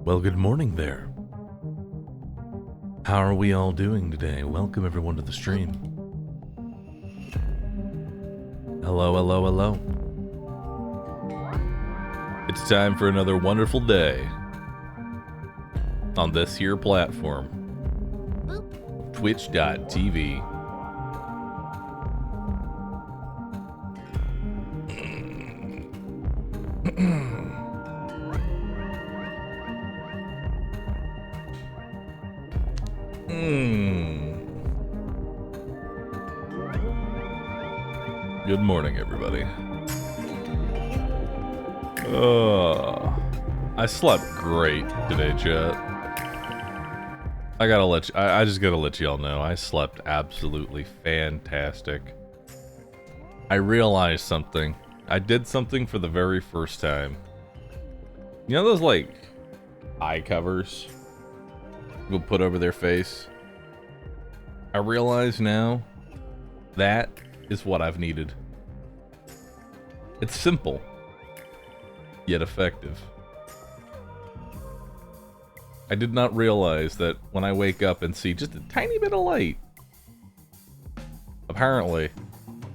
Well, good morning there. How are we all doing today? Welcome everyone to the stream. Hello, hello, hello. It's time for another wonderful day on this here platform, twitch.tv. Good morning, everybody. I slept great today, chat. I just gotta let y'all know, I slept absolutely fantastic. I realized something. I did something for the very first time. You know those, like, eye covers people put over their face? I realize now that is what I've needed. It's simple, yet effective. I did not realize that when I wake up and see just a tiny bit of light, apparently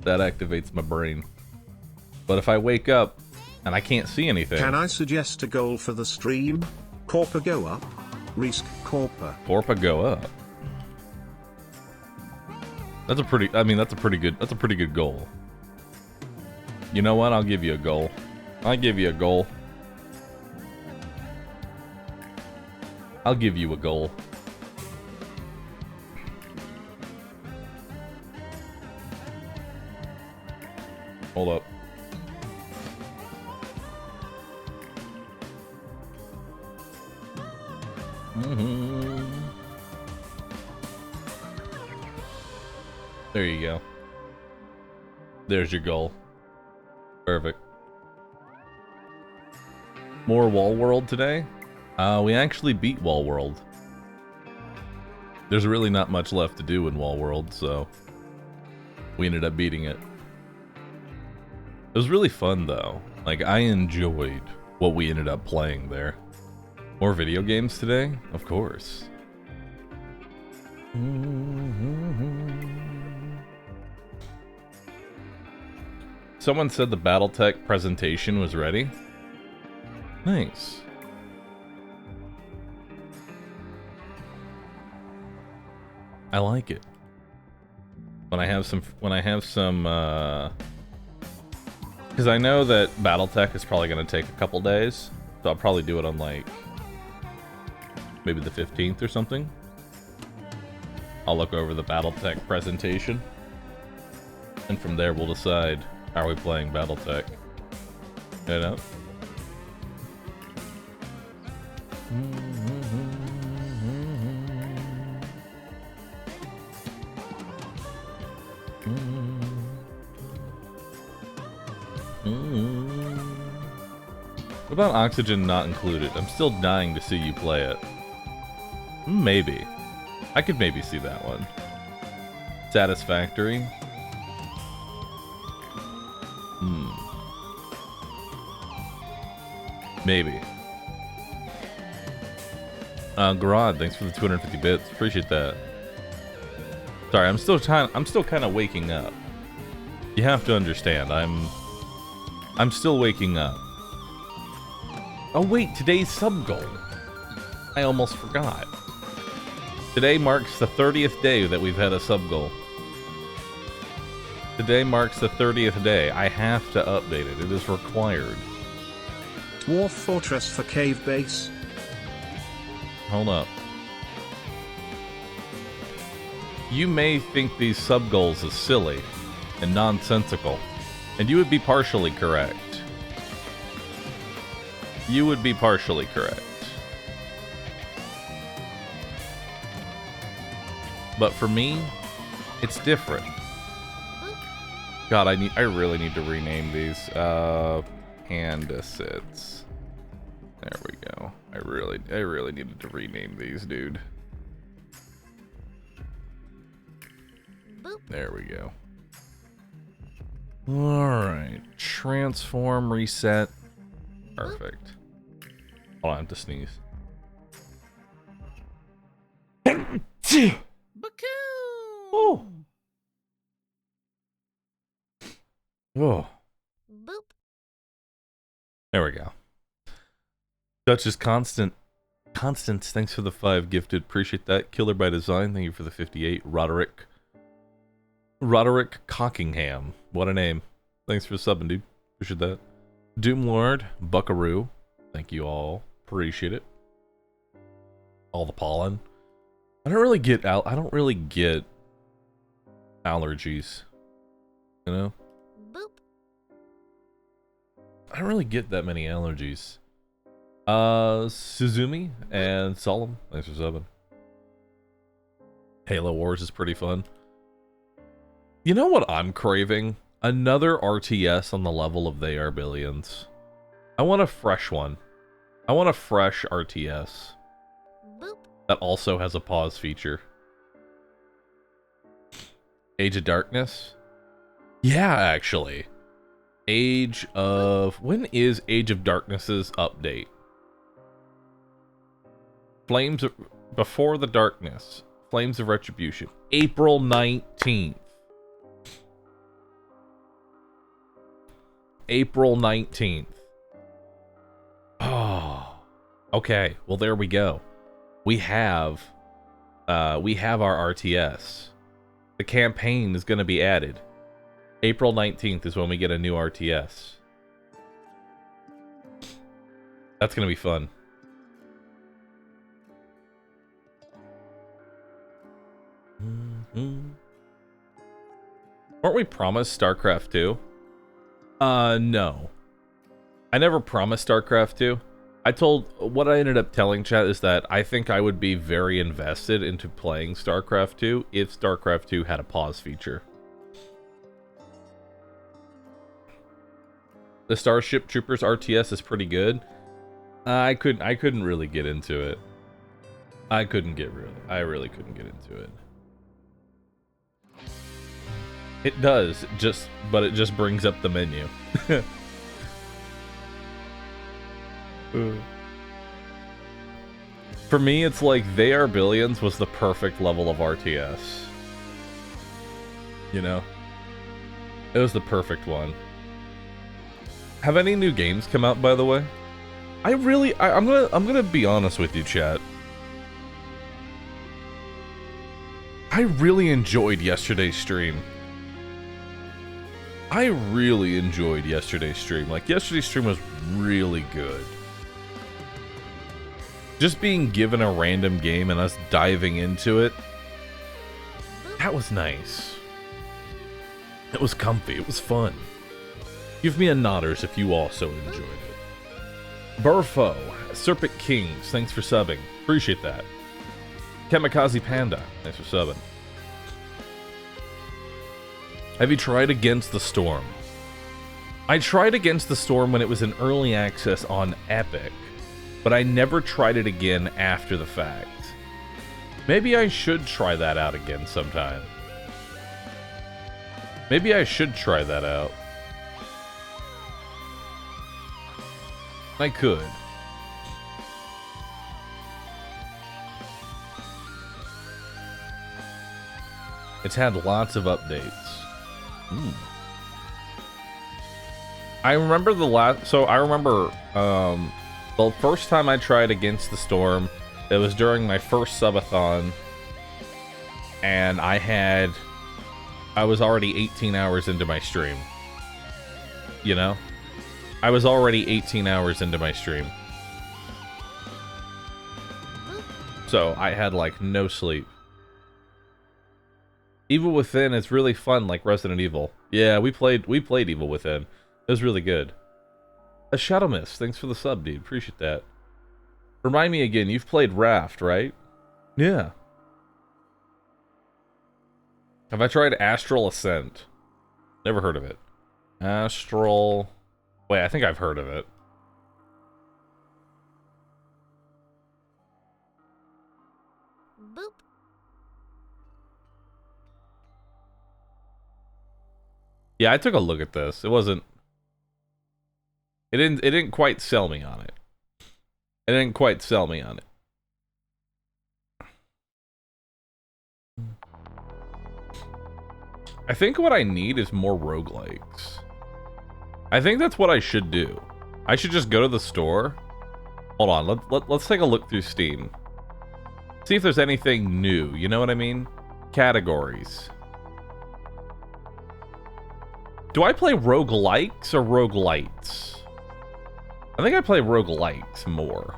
that activates my brain. But if I wake up and I can't see anything... Can I suggest a goal for the stream? Corpa go up. Risk Corpa. Corpa go up. That's a pretty good goal. You know what? I'll give you a goal. I'll give you a goal. I'll give you a goal. Hold up. There you go. There's your goal. Perfect. More Wall World today? We actually beat Wall World. There's really not much left to do in Wall World, so we ended up beating it. It was really fun, though. Like, I enjoyed what we ended up playing there. More video games today? Of course. Someone said the BattleTech presentation was ready. Nice. I like it. When I have some, because I know that BattleTech is probably going to take a couple days, so I'll probably do it on, like, maybe the 15th or something. I'll look over the BattleTech presentation, and from there we'll decide, are we playing BattleTech? You know? What about Oxygen Not Included? I'm still dying to see you play it. Maybe. I could maybe see that one. Satisfactory. Maybe. Garad, thanks for the 250 bits. Appreciate that. Sorry, I'm still kind of waking up. You have to understand, I'm still waking up. Oh wait, today's sub goal. I almost forgot. Today marks the 30th day that we've had a sub goal. Today marks the 30th day. I have to update it. It is required. Dwarf Fortress for Cave Base. Hold up. You may think these sub goals is silly and nonsensical, and you would be partially correct. You would be partially correct. But for me, it's different. God, I really need to rename these. Panda sits. There we go. I really needed to rename these, dude. There we go. Alright. Transform, reset. Perfect. Hold on, I have to sneeze. Oh. Oh. Boop. There we go. Duchess Constance, thanks for the 5 gifted. Appreciate that. Killer by Design, thank you for the 58. Roderick Cockingham. What a name. Thanks for subbing, dude. Appreciate that. Doomlord, Buckaroo. Thank you all. Appreciate it. All the pollen. I don't really get allergies. You know? Boop. I don't really get that many allergies. Suzumi and Solemn, thanks for subbing. Halo Wars is pretty fun. You know what I'm craving? Another RTS on the level of They Are Billions. I want a fresh one. I want a fresh RTS. Boop. That also has a pause feature. Age of Darkness? Yeah, actually. When is Age of Darkness's update? Before the Darkness. Flames of Retribution. April 19th. April 19th. Oh. Okay, well there we go. We have our RTS. The campaign is going to be added. April 19th is when we get a new RTS. That's going to be fun. Weren't we promised StarCraft 2? No. I never promised StarCraft 2. What I ended up telling chat is that I think I would be very invested into playing StarCraft 2 if StarCraft 2 had a pause feature. The Starship Troopers RTS is pretty good. I couldn't really get into it. I really couldn't get into it. It does, but it just brings up the menu. For me, it's like They Are Billions was the perfect level of RTS. You know? It was the perfect one. Have any new games come out, by the way? I'm gonna be honest with you, chat. I really enjoyed yesterday's stream. Like, yesterday's stream was really good. Just being given a random game and us diving into it, that was nice. It was comfy, it was fun. Give me a nodders if you also enjoyed it. Burfo, Serpent Kings, thanks for subbing. Appreciate that. Kamikaze Panda, thanks for subbing. Have you tried Against the Storm? I tried Against the Storm when it was in early access on Epic, but I never tried it again after the fact. Maybe I should try that out again sometime. Maybe I should try that out. I could. It's had lots of updates. I remember the first time I tried Against the Storm, it was during my first subathon, and I was already 18 hours into my stream. You know? I was already 18 hours into my stream. So I had like no sleep. Evil Within is really fun, like Resident Evil. Yeah, we played Evil Within. It was really good. A Shadow Mist, thanks for the sub, dude. Appreciate that. Remind me again, you've played Raft, right? Yeah. Have I tried Astral Ascent? Never heard of it. Astral... Wait, I think I've heard of it. Boop. Yeah, I took a look at this. It didn't quite sell me on it. It didn't quite sell me on it. I think what I need is more roguelikes. I think that's what I should do. I should just go to the store. Hold on, let's take a look through Steam. See if there's anything new, you know what I mean? Categories. Do I play roguelikes or roguelites? I think I play roguelikes more.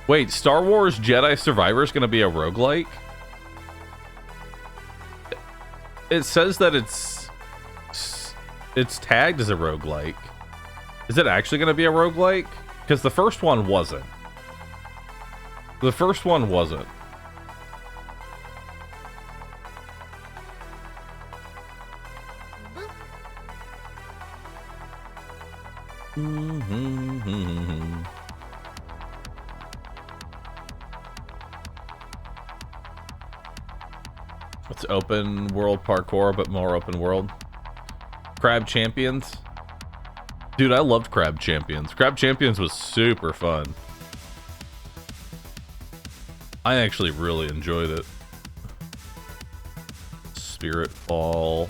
Wait, Star Wars Jedi Survivor is going to be a roguelike? It says that it's tagged as a roguelike. Is it actually going to be a roguelike? Because the first one wasn't. The first one wasn't. It's open world parkour, but more open world. Crab Champions. Dude, I loved Crab Champions. Crab Champions was super fun. I actually really enjoyed it. Spirit Fall.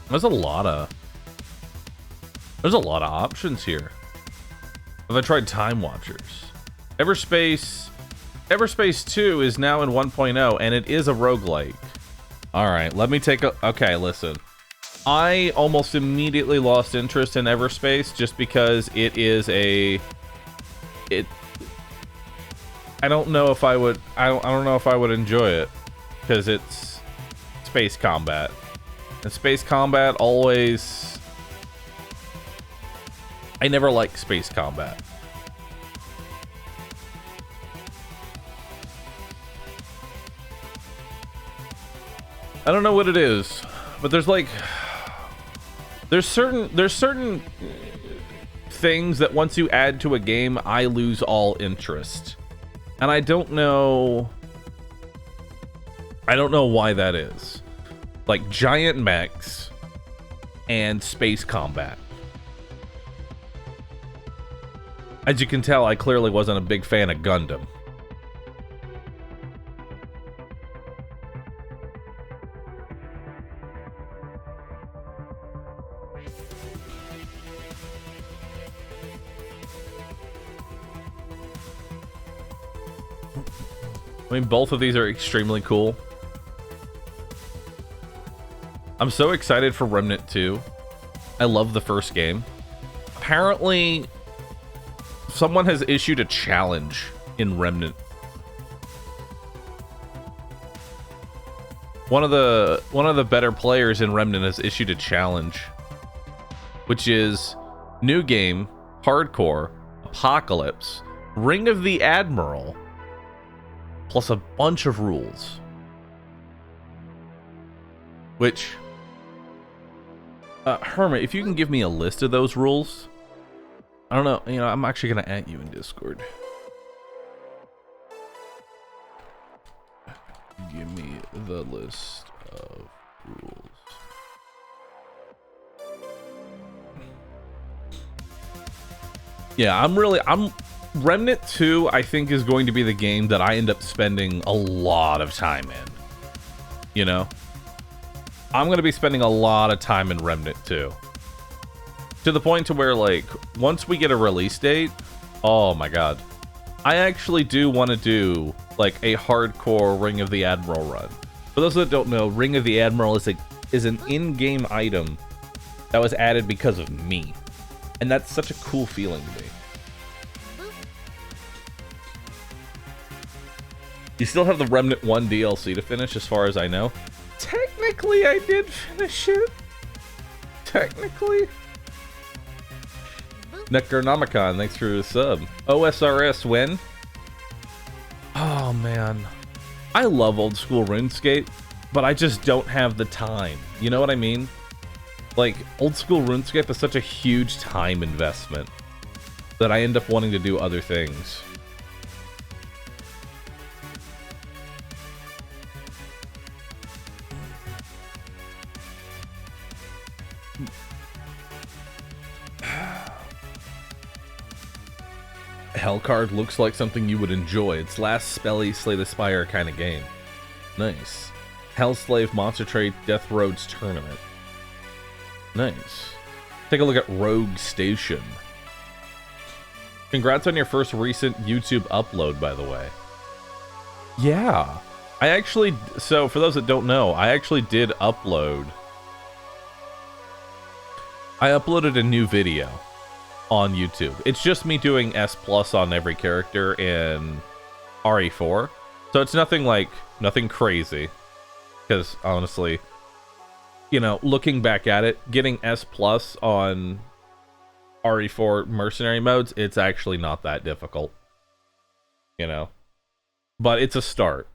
There's a lot of options here. Have I tried Time Watchers? Everspace 2 is now in 1.0 and it is a roguelike. Alright, let me take a... Okay, listen. I almost immediately lost interest in Everspace just because it is a... I don't know if I would... I don't know if I would enjoy it. Because it's space combat. And space combat always... I never liked space combat. I don't know what it is, but there's like... There's certain things that once you add to a game, I lose all interest. And I don't know why that is. Like giant mechs and space combat. As you can tell, I clearly wasn't a big fan of Gundam. I mean, both of these are extremely cool. I'm so excited for Remnant 2. I love the first game. Apparently, someone has issued a challenge in Remnant. One of the better players in Remnant has issued a challenge, which is new game, hardcore, apocalypse, Ring of the Admiral, plus a bunch of rules. Which, Hermit, if you can give me a list of those rules. I don't know, you know, I'm actually gonna add you in Discord. Give me the list of rules. Yeah, Remnant 2, I think, is going to be the game that I end up spending a lot of time in. You know? I'm going to be spending a lot of time in Remnant 2. To the point to where, like, once we get a release date, oh my god. I actually do want to do, like, a hardcore Ring of the Admiral run. For those that don't know, Ring of the Admiral is an in-game item that was added because of me. And that's such a cool feeling to me. You still have the Remnant 1 DLC to finish, as far as I know. Technically, I did finish it. Technically. Necronomicon, thanks for the sub. OSRS win. Oh, man. I love old school RuneScape, but I just don't have the time. You know what I mean? Like, old school RuneScape is such a huge time investment that I end up wanting to do other things. Hellcard looks like something you would enjoy. It's last spelly Slay the Spire kind of game. Nice. Hellslave Monster Trade Death Roads Tournament. Nice. Take a look at Rogue Station. Congrats on your first recent YouTube upload, by the way. Yeah. I actually, so for those that don't know, I actually did upload. I uploaded a new video on YouTube. It's just me doing S+ on every character in RE4. So it's nothing crazy. Because honestly, you know, looking back at it, getting S+ on RE4 mercenary modes, it's actually not that difficult. You know? But it's a start.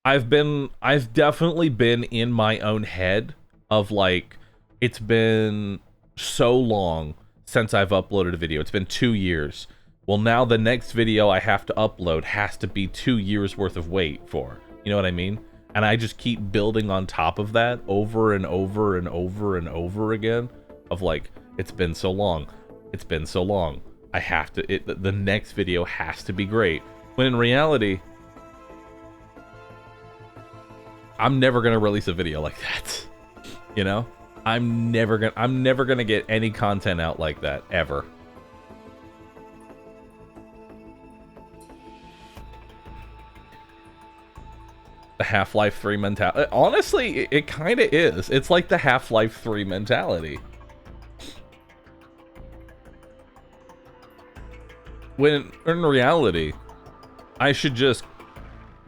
I've definitely been in my own head of like, it's been so long since I've uploaded a video. It's been 2 years. Well, now the next video I have to upload has to be 2 years worth of wait for. You know what I mean? And I just keep building on top of that over and over and over and over again of like, it's been so long. It's been so long. I have to, the next video has to be great. When in reality, I'm never gonna release a video like that. You know? I'm never gonna get any content out like that, ever. The Half-Life 3 mentality. Honestly, it kinda is. It's like the Half-Life 3 mentality. When, in reality, I should just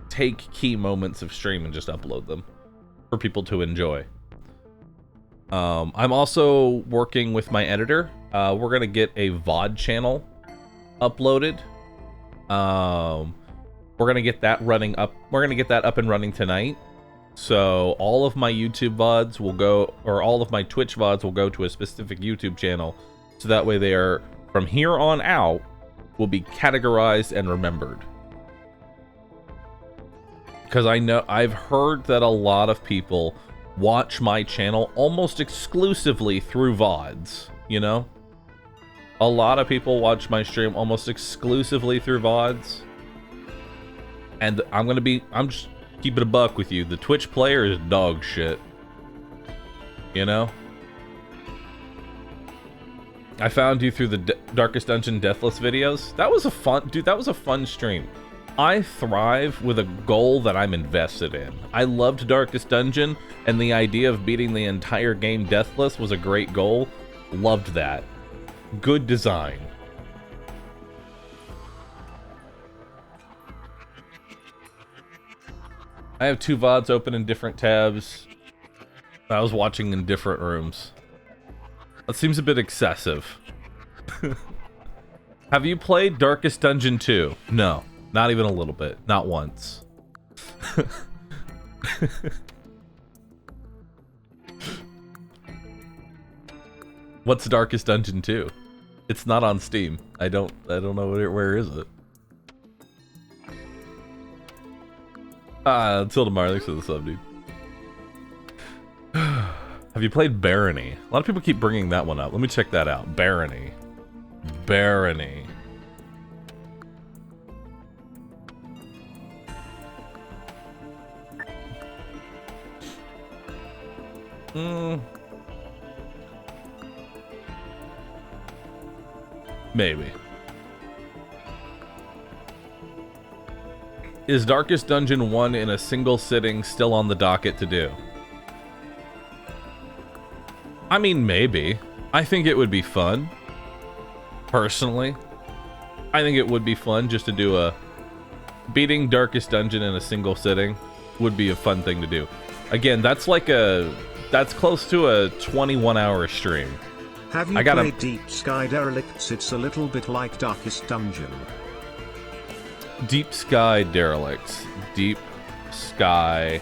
take key moments of stream and just upload them for people to enjoy. I'm also working with my editor. We're gonna get a VOD channel uploaded. We're gonna get that running up. We're gonna get that up and running tonight. So all of my YouTube VODs will go, or all of my Twitch VODs will go to a specific YouTube channel. So that way they are, from here on out, will be categorized and remembered. Because I know, I've heard that a lot of people watch my channel almost exclusively through VODs, you know? A lot of people watch my stream almost exclusively through VODs. And I'm just keeping a buck with you. The Twitch player is dog shit. You know? I found you through the Darkest Dungeon Deathless videos. That was a fun, dude, that was a fun stream. I thrive with a goal that I'm invested in. I loved Darkest Dungeon, and the idea of beating the entire game deathless was a great goal. Loved that. Good design. I have 2 VODs open in different tabs. I was watching in different rooms. That seems a bit excessive. Have you played Darkest Dungeon 2? No. Not even a little bit. Not once. What's Darkest Dungeon 2? It's not on Steam. I don't know where is it. Until tomorrow. Thanks for the sub, dude. Have you played Barony? A lot of people keep bringing that one up. Let me check that out. Barony. Barony. Maybe. Is Darkest Dungeon 1 in a single sitting still on the docket to do? I mean, maybe. I think it would be fun. Personally. I think it would be fun just to do a... Beating Darkest Dungeon in a single sitting would be a fun thing to do. Again, that's like a... That's close to a 21-hour stream. Have you played Deep Sky Derelicts? It's a little bit like Darkest Dungeon. Deep Sky Derelicts. Deep Sky...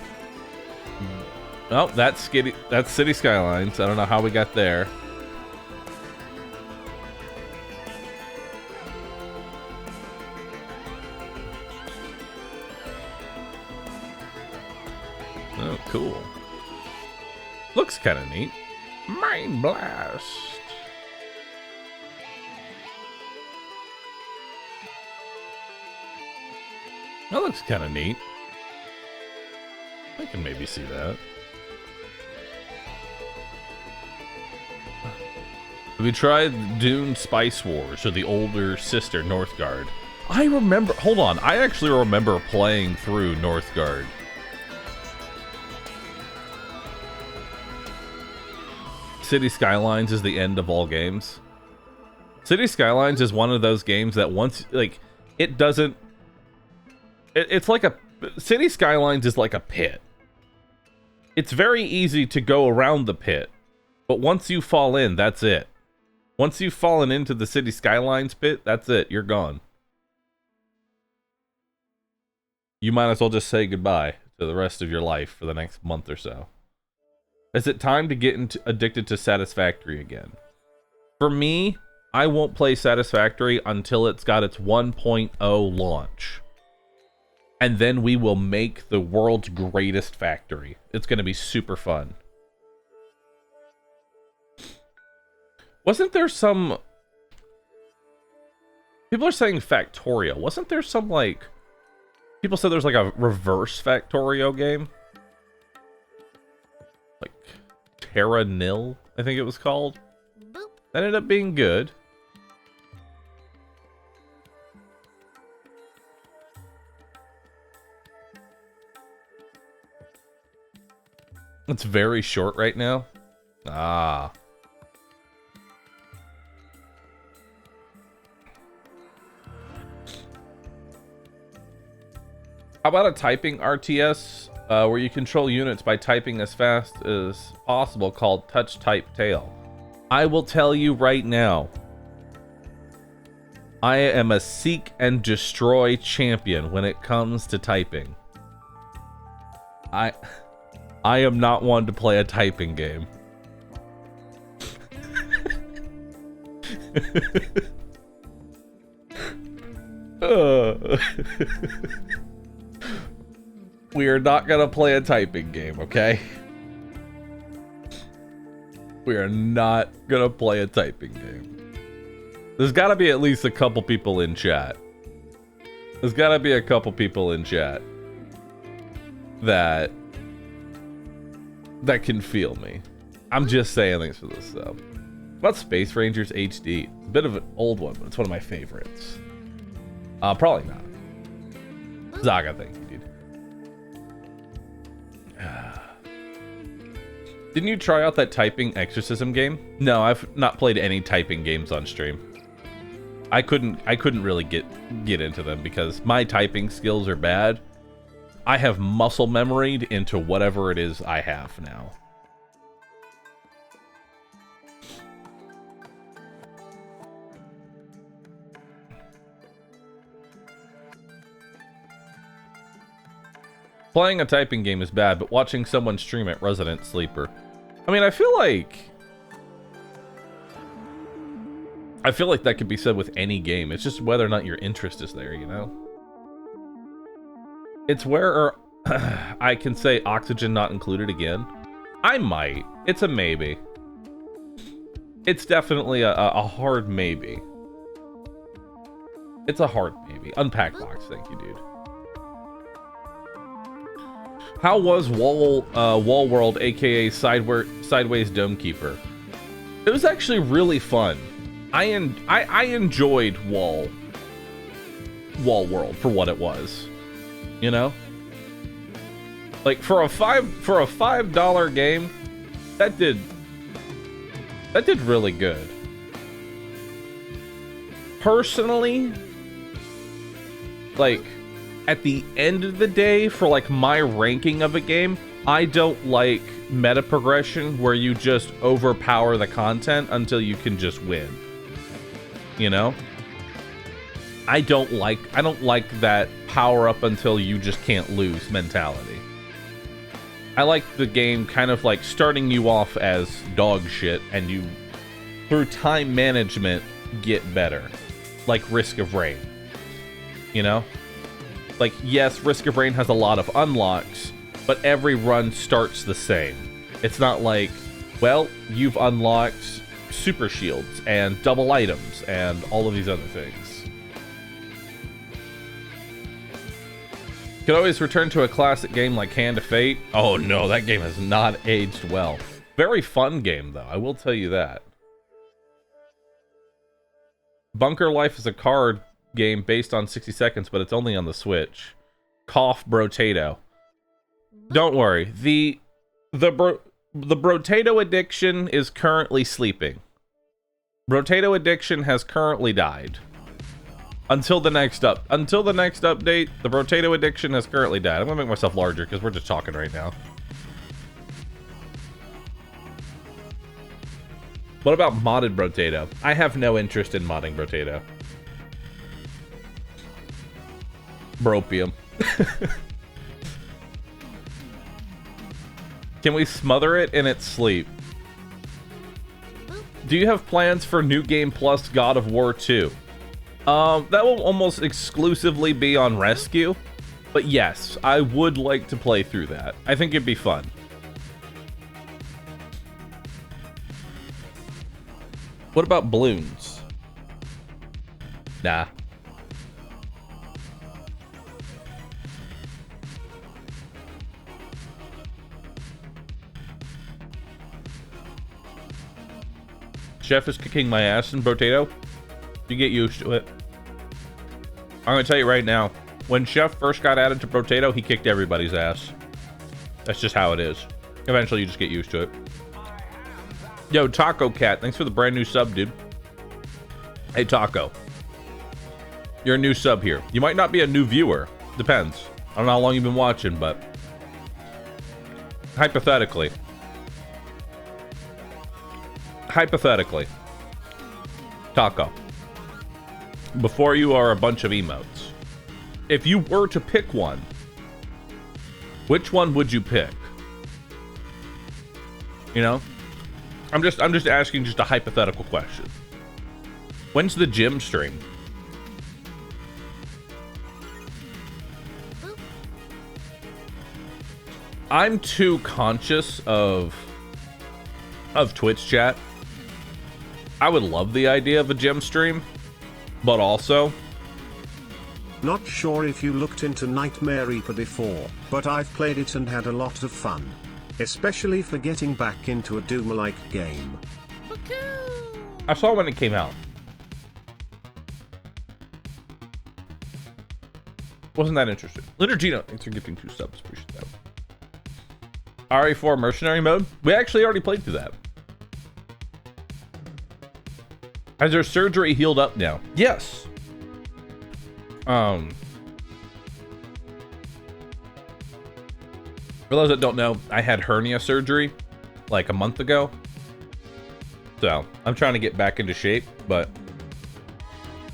Oh, that's City Skylines. I don't know how we got there. Oh, cool. Looks kind of neat. Mind Blast. That looks kind of neat. I can maybe see that. Have you tried Dune Spice Wars or the older sister Northgard? I remember. Hold on. I actually remember playing through Northgard. City Skylines is the end of all games. City Skylines is one of those games that once, like, it doesn't... It's like a... City Skylines is like a pit. It's very easy to go around the pit, but once you fall in, that's it. Once you've fallen into the City Skylines pit, that's it. You're gone. You might as well just say goodbye to the rest of your life for the next month or so. Is it time to get addicted to Satisfactory again? For me, I won't play Satisfactory until it's got its 1.0 launch. And then we will make the world's greatest factory. It's going to be super fun. Wasn't there some... People are saying Factorio. Wasn't there some, like... People said there's like a reverse Factorio game? Like Terra Nil, I think it was called. Boop. That ended up being good. It's very short right now. Ah. How about a typing RTS where you control units by typing as fast as possible called Touch Type Tail? I will tell you right now, I am a seek and destroy champion when it comes to typing. I am not one to play a typing game. We are not gonna play a typing game, okay? We are not gonna play a typing game. There's gotta be at least a couple people in chat. There's gotta be a couple people in chat that can feel me. I'm just saying things for this stuff. About Space Rangers HD. It's a bit of an old one, but it's one of my favorites. Probably not. Zaga, thank you, dude. Didn't you try out that typing exorcism game? No, I've not played any typing games on stream. I couldn't really get into them because my typing skills are bad. I have muscle memoried into whatever it is I have now. Playing a typing game is bad, but watching someone stream it, Resident Sleeper. I mean, I feel like that could be said with any game. It's just whether or not your interest is there, you know? It's where I can say oxygen not included again. I might. It's a maybe. It's definitely a hard maybe. It's a hard maybe. Unpack box, thank you, dude. How was Wall World, aka Sideways Dome Keeper? It was actually really fun. I enjoyed Wall World for what it was. You know? Like for a $5 game, that did really good. Personally, like at the end of the day, for like my ranking of a game, I don't like meta progression where you just overpower the content until you can just win. You know? I don't like that power up until you just can't lose mentality. I like the game kind of like starting you off as dog shit and you, through time management, get better. Like Risk of Rain. You know? Like, yes, Risk of Rain has a lot of unlocks, but every run starts the same. It's not like, well, you've unlocked super shields and double items and all of these other things. Could always return to a classic game like Hand of Fate. Oh no, that game has not aged well. Very fun game though, I will tell you that. Bunker Life is a card game based on 60 seconds, but it's only on the Switch. Cough Brotato. Don't worry, the Brotato addiction is currently sleeping. Brotato addiction has currently died. Until the next update, the Brotato addiction has currently died. I'm gonna make myself larger because we're just talking right now. What about modded Brotato? I have no interest in modding Brotato. Bropium. Can we smother it in its sleep? Do you have plans for New Game Plus God of War 2? That will almost exclusively be on Rescue. But yes, I would like to play through that. I think it'd be fun. What about balloons? Nah. Chef is kicking my ass in Brotato. You get used to it. I'm gonna tell you right now, when Chef first got added to Brotato, he kicked everybody's ass. That's just how it is. Eventually you just get used to it. Yo, Taco Cat, thanks for the brand new sub, dude. Hey, Taco. You're a new sub here. You might not be a new viewer. Depends. I don't know how long you've been watching, but... Hypothetically. Taco. Before you are a bunch of emotes. If you were to pick one, which one would you pick? You know? I'm just asking just a hypothetical question. When's the gym stream? I'm too conscious of Twitch chat. I would love the idea of a gym stream, but also... Not sure if you looked into Nightmare Reaper before, but I've played it and had a lot of fun. Especially for getting back into a Doom-like game. I saw it when it came out. Wasn't that interesting. Liturgino, thanks for gifting 2 subs. Appreciate that. RE4 Mercenary Mode? We actually already played through that. Has their surgery healed up now? Yes. For those that don't know, I had hernia surgery like a month ago. So I'm trying to get back into shape, but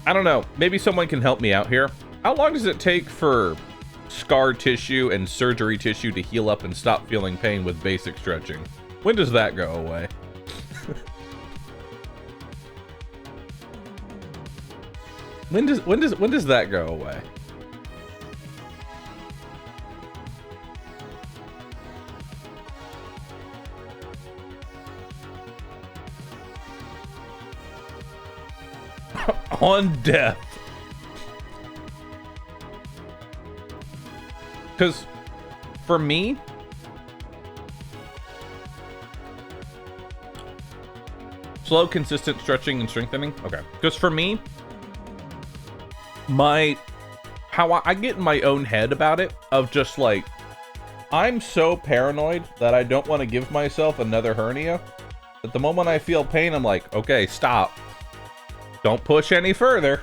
I don't know. Maybe someone can help me out here. How long does it take for scar tissue and surgery tissue to heal up and stop feeling pain with basic stretching? When does that go away? When does that go away? On death. Because for me, slow, consistent stretching and strengthening. Okay. Because for me, how I get in my own head about it, of just like, I'm so paranoid that I don't want to give myself another hernia. But the moment I feel pain, I'm like, okay, stop. Don't push any further.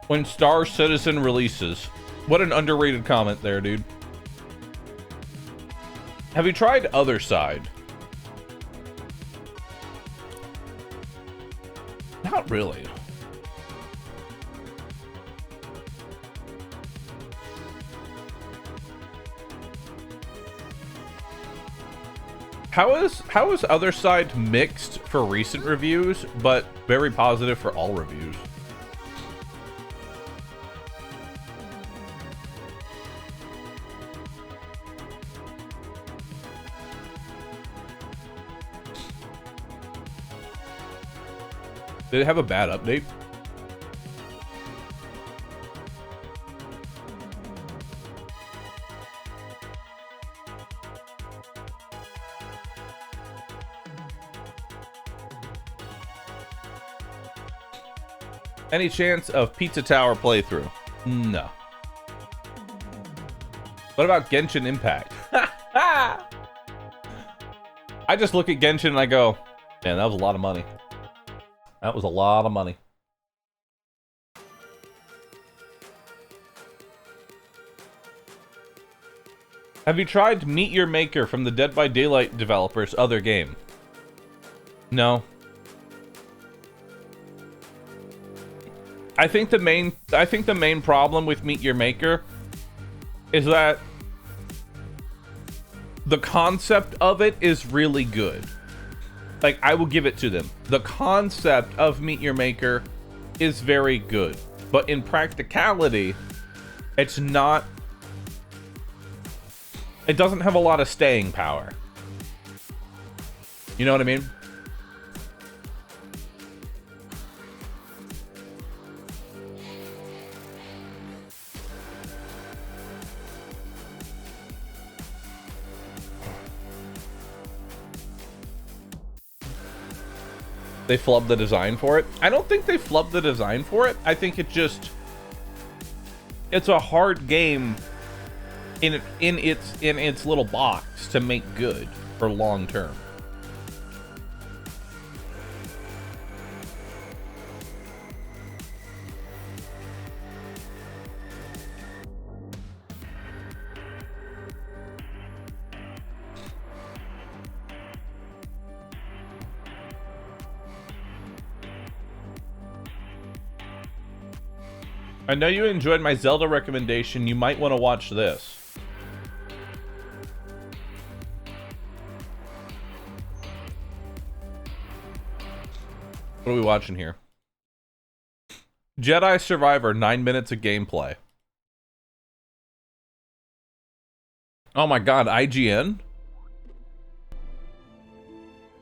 When Star Citizen releases. What an underrated comment there, dude. Have you tried Other Side? Not really. How is Other Side mixed for recent reviews, but very positive for all reviews? Did it have a bad update? Any chance of Pizza Tower playthrough? No. What about Genshin Impact? I just look at Genshin and I go, man, that was a lot of money. That was a lot of money. Have you tried Meet Your Maker from the Dead by Daylight developers' other game? No. I think the main problem with Meet Your Maker is that the concept of it is really good. Like, I will give it to them. The concept of Meet Your Maker is very good. But in practicality, it's not... It doesn't have a lot of staying power. You know what I mean? They flubbed the design for it. I don't think they flubbed the design for it. I think it just... It's a hard game in its little box to make good for long term. I know you enjoyed my Zelda recommendation. You might want to watch this. What are we watching here? Jedi Survivor, 9 minutes of gameplay. Oh my god, IGN?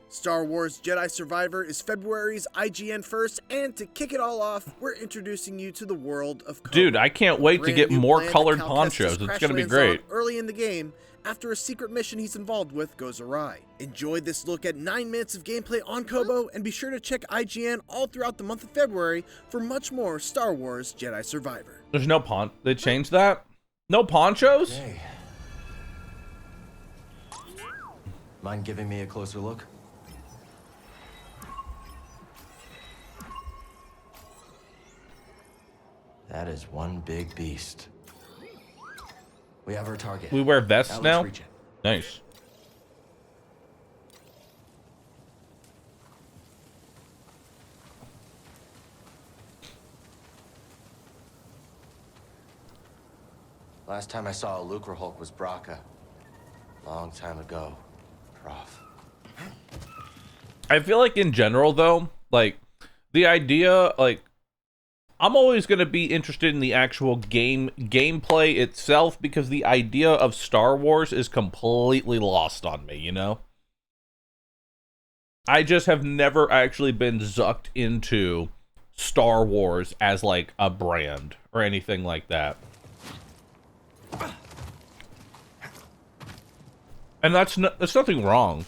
Star Wars Jedi Survivor is February's IGN first, and to kick it all off, we're introducing you to the world of Kobo. Dude, I can't wait to get Brand new more planet colored that Cal ponchos. Kestis It's crash gonna be lands great. on early in the game, after a secret mission he's involved with goes awry. Enjoy this look at 9 minutes of gameplay on Kobo, and be sure to check IGN all throughout the month of February for much more Star Wars Jedi Survivor. There's no They changed that? No ponchos? Hey. Mind giving me a closer look? That is one big beast. We have our target. We wear vests Let's now? reach it. Nice. Last time I saw a Lucre Hulk was Braca. Long time ago, Prof. I feel like in general though, like the idea, like I'm always going to be interested in the actual gameplay itself, because the idea of Star Wars is completely lost on me, you know? I just have never actually been sucked into Star Wars as like a brand or anything like that. And that's nothing wrong.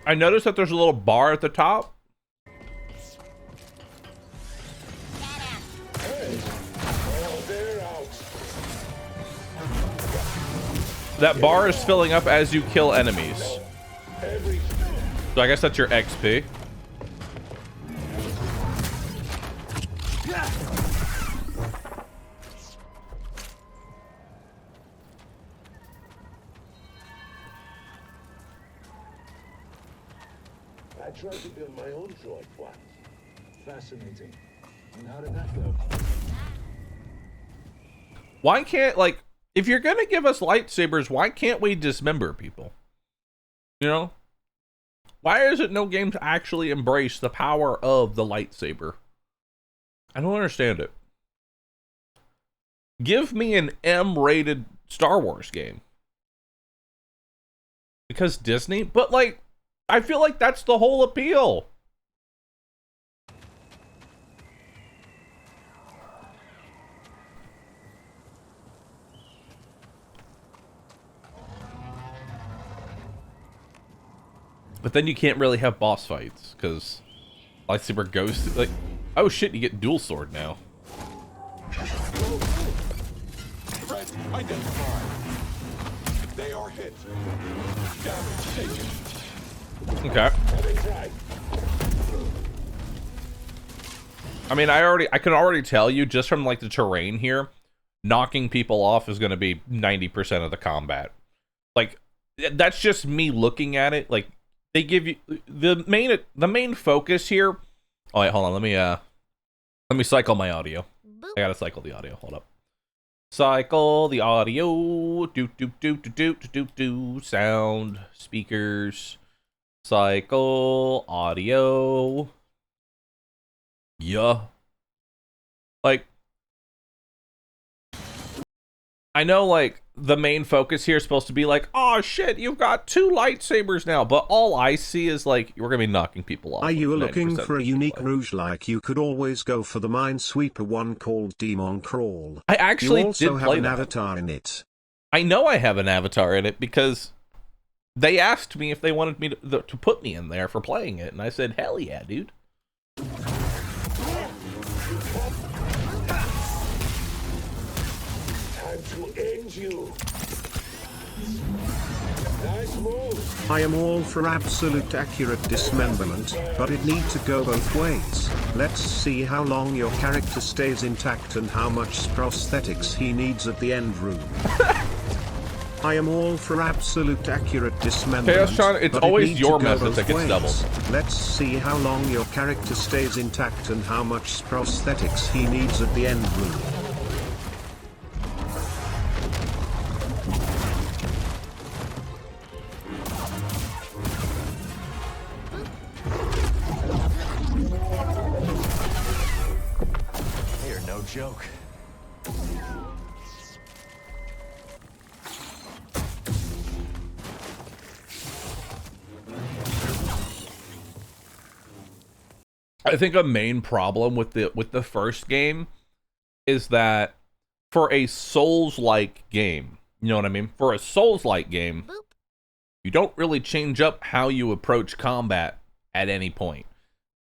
I noticed that there's a little bar at the top. That bar is filling up as you kill enemies. So I guess that's your XP. I tried to build my own droid once. Fascinating. And how did that go? Why can't, like, if you're gonna give us lightsabers, why can't we dismember people? You know? Why is it no game to actually embrace the power of the lightsaber? I don't understand it. Give me an M-rated Star Wars game. Because Disney? But, like, I feel like that's the whole appeal. But then you can't really have boss fights, because lightsaber goes through, like, oh shit, you get dual sword now. Threat identified. They are hit. Damage taken. Okay. I mean, I can already tell you, just from, like, the terrain here, knocking people off is going to be 90% of the combat. Like, that's just me looking at it. Like, they give you the main focus here. Oh wait, hold on. Let me cycle my audio. Boop. I gotta cycle the audio. Hold up. Cycle the audio. Do. Sound speakers. Cycle audio. Yeah. Like, I know, like, the main focus here is supposed to be like, oh shit, you've got 2 lightsabers now, but all I see is like, we're gonna be knocking people off. Are you looking 90% for a unique play. rouge? Like, you could always go for the Minesweeper one called Demon Crawl. I actually You also did have play an that. avatar in it. I know I have an avatar in it because they asked me if they wanted me to put me in there for playing it, and I said, hell yeah, dude. Time to end you. Nice move. I am all for absolute accurate dismemberment, but it needs to go both ways. Let's see how long your character stays intact and how much prosthetics he needs at the end room. I am all for absolute accurate dismemberment. Chaos Sean, it's but always needs your to go message that both gets doubled. ways. Let's see how long your character stays intact and how much prosthetics he needs at the end room. They are no joke. I think a main problem with the first game is that for a Souls-like game, you know what I mean? For a Souls-like game, Boop. you don't really change up how you approach combat at any point.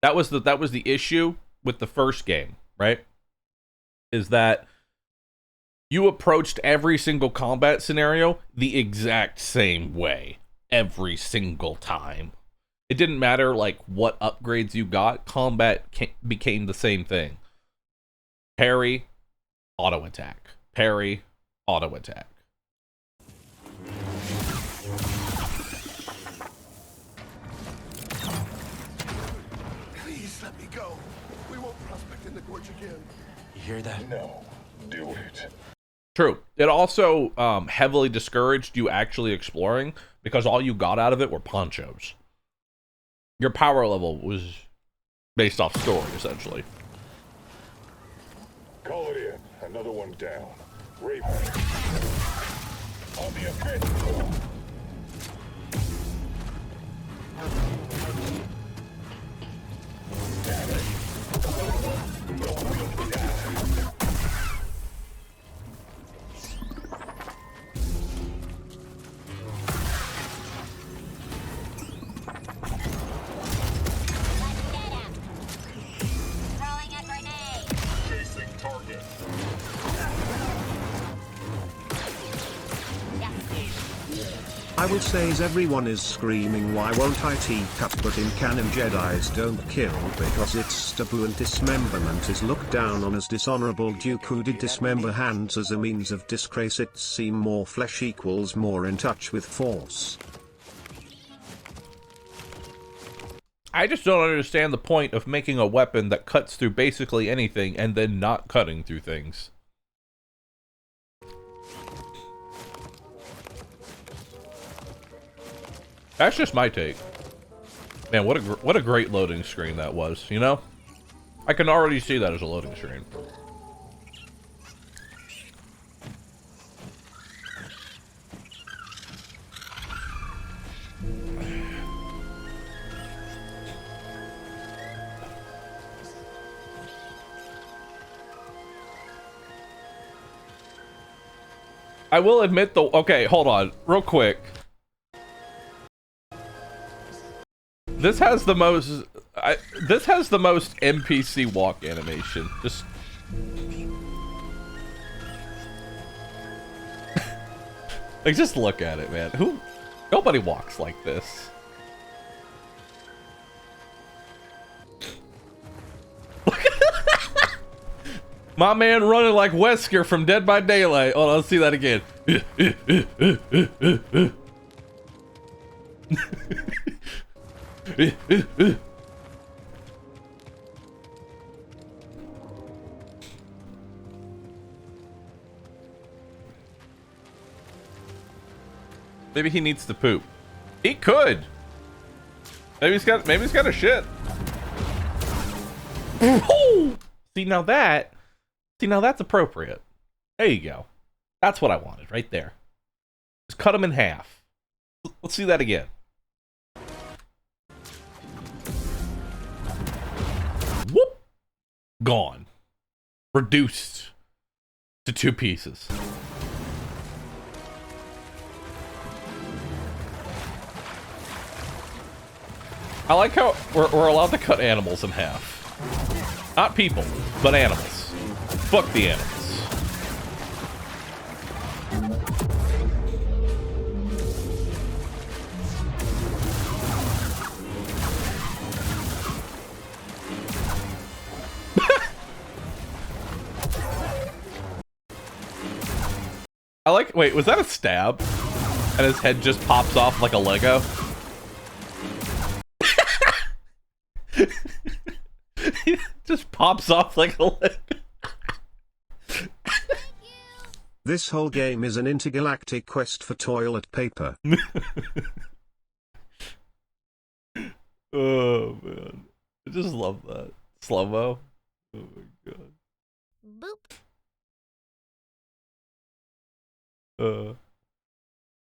That was the issue with the first game, right? Is that you approached every single combat scenario the exact same way every single time. It didn't matter like what upgrades you got, combat became the same thing. Parry, auto attack. Parry, auto attack. Please let me go. We won't prospect in the gorge again. You hear that? No, do it. True. It also heavily discouraged you actually exploring because all you got out of it were ponchos. Your power level was based off story, essentially. Call it in. Another one down. Raven. On the offensive. Throwing a grenade. Chasing target. I will say as everyone is screaming why won't I teacup, but in canon Jedis don't kill because it's taboo and dismemberment is looked down on as dishonorable. Dooku did dismember hands as a means of disgrace. It seem more flesh equals more in touch with force. I just don't understand the point of making a weapon that cuts through basically anything and then not cutting through things. That's just my take. Man, what a great loading screen that was, you know? I can already see that as a loading screen. I will admit though. Okay, hold on, real quick. This has the most. This has the most NPC walk animation. Just. Like, just look at it, man. Nobody walks like this. My man running like Wesker from Dead by Daylight. Hold on, let's see that again. Maybe he needs to poop. He could. Maybe he's got a shit. See now that's appropriate. There you go. That's what I wanted right there. Just cut him in half. Let's see that again. Whoop. Gone. Reduced to 2 pieces. I like how we're allowed to cut animals in half. Not people, but animals. Fuck the animals. I like, wait, was that a stab? And his head just pops off like a Lego? He just pops off like a Lego. This whole game is an intergalactic quest for toilet paper. Oh man, I just love that slow-mo. Oh my god. Boop.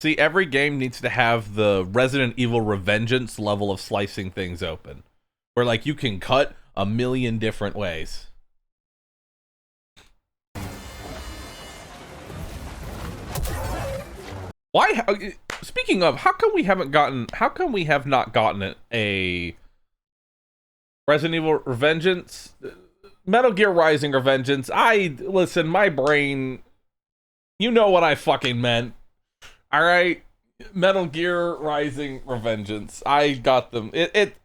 See, every game needs to have the Resident Evil Revengeance level of slicing things open, where like you can cut a million different ways. Why? Speaking of, how come we have not gotten a Resident Evil Revengeance, Metal Gear Rising Revengeance? Listen, my brain, you know what I fucking meant. All right, Metal Gear Rising Revengeance. I got them.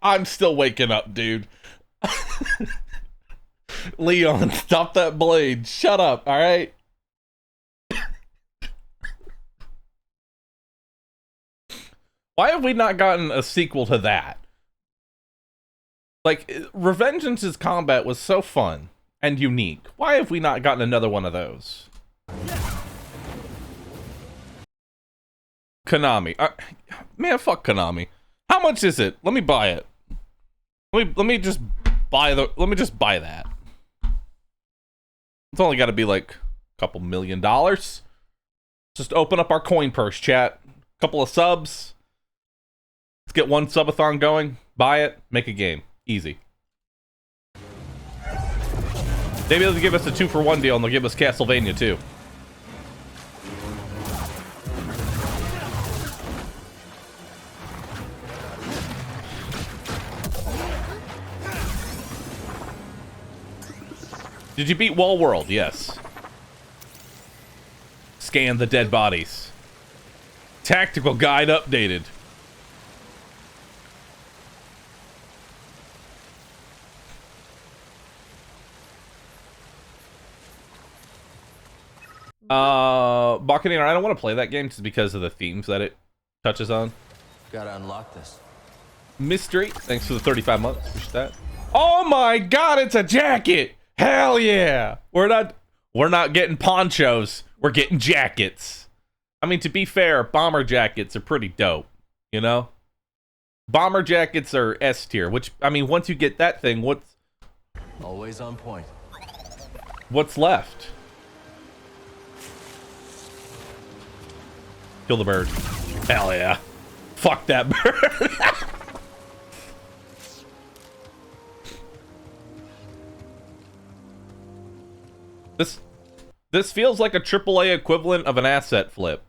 I'm still waking up, dude. Leon, stop that blade. Shut up. All right. Why have we not gotten a sequel to that? Like, Revengeance's combat was so fun and unique. Why have we not gotten another one of those? Konami. Man, fuck Konami. How much is it? Let me buy it. Let me just buy that. It's only got to be like a couple $1 million. Just open up our coin purse, chat. Couple of subs. Let's get one subathon going. Buy it. Make a game. Easy. Maybe they'll give us a 2-for-1 deal and they'll give us Castlevania too. Did you beat Wall World? Yes. Scan the dead bodies. Tactical guide updated. Buccaneer, I don't want to play that game just because of the themes that it touches on. Gotta unlock this. Mystery, thanks for the 35 months. Appreciate that. Oh my god, it's a jacket! Hell yeah! We're not getting ponchos. We're getting jackets. I mean, to be fair, bomber jackets are pretty dope, you know? Bomber jackets are S tier, which, I mean, once you get that thing, what's Always on point. What's left? Kill the bird. Hell yeah. Fuck that bird. This feels like a AAA equivalent of an asset flip.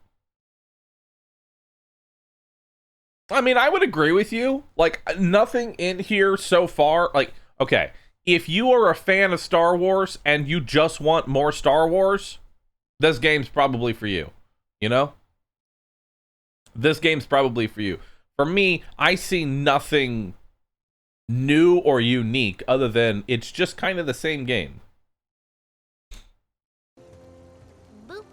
I mean, I would agree with you. Like, nothing in here so far. Like, okay, if you are a fan of Star Wars and you just want more Star Wars, this game's probably for you. You know? This game's probably for you. For me, I see nothing new or unique other than it's just kind of the same game. Boop.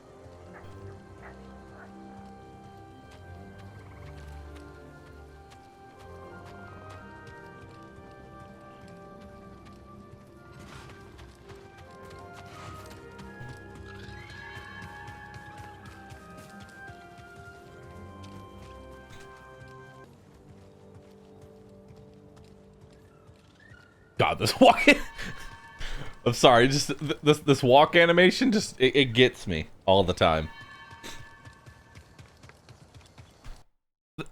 God, this walk. I'm sorry, just this walk animation just it gets me all the time.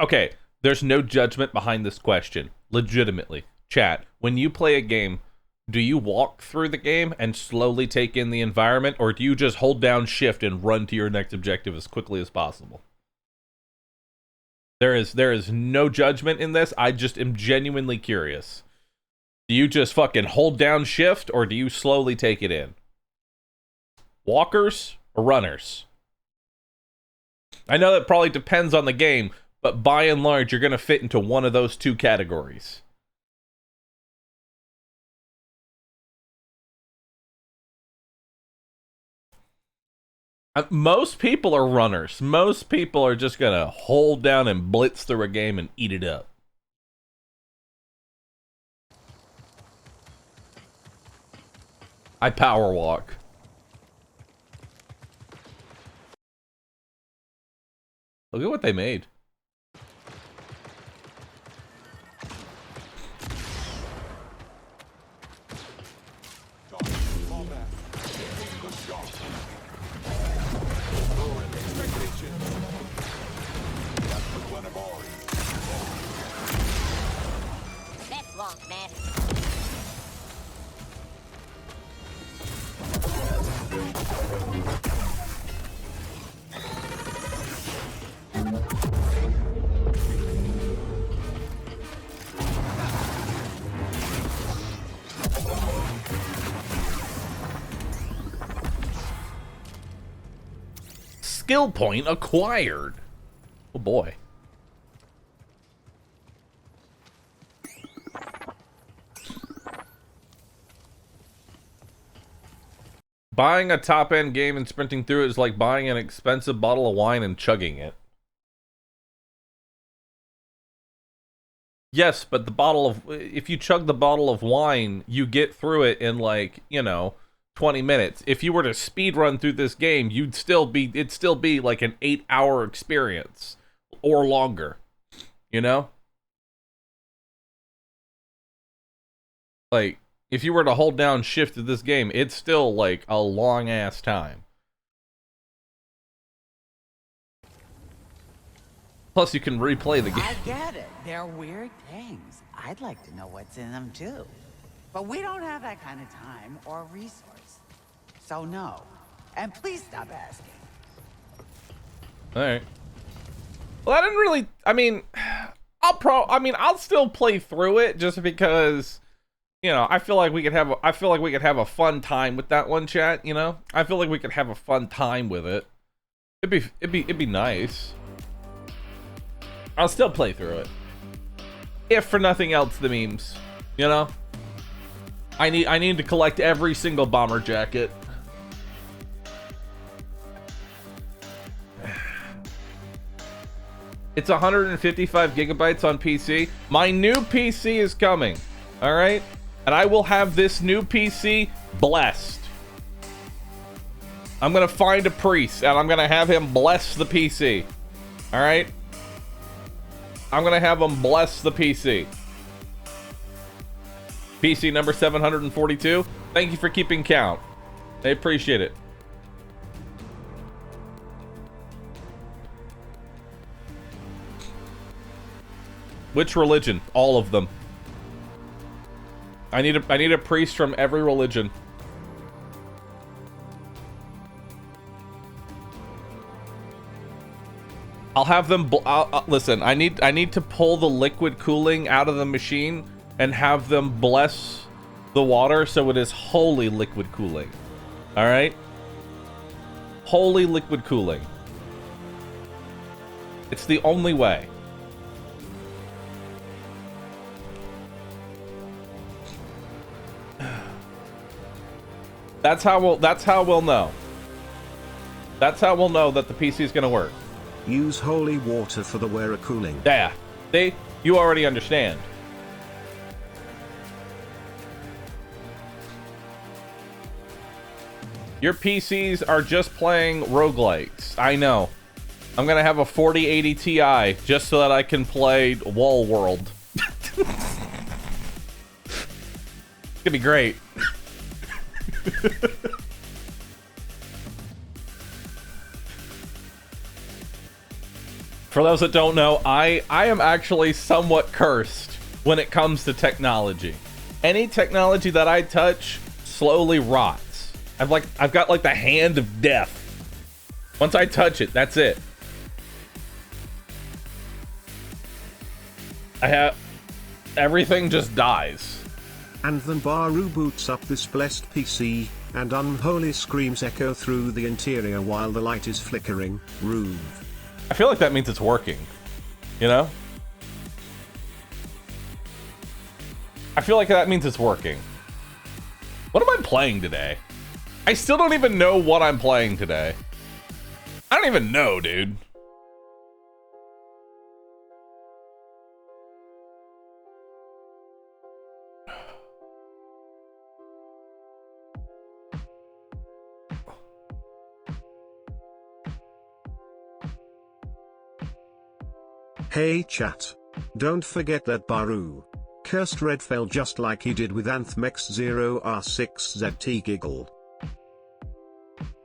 Okay, there's no judgment behind this question. Legitimately, chat. When you play a game, do you walk through the game and slowly take in the environment, or do you just hold down shift and run to your next objective as quickly as possible? There is no judgment in this. I just am genuinely curious. Do you just fucking hold down shift, or do you slowly take it in? Walkers or runners? I know that probably depends on the game, but by and large, you're going to fit into one of those two categories. Most people are runners. Most people are just going to hold down and blitz through a game and eat it up. I power walk. Look at what they made. That's wrong, man. Skill point acquired. Oh boy. Buying a top-end game and sprinting through it is like buying an expensive bottle of wine and chugging it. Yes, but the bottle of... If you chug the bottle of wine, you get through it in like, 20 minutes. If you were to speed run through this game, it'd still be like an 8-hour experience or longer. You know? Like, if you were to hold down shift to this game, it's still like a long ass time. Plus, you can replay the game. I get it. They're weird things. I'd like to know what's in them too. But we don't have that kind of time or resource. So no. And please stop asking. Alright. Well, I didn't really... I mean, I'll still play through it just because... I feel like we could have a fun time with that one, chat, I feel like we could have a fun time with it. It'd be nice. I'll still play through it. If for nothing else, the memes. I need to collect every single bomber jacket. It's 155 gigabytes on PC. My new PC is coming. Alright? And I will have this new PC blessed. I'm gonna find a priest and I'm gonna have him bless the PC. Alright? I'm gonna have him bless the PC. PC number 742. Thank you for keeping count. I appreciate it. Which religion? All of them. I need a priest from every religion. I'll have them. Listen, I need to pull the liquid cooling out of the machine and have them bless the water so it is wholly liquid cooling. All right, wholly liquid cooling. It's the only way. That's how we'll know. That's how we'll know that the PC is gonna work. Use holy water for the wearer cooling. Yeah, you already understand. Your PCs are just playing roguelikes. I know. I'm gonna have a 4080 Ti just so that I can play Wall World. It's gonna be great. For those that don't know, I am actually somewhat cursed when it comes to technology. Any technology that I touch slowly rots. I've got like the hand of death. Once I touch it, that's it. Everything just dies. And then Bahroo boots up this blessed PC, and unholy screams echo through the interior while the light is flickering. Rude. I feel like that means it's working, you know? I feel like that means it's working. What am I playing today? I still don't even know what I'm playing today. I don't even know, dude. Hey chat. Don't forget that Bahroo cursed Red fell just like he did with Anthmex 0R6ZT giggle.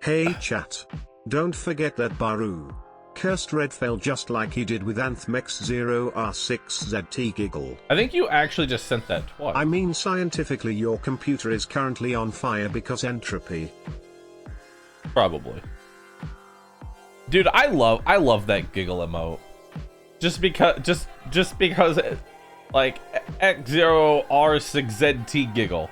Hey chat. Don't forget that Bahroo cursed Red fell just like he did with Anthmex 0R6ZT giggle. I think you actually just sent that twice. I mean, scientifically your computer is currently on fire because entropy. Probably. Dude, I love that giggle emote. Just because like X0R6ZT giggle.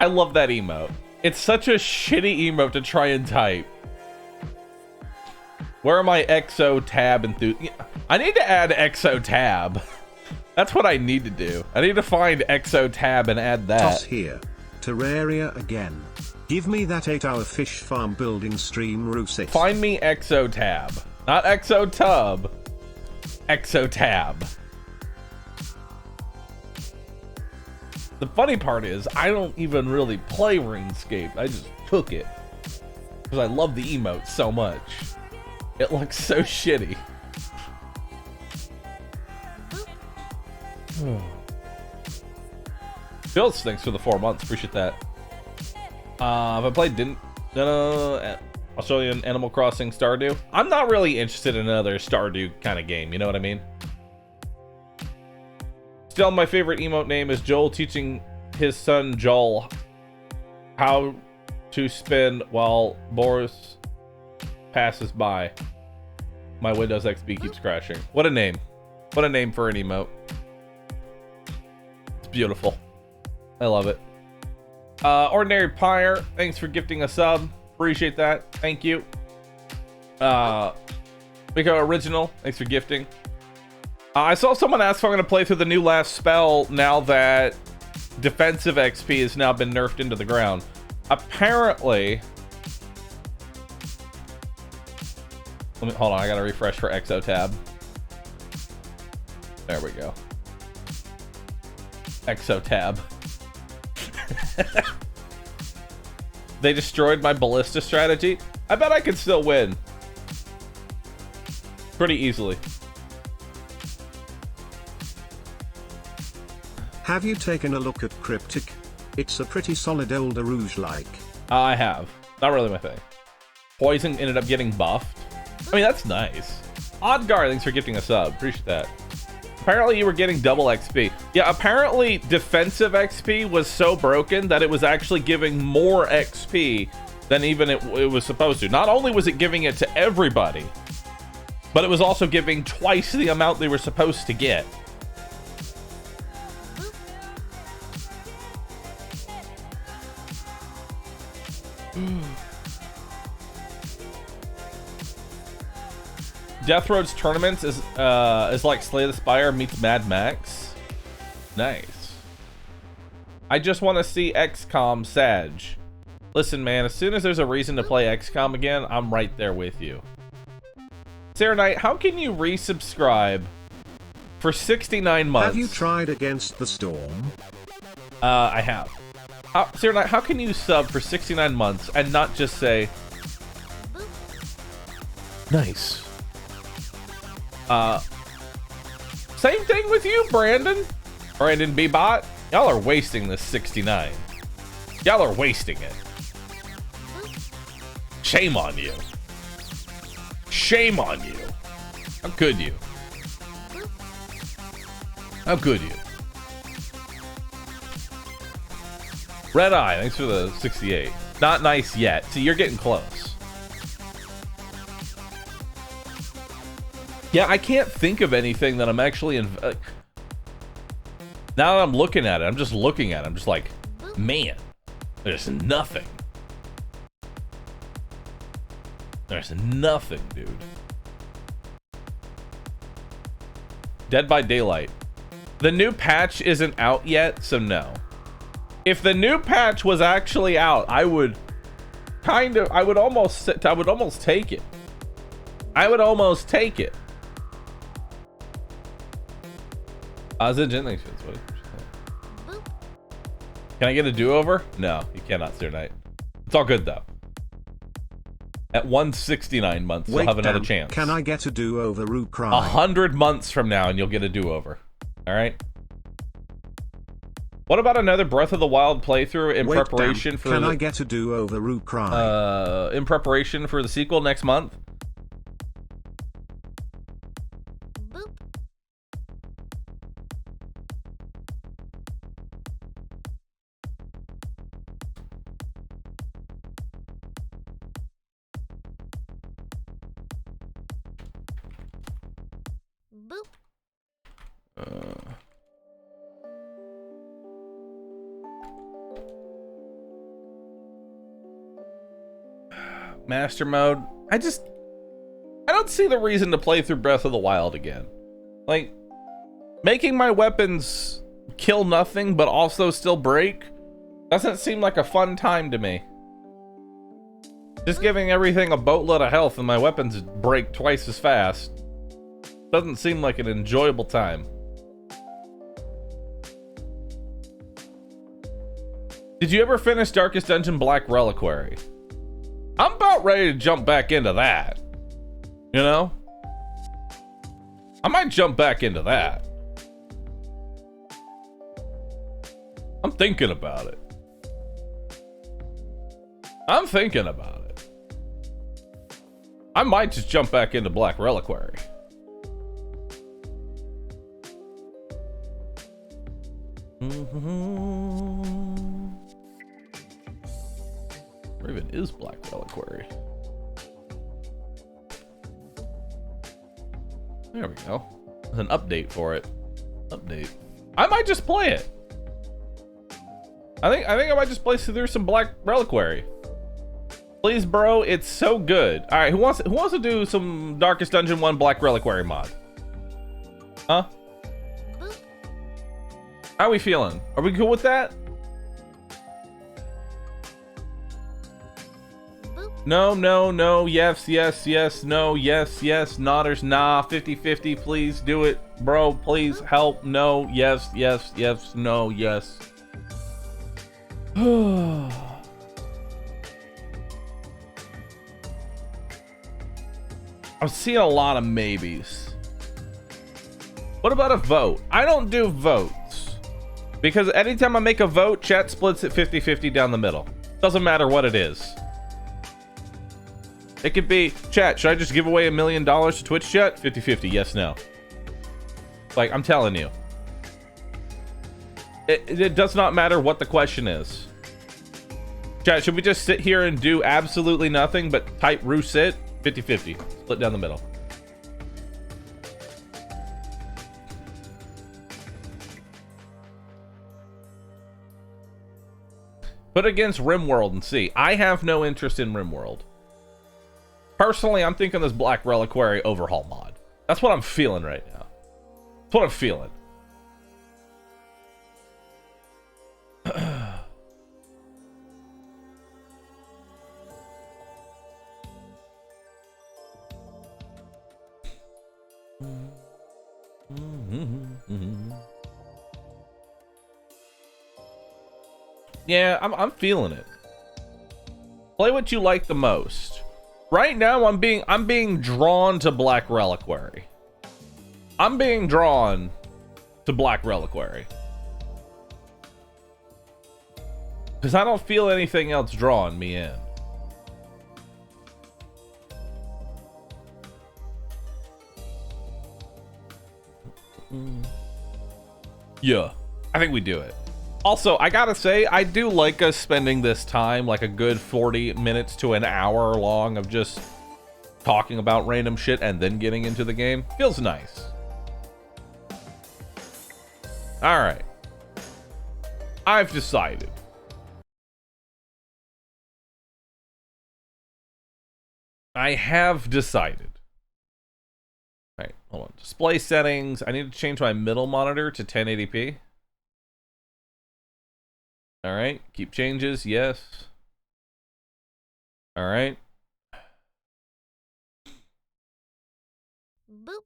I love that emote. It's such a shitty emote to try and type. Where are my XO tab I need to add XO tab. That's what I need to do. I need to find XO tab and add that. Toss here. Terraria again. Give me that 8-hour fish farm building stream Rousset. Find me XO tab. Not XO tub. XO tab. The funny part is, I don't even really play RuneScape. I just took it. Because I love the emote so much. It looks so shitty. Phils, thanks for the 4 months. Appreciate that. If I played Australian Animal Crossing Stardew, I'm not really interested in another Stardew kind of game, you know what I mean? Still, my favorite emote name is Joel teaching his son Joel how to spin while Boris passes by. My Windows XP keeps crashing. What a name. What a name for an emote. It's beautiful. I love it. Ordinary Pyre, thanks for gifting a sub. Appreciate that. Thank you. Miko Original, thanks for gifting. I saw someone ask if I'm going to play through the new last spell now that defensive XP has now been nerfed into the ground. Apparently... hold on, I gotta refresh for XO tab. There we go. XO tab. They destroyed my ballista strategy. I bet I could still win. Pretty easily. Have you taken a look at Cryptic? It's a pretty solid older Rouge-like. I have. Not really my thing. Poison ended up getting buffed. I mean, that's nice. Oddgar, thanks for gifting a sub. Appreciate that. Apparently you were getting double XP. Yeah, apparently defensive XP was so broken that it was actually giving more XP than even it was supposed to. Not only was it giving it to everybody, but it was also giving twice the amount they were supposed to get. Death Road's tournaments is like Slay the Spire meets Mad Max. Nice. I just want to see XCOM Sag. Listen, man, as soon as there's a reason to play XCOM again, I'm right there with you. Sarah Knight, how can you resubscribe for 69 months? Have you tried Against the Storm? I have. Sarah Knight, how can you sub for 69 months and not just say, nice? Same thing with you, Brandon. Brandon B-Bot. Y'all are wasting this 69. Y'all are wasting it. Shame on you. Shame on you. How could you? How could you? Red Eye, thanks for the 68. Not nice yet. See, you're getting close. Yeah, I can't think of anything that I'm actually in. Now that I'm looking at it, I'm just looking at it. I'm just like, man, there's nothing. There's nothing, dude. Dead by Daylight. The new patch isn't out yet, so no. If the new patch was actually out, I would almost take it. I would almost take it. Can I get a do-over? No, you cannot, Sir Knight. It's all good though. At 169 months, you'll have another chance. Can I get a do-over, Roo Cry? 100 months from now, and you'll get a do-over. All right. What about another Breath of the Wild playthrough in preparation for? Can I get a do-over, Roo Cry? In preparation for the sequel next month. Master mode. I don't see the reason to play through Breath of the Wild again. Like, making my weapons kill nothing but also still break doesn't seem like a fun time to me. Just giving everything a boatload of health and my weapons break twice as fast doesn't seem like an enjoyable time. Did you ever finish Darkest Dungeon Black Reliquary? I'm about ready to jump back into that. You know? I might jump back into that. I'm thinking about it. I'm thinking about it. I might just jump back into Black Reliquary. Where even is Black Reliquary? There we go. There's an update for it. Update. I might just play it. I think I might just play through some Black Reliquary. Please, bro, it's so good. All right, who wants to do some Darkest Dungeon 1 Black Reliquary mod? Huh? How are we feeling? Are we cool with that? No, no, no, yes, yes, yes, no, yes, yes, nodders, nah, 50-50, please do it, bro, please help, no, yes, yes, yes, no, yes. I'm seeing a lot of maybes. What about a vote? I don't do votes. Because anytime I make a vote, chat splits it 50-50 down the middle. Doesn't matter what it is. It could be, chat, should I just give away $1 million to Twitch chat? 50-50, yes, no. Like, I'm telling you. It does not matter what the question is. Chat, should we just sit here and do absolutely nothing but type Roo sit? 50-50. Split down the middle. Put against RimWorld and see. I have no interest in RimWorld. Personally, I'm thinking this Black Reliquary overhaul mod. That's what I'm feeling right now. That's what I'm feeling. Yeah, I'm feeling it. Play what you like the most. Right now, I'm being drawn to Black Reliquary. I'm being drawn to Black Reliquary. Because I don't feel anything else drawing me in. Yeah, I think we do it. Also, I gotta say, I do like us spending this time, like a good 40 minutes to an hour long of just talking about random shit and then getting into the game. Feels nice. Alright. I've decided. I have decided. Alright, hold on. Display settings. I need to change my middle monitor to 1080p. All right, keep changes, yes. All right. Boop.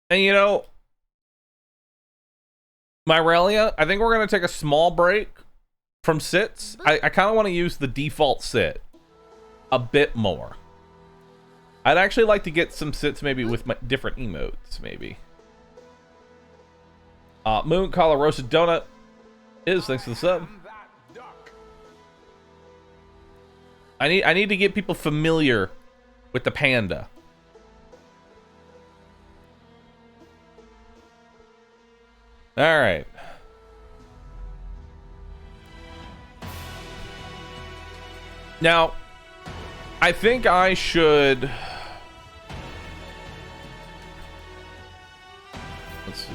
And you know, Myrelia, I think we're gonna take a small break from sits. I kind of want to use the default sit a bit more. I'd actually like to get some sits maybe with my different emotes, maybe. Moon Collar Roasted Donut is thanks for the sub. I need to get people familiar with the panda. All right. Now, I think I should. Let's see.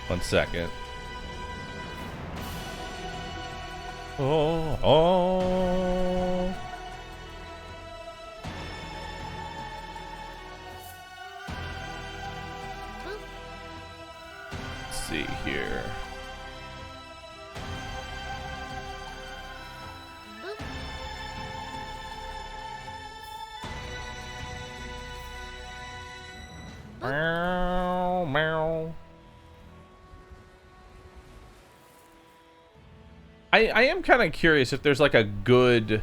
One second. Oh. Let's see here. Meow, meow. I am kind of curious if there's like a good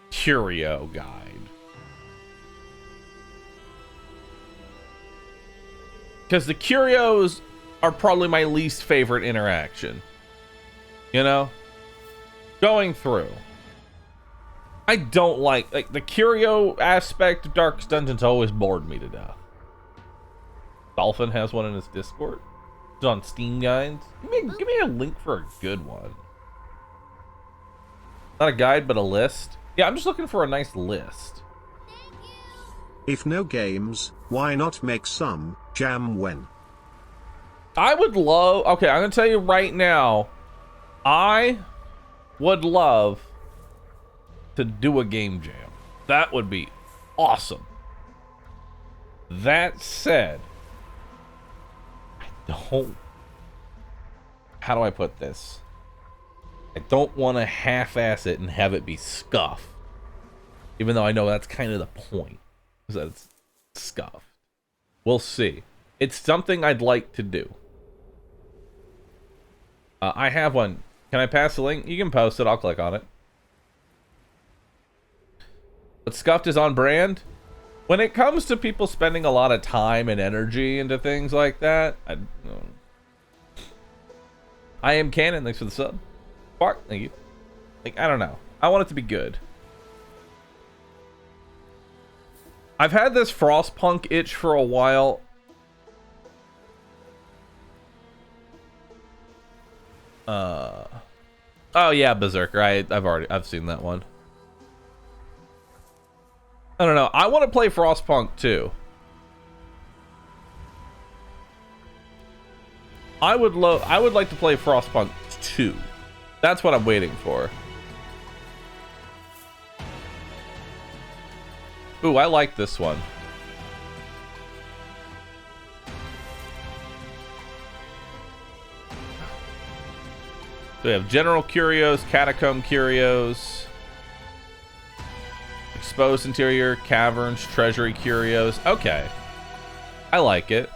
curio guide. Because the curios are probably my least favorite interaction. You know? Going through. I don't like the curio aspect of Darkest Dungeons always bored me to death. Dolphin has one in his Discord. It's on Steam guides. Give me a link for a good one. Not a guide, but a list. Yeah, I'm just looking for a nice list. If no games, why not make some? Jam when? I would love... Okay, I'm going to tell you right now. I would love to do a game jam. That would be awesome. That said, I don't... How do I put this? I don't want to half-ass it and have it be scuffed. Even though I know that's kind of the point. Is that it's scuffed. We'll see. It's something I'd like to do. I have one. Can I pass the link? You can post it. I'll click on it. But scuffed is on brand. When it comes to people spending a lot of time and energy into things like that, I am Canon. Thanks for the sub. Spark, thank you. Like, I don't know. I want it to be good. I've had this Frostpunk itch for a while. Oh yeah, Berserker. I've seen that one. I don't know. I want to play Frostpunk too. I would like to play Frostpunk 2. That's what I'm waiting for. Ooh, I like this one. So we have General Curios, Catacomb Curios, Exposed Interior, Caverns, Treasury Curios. Okay. I like it.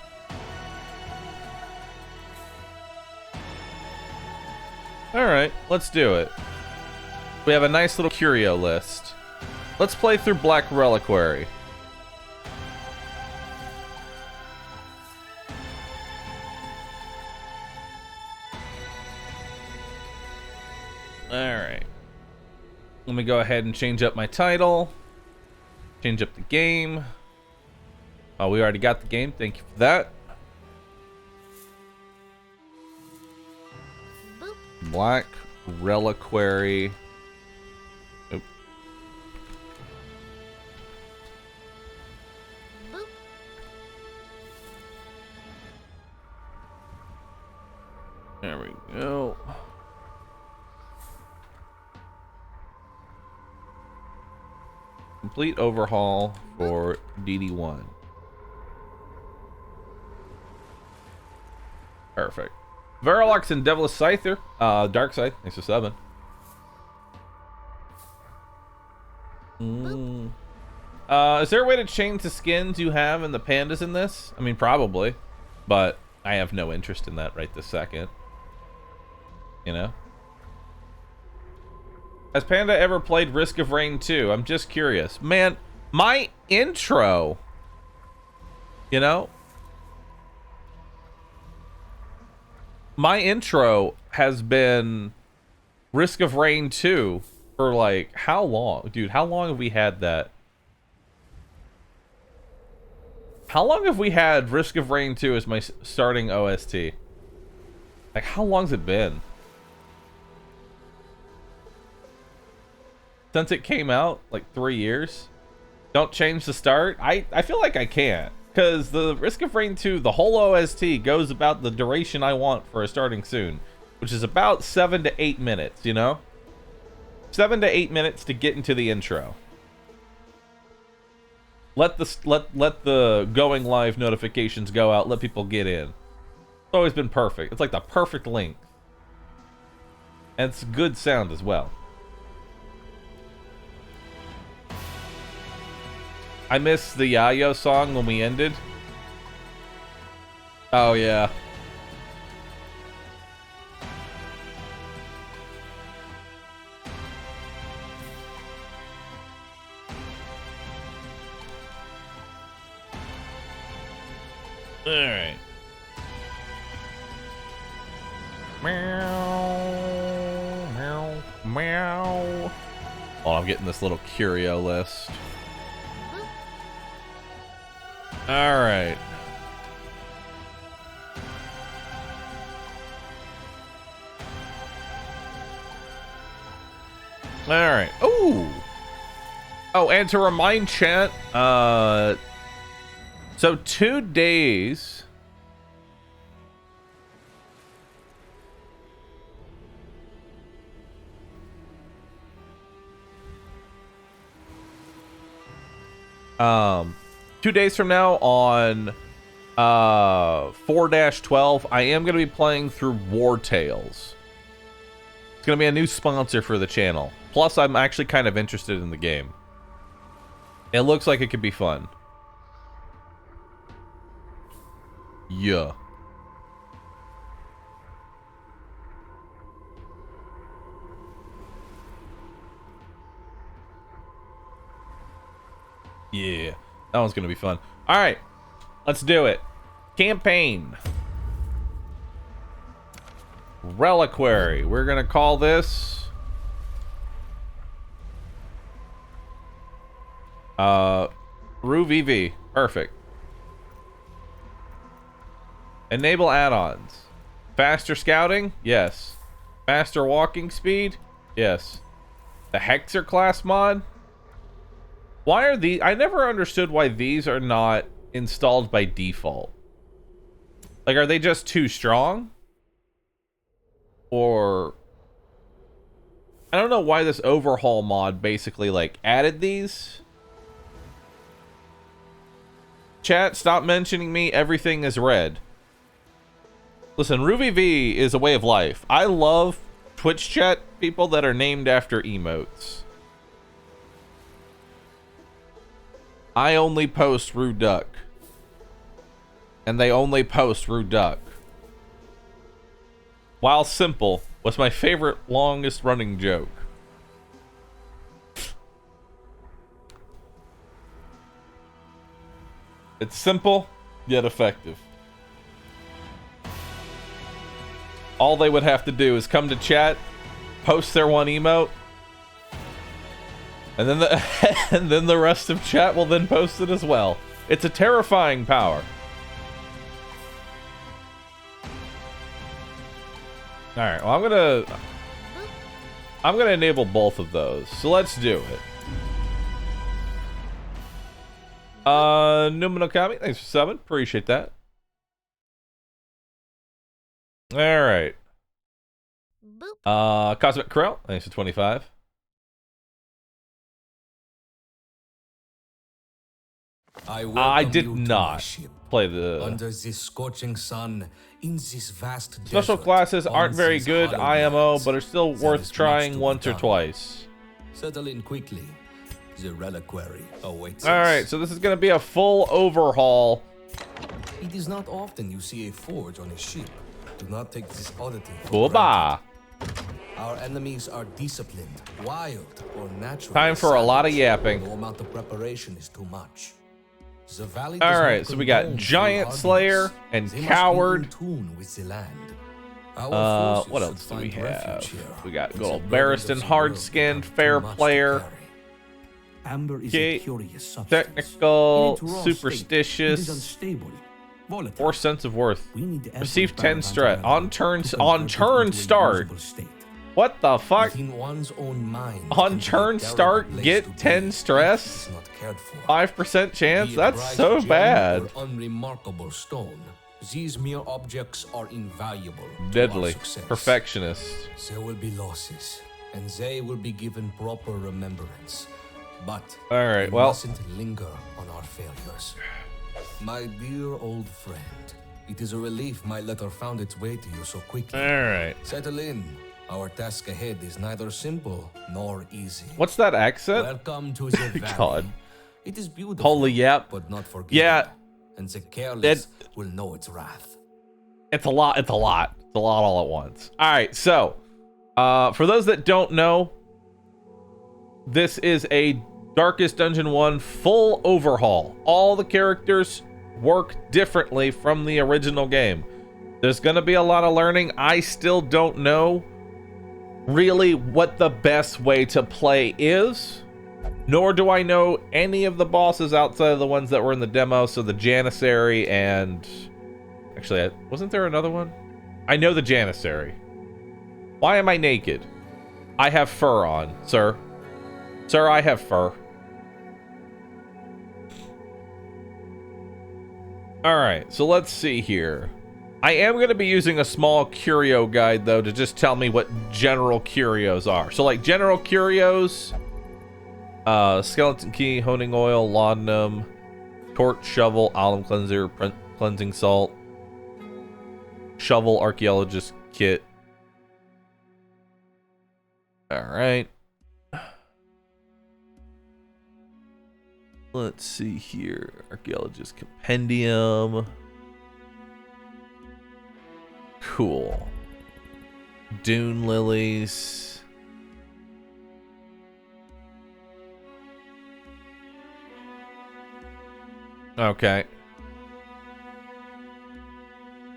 Alright, let's do it. We have a nice little curio list. Let's play through Black Reliquary. Alright. Let me go ahead and change up my title. Change up the game. Oh, we already got the game. Thank you for that. Boop. Black Reliquary. Oop. Boop. There we go. Complete overhaul for DD1. Perfect. Veralox and Devilish Scyther. Dark Side. Thanks for 7. Is there a way to change the skins you have and the pandas in this? I mean, probably. But I have no interest in that right this second. You know? Has Panda ever played Risk of Rain 2? I'm just curious. Man, my intro, you know? My intro has been Risk of Rain 2 for like, how long? Dude, how long have we had that? How long have we had Risk of Rain 2 as my starting OST? Like, how long's it been? Since it came out, like 3 years. Don't change the start. I feel like I can't, because the Risk of Rain 2, the whole OST goes about the duration I want for a starting soon, which is about 7 to 8 minutes, you know? 7 to 8 minutes to get into the intro. Let the going live notifications go out, let people get in. It's always been perfect. It's like the perfect length. And it's good sound as well. I missed the Yayo song when we ended. Oh, yeah. All right. Meow, meow, meow. Oh, I'm getting this little curio list. All right. All right. Ooh. Oh, and to remind chat, so 2 days. Um, 2 days from now on 4-12, I am going to be playing through War Tales. It's going to be a new sponsor for the channel. Plus, I'm actually kind of interested in the game. It looks like it could be fun. Yeah. Yeah. That one's gonna be fun. Alright. Let's do it. Campaign. Reliquary. We're gonna call this Rue VV. Perfect. Enable add-ons. Faster scouting? Yes. Faster walking speed? Yes. The Hexer class mod? Why are these? I never understood why these are not installed by default. Like, are they just too strong? Or... I don't know why this overhaul mod basically, like, added these. Chat, stop mentioning me. Everything is red. Listen, Ruby V is a way of life. I love Twitch chat people that are named after emotes. I only post Rue Duck. And they only post Rue Duck. While simple was my favorite longest running joke. It's simple, yet effective. All they would have to do is come to chat, post their one emote, and then the rest of chat will then post it as well. It's a terrifying power. All right, well, I'm gonna enable both of those. So let's do it. Numino Kami, thanks for 7. Appreciate that. All right. Cosmic Krell, thanks for 25. I did not play the under this scorching sun in this vast special desert, classes aren't on very these good hollow IMO, lands. but are still There worth is much trying to be once or done. twice. Settle in quickly. The reliquary awaits All right, us. so this is gonna be a full overhaul. It is not often you see a forge on a ship. Do not take this oddity for Booba. granted. Our enemies are disciplined, wild, or natural. Time for a lot of yapping. No amount of preparation is too much. The valley All does not right, so we got condone Giant foolhardiness. Slayer and They must be Coward. in tune with the land. Our forces What should else do we find have? refuge here. We got It's good a old burden Barristan, of the hard-skinned, world fair too much to player. carry. Amber is Okay, a curious substance. technical, In its raw state, superstitious, it is unstable, volatile. or sense of worth. We need the Receive Emperor's 10 strat. Baron On turn, to on convert it turn into a start. usable state. What the fuck? Within one's own mind On can be a turn terrible start, place get to be 10 if stress? it is not cared for. 5% chance? Be it That's bright so gem bad. or unremarkable stone, these mere objects are invaluable to our Deadly. success. Perfectionist. There will be losses, and they will be given proper remembrance. But All right, we well. mustn't linger on our failures. My dear old friend, it is a relief my letter found its way to you so quickly. All right. Settle in. Our task ahead is neither simple nor easy. What's that accent? Welcome to the valley. God. It is beautiful. Holy yep. But not forgiving. Yeah. And the careless will know its wrath. It's a lot. It's a lot. It's a lot all at once. All right. So, for those that don't know, this is a Darkest Dungeon 1 full overhaul. All the characters work differently from the original game. There's going to be a lot of learning. I still don't know really what the best way to play is, nor do I know any of the bosses outside of the ones that were in the demo. So the Janissary and... Actually, wasn't there another one? I know the Janissary. Why am I naked? I have fur on, sir. Sir, I have fur. Alright, so let's see here. I am going to be using a small curio guide, though, to just tell me what general curios are. So, like, general curios, skeleton key, honing oil, laudanum, torch, shovel, alum cleanser, cleansing salt, shovel, archaeologist kit. Alright. Let's see here. Archaeologist compendium. Cool. Dune lilies. Okay.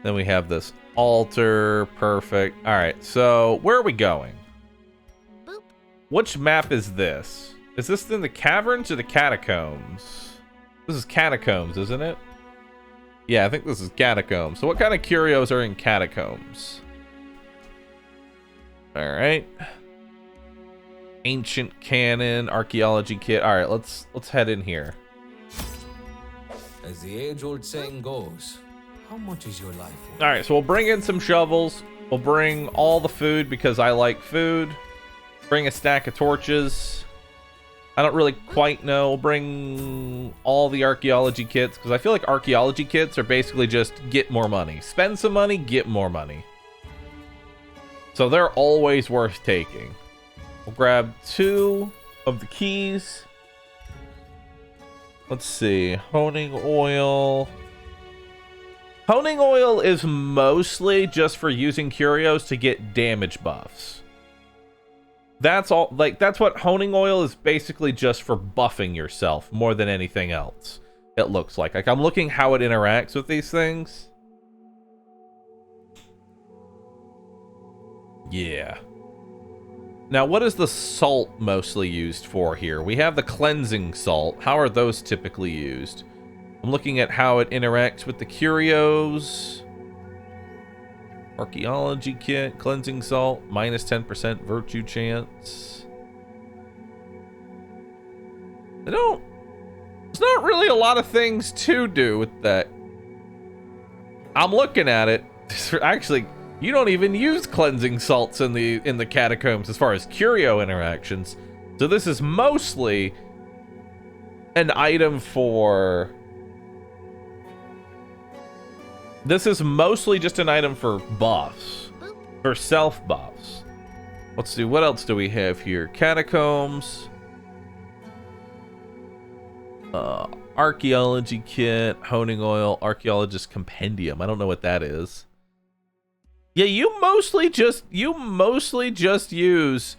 Then we have this altar. Perfect. All right. So where are we going? Boop. Which map is this? Is this in the caverns or the catacombs? This is catacombs, isn't it? Yeah, I think this is catacombs. So what kind of curios are in catacombs? Alright. Ancient cannon, archaeology kit. Alright, let's head in here. As the age-old saying goes, how much is your life worth? Alright, so we'll bring in some shovels. We'll bring all the food because I like food. Bring a stack of torches. I don't really quite know. We'll bring all the archaeology kits because I feel like archaeology kits are basically just get more money. Spend some money, get more money. So they're always worth taking. We'll grab 2 of the keys. Let's see. Honing oil. Honing oil is mostly just for using curios to get damage buffs. That's all. Like, that's what honing oil is basically just for buffing yourself more than anything else. It looks like. Like, I'm looking how it interacts with these things. Yeah. Now, what is the salt mostly used for here? We have the cleansing salt. How are those typically used? I'm looking at how it interacts with the curios. Archaeology kit, cleansing salt, minus 10% virtue chance. There's not really a lot of things to do with that. I'm looking at it. Actually, you don't even use cleansing salts in the catacombs as far as curio interactions. So this is mostly an item for... This is mostly just an item for buffs. For self buffs. Let's see, what else do we have here? Catacombs. Archaeology kit, honing oil, archaeologist compendium. I don't know what that is. Yeah, you mostly just use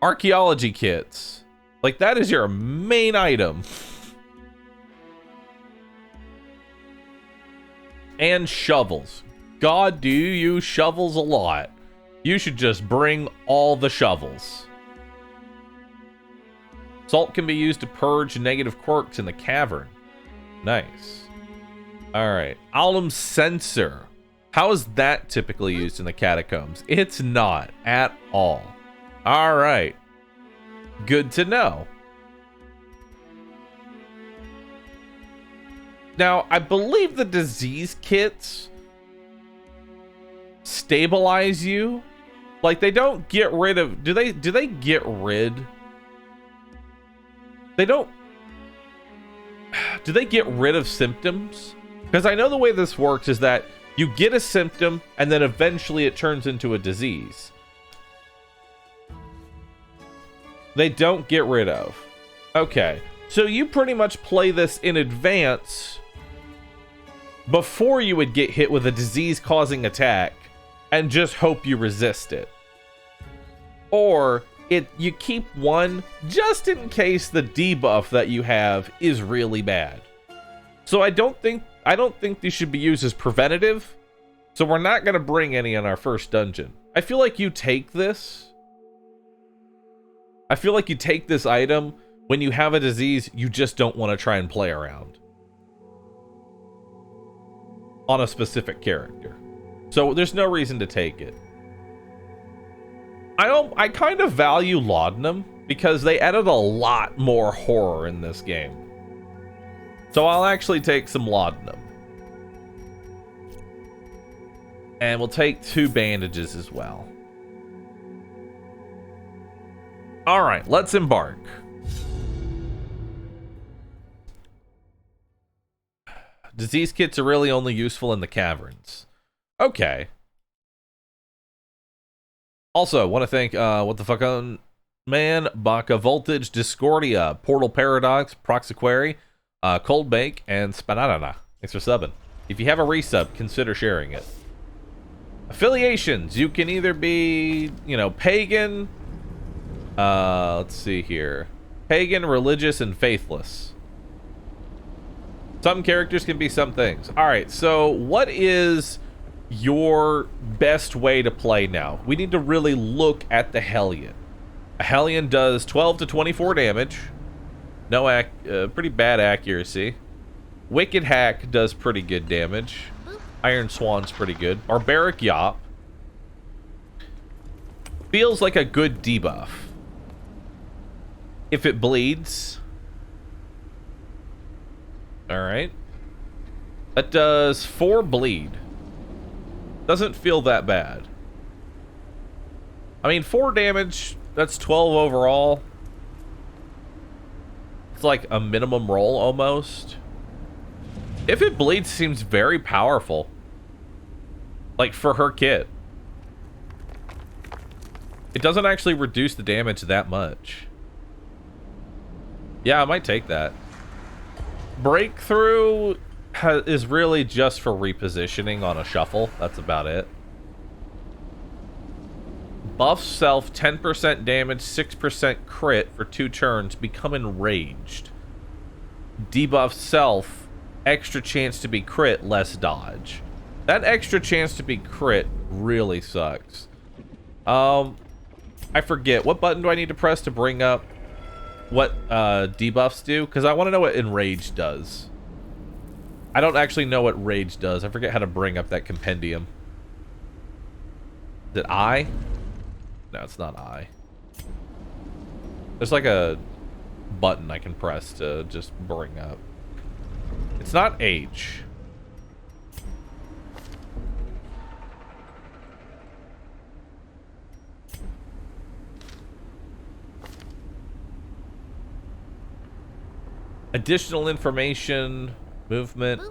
archaeology kits. Like, that is your main item. And shovels. God, do you use shovels a lot. You should just bring all the shovels. Salt can be used to purge negative quirks in the cavern. Nice. Alright. Alum sensor. How is that typically used in the catacombs? It's not at all. Alright. Good to know. Now, I believe the disease kits stabilize you. Like, they don't get rid of... Do they get rid... They don't... Do they get rid of symptoms? Because I know the way this works is that you get a symptom, and then eventually it turns into a disease. They don't get rid of. Okay. So you pretty much play this in advance before you would get hit with a disease-causing attack and just hope you resist it. Or you keep one just in case the debuff that you have is really bad. So I don't think these should be used as preventative. So we're not going to bring any in our first dungeon. I feel like you take this. I feel like you take this item when you have a disease you just don't want to try and play around on a specific character. So there's no reason to take it. I kind of value laudanum because they added a lot more horror in this game. So I'll actually take some laudanum. And we'll take 2 bandages as well. Alright, let's embark. Disease kits are really only useful in the caverns. Okay. Also, want to thank, what the fuck on man, Baka Voltage, Discordia, Portal Paradox, Proxyquery, Cold Bake, and Spananana. Thanks for subbing. If you have a resub, consider sharing it. Affiliations. You can either be, you know, pagan. Let's see here. Pagan, religious, and faithless. Some characters can be some things. Alright, so what is your best way to play now? We need to really look at the Hellion. A Hellion does 12 to 24 damage. No pretty bad accuracy. Wicked Hack does pretty good damage. Iron Swan's pretty good. Barbaric Yop feels like a good debuff. If it bleeds. Alright. That does 4 bleed. Doesn't feel that bad. I mean, 4 damage, that's 12 overall. It's like a minimum roll almost. If it bleeds, seems very powerful. Like for her kit. It doesn't actually reduce the damage that much. Yeah, I might take that. Breakthrough is really just for repositioning on a shuffle. That's about it. Buff self 10% damage, 6% crit for 2 turns, become enraged. Debuff self, extra chance to be crit, less dodge. That extra chance to be crit really sucks. I forget. What button do I need to press to bring up what debuffs do? Because I want to know what enrage does. I don't actually know what rage does. I forget how to bring up that compendium. Is it I? No, it's not I. There's like a button I can press to just bring up. It's not H. Additional information, movement,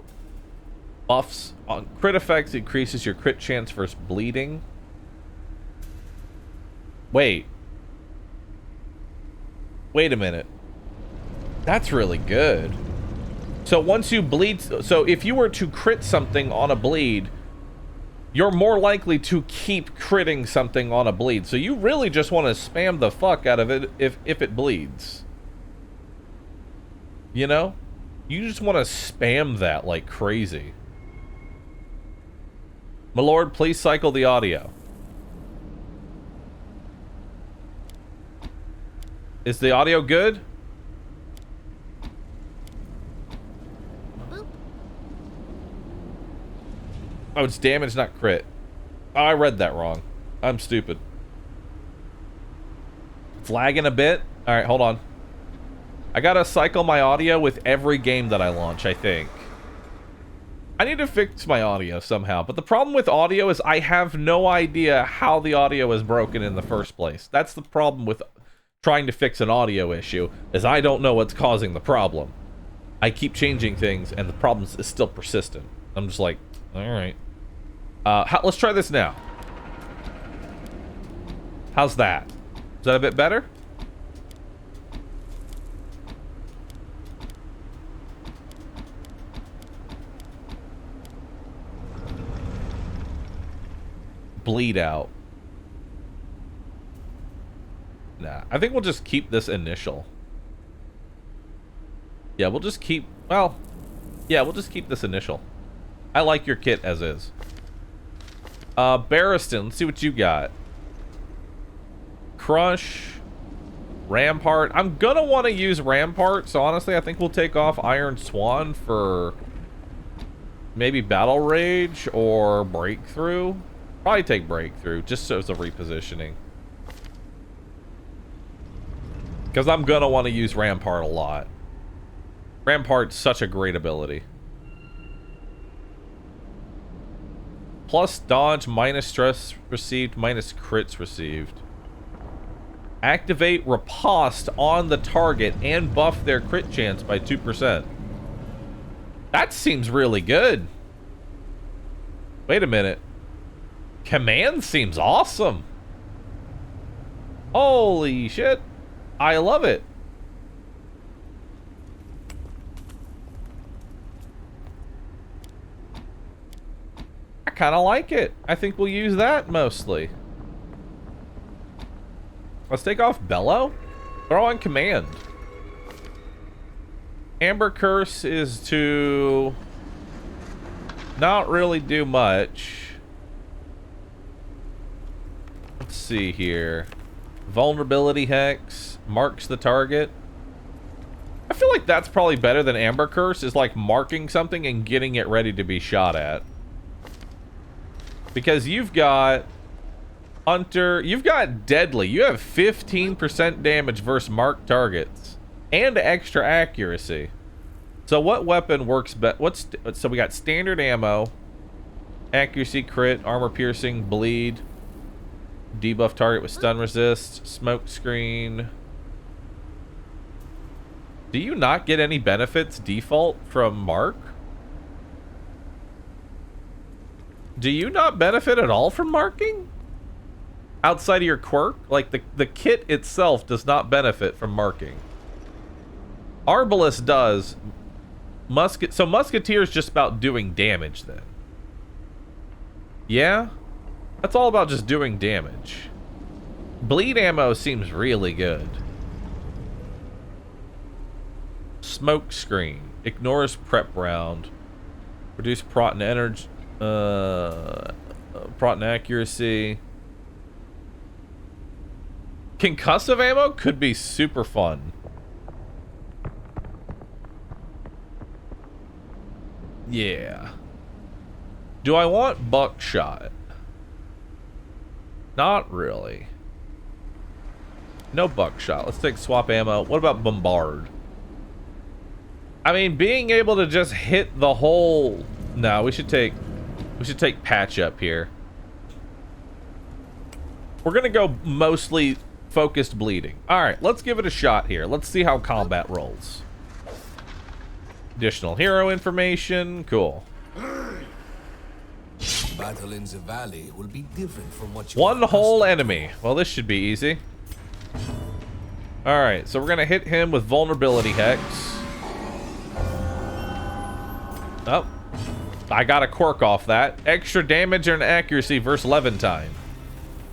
buffs on crit effects increases your crit chance versus bleeding. Wait a minute. That's really good. So once you bleed, so if you were to crit something on a bleed, you're more likely to keep critting something on a bleed. So you really just want to spam the fuck out of it if it bleeds. You know? You just want to spam that like crazy. My lord, please cycle the audio. Is the audio good? Oh, it's damage, not crit. Oh, I read that wrong. I'm stupid. It's lagging a bit. Alright, hold on. I gotta cycle my audio with every game that I launch, I think. I need to fix my audio somehow, but the problem with audio is I have no idea how the audio is broken in the first place. That's the problem with trying to fix an audio issue, is I don't know what's causing the problem. I keep changing things, and the problem is still persistent. I'm just like, alright. Let's try this now. How's that? Is that a bit better? Bleed out. Nah, I think we'll just keep this initial. Yeah, we'll just keep, well, yeah, we'll just keep this initial. I like your kit as is. Barristan, let's see what you got. Crush. Rampart. I'm gonna want to use Rampart, so honestly, I think we'll take off Iron Swan for maybe Battle Rage or Breakthrough. Probably take Breakthrough, just so it's a repositioning. Because I'm gonna want to use Rampart a lot. Rampart's such a great ability. Plus dodge, minus stress received, minus crits received. Activate riposte on the target and buff their crit chance by 2%. That seems really good. Wait a minute. Command seems awesome. Holy shit. I love it. I kind of like it. I think we'll use that mostly. Let's take off Bellow. Throw on Command. Amber Curse is to not really do much. Let's see here. Vulnerability hex. Marks the target. I feel like that's probably better than Amber Curse, is like marking something and getting it ready to be shot at. Because you've got Hunter, you've got Deadly. You have 15% damage versus marked targets and extra accuracy. So what weapon works best? So we got standard ammo, accuracy, crit, armor piercing, bleed, debuff target with stun resist, smoke screen. Do you not get any benefits default from Mark? Do you not benefit at all from marking? Outside of your quirk? Like, the kit itself does not benefit from marking. Arbalest does. So Musketeer is just about doing damage then. Yeah? That's all about just doing damage. Bleed ammo seems really good. Smoke screen. Ignores prep round. Reduce Proton energy. Proton accuracy. Concussive ammo could be super fun. Yeah. Do I want buckshot? Not really. No buckshot. Let's take swap ammo. What about bombard? I mean, being able to just hit the whole... No, we should take patch up here. We're gonna go mostly focused bleeding. All right, let's give it a shot here. Let's see how combat rolls. Additional hero information. Cool. Battle in the valley will be different from what you One whole enemy. Well, this should be easy. All right, so we're gonna hit him with vulnerability hex. Oh, I got a quirk off that. Extra damage and accuracy versus Levantine.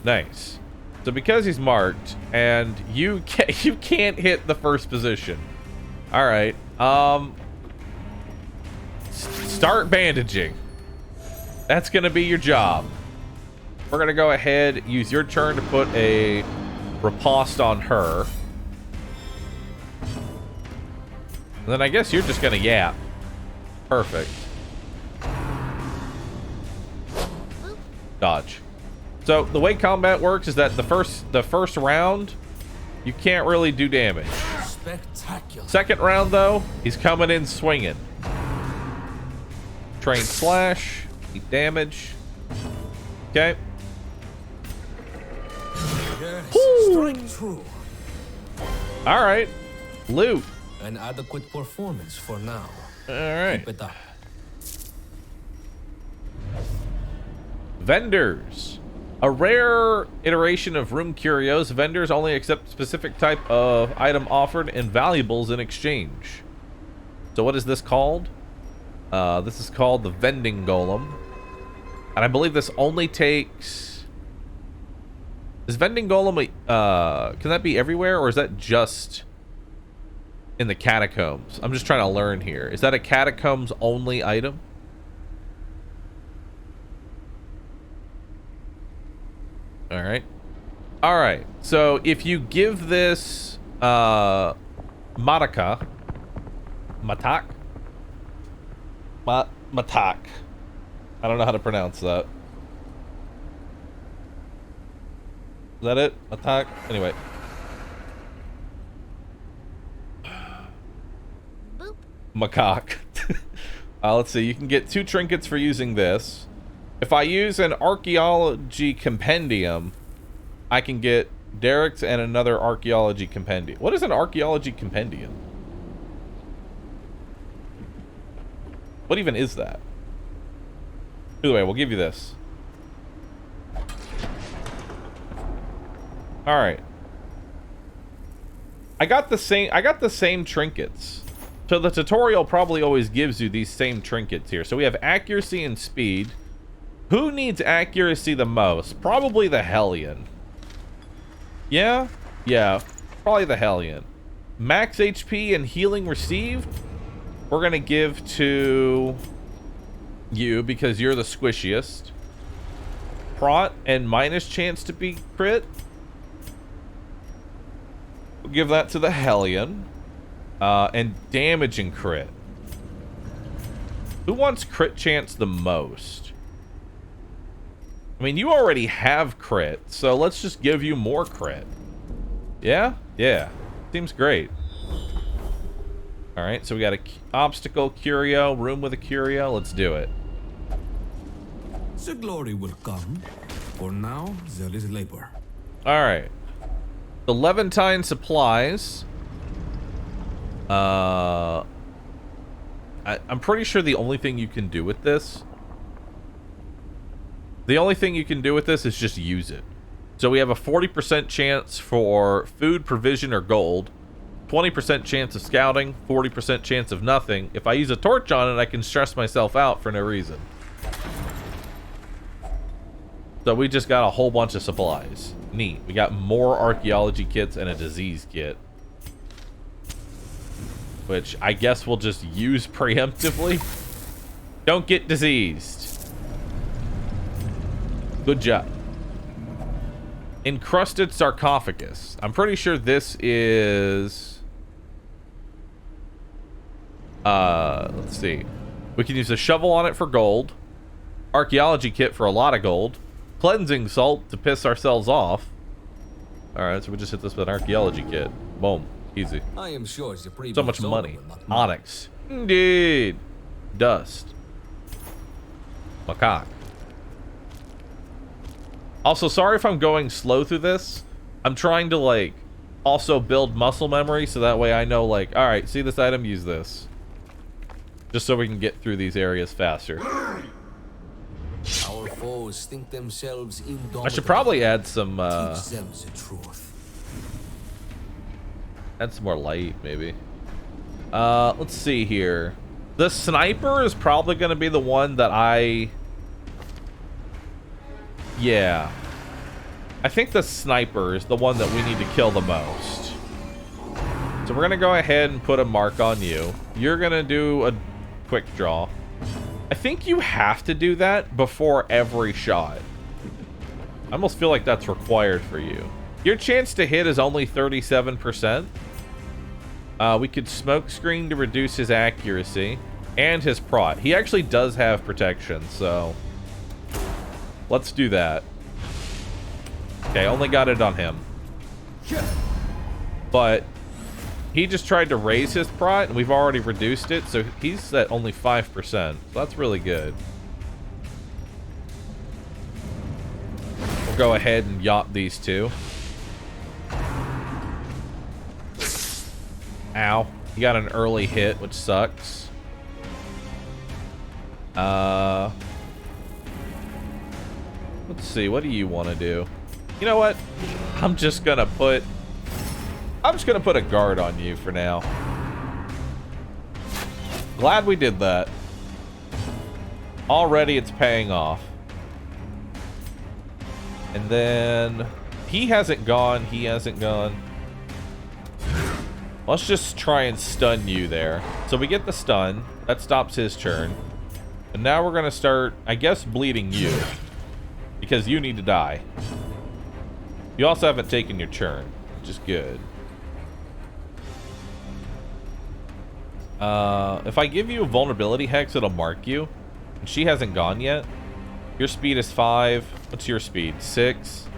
Nice. So because he's marked and you can't hit the first position. All right. Start bandaging. That's gonna be your job. We're gonna go ahead, use your turn to put a riposte on her. And then I guess you're just gonna yap. Perfect. Dodge. So the way combat works is that the first round, you can't really do damage. Spectacular. Second round though, he's coming in swinging. Train slash, eat damage. Okay. Yes, strike true. All right. Loot. An adequate performance for now. All right. Keep it up. Vendors. A rare iteration of Room Curios, vendors only accept specific type of item offered and valuables in exchange. So what is this called? This is called the Vending Golem. And I believe this only takes... Is Vending Golem, can that be everywhere, or is that just in the catacombs? I'm just trying to learn here. Is that a catacombs only item? All right. All right. So if you give this Matak, I don't know how to pronounce that. Is that it? Matak? Anyway. Boop. Macaque. Let's see. You can get 2 trinkets for using this. If I use an archaeology compendium, I can get Derek's and another archaeology compendium. What is an archaeology compendium? What even is that? Either way, we'll give you this. All right. I got the same trinkets. So the tutorial probably always gives you these same trinkets here. So we have accuracy and speed. Who needs accuracy the most? Probably the Hellion. Yeah? Yeah, probably the Hellion. Max HP and healing received, we're gonna give to you because you're the squishiest. Prot and minus chance to be crit. We'll give that to the Hellion. And damage and crit. Who wants crit chance the most? I mean, you already have crit, so let's just give you more crit. Yeah? Yeah. Seems great. Alright, so we got a obstacle curio, room with a curio. Let's do it. The glory will come. For now, there is labor. Alright. The Levantine supplies. I'm pretty sure the only thing you can do with this... The only thing you can do with this is just use it. So we have a 40% chance for food, provision, or gold. 20% chance of scouting. 40% chance of nothing. If I use a torch on it, I can stress myself out for no reason. So we just got a whole bunch of supplies. Neat. We got more archaeology kits and a disease kit. Which I guess we'll just use preemptively. Don't get diseased. Good job. Encrusted sarcophagus. I'm pretty sure this is... let's see. We can use a shovel on it for gold. Archaeology kit for a lot of gold. Cleansing salt to piss ourselves off. Alright, so we just hit this with an archaeology kit. Boom. Easy. I am sure the previous So much owner money. will not Onyx. Indeed. Dust. Macaque. Also, sorry if I'm going slow through this. I'm trying to, like, also build muscle memory so that way I know, like, alright, see this item, use this. Just so we can get through these areas faster. Our foes think themselves indomitable. I should probably add some, Teach them the truth. add some more light, maybe. Let's see here. The sniper is probably going to be the one that Yeah. I think the sniper is the one that we need to kill the most. So we're going to go ahead and put a mark on you. You're going to do a quick draw. I think you have to do that before every shot. I almost feel like that's required for you. Your chance to hit is only 37%. We could smoke screen to reduce his accuracy and his prot. He actually does have protection, so let's do that. Okay, only got it on him. But he just tried to raise his prot, and we've already reduced it, so he's at only 5%. So that's really good. We'll go ahead and yacht these two. Ow. He got an early hit, which sucks. Let's see, what do you want to do? You know what? I'm just gonna put a guard on you for now. Glad we did that. Already it's paying off. And then he hasn't gone. Let's just try and stun you there. So we get the stun. That stops his turn. And now we're gonna start, I guess, bleeding you. Because you need to die. You also haven't taken your turn, which is good. If I give you a vulnerability hex, it'll mark you. And she hasn't gone yet. Your speed is 5. What's your speed? 6?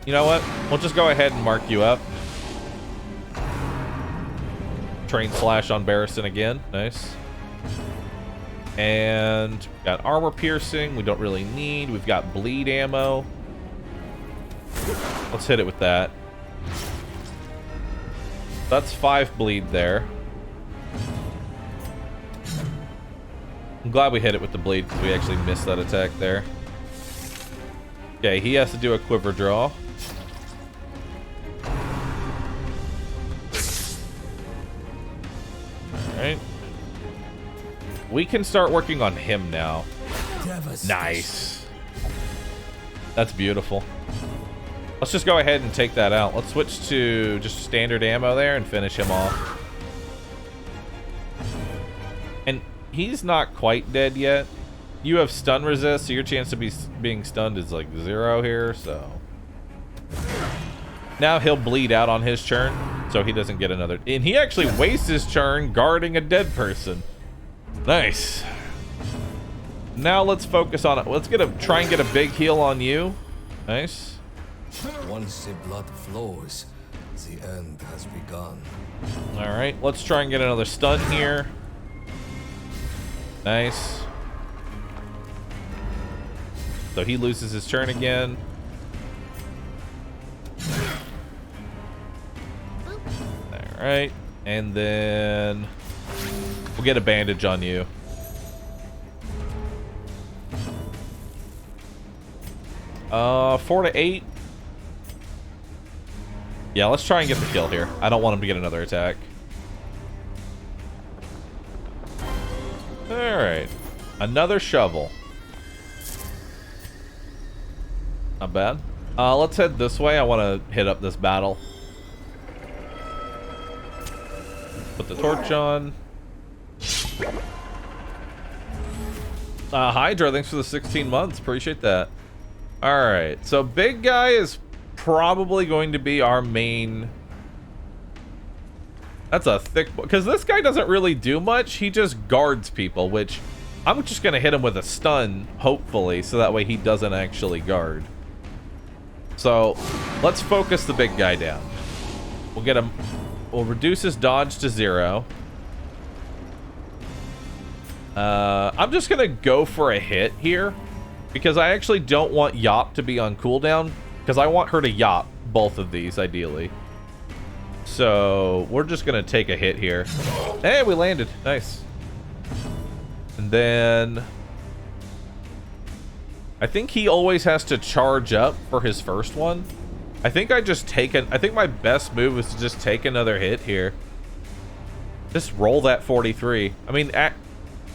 You know what? We'll just go ahead and mark you up. Train slash on Barristan again. Nice. And got armor piercing. We don't really need. We've got bleed ammo. Let's hit it with that. That's 5 bleed there. I'm glad we hit it with the bleed because we actually missed that attack there. Okay, he has to do a quiver draw. Alright. We can start working on him now. Nice. That's beautiful. Let's just go ahead and take that out. Let's switch to just standard ammo there and finish him off. And he's not quite dead yet. you have stun resist, so your chance to be being stunned is like 0 here, so. Now he'll bleed out on his turn, so he doesn't get another. And he actually wastes his turn guarding a dead person. Nice. Now let's focus on it. Let's try and get a big heal on you. Nice. Once the blood flows, the end has begun. All right, let's try and get another stun here. Nice. So he loses his turn again. All right, and then we'll get a bandage on you. 4 to 8. Yeah, let's try and get the kill here. I don't want him to get another attack. All right, another shovel. Not bad. Let's head this way. I want to hit up this battle. Put the torch on. Hydra, thanks for the 16 months. Appreciate that. All right, so big guy is probably going to be our main. That's a thick, because this guy doesn't really do much. He just guards people, which I'm just going to hit him with a stun, hopefully, so that way he doesn't actually guard. So let's focus the big guy down. We'll get him. We'll reduce his dodge to 0. I'm just gonna go for a hit here because I actually don't want Yop to be on cooldown because I want her to Yop both of these ideally. So we're just gonna take a hit here. Hey, we landed. Nice. And then I think he always has to charge up for his first one. I think I think my best move is to just take another hit here. Just roll that 43. I mean,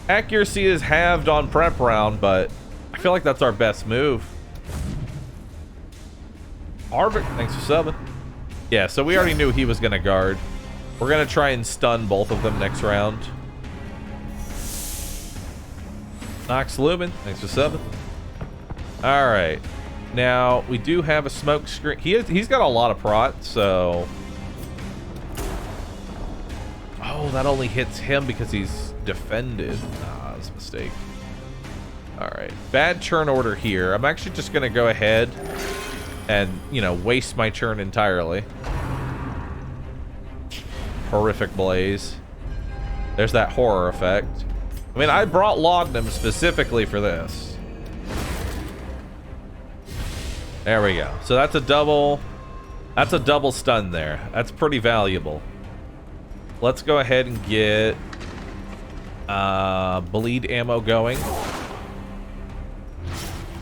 accuracy is halved on prep round, but I feel like that's our best move. Arvik, thanks for subbing. Yeah, so we already knew he was gonna guard. We're gonna try and stun both of them next round. Nox Lumen, thanks for subbing. All right. Now, we do have a smoke screen. He's got a lot of prot, so. Oh, that only hits him because he's defended. Ah, that's a mistake. All right. Bad turn order here. I'm actually just going to go ahead and, you know, waste my turn entirely. Horrific Blaze. There's that horror effect. I mean, I brought Laudanum specifically for this. There we go. So that's a double stun there. That's pretty valuable. Let's go ahead and get bleed ammo going.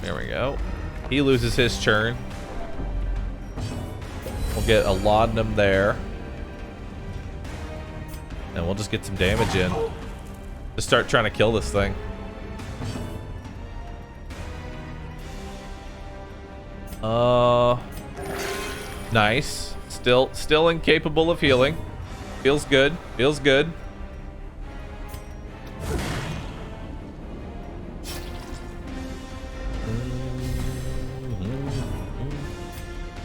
There we go. He loses his turn. We'll get a laudanum there. And we'll just get some damage in. Just start trying to kill this thing. Nice. Still incapable of healing. Feels good. Feels good.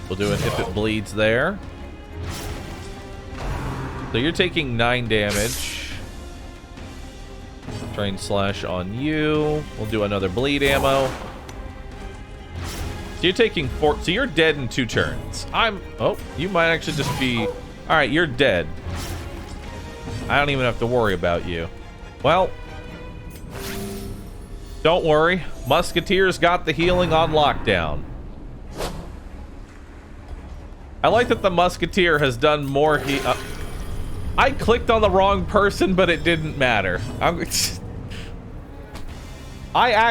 We'll do it if it bleeds there. So you're taking 9 damage. Train slash on you. We'll do another bleed ammo. So you're taking 4. So you're dead in 2 turns. Oh, you might actually just be. All right, you're dead. I don't even have to worry about you. Well, don't worry. Musketeer's got the healing on lockdown. I like that the Musketeer has done more I clicked on the wrong person, but it didn't matter. I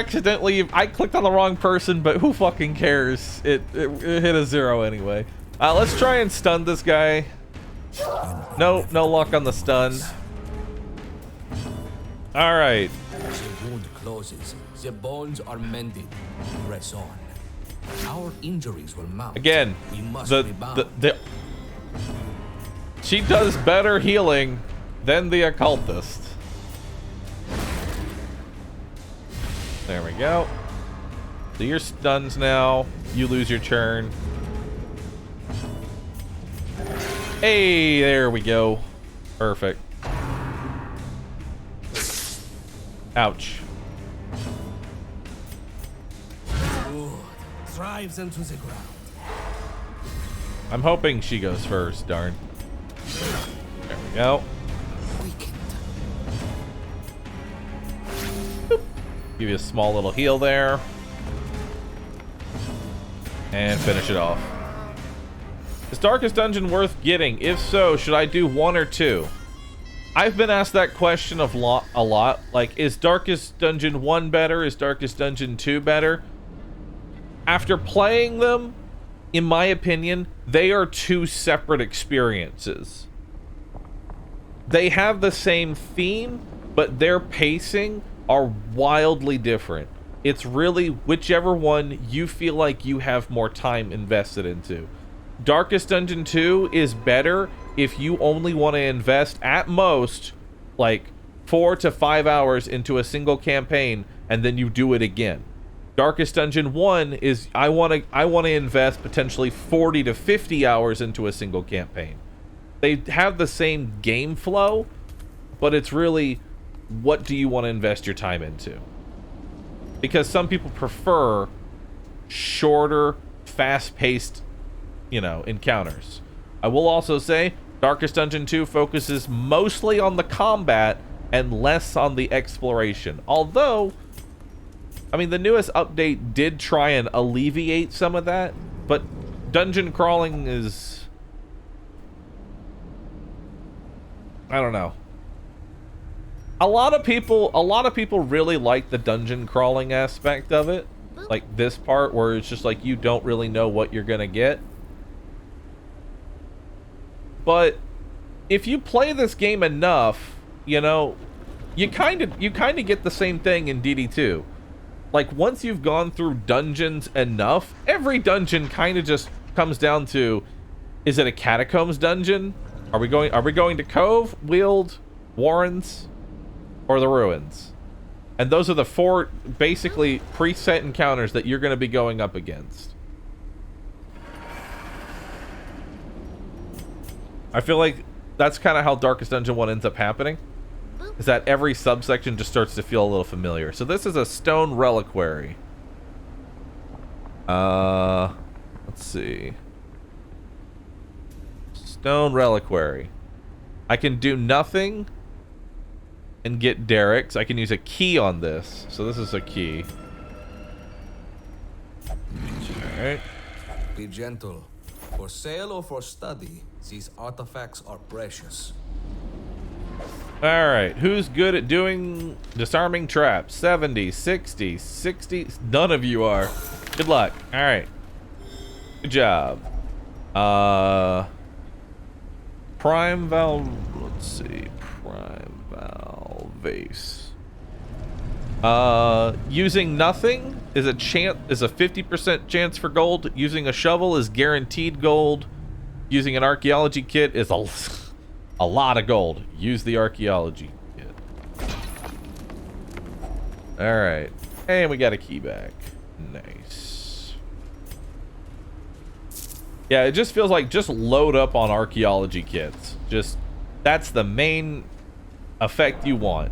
clicked on the wrong person, but who fucking cares? It hit a 0 anyway. Let's try and stun this guy. No luck on the stun. All right. The wound closes. The bones are mended. Press on. Our injuries will mount. Again, we must rebound. She does better healing than the occultist. There we go. So you're stunned now. You lose your turn. Hey, there we go. Perfect. Ouch. Good. Drives into the ground. I'm hoping she goes first, darn. There we go. Boop. Give you a small little heal there. And finish it off. Is Darkest Dungeon worth getting? If so, should I do 1 or 2? I've been asked that question a lot. Like, is Darkest Dungeon 1 better? Is Darkest Dungeon 2 better? After playing them, in my opinion, they are 2 separate experiences. They have the same theme, but their pacing are wildly different. It's really whichever one you feel like you have more time invested into. Darkest Dungeon 2 is better if you only want to invest at most like 4 to 5 hours into a single campaign and then you do it again. Darkest Dungeon 1 is I want to invest potentially 40 to 50 hours into a single campaign. They have the same game flow, but it's really what do you want to invest your time into? Because some people prefer shorter, fast-paced, you know, encounters. I will also say Darkest Dungeon 2 focuses mostly on the combat and less on the exploration. Although, I mean, the newest update did try and alleviate some of that, but dungeon crawling is, I don't know. A lot of people really like the dungeon crawling aspect of it. Like this part where it's just like you don't really know what you're gonna get. But if you play this game enough, you know, you kind of get the same thing in DD2. Like once you've gone through dungeons enough, every dungeon kind of just comes down to, is it a catacombs dungeon? Are we going to Cove, Weald, Warrens, or the Ruins? And those are the 4 basically preset encounters that you're going to be going up against. I feel like that's kind of how Darkest Dungeon 1 ends up happening. Is that every subsection just starts to feel a little familiar. So this is a stone reliquary. Let's see. Stone reliquary. I can do nothing and get derricks. I can use a key on this. So this is a key. Alright. Be gentle. For sale or for study, these artifacts are precious. Alright, who's good at doing disarming traps? 70, 60, 60. None of you are. Good luck. Alright. Good job. Prime valve. Let's see. Prime valve vase. Using nothing is a 50% chance for gold. Using a shovel is guaranteed gold. Using an archaeology kit is a lot of gold. Use the archaeology kit. Alright. And we got a key back. Nice. Yeah, it just feels like just load up on archaeology kits. Just, that's the main effect you want.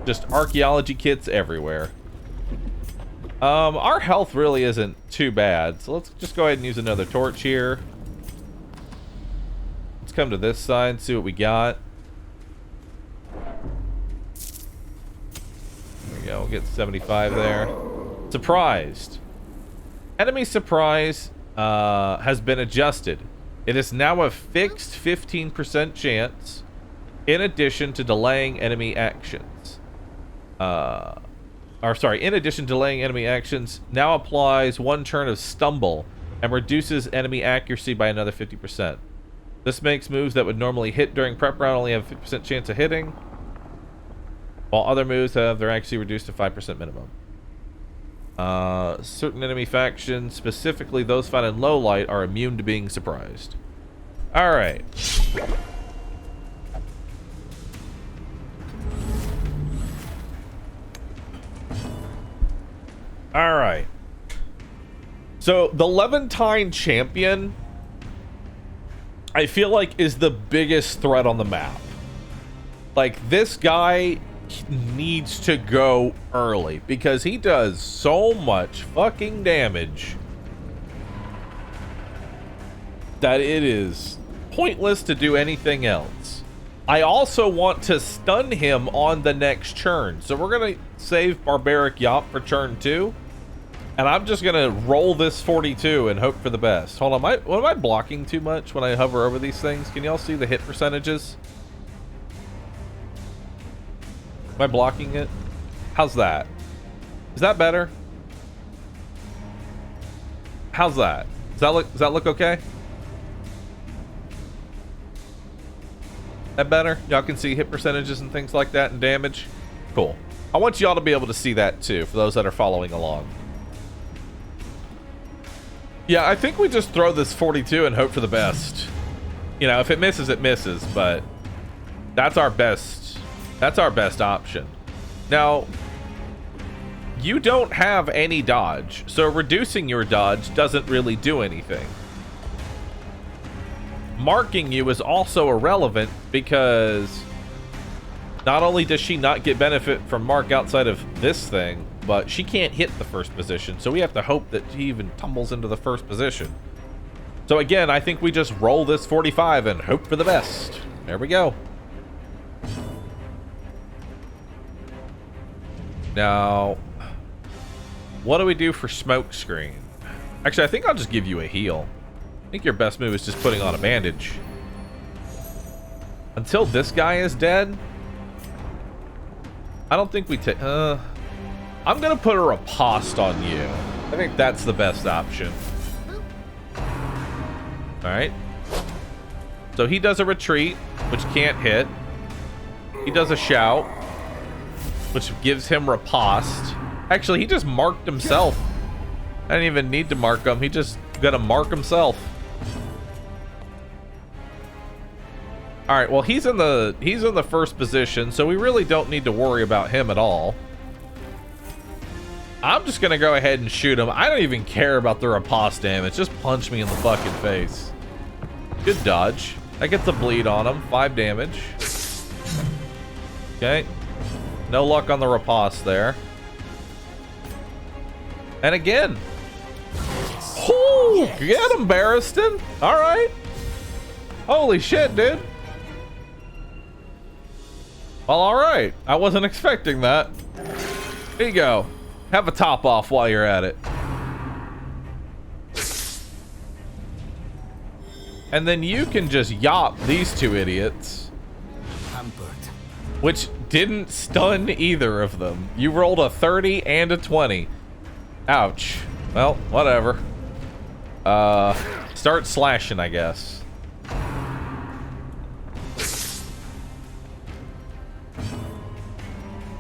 Just archaeology kits everywhere. Our health really isn't too bad. So let's just go ahead and use another torch here. Let's come to this side, see what we got. There we go, we'll get 75 there. Surprised. Enemy surprise has been adjusted. It is now a fixed 15% chance in addition to delaying enemy actions. In addition to delaying enemy actions, now applies 1 turn of stumble and reduces enemy accuracy by another 50%. This makes moves that would normally hit during prep round only have a 50% chance of hitting, while other moves have their accuracy reduced to 5% minimum. Certain enemy factions, specifically those found in low light, are immune to being surprised. Alright. All right. So the Levantine champion, I feel like, is the biggest threat on the map. Like, this guy needs to go early because he does so much fucking damage that it is pointless to do anything else. I also want to stun him on the next turn, so we're gonna save Barbaric Yacht for turn 2, and I'm just gonna roll this 42 and hope for the best. Hold on, am I blocking too much when I hover over these things? Can y'all see the hit percentages? Am I blocking it? How's that? Is that better? How's that? Does that look okay? That better? Y'all can see hit percentages and things like that and damage? Cool. I want y'all to be able to see that too, for those that are following along. Yeah, I think we just throw this 42 and hope for the best. You know, if it misses, it misses, but that's our best. That's our best option. Now, you don't have any dodge, so reducing your dodge doesn't really do anything. Marking you is also irrelevant because not only does she not get benefit from mark outside of this thing, but she can't hit the first position, so we have to hope that she even tumbles into the first position. So again, I think we just roll this 45 and hope for the best. There we go. Now, what do we do for smoke screen? Actually, I think I'll just give you a heal. I think your best move is just putting on a bandage. Until this guy is dead, I don't think we take... I'm gonna put a riposte on you. I think that's the best option. Alright. So he does a retreat, which can't hit. He does a shout, which gives him riposte. Actually, he just marked himself. I didn't even need to mark him. He just gonna mark himself. All right, well, he's in the first position, so we really don't need to worry about him at all. I'm just gonna go ahead and shoot him. I don't even care about the riposte damage. Just punch me in the fucking face. Good dodge. That gets a bleed on him. 5 damage. Okay. No luck on the riposte there. And again. Oh, get him, Barristan. All right. Holy shit, dude. Well, all right. I wasn't expecting that. Here you go. Have a top off while you're at it. And then you can just yop these two idiots. Hampered. Which didn't stun either of them. You rolled a 30 and a 20. Ouch. Well, whatever. Start slashing, I guess.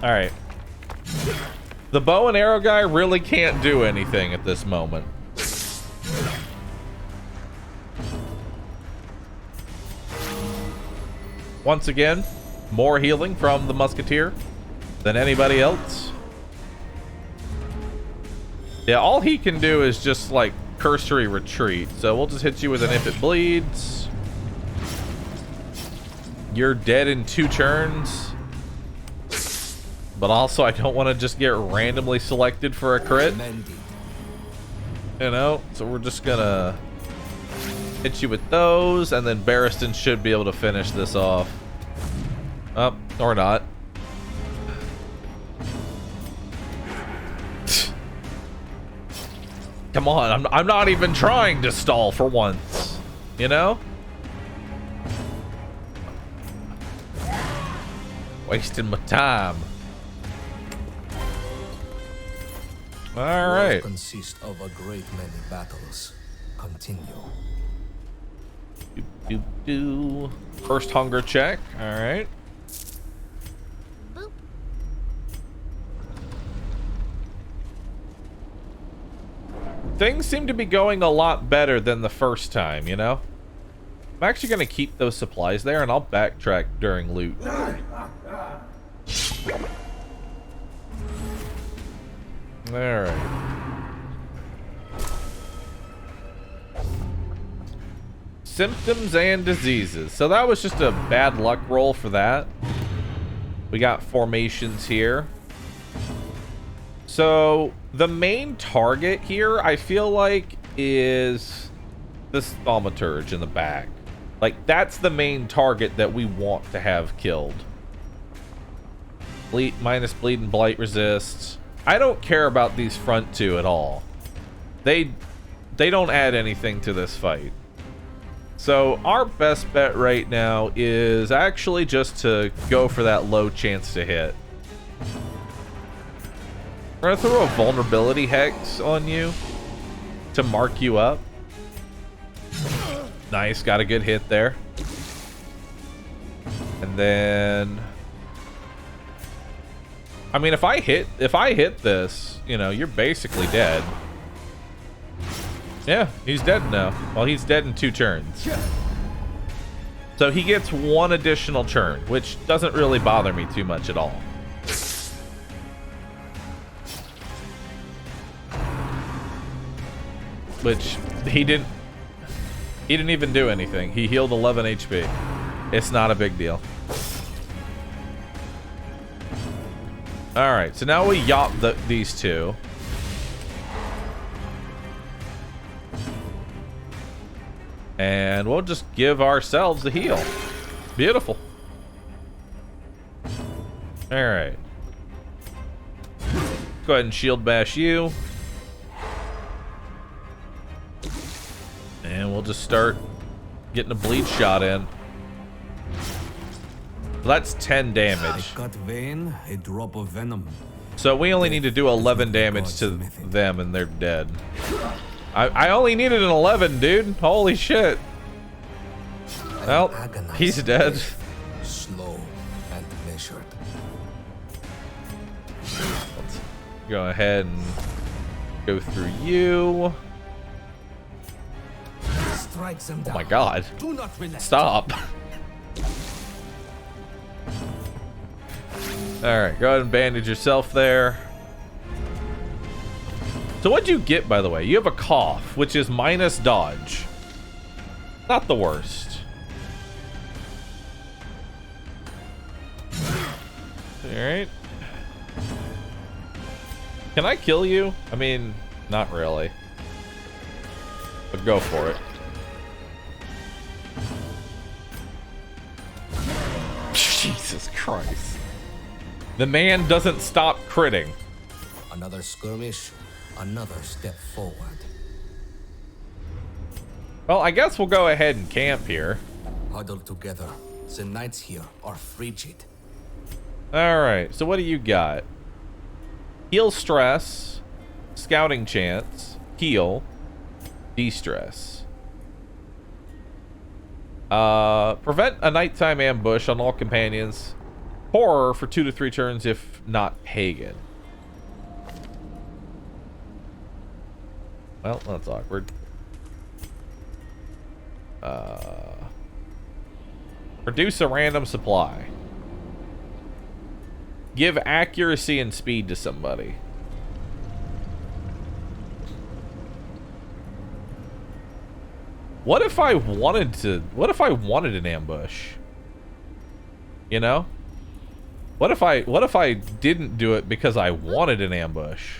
Alright. The bow and arrow guy really can't do anything at this moment. Once again, more healing from the musketeer than anybody else. Yeah, all he can do is just like cursory retreat. So we'll just hit you with an if it bleeds. You're dead in 2 turns. But also I don't want to just get randomly selected for a crit. You know, so we're just gonna hit you with those, and then Barristan should be able to finish this off. Oh, or not. Come on, I'm not even trying to stall for once, you know? Wasting my time. All right. War consists of a great many battles. Continue. First hunger check. All right. Boop. Things seem to be going a lot better than the first time, you know? I'm actually going to keep those supplies there, and I'll backtrack during loot. All right. Symptoms and diseases. So that was just a bad luck roll for that. We got formations here. So the main target here, I feel like, is this thaumaturge in the back. Like, that's the main target that we want to have killed. Minus bleed and blight resists. I don't care about these front two at all. They don't add anything to this fight. So our best bet right now is actually just to go for that low chance to hit. We're gonna throw a vulnerability hex on you to mark you up. Nice, got a good hit there. And then, I mean, if I hit this, you know, you're basically dead. Yeah, he's dead now. Well, he's dead in 2 turns. So he gets 1 additional turn, which doesn't really bother me too much at all. Which he didn't even do anything. He healed 11 HP. It's not a big deal. All right, so now we yop these two. And we'll just give ourselves a heal. Beautiful. All right. Go ahead and shield bash you. And we'll just start getting a bleed shot in. That's 10 damage. I cut vein, a drop of venom. So we only need to do 11 damage to them and they're dead. I only needed an 11, dude. Holy shit. Well, he's dead. Slow and measured. Let's go ahead and go through you. Oh my god. Stop. Alright, go ahead and bandage yourself there. So what'd you get, by the way? You have a cough, which is minus dodge. Not the worst. Alright. Can I kill you? I mean, not really. But go for it. Jesus Christ. The man doesn't stop critting. Another skirmish, another step forward. Well, I guess we'll go ahead and camp here. Huddle together. The nights here are frigid. Alright, so what do you got? Heal stress, scouting chance, heal, de-stress. Prevent a nighttime ambush on all companions. Horror for 2 to 3 turns if not pagan. Well, that's awkward. Reduce a random supply. Give accuracy and speed to somebody. What if I wanted an ambush? You know? What if I didn't do it because I wanted an ambush?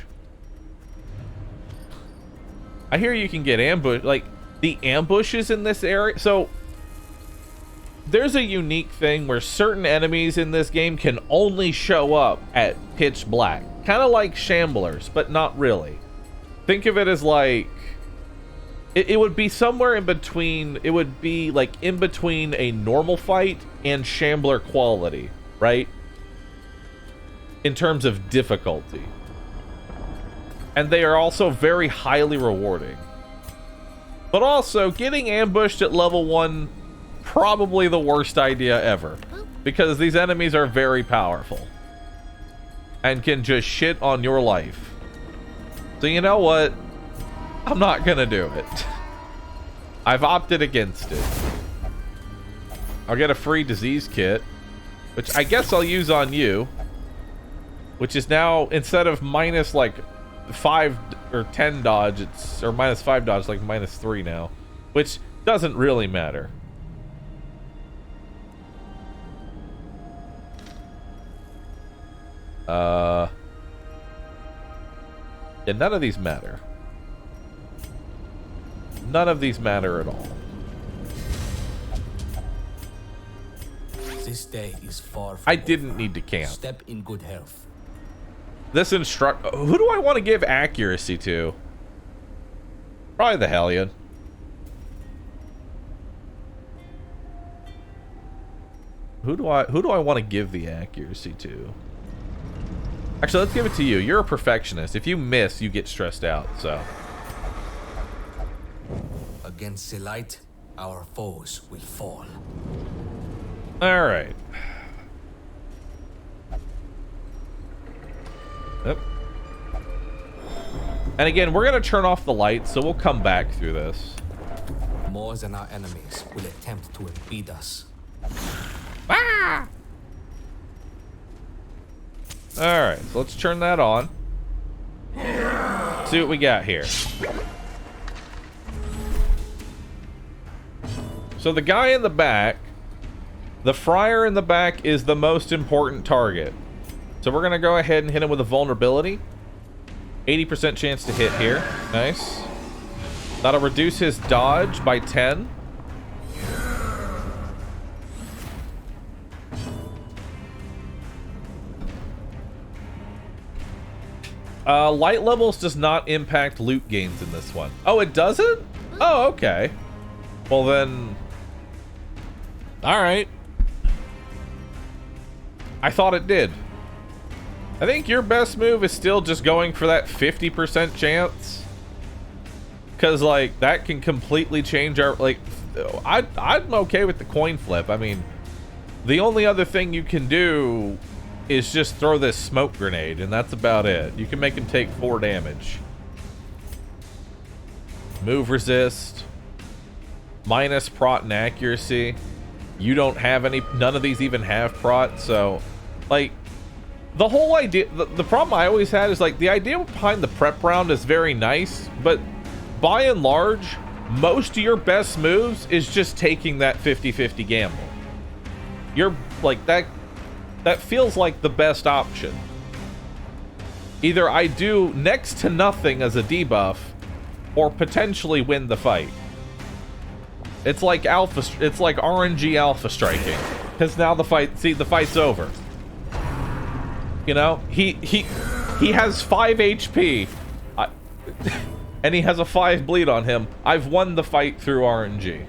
I hear you can get ambush, like the ambushes in this area. So there's a unique thing where certain enemies in this game can only show up at pitch black. Kind of like shamblers, but not really. Think of it as like, it would be somewhere in between. It would be like in between a normal fight and shambler quality, right? In terms of difficulty. And they are also very highly rewarding. But also, getting ambushed at level 1, probably the worst idea ever. Because these enemies are very powerful. And can just shit on your life. So you know what? I'm not gonna do it. I've opted against it. I'll get a free disease kit, which I guess I'll use on you. Which is now, instead of minus like 5 or 10 dodge, it's, or minus 5 dodge, like minus 3 now. Which Doesn't really matter. Yeah, none of these matter. None of these matter at all. This day is far from I didn't need to camp. Step in good health. This who do I want to give accuracy to? Probably the Hellion. Who do I want to give the accuracy to? Actually, let's give it to you. You're a perfectionist. If you miss, you get stressed out, so. Against the light, our foes will fall. All right. Yep. And again, we're going to turn off the lights, so we'll come back through this. More than our enemies will attempt to impede us. Ah! Alright, so let's turn that on. See what we got here. So the guy in the back, the friar in the back is the most important target. So we're going to go ahead and hit him with a vulnerability. 80% chance to hit here. Nice. That'll reduce his dodge by 10. Light levels does not impact loot gains in this one. Oh, it doesn't? Oh, okay. Well then... Alright. I thought it did. I think your best move is still just going for that 50% chance. Because, like, that can completely change our... Like, I'm okay with the coin flip. I mean, the only other thing you can do is just throw this smoke grenade, and that's about it. You can make him take 4 damage. Move resist. Minus prot and accuracy. You don't have any... None of these even have prot, so... Like, the whole idea... The problem I always had is, like, the idea behind the prep round is very nice, but by and large, most of your best moves is just taking that 50-50 gamble. You're, like, that feels like the best option. Either I do next to nothing as a debuff, or potentially win the fight. It's like it's like RNG alpha striking, because now the fight's over. You know, he has 5 HP, and he has a 5 bleed on him. I've won the fight through RNG.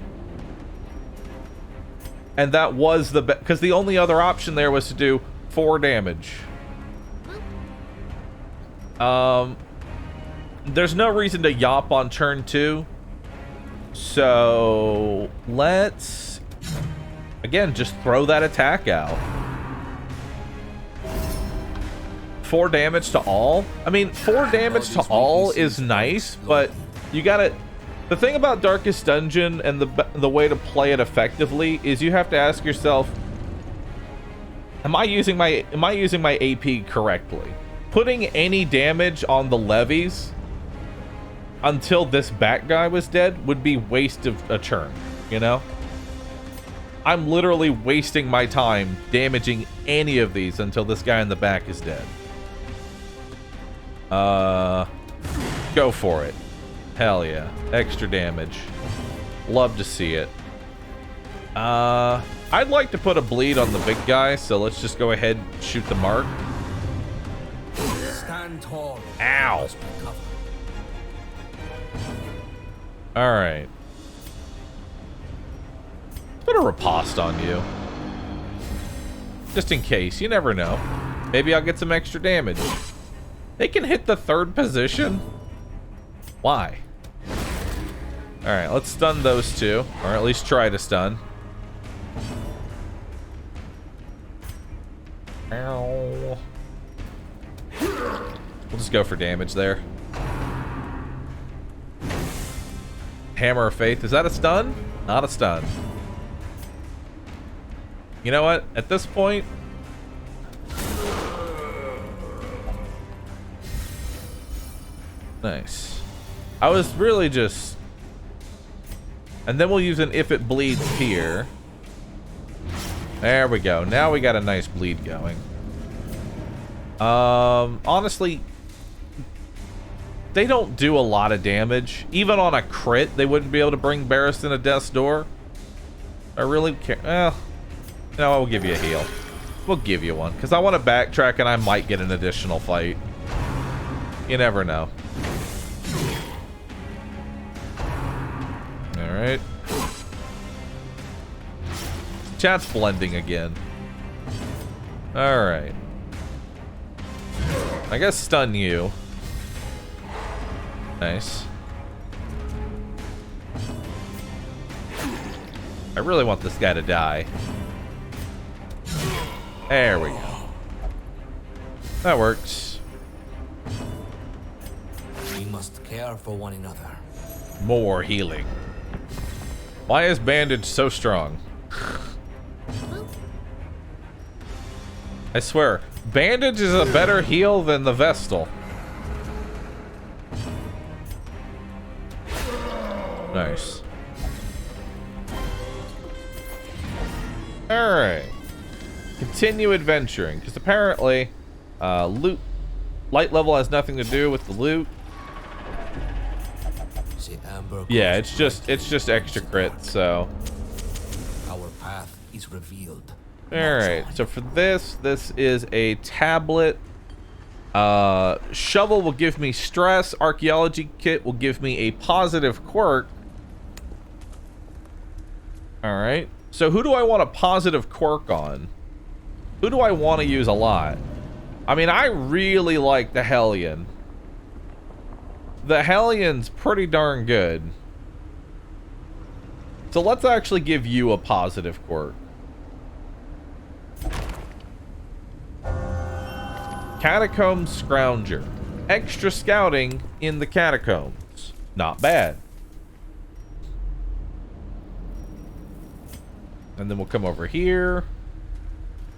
And that was the best, because the only other option there was to do 4 damage. There's no reason to yop on turn 2. So let's, again, just throw that attack out. 4 damage to all? I mean, 4 damage to all is nice, but you gotta... The thing about Darkest Dungeon and the way to play it effectively is you have to ask yourself, am I using my AP correctly? Putting any damage on the levies until this back guy was dead would be waste of a turn, you know? I'm literally wasting my time damaging any of these until this guy in the back is dead. Go for it. Hell yeah. Extra damage. Love to see it. I'd like to put a bleed on the big guy, so let's just go ahead and shoot the mark. Stand tall. Ow. Alright. Put a riposte on you. Just in case. You never know. Maybe I'll get some extra damage. They can hit the 3rd position? Why? Alright, let's stun those 2. Or at least try to stun. Ow. We'll just go for damage there. Hammer of Faith. Is that a stun? Not a stun. You know what? At this point... Nice. I was really just... And then we'll use an if it bleeds here. There we go. Now we got a nice bleed going. Honestly, they don't do a lot of damage. Even on a crit, they wouldn't be able to bring Barristan to death's door. I really care. Well, no, I will give you a heal. We'll give you one, because I want to backtrack and I might get an additional fight. You never know. Alright. Chat's blending again. Alright. I guess stun you. Nice. I really want this guy to die. There we go. That works. We must care for one another. More healing. Why is Bandage so strong? I swear, Bandage is a better heal than the Vestal. Nice. Alright. Continue adventuring, because apparently, loot. Light level has nothing to do with the loot. Yeah, it's just extra crit, so. Our path is revealed. Alright, so for this is a tablet. Shovel will give me stress. Archaeology kit will give me a positive quirk. Alright, so who do I want a positive quirk on? Who do I want to use a lot? I mean, I really like the Hellion. The Hellion's pretty darn good. So let's actually give you a positive quirk. Catacomb Scrounger. Extra scouting in the catacombs. Not bad. And then we'll come over here.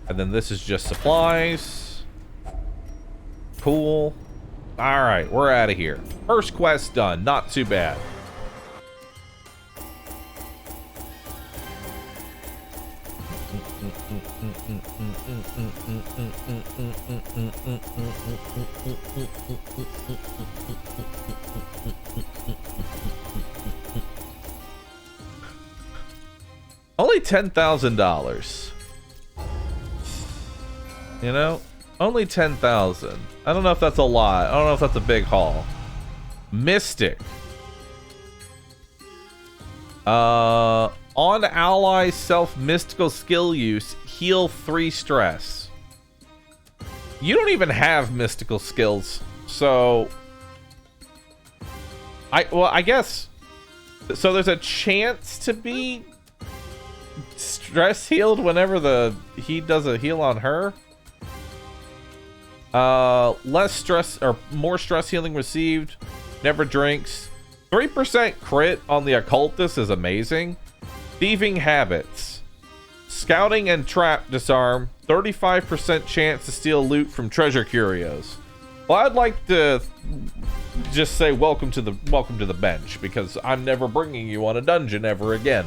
And then this is just supplies. Cool. Alright, we're out of here. First quest done. Not too bad. Only $10,000. You know? Only 10,000. I don't know if that's a lot. I don't know if that's a big haul. Mystic. On ally self mystical skill use, heal 3 stress. You don't even have mystical skills, so I guess so. There's a chance to be stress healed whenever he does a heal on her. Less stress or more stress healing received. Never drinks. 3% crit on the occultist is amazing. Thieving habits. Scouting and trap disarm. 35% chance to steal loot from treasure curios. Well, I'd like to just say welcome to the bench, because I'm never bringing you on a dungeon ever again.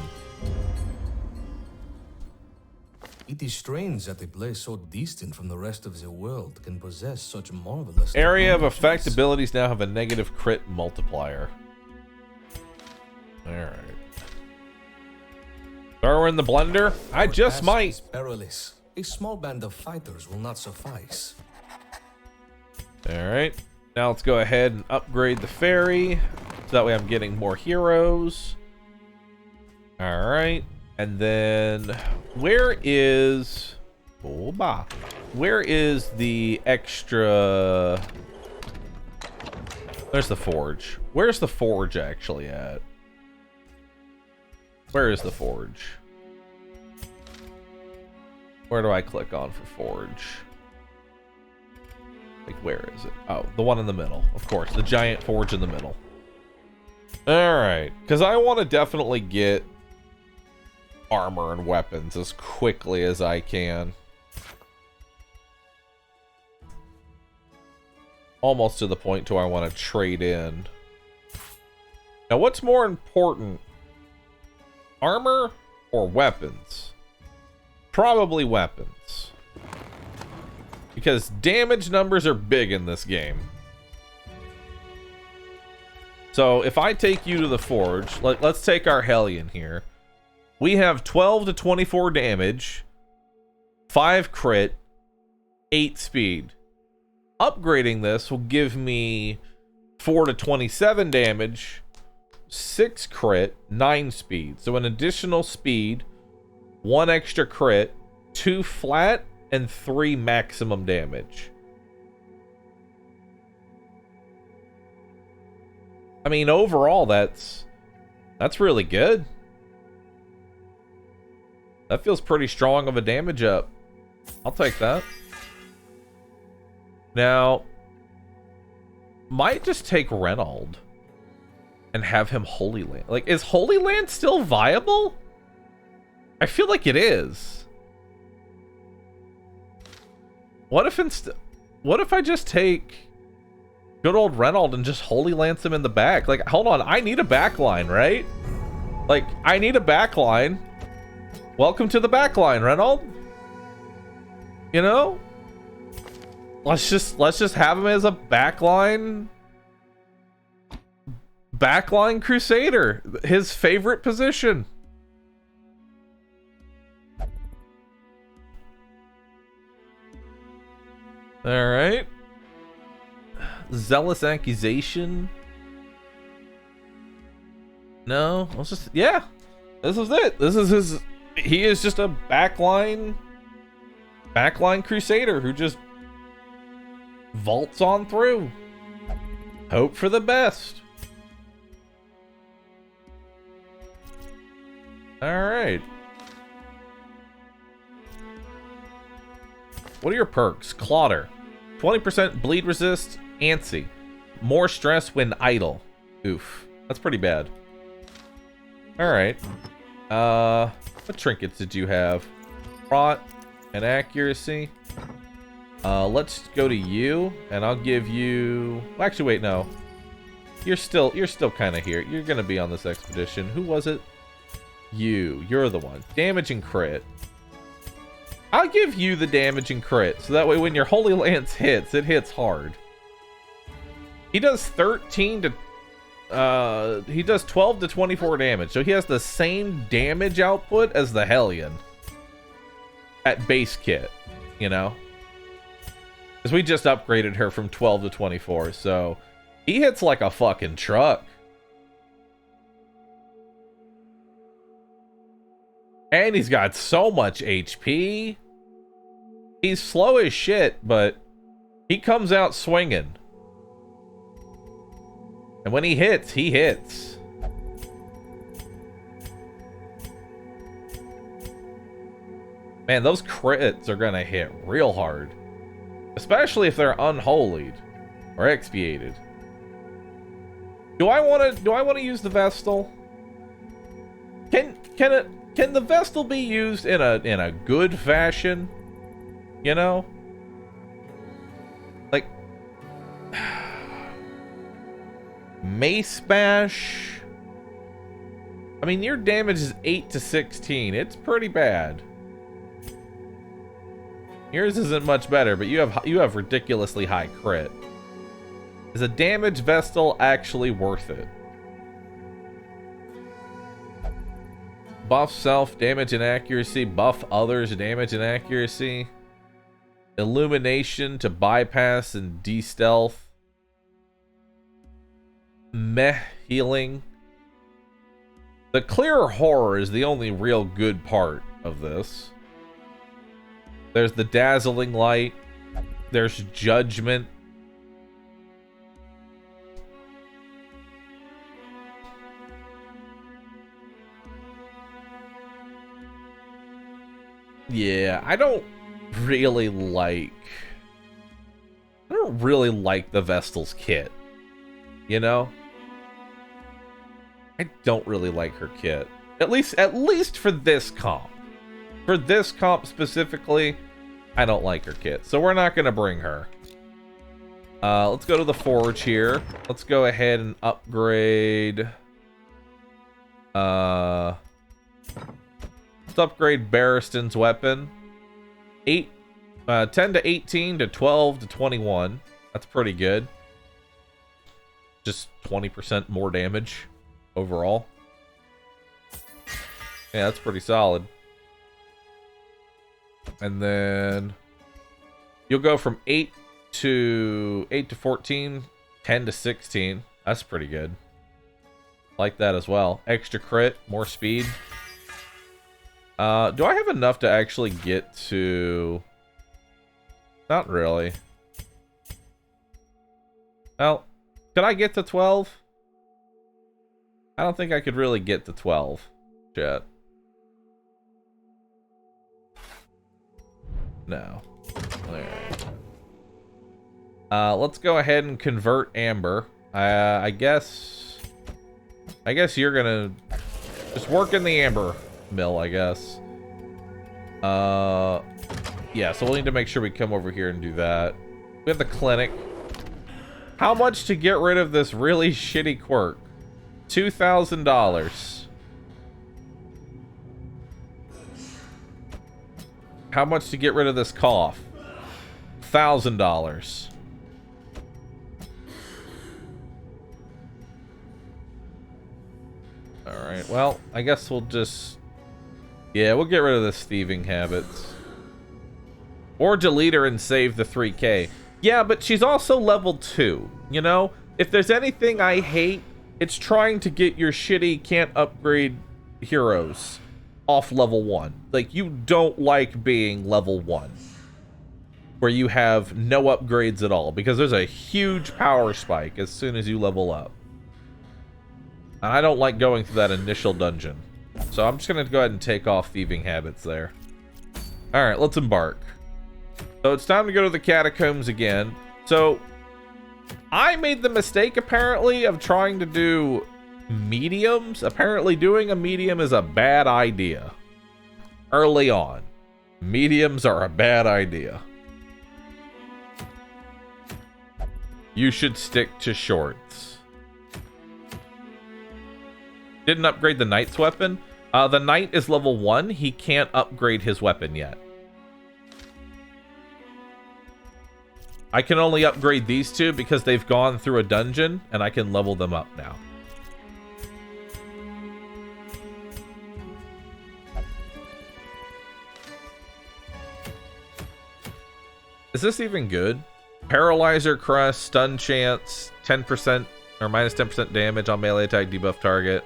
It is strange that a place so distant from the rest of the world can possess such marvelous Area of effect abilities now have a negative crit multiplier. Alright. Throw her in the blender? I just might. Perilous. A small band of fighters will not suffice. Alright. Now let's go ahead and upgrade the ferry. So that way I'm getting more heroes. Alright. And then, where is the extra? There's the forge. Where's the forge actually at? Where is the forge? Where do I click on for forge? Like, where is it? Oh, the one in the middle. Of course, the giant forge in the middle. Alright, because I want to definitely get armor and weapons as quickly as I can. Almost to the point to where I want to trade in. Now, what's more important Armor or weapons? Probably weapons. Because damage numbers are big in this game. So if I take you to the forge, let's take our Hellion here. We have 12 to 24 damage, 5 crit, 8 speed. Upgrading this will give me 4 to 27 damage, 6 crit, 9 speed. So an additional speed, 1 extra crit, 2 flat, and 3 maximum damage. I mean, overall, that's really good. That feels pretty strong of a damage up. I'll take that. Now, might just take Reynold and have him Holy Land. Like, is Holy Land still viable? I feel like it is. What if I just take good old Reynold and just Holy Lance him in the back? Like, hold on, I need a backline, right? Like, I need a backline. Welcome to the backline, Reynold. You know? Let's just have him as a backline crusader. His favorite position. Alright. Zealous accusation. No, let's just, yeah. This is it. This is his, he is just a backline crusader who just vaults on through. Hope for the best. Alright. What are your perks? Clotter. 20% bleed resist, antsy. More stress when idle. Oof. That's pretty bad. Alright. What trinkets did you have? Prot and accuracy. Let's go to you, and I'll give you... Well, actually, wait, no. You're still kind of here. You're gonna be on this expedition. Who was it? You're the one. Damage and crit. I'll give you the damage and crit, so that way when your Holy Lance hits, it hits hard. He does 13 to... he does 12 to 24 damage, so he has the same damage output as the Hellion. At base kit, you know? Because we just upgraded her from 12 to 24, so... He hits like a fucking truck. And he's got so much HP. He's slow as shit, but he comes out swinging. And when he hits, he hits. Man, those crits are gonna hit real hard. Especially if they're unholied or expiated. Do I wanna use the Vestal? Can the Vestal be used in a good fashion? You know? Like Mace Bash. I mean, your damage is 8 to 16. It's pretty bad. Yours isn't much better, but you have ridiculously high crit. Is a damage Vestal actually worth it? Buff self, damage and accuracy. Buff others, damage and accuracy. Illumination to bypass and de-stealth. Meh healing. The clear horror is the only real good part of this. There's the dazzling light. There's judgment. Yeah, I don't really like the Vestal's kit. You know? I don't really like her kit. At least for this comp. For this comp specifically, I don't like her kit. So we're not gonna bring her. Let's go to the forge here. Let's go ahead and upgrade Let's upgrade Barristan's weapon. 10 to 18 to 12 to 21. That's pretty good. Just 20% more damage overall. Yeah, that's pretty solid. And then you'll go from 8 to 14, 10 to 16. That's pretty good. Like that as well. Extra crit, more speed. Do I have enough to actually get to... Not really. Well, could I get to 12? I don't think I could really get to 12. Chat. No. Alright. Let's go ahead and convert Amber. I guess you're gonna just work in the Amber mill, I guess. Yeah, so we'll need to make sure we come over here and do that. We have the clinic. How much to get rid of this really shitty quirk? $2,000. How much to get rid of this cough? $1,000. Alright, well, I guess we'll just... Yeah, we'll get rid of this thieving habits. Or delete her and save the 3K. Yeah, but she's also level 2, you know? If there's anything I hate, it's trying to get your shitty can't upgrade heroes off level 1. Like, you don't like being level 1. Where you have no upgrades at all. Because there's a huge power spike as soon as you level up. And I don't like going through that initial dungeon. So I'm just going to go ahead and take off thieving habits there. Alright, let's embark. So it's time to go to the catacombs again. So I made the mistake, apparently, of trying to do mediums. Apparently doing a medium is a bad idea. Early on. Mediums are a bad idea. You should stick to shorts. Didn't upgrade the knight's weapon. The knight is level 1. He can't upgrade his weapon yet. I can only upgrade these two because they've gone through a dungeon, and I can level them up now. Is this even good? Paralyzer Crest, stun chance, 10% or minus 10% damage on melee attack debuff target.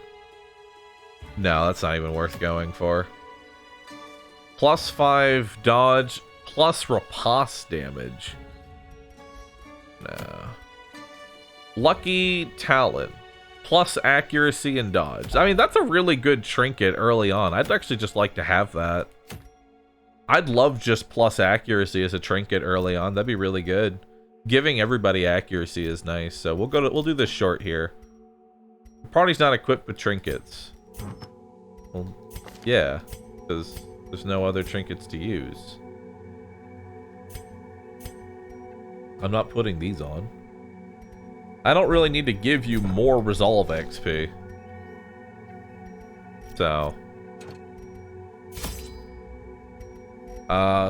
No, that's not even worth going for. Plus 5 dodge, plus riposte damage. No. Lucky Talon. Plus accuracy and dodge. I mean, that's a really good trinket early on. I'd actually just like to have that. I'd love just plus accuracy as a trinket early on. That'd be really good. Giving everybody accuracy is nice. So we'll do this short here. The party's not equipped with trinkets. Well, yeah, because there's no other trinkets to use. I'm not putting these on. I don't really need to give you more resolve XP. So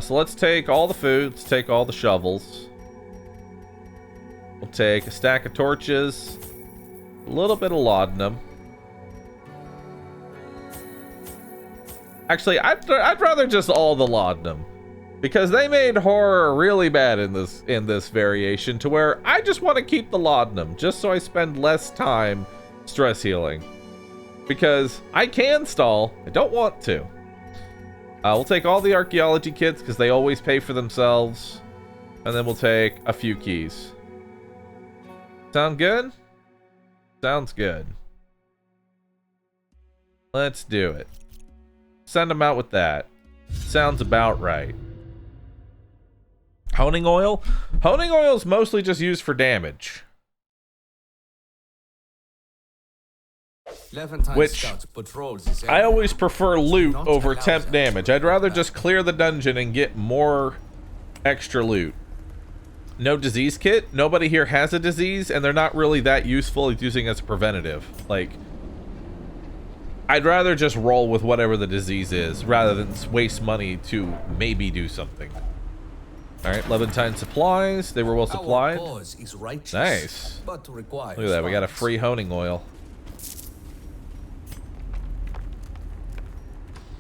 let's take all the food, let's take all the shovels. We'll take a stack of torches, a little bit of laudanum. Actually, I'd rather just all the laudanum. Because they made horror really bad in this variation to where I just want to keep the laudanum just so I spend less time stress healing. Because I can stall, I don't want to. We'll take all the archaeology kits because they always pay for themselves. And then we'll take a few keys. Sound good? Sounds good. Let's do it. Send them out with that. Sounds about right. Honing oil? Honing oil is mostly just used for damage. Which I always prefer loot over temp damage. I'd rather just clear the dungeon and get more extra loot. No disease kit? Nobody here has a disease, and they're not really that useful as using as a preventative. Like, I'd rather just roll with whatever the disease is, rather than waste money to maybe do something. Alright, Levantine supplies. They were well supplied. Our cause is righteous, Nice. but requires Look at that, we got a funds. free honing oil.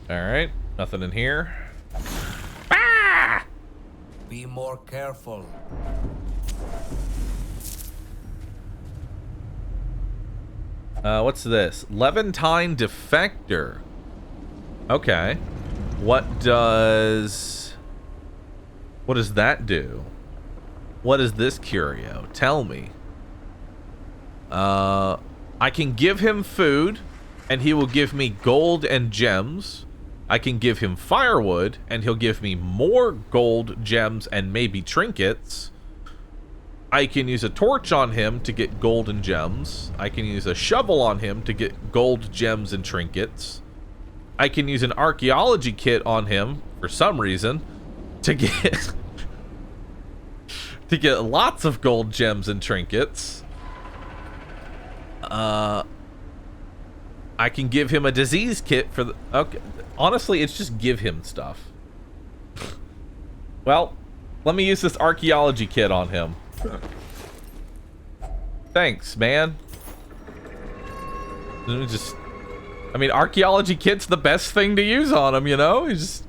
Alright, nothing in here. Ah! Be more careful. What's this? Levantine Defector. Okay. What does that do? What is this curio? Tell me. I can give him food, and he will give me gold and gems. I can give him firewood, and he'll give me more gold, gems, and maybe trinkets. I can use a torch on him to get gold and gems. I can use a shovel on him to get gold, gems, and trinkets. I can use an archaeology kit on him, for some reason, to get... to get lots of gold, gems, and trinkets. I can give him a disease kit for the... Okay, honestly, it's just give him stuff. Well, let me use this archaeology kit on him. Thanks, man. Let me just... I mean, archaeology kit's the best thing to use on him, you know? You just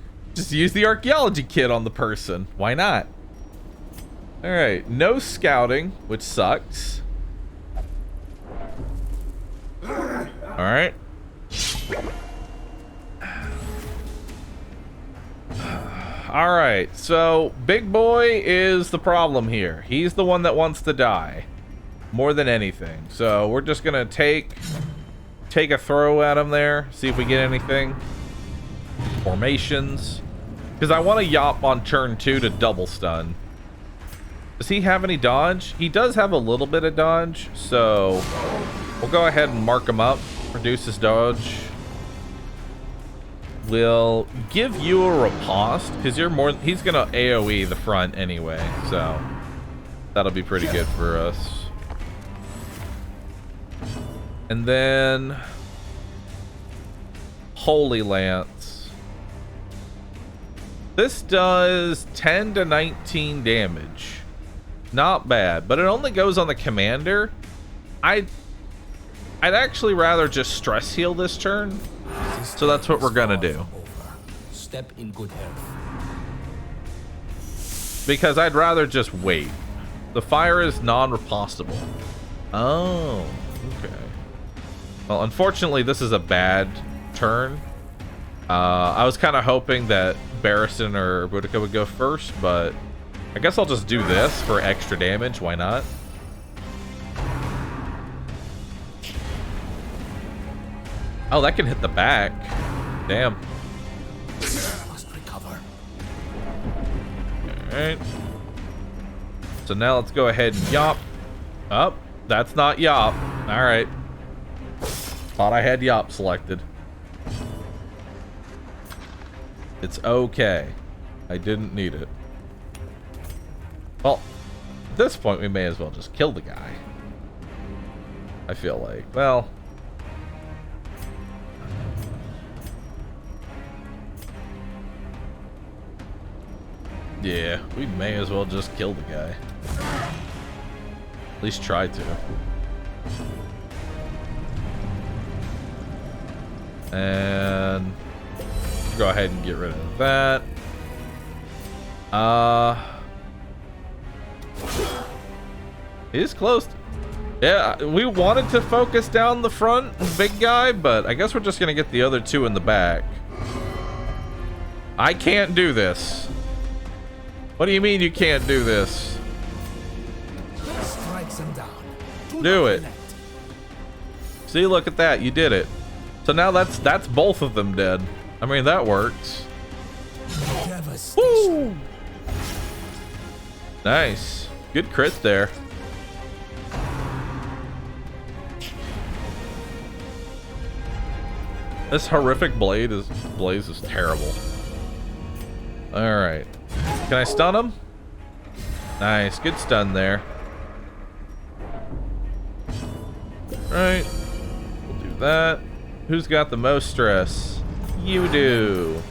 use the archaeology kit on the person. Why not? Alright, no scouting, which sucks. Alright. Alright, so Big Boy is the problem here. He's the one that wants to die. More than anything. So we're just gonna take a throw at him there. See if we get anything. Formations. Because I want to yop on turn 2 to double stun. Does he have any dodge? He does have a little bit of dodge. So we'll go ahead and mark him up. Reduce his dodge. We'll give you a riposte because you're more. He's gonna AOE the front anyway, so that'll be pretty good for us. And then Holy Lance. This does 10 to 19 damage. Not bad, but it only goes on the commander. I'd actually rather just stress heal this turn. So that's what we're gonna do. Step in good health. Because I'd rather just wait. The fire is non-repostable. Oh, okay. Well, unfortunately, this is a bad turn. I was kind of hoping that Barristan or Boudica would go first, but I guess I'll just do this for extra damage. Why not? Oh, that can hit the back. Damn. Must recover. Alright. So now let's go ahead and yop. Oh, that's not yop. Alright. Thought I had yop selected. It's okay. I didn't need it. Well, at this point we may as well just kill the guy. I feel like. Well... yeah, we may as well just kill the guy. At least try to. And go ahead and get rid of that. He's close. Yeah, we wanted to focus down the front, big guy, but I guess we're just gonna get the other two in the back. I can't do this. What do you mean you can't do this? Strike them down. Do it. See, look at that. You did it. So now that's both of them dead. I mean, that works. Woo! Nice. Good crit there. This horrific blaze is terrible. All right. Can I stun him? Nice, good stun there. All right, we'll do that. Who's got the most stress? You do.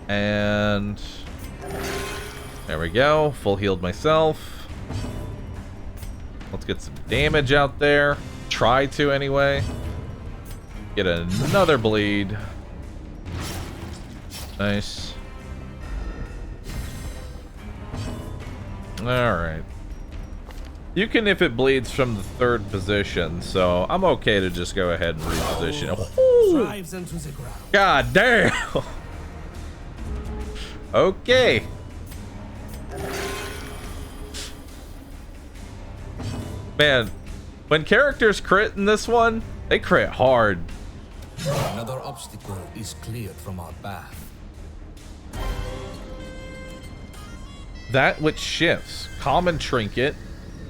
And there we go. Full healed myself. Let's get some damage out there. Try to anyway. Get another bleed. Nice. Alright. You can if it bleeds from the third position, so I'm okay to just go ahead and reposition. Drives into the ground. God damn! Okay. Man, when characters crit in this one, they crit hard. Another obstacle is cleared from our path. That which shifts. Common trinket,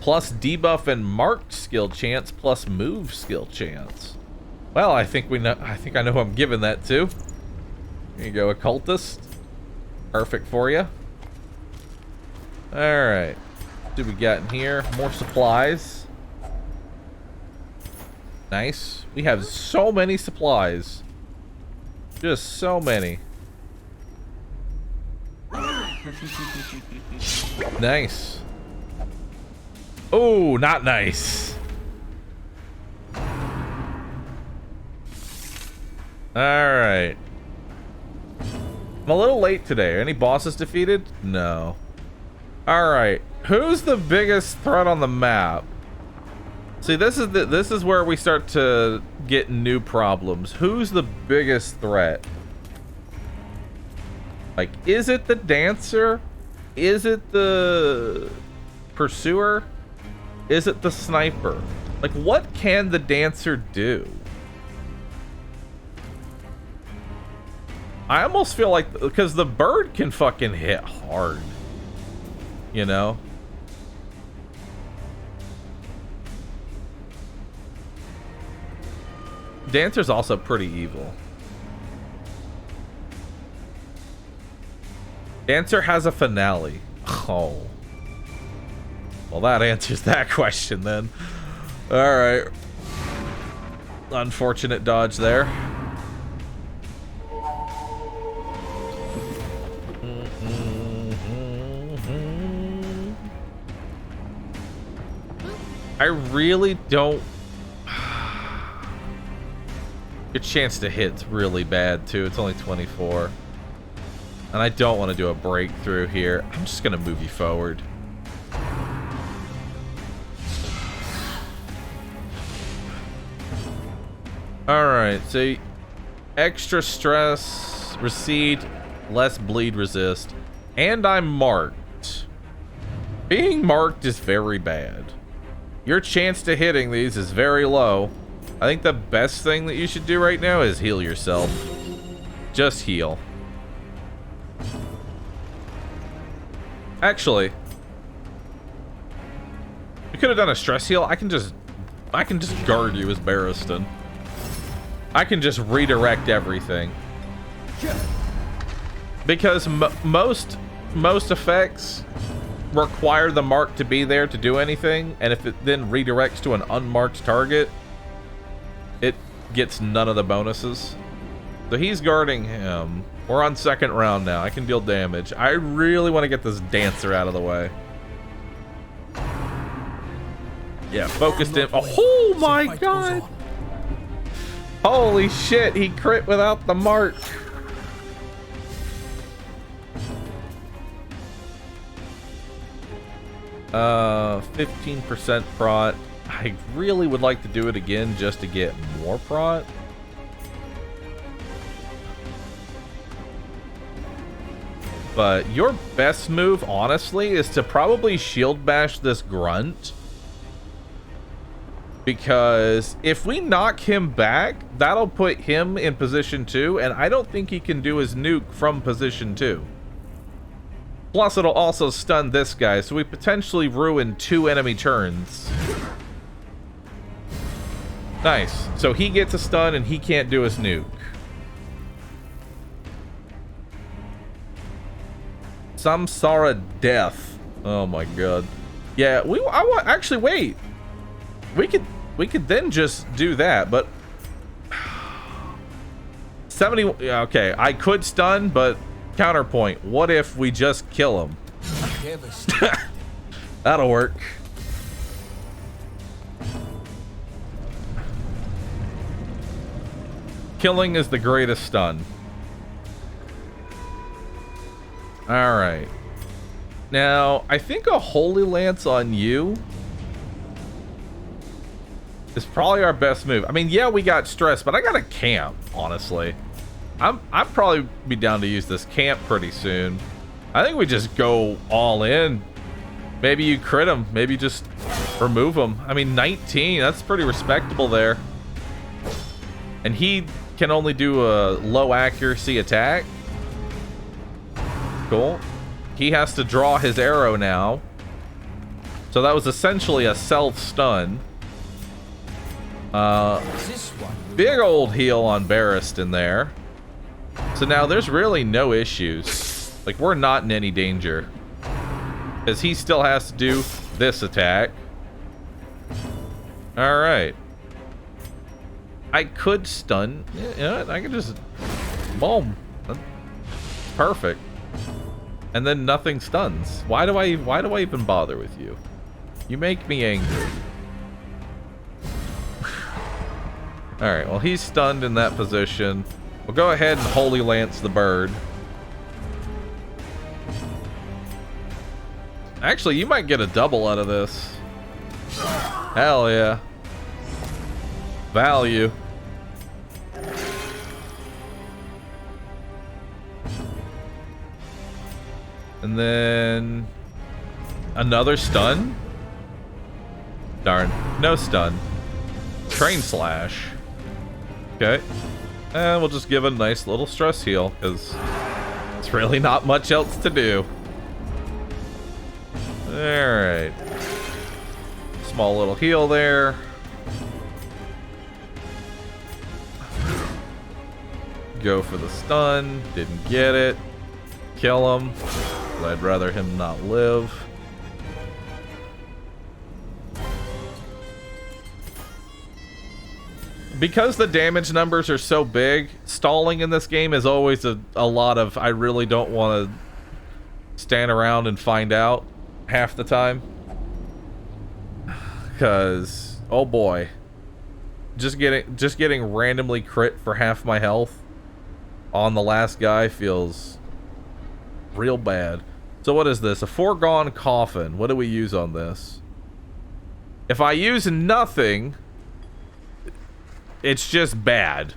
plus debuff and marked skill chance, plus move skill chance. Well, I think I know who I'm giving that to. Here you go, occultist. Perfect for you. Alright. What do we got in here? More supplies. Nice. We have so many supplies. Just so many. Nice. Oh, not nice. Alright. I'm a little late today. Any bosses defeated? No. Alright. Who's the biggest threat on the map? See, this is where we start to get new problems. Who's the biggest threat? Like, is it the dancer? Is it the pursuer? Is it the sniper? Like, what can the dancer do? I almost feel like, because the bird can fucking hit hard, you know? Dancer's also pretty evil. Dancer has a finale. Oh. Well, that answers that question then. Alright. Unfortunate dodge there. I really don't... Your chance to hit's really bad too. It's only 24. And I don't want to do a breakthrough here. I'm just gonna move you forward. Alright, so extra stress, recede, less bleed resist, and I'm marked. Being marked is very bad. Your chance to hitting these is very low. I think the best thing that you should do right now is heal yourself. Just heal. Actually, we could have done a stress heal. I can just guard you as Barristan. I can just redirect everything. Because most effects require the mark to be there to do anything, and if it then redirects to an unmarked target, it gets none of the bonuses. So he's guarding him. We're on second round now. I can deal damage. I really want to get this dancer out of the way. Yeah, focused in. Oh my god! Holy shit, he crit without the mark. Uh, 15% prot. I really would like to do it again just to get more prot. But your best move, honestly, is to probably shield bash this grunt. Because if we knock him back, that'll put him in position 2, and I don't think he can do his nuke from position 2. Plus, it'll also stun this guy, so we potentially ruin 2 enemy turns. Nice. So he gets a stun and he can't do his nuke. Samsara death. Oh my god. Yeah, actually wait. We could then just do that, but 70. Okay, I could stun, but counterpoint. What if we just kill him? That'll work. Killing is the greatest stun. All right. Now, I think a Holy Lance on you is probably our best move. I mean, yeah, we got stress, but I got a camp, honestly. I'd probably be down to use this camp pretty soon. I think we just go all in. Maybe you crit him. Maybe just remove him. I mean, 19, that's pretty respectable there. And he can only do a low accuracy attack. Cool. He has to draw his arrow now. So that was essentially a self-stun. Big old heal on Barristan there. So now there's really no issues. Like, we're not in any danger. Because he still has to do this attack. Alright. I could stun. You know what? I could just... Boom. That's perfect. And then nothing stuns. Why do I even bother with you? You make me angry. Alright, well, he's stunned in that position. We'll go ahead and Holy Lance the bird. Actually, you might get a double out of this. Hell yeah. Value. And then another stun? Darn. No stun. Train slash. Okay. And we'll just give a nice little stress heal, because it's really not much else to do. Alright. Small little heal there. Go for the stun. Didn't get it. Kill him. I'd rather him not live. Because the damage numbers are so big, stalling in this game is always a lot of I really don't want to stand around and find out half the time. Because, oh boy. Just getting randomly crit for half my health on the last guy feels real bad. So what is this? A foregone coffin. What do we use on this? If I use nothing, it's just bad.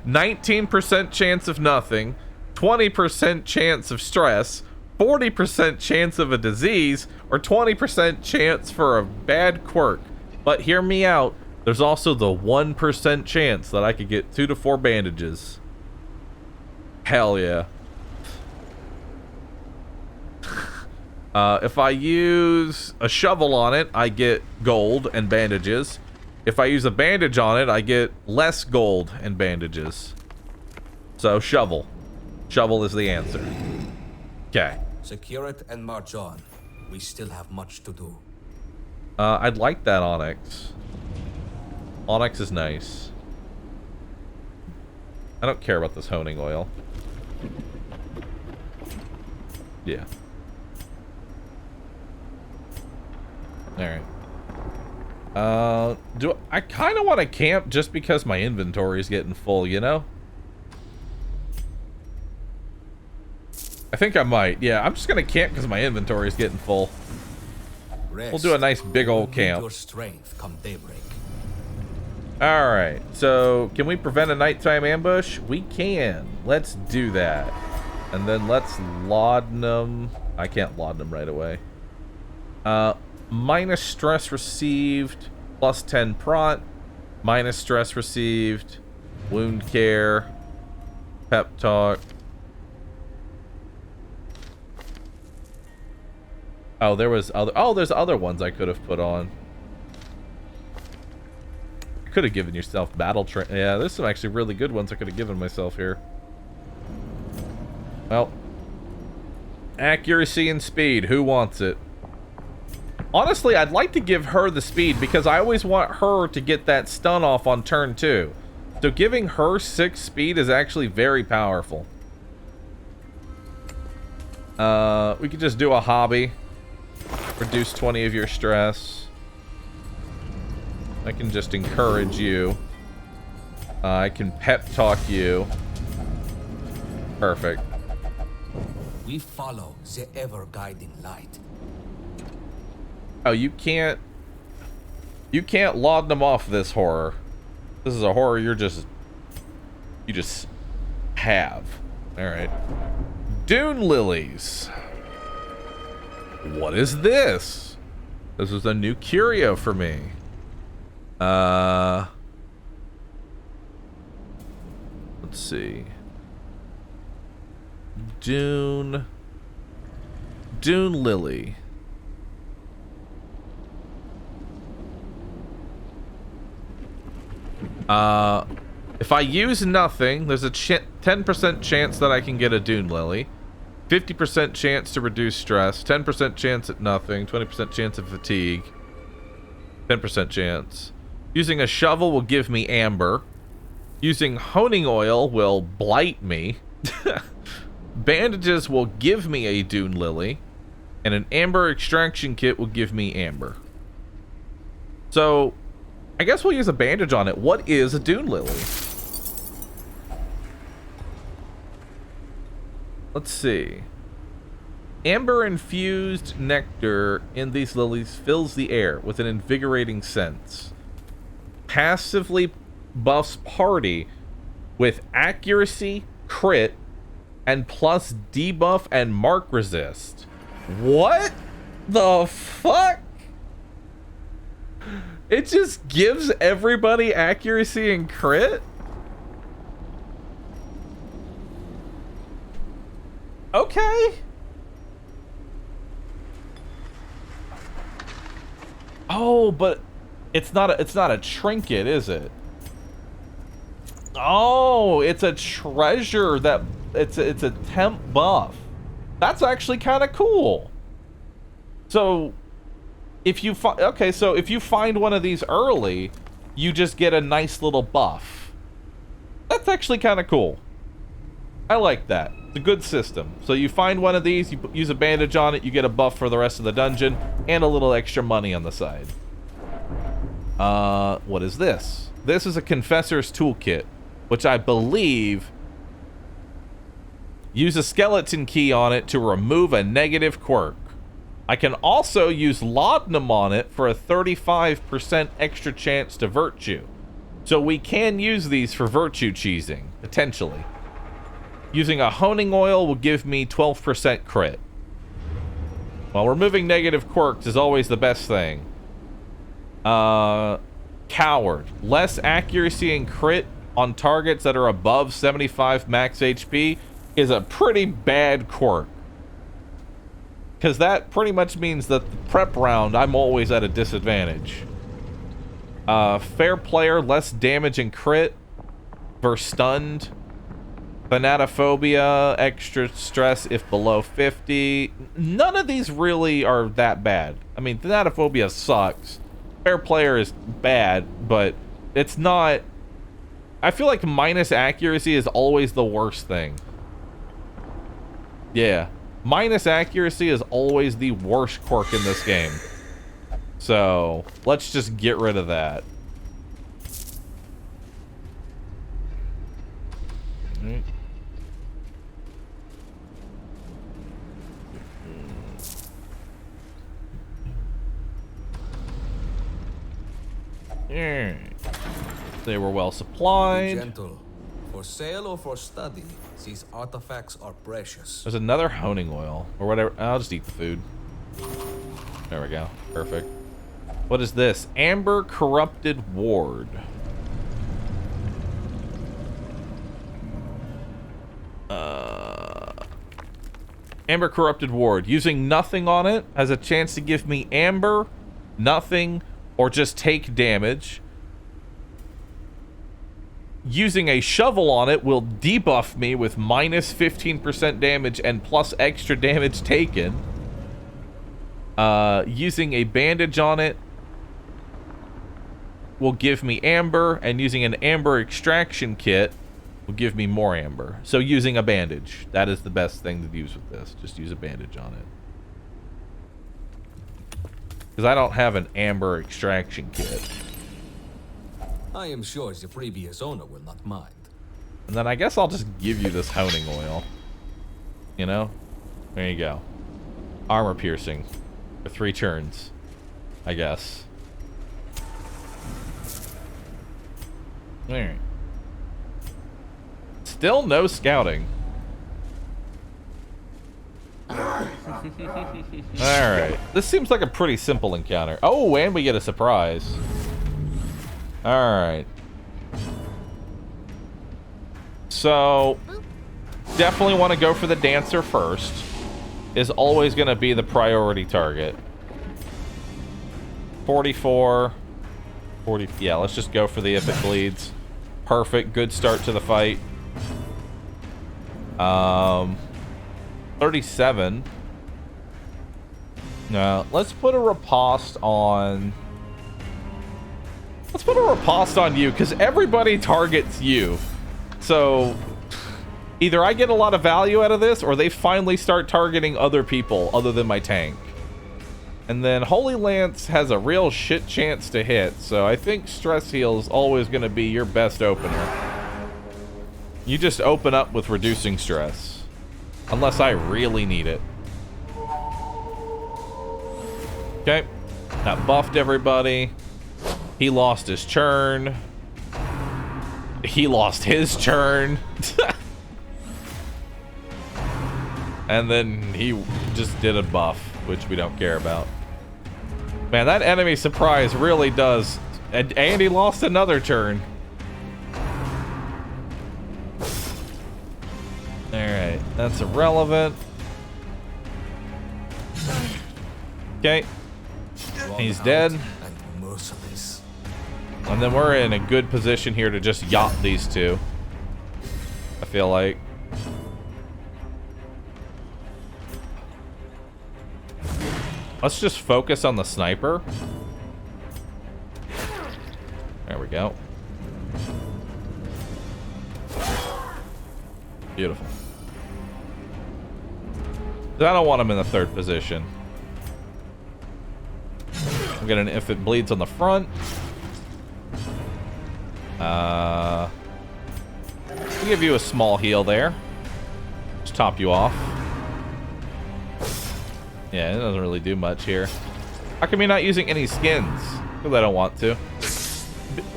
19% chance of nothing, 20% chance of stress, 40% chance of a disease, or 20% chance for a bad quirk. But hear me out. There's also the 1% chance that I could get 2 to 4 bandages. Hell yeah. If I use a shovel on it, I get gold and bandages. If I use a bandage on it, I get less gold and bandages. So, shovel. Shovel is the answer. Okay. Secure it and march on. We still have much to do. I'd like that onyx. Onyx is nice. I don't care about this honing oil. Yeah. Alright. I kind of want to camp just because my inventory is getting full, you know? I think I might. Yeah, I'm just going to camp because my inventory is getting full. Rest. We'll do a nice big old camp. Your strength come daybreak. Alright, so can we prevent a nighttime ambush? We can. Let's do that. And then let's laudanum. I can't laudanum right away. Minus stress received, plus 10 prot. Minus stress received, wound care, pep talk. Oh, there was other. Oh, there's other ones I could have put on. Could have given yourself battle train. Yeah, there's some actually really good ones I could have given myself here. Well, accuracy and speed. Who wants it? Honestly, I'd like to give her the speed because I always want her to get that stun off on turn 2. So giving her 6 speed is actually very powerful. We could just do a hobby. Reduce 20 of your stress. I can just encourage you. I can pep talk you. Perfect. We follow the ever-guiding light. Oh, you can't laud them off this horror. This is a horror you just have. All right. Dune lilies. What is this? This is a new curio for me. Let's see. Dune lily. If I use nothing, there's a 10% chance that I can get a Dune Lily. 50% chance to reduce stress. 10% chance at nothing. 20% chance of fatigue. 10% chance. Using a shovel will give me amber. Using honing oil will blight me. Bandages will give me a Dune Lily. And an amber extraction kit will give me amber. So, I guess we'll use a bandage on it. What is a Dune Lily? Let's see. Amber infused nectar in these lilies fills the air with an invigorating sense. Passively buffs party with accuracy, crit, and plus debuff and mark resist. What the fuck? It just gives everybody accuracy and crit? Okay. Oh, but it's not a trinket, is it? Oh, it's a treasure that it's a temp buff. That's actually kind of cool. So if you if you find one of these early, you just get a nice little buff. That's actually kind of cool. I like that. It's a good system. So you find one of these, you use a bandage on it, you get a buff for the rest of the dungeon, and a little extra money on the side. What is this? This is a Confessor's Toolkit, which I believe use a skeleton key on it to remove a negative quirk. I can also use laudanum on it for a 35% extra chance to virtue. So we can use these for virtue cheesing, potentially. Using a honing oil will give me 12% crit. While removing negative quirks is always the best thing. Coward. Less accuracy and crit on targets that are above 75 max HP is a pretty bad quirk. Because that pretty much means that the prep round, I'm always at a disadvantage. Fair player, less damage and crit versus stunned. Thanatophobia, extra stress if below 50. None of these really are that bad. I mean, Thanatophobia sucks. Fair player is bad, but it's not... I feel like minus accuracy is always the worst thing. Yeah. Minus accuracy is always the worst quirk in this game. So, let's just get rid of that. Alright. They were well supplied. Be gentle. For sale or for study, these artifacts are precious. There's another honing oil or whatever. I'll just eat the food. There we go. Perfect. What is this? Amber Corrupted Ward. Amber Corrupted Ward. Using nothing on it has a chance to give me amber, nothing, or just take damage. Using a shovel on it will debuff me with minus 15% damage and plus extra damage taken. Using a bandage on it will give me amber, and using an amber extraction kit will give me more amber. So using a bandage, that is the best thing to use with this. Just use a bandage on it. Because I don't have an amber extraction kit. I am sure the previous owner will not mind. And then I guess I'll just give you this honing oil. You know? There you go. Armor piercing. For 3 turns. I guess. Alright. Still no scouting. Alright. This seems like a pretty simple encounter. Oh, and we get a surprise. Alright. So, definitely want to go for the dancer first. Is always going to be the priority target. 44. 40. Yeah, let's just go for the if it bleeds. Perfect. Good start to the fight. 37. No, let's put a riposte on... Let's put a riposte on you, because everybody targets you. So, either I get a lot of value out of this, or they finally start targeting other people other than my tank. And then Holy Lance has a real shit chance to hit, so I think Stress Heal is always going to be your best opener. You just open up with reducing stress. Unless I really need it. Okay. That buffed everybody. He lost his churn. He lost his churn. And then he just did a buff, which we don't care about. Man, that enemy surprise really does. And he lost another turn. Alright, that's irrelevant. Okay. He's dead. And then we're in a good position here to just yacht these two. I feel like. Let's just focus on the sniper. There we go. Beautiful. I don't want him in the 3rd position. I'm getting if it bleeds on the front. I'll give you a small heal there. Just top you off. Yeah, it doesn't really do much here. How come you're not using any skins? Because I don't want to.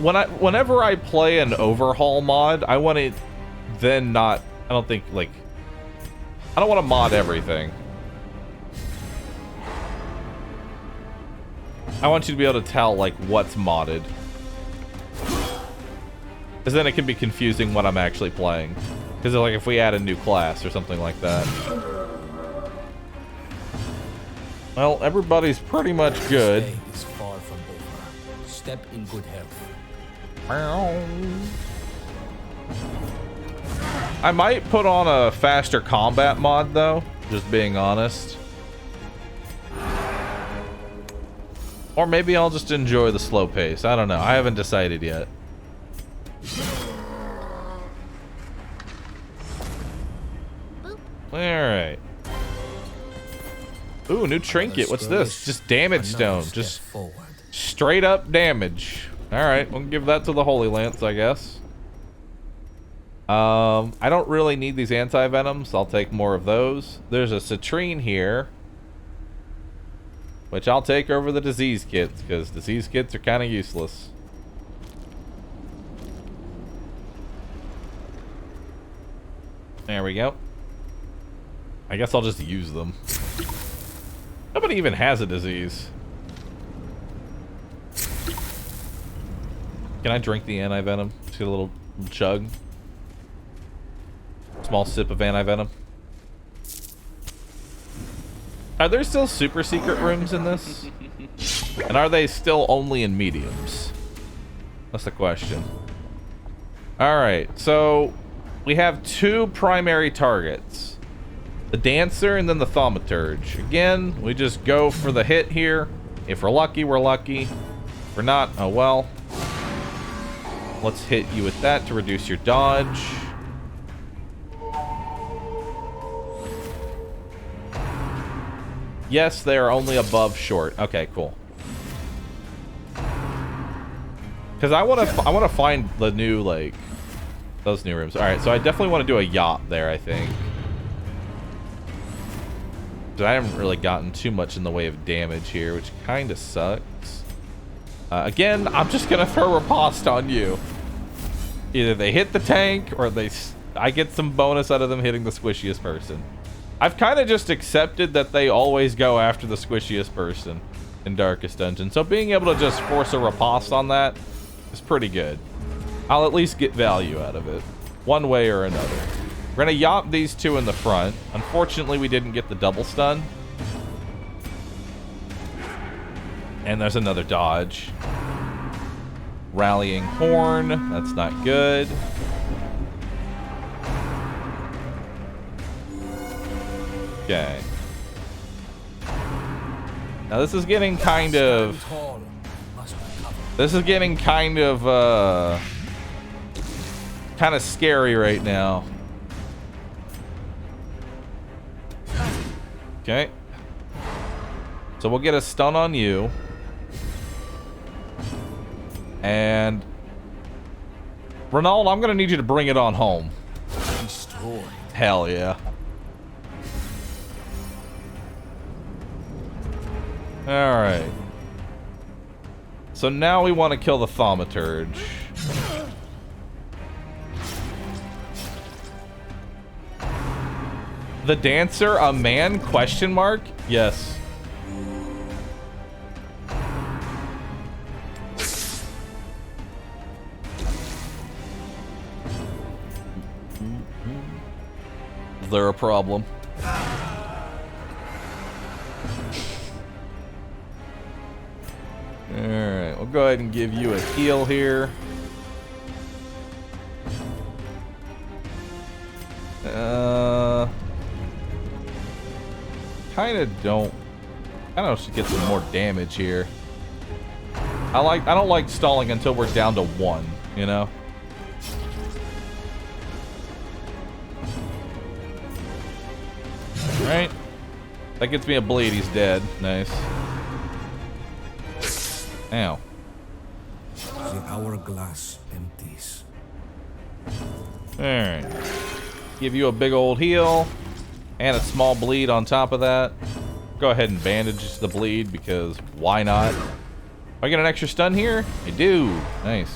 Whenever I play an overhaul mod, I want to then not... I don't think, like... I don't want to mod everything. I want you to be able to tell, like, what's modded. Because then it can be confusing what I'm actually playing. Because, like, if we add a new class or something like that. Well, everybody's pretty much good. This day is far from over. Step in good health. I might put on a faster combat mod, though. Just being honest. Or maybe I'll just enjoy the slow pace. I don't know. I haven't decided yet. Alright. Ooh, new trinket. What's this? Just damage stone. Just straight up damage. Alright, we'll give that to the Holy Lance, I guess. I don't really need these anti-venoms. I'll take more of those. There's a citrine here, which I'll take over the disease kits, because disease kits are kind of useless. There we go. I guess I'll just use them. Nobody even has a disease. Can I drink the anti-venom? Just get a little chug. Small sip of anti-venom. Are there still super secret rooms in this? And are they still only in mediums? That's the question. Alright, so we have 2 primary targets. The Dancer and then the Thaumaturge. Again, we just go for the hit here. If we're lucky, we're lucky. If we're not, oh well. Let's hit you with that to reduce your dodge. Yes, they are only above short. Okay, cool. Because I want to find the new, like, those new rooms. All right, so I definitely want to do a yacht there, I think. Because I haven't really gotten too much in the way of damage here, which kind of sucks. Again, I'm just going to throw riposte on you. Either they hit the tank, or I get some bonus out of them hitting the squishiest person. I've kind of just accepted that they always go after the squishiest person in Darkest Dungeon. So being able to just force a riposte on that is pretty good. I'll at least get value out of it, one way or another. We're gonna yacht these two in the front. Unfortunately, we didn't get the double stun. And there's another dodge. Rallying Horn, that's not good. Okay. Now this is getting kind of... kind of scary right now. Okay. So we'll get a stun on you. And... Ronald, I'm gonna need you to bring it on home. Destroy. Hell yeah. Alright. So now we want to kill the Thaumaturge. The Dancer, a man? Question mark? Yes. Is there a problem? Alright, we'll go ahead and give you a heal here. I should get some more damage here. I don't like stalling until we're down to 1, you know? Alright. That gets me a bleed, he's dead. Nice. Ow. The hourglass empties. Alright. Give you a big old heal. And a small bleed on top of that. Go ahead and bandage the bleed because why not? I get an extra stun here? I do. Nice.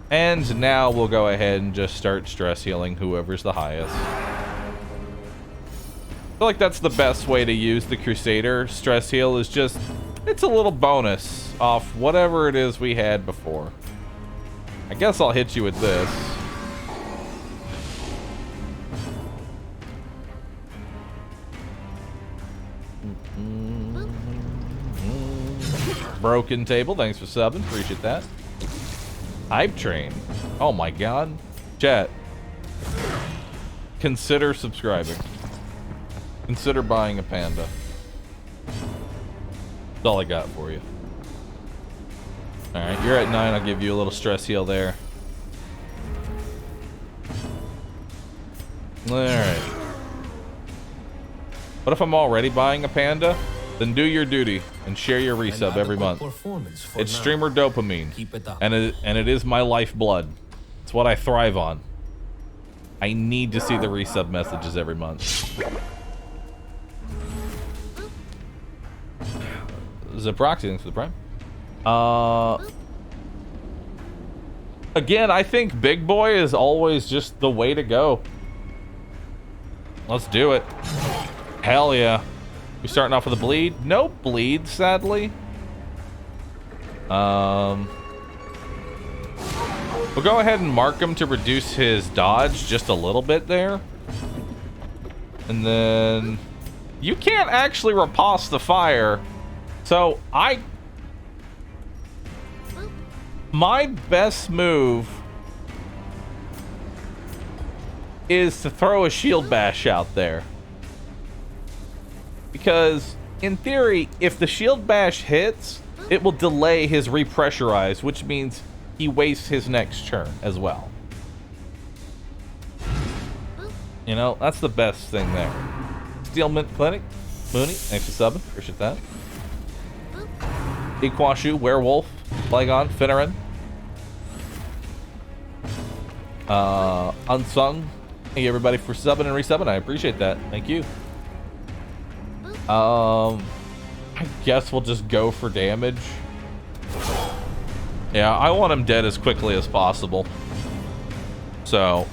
And now we'll go ahead and just start stress healing whoever's the highest. I feel like that's the best way to use the Crusader. Stress heal is just... it's a little bonus off whatever it is we had before. I guess I'll hit you with this. Broken Table, thanks for subbing. Appreciate that. Hype Train. Oh my god. Chat. Consider subscribing. Consider buying a panda. That's all I got for you. Alright, you're at 9. I'll give you a little stress heal there. Alright. What if I'm already buying a panda? Then do your duty and share your resub every month. It's streamer dopamine, and it is my lifeblood. It's what I thrive on. I need to see the resub messages every month. Zaproxy, thanks for the prime. Again, I think Big Boy is always just the way to go. Let's do it. Hell yeah. We starting off with a bleed? No bleed, sadly. We'll go ahead and mark him to reduce his dodge just a little bit there. And then... you can't actually riposte the fire. So, my best move is to throw a shield bash out there. Because, in theory, if the shield bash hits, it will delay his repressurize, which means he wastes his next turn as well. You know, that's the best thing there. Steel Mint Clinic, Mooney, thanks for subbing, appreciate that. Ikwashu, Werewolf, Flygon, Finneran. Unsung, thank you everybody for subbing and resubbing, I appreciate that, thank you. I guess we'll just go for damage. Yeah, I want him dead as quickly as possible. So,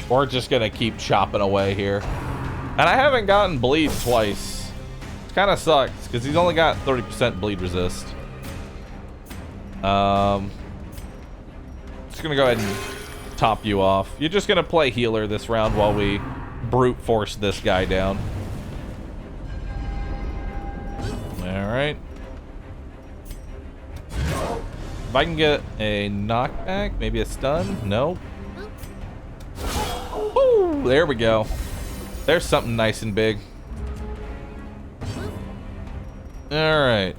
we're just gonna keep chopping away here. And I haven't gotten bleed twice. It kind of sucks, because he's only got 30% bleed resist. Just gonna go ahead and top you off. You're just gonna play healer this round while we brute force this guy down. Alright. If I can get a knockback, maybe a stun? No. Woo! There we go. There's something nice and big. Alright.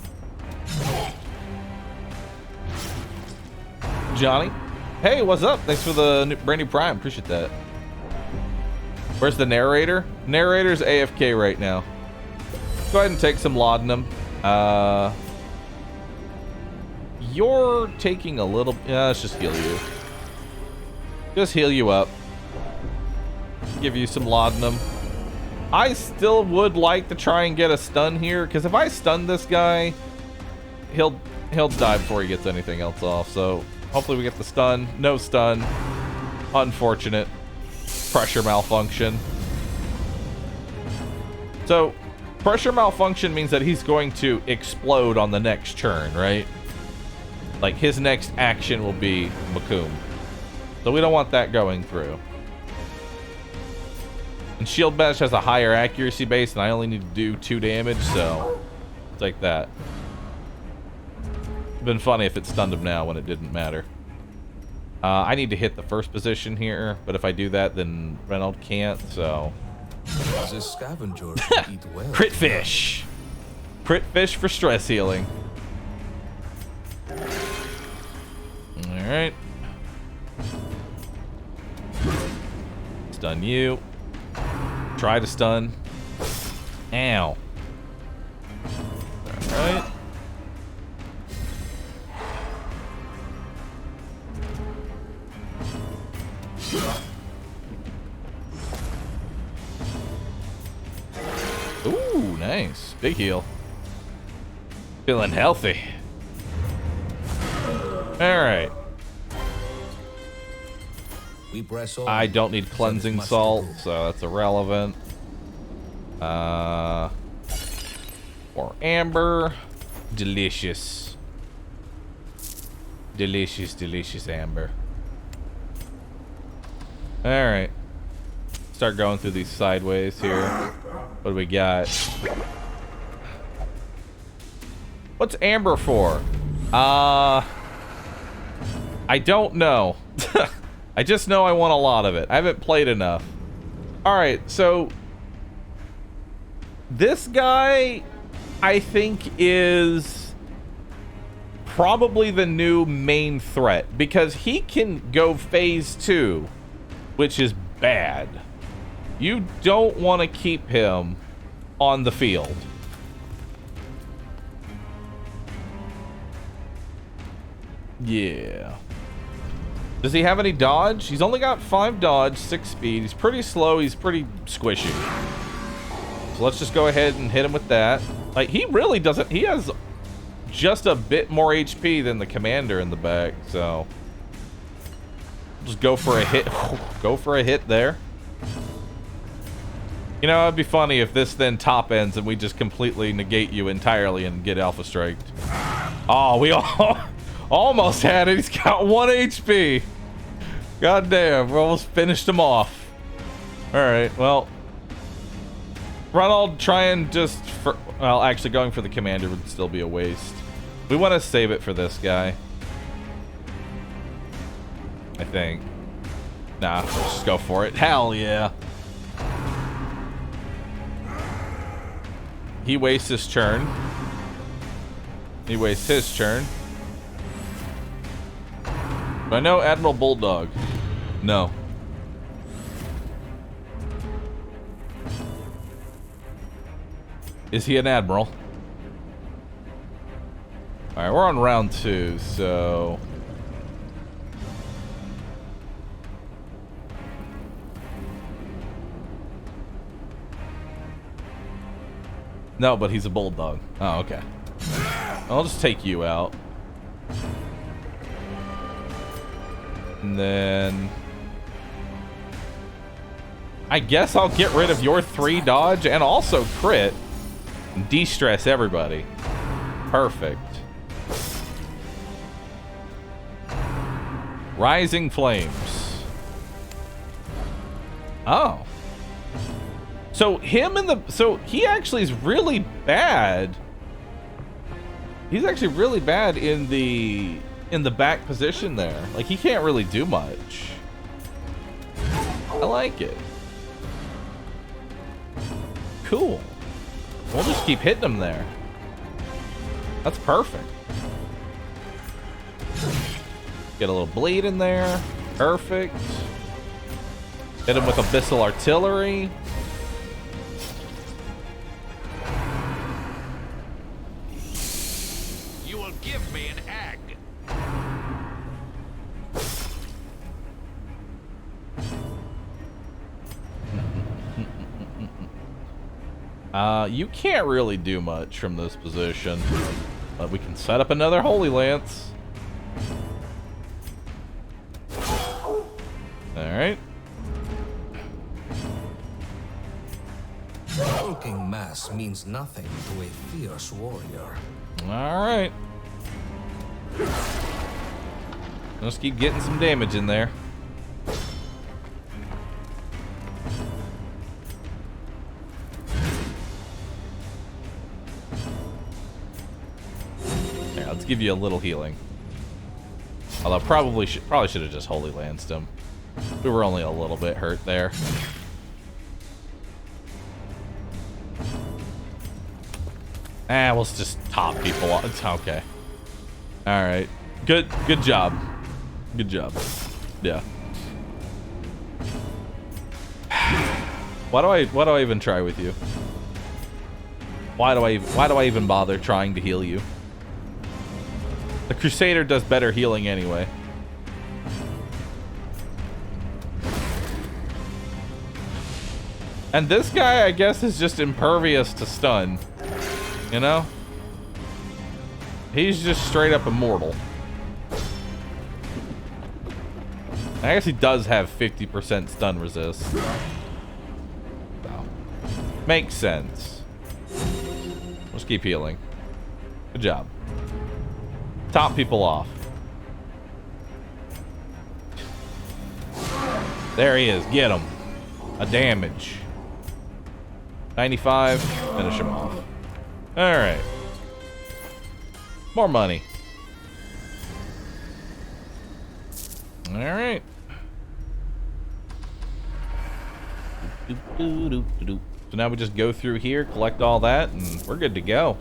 Johnny. Hey, what's up? Thanks for the brand new Prime. Appreciate that. Where's the narrator? Narrator's AFK right now. Go ahead and take some laudanum. You're taking a little... let's just heal you. Just heal you up. Give you some laudanum. I still would like to try and get a stun here, because if I stun this guy, he'll die before he gets anything else off. So hopefully we get the stun. No stun. Unfortunate. Pressure malfunction. So pressure malfunction means that he's going to explode on the next turn, right? Like, his next action will be Macoom. So we don't want that going through. And Shield Bash has a higher accuracy base, and I only need to do 2 damage, so take that. It'd been funny if it stunned him now when it didn't matter. I need to hit the first position here, but if I do that, then Reynolds can't, so... This scavenger eat well. Crit fish! Crit fish for stress healing. Alright. Stun you. Try to stun. Ow. Alright. Ooh, nice. Big heal. Feeling healthy. Alright. We press on. I don't need cleansing salt, so that's irrelevant. Or amber. Delicious. Delicious, delicious amber. Alright. Start going through these sideways here. What do we got? What's amber for? I don't know. I just know I want a lot of it. I haven't played enough. Alright, so this guy, I think, is probably the new main threat, because he can go phase 2, which is bad. You don't want to keep him on the field. Yeah. Does he have any dodge? He's only got 5 dodge, 6 speed. He's pretty slow. He's pretty squishy. So let's just go ahead and hit him with that. Like, he really doesn't... He has just a bit more HP than the commander in the back, so... Just go for a hit. Go for a hit there. You know, it'd be funny if this then top ends and we just completely negate you entirely and get alpha striked. Oh, we all... Almost had it. He's got 1 HP. God damn, we almost finished him off. Alright, well. Ronald, try and just... well, actually going for the commander would still be a waste. We want to save it for this guy. I think. Nah, let's just go for it. Hell yeah. He wastes his turn. He wastes his turn. Do I know Admiral Bulldog? No. Is he an admiral? Alright, we're on round 2, so... No, but he's a bulldog. Oh, okay. I'll just take you out. And then... I guess I'll get rid of your 3 dodge and also crit. And de-stress everybody. Perfect. Rising Flames. Oh. So him and the... So he actually is really bad. He's actually really bad in the back position there. Like, he can't really do much. I like it. Cool. We'll just keep hitting him there. That's perfect. Get a little bleed in there. Perfect. Hit him with Abyssal Artillery. You will give me an egg. You can't really do much from this position, but we can set up another Holy Lance. Alright. Hulking mass means nothing to a fierce warrior. Alright. Let's keep getting some damage in there. Here, let's give you a little healing. Although probably should have just Holy Lanced him. We were only a little bit hurt there. We'll just top people off. It's okay. All right. Good job. Good job. Yeah. Why do I even try with you? Why do I even bother trying to heal you? The Crusader does better healing anyway. And this guy, I guess, is just impervious to stun. You know? He's just straight up immortal. I guess he does have 50% stun resist. So. Makes sense. Let's keep healing. Good job. Top people off. There he is. Get him. A damage. 95. Finish him off. Alright. More money. Alright. So now we just go through here, collect all that, and we're good to go.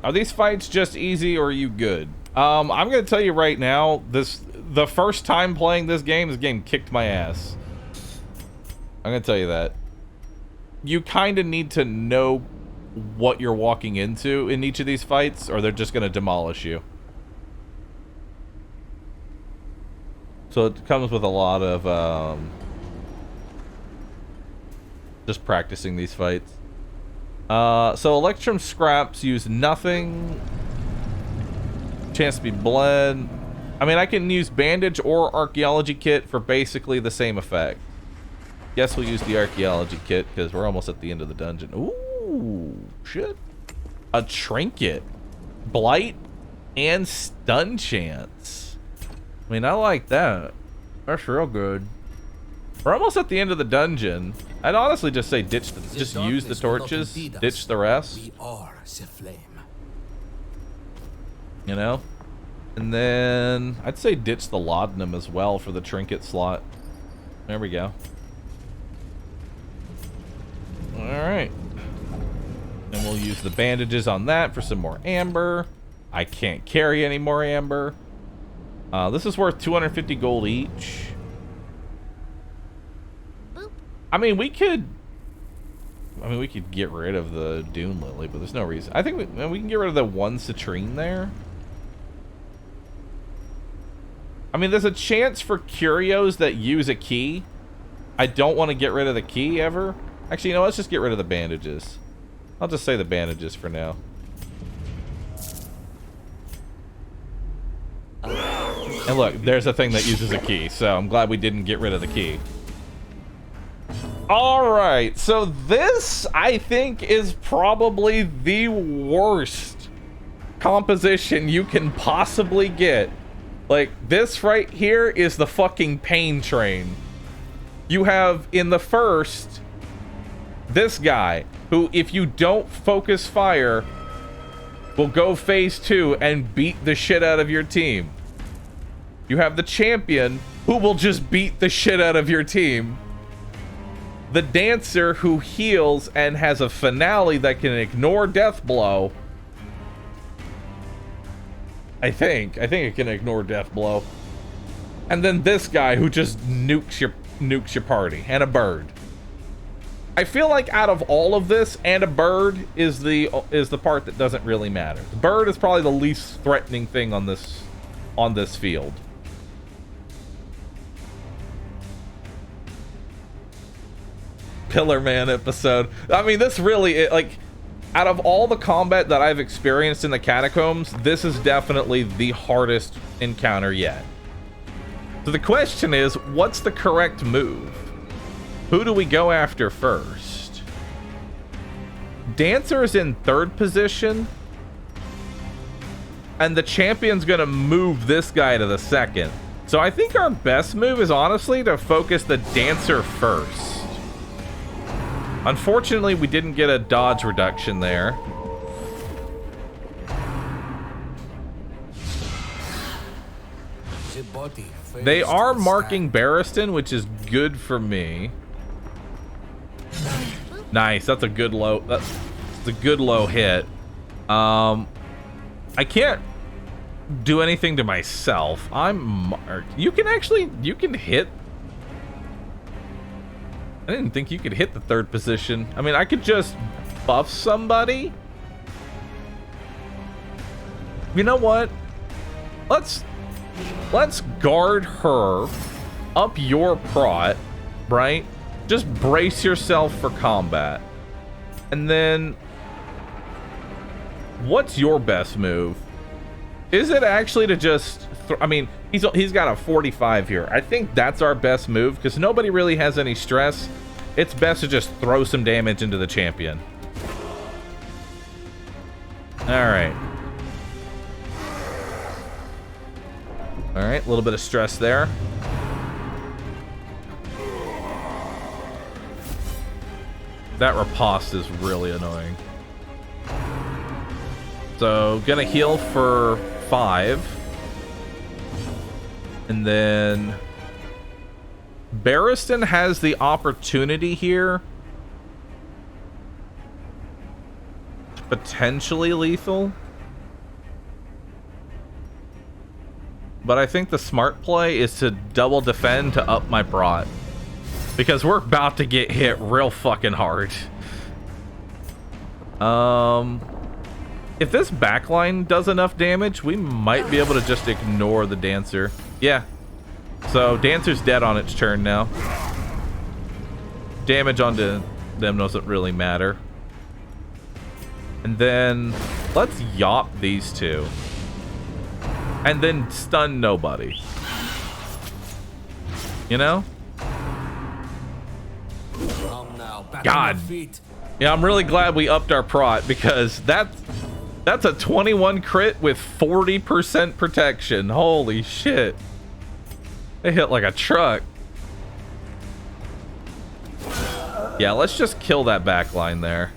Are these fights just easy or are you good? I'm gonna tell you right now, the first time playing this game kicked my ass. I'm gonna tell you that. You kind of need to know what you're walking into in each of these fights, or they're just gonna demolish you. So it comes with a lot of just practicing these fights. So Electrum scraps use nothing. Chance to be bled. I mean, I can use bandage or archaeology kit for basically the same effect. Guess we'll use the archaeology kit because we're almost at the end of the dungeon. Ooh, shit. A trinket, blight, and stun chance. I mean, I like that. That's real good. We're almost at the end of the dungeon. I'd honestly just say ditch the, just use the torches, ditch the rest. We are the flame. You know? And then I'd say ditch the laudanum as well for the trinket slot. There we go. Alright. And we'll use the bandages on that for some more amber. I can't carry any more amber. This is worth 250 gold each. Boop. I mean, we could get rid of the Dune Lily, but there's no reason. I think we can get rid of the one citrine there. I mean, there's a chance for curios that use a key. I don't want to get rid of the key ever. Actually, you know, let's just get rid of the bandages. I'll just say the bandages for now. And look, there's a thing that uses a key, so I'm glad we didn't get rid of the key. Alright, so this, I think, is probably the worst composition you can possibly get. Like, this right here is the fucking pain train. You have, in the first, this guy, who, if you don't focus fire, will go phase 2 and beat the shit out of your team. You have the champion, who will just beat the shit out of your team. The dancer, who heals and has a finale that can ignore death blow. I think it can ignore death blow. And then this guy, who just nukes your party, and a bird. I feel like out of all of this, and a bird is the part that doesn't really matter. The bird is probably the least threatening thing on this field. Pillar Man episode. I mean, this really, like, out of all the combat that I've experienced in the catacombs, this is definitely the hardest encounter yet. So the question is, what's the correct move? Who do we go after first? Dancer is in 3rd position, and the champion's gonna move this guy to the 2nd. So I think our best move is honestly to focus the dancer first. Unfortunately, we didn't get a dodge reduction there. They are marking Barristan, which is good for me. Nice, that's a good low. That's a good low hit. I can't do anything to myself. I'm marked. You can hit. I didn't think you could hit the 3rd position. I mean, I could just buff somebody. You know what? Let's guard her up your prot, right? Just brace yourself for combat. And then, what's your best move? Is it actually to just... I mean, he's got a 45 here. I think that's our best move, because nobody really has any stress. It's best to just throw some damage into the champion. Alright. Alright, a little bit of stress there. That riposte is really annoying. So, gonna heal for 5. And then Barristan has the opportunity here. Potentially lethal. But I think the smart play is to double defend to up my prot. Because we're about to get hit real fucking hard. If this backline does enough damage, we might be able to just ignore the dancer. Yeah. So, dancer's dead on its turn now. Damage onto them doesn't really matter. And then, let's yop these two. And then stun nobody. You know? God. Yeah, I'm really glad we upped our prot, because that's a 21 crit with 40% protection. Holy shit. It hit like a truck. Yeah, let's just kill that backline there.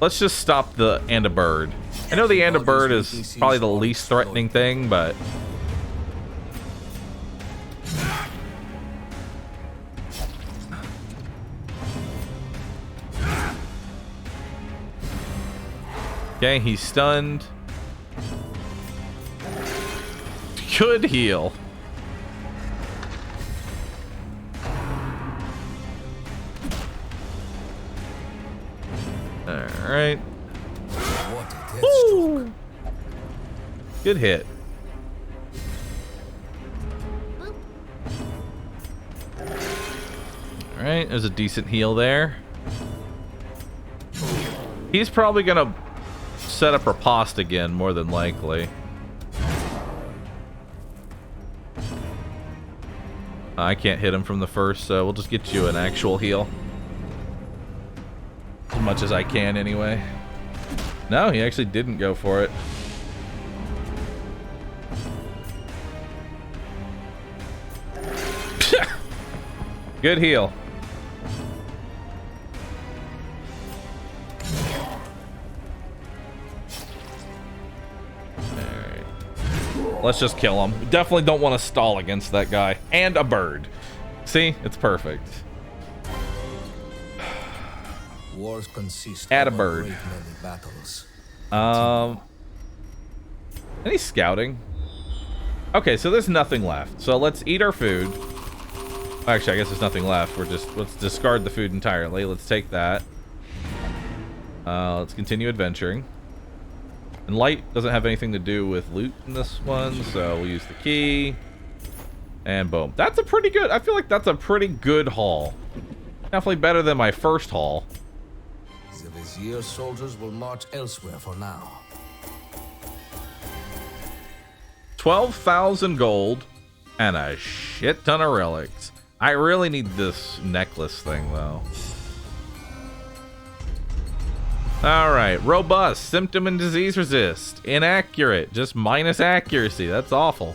Let's just stop the and a bird. I know the and a bird is probably the least threatening thing, but Okay, he's stunned. Good heal. Alright. Woo! Good hit. Alright, there's a decent heal there. He's probably gonna set up riposte again, more than likely. I can't hit him from the first, so we'll just get you an actual heal. As much as I can, anyway. No, he actually didn't go for it. Good heal. Let's just kill him. We definitely don't want to stall against that guy. And a bird. See? It's perfect. Wars consist Add a of bird. great many battles. Any scouting? Okay, so there's nothing left. So let's eat our food. Actually, I guess there's nothing left. Let's discard the food entirely. Let's take that. Let's continue adventuring. And light doesn't have anything to do with loot in this one, so we'll use the key. And boom. That's a pretty good, I feel like that's a pretty good haul. Definitely better than my first haul. The Vizier's soldiers will march elsewhere for now. 12,000 gold and a shit ton of relics. I really need this necklace thing, though. Alright, robust, symptom and disease resist. Inaccurate, just minus accuracy. That's awful.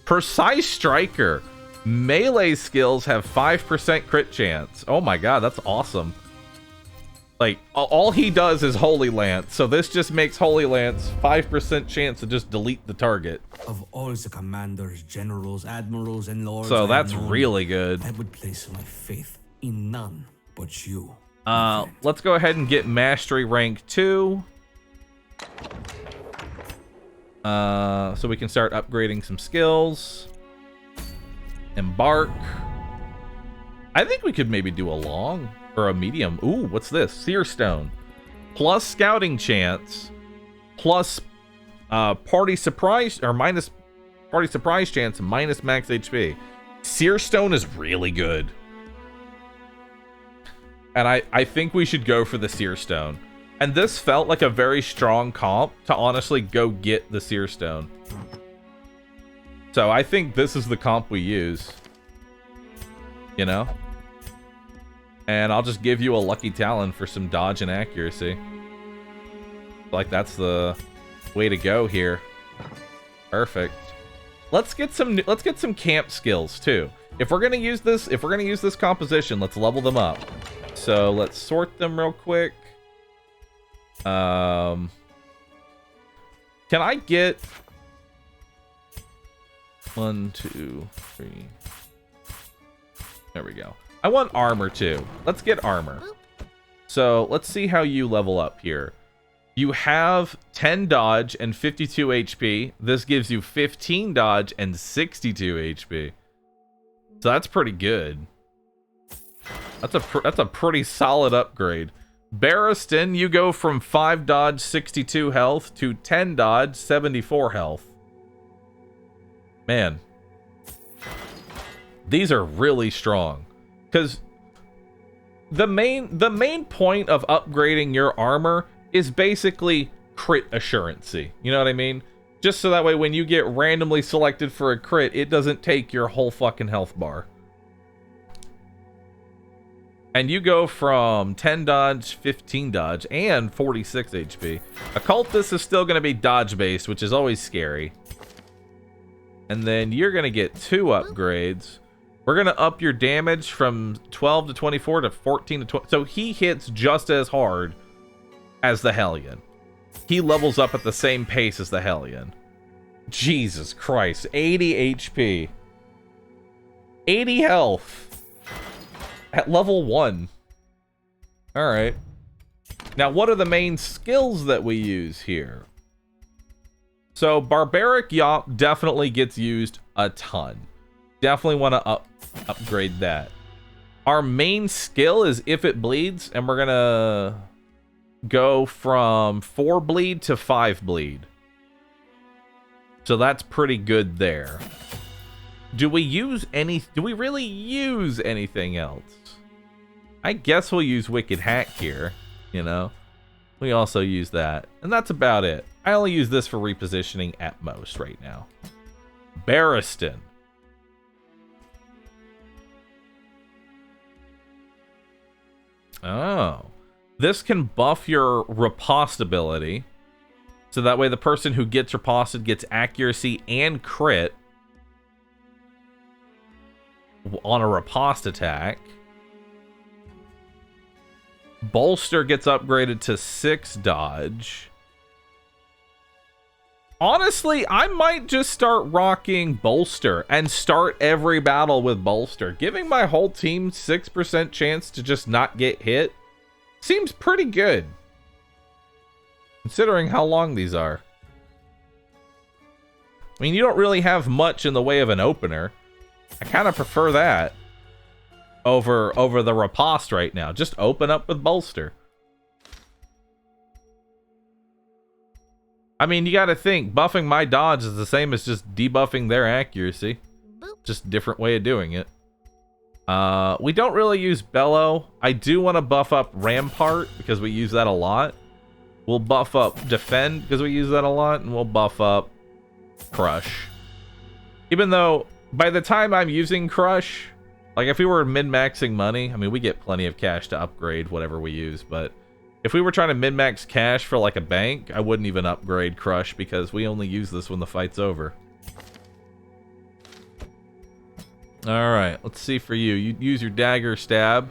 Precise striker. Melee skills have 5% crit chance. Oh my god, that's awesome. Like, all he does is Holy Lance, so this just makes Holy Lance 5% chance to just delete the target. Of all the commanders, generals, admirals, and lords, So that's really good. I would place my faith in none but you. Let's go ahead and get Mastery rank 2. So we can start upgrading some skills. Embark. I think we could maybe do a long or a medium. Ooh, what's this? Seer Stone. Plus scouting chance. Plus party surprise, or minus party surprise chance, minus max HP. Seer Stone is really good. And I think we should go for the Seer Stone. And this felt like a very strong comp to honestly go get the Seer Stone. So I think this is the comp we use. You know? And I'll just give you a Lucky Talon for some dodge and accuracy. Like that's the way to go here. Perfect. Let's get some camp skills too. If we're gonna use this composition, let's level them up. So let's sort them real quick. Can I get 1, 2, 3? There we go. I want armor too. Let's get armor. So let's see how you level up here. You have 10 dodge and 52 HP. This gives you 15 dodge and 62 HP. So that's pretty good. That's a pretty solid upgrade. Barristan, you go from 5 dodge, 62 health to 10 dodge, 74 health. Man. These are really strong. Because the main point of upgrading your armor is basically crit assurancy. You know what I mean? Just so that way when you get randomly selected for a crit, it doesn't take your whole fucking health bar. And you go from 10 dodge, 15 dodge, and 46 HP. Occultist is still going to be dodge based, which is always scary. And then you're going to get 2 upgrades. We're going to up your damage from 12 to 24 to 14 to 20. So he hits just as hard as the Hellion. He levels up at the same pace as the Hellion. Jesus Christ. 80 HP. 80 health. At level 1. Alright. Now, what are the main skills that we use here? So, Barbaric Yop definitely gets used a ton. Definitely want to upgrade that. Our main skill is If It Bleeds, and we're going to go from 4 bleed to 5 bleed. So that's pretty good there. Do we really use anything else? I guess we'll use Wicked Hack here, you know. We also use that, and that's about it. I only use this for repositioning at most right now. Barristan. Oh. This can buff your riposte ability. So that way the person who gets riposted gets accuracy and crit on a riposte attack. Bolster gets upgraded to 6 dodge. Honestly, I might just start rocking Bolster and start every battle with Bolster. Giving my whole team 6% chance to just not get hit seems pretty good, considering how long these are. I mean, you don't really have much in the way of an opener. I kind of prefer that over the riposte right now. Just open up with Bolster. I mean, you got to think, buffing my dodge is the same as just debuffing their accuracy. Just a different way of doing it. We don't really use Bellow. I do want to buff up Rampart because we use that a lot. We'll buff up Defend because we use that a lot. And we'll buff up Crush. Even though, by the time I'm using Crush, like if we were min-maxing money, I mean, we get plenty of cash to upgrade whatever we use, but if we were trying to min-max cash for like a bank, I wouldn't even upgrade Crush because we only use this when the fight's over. Alright, let's see for you. You use your Dagger Stab,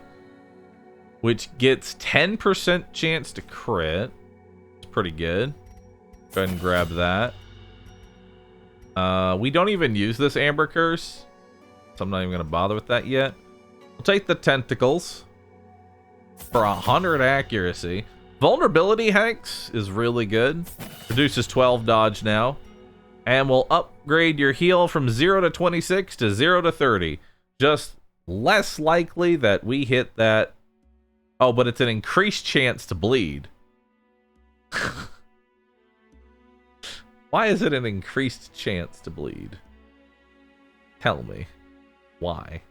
which gets 10% chance to crit. It's pretty good. Go ahead and grab that. We don't even use this Amber Curse, so I'm not even going to bother with that yet. We'll take the Tentacles for 100 accuracy. Vulnerability Hex is really good. Reduces 12 dodge now. And we'll upgrade your heal from 0 to 26 to 0 to 30. Just less likely that we hit that. Oh, but it's an increased chance to bleed. Why is it an increased chance to bleed? Tell me. Why?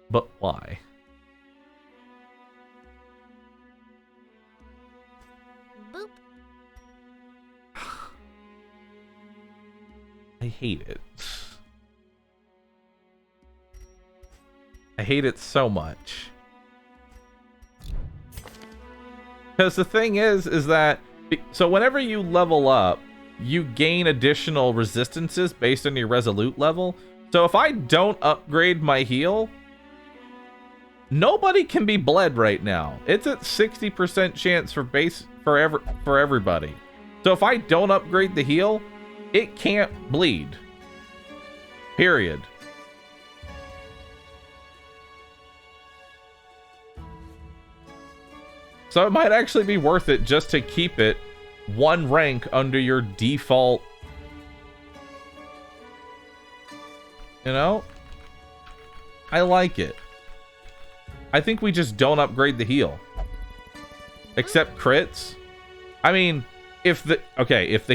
But why? Boop. I hate it. I hate it so much. Because the thing is that, so whenever you level up, you gain additional resistances based on your Resolute level. So if I don't upgrade my heal, nobody can be bled right now. It's at 60% chance for everybody. So if I don't upgrade the heal, it can't bleed. Period. So it might actually be worth it just to keep it one rank under your default. You know? I like it. I think we just don't upgrade the heal. Except crits. I mean, if the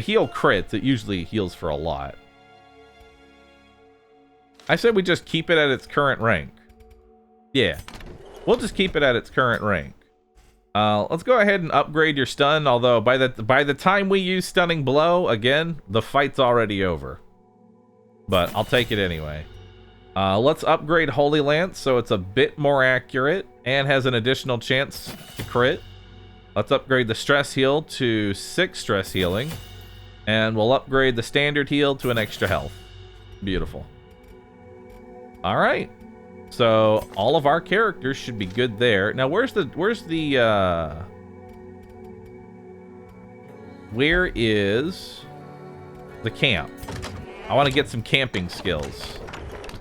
heal crits, it usually heals for a lot. I said we just keep it at its current rank. Yeah. We'll just keep it at its current rank. Let's go ahead and upgrade your stun, although by the time we use Stunning Blow, again, the fight's already over. But I'll take it anyway. Let's upgrade Holy Lance so it's a bit more accurate and has an additional chance to crit. Let's upgrade the Stress Heal to 6 Stress Healing. And we'll upgrade the Standard Heal to an extra health. Beautiful. Alright. So all of our characters should be good there. Now where is the camp? I want to get some camping skills.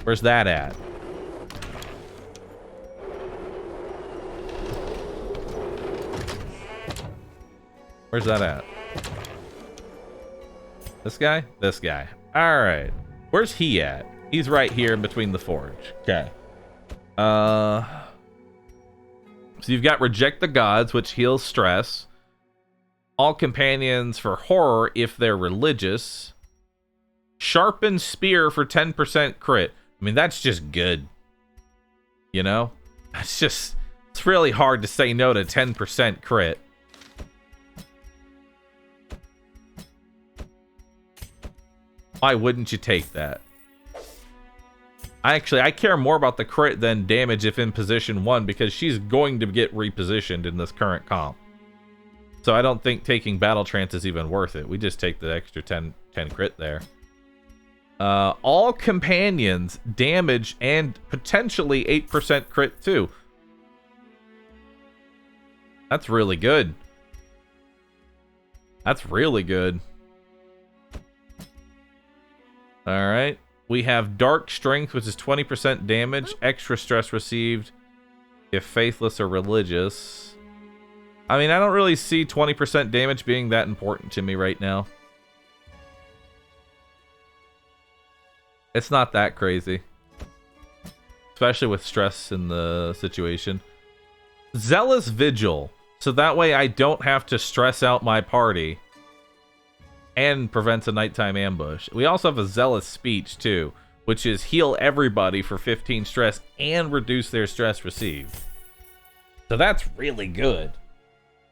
Where's that at? Where's that at? This guy? This guy. Alright. Where's he at? He's right here in between the forge. Okay. So you've got Reject the Gods, which heals stress. All companions for horror if they're religious. Sharpened Spear for 10% crit. I mean, that's just good. You know? That's just... It's really hard to say no to 10% crit. Why wouldn't you take that? I care more about the crit than damage if in position 1, because she's going to get repositioned in this current comp. So I don't think taking Battle Trance is even worth it. We just take the extra 10 crit there. All companions damage and potentially 8% crit too. That's really good. That's really good. Alright. We have Dark Strength, which is 20% damage. Extra stress received if faithless or religious. I mean, I don't really see 20% damage being that important to me right now. It's not that crazy. Especially with stress in the situation. Zealous Vigil. So that way I don't have to stress out my party. And prevents a nighttime ambush. We also have a Zealous Speech too, which is heal everybody for 15 stress and reduce their stress received. So that's really good.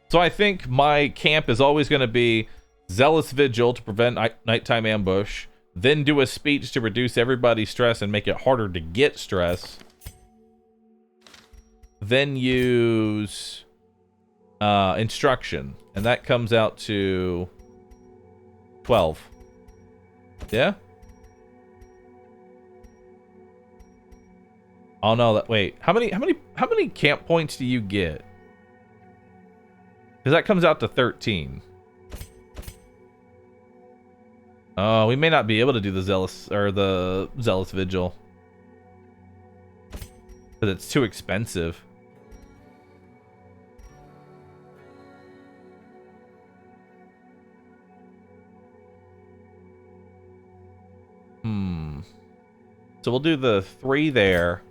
So I think my camp is always going to be Zealous Vigil to prevent nighttime ambush, then do a speech to reduce everybody's stress and make it harder to get stress. Then use instruction, and that comes out to 12. Yeah? Oh no, wait. How many camp points do you get? Because that comes out to 13. Oh, we may not be able to do the Zealous Vigil. Because it's too expensive. So we'll do the 3 there.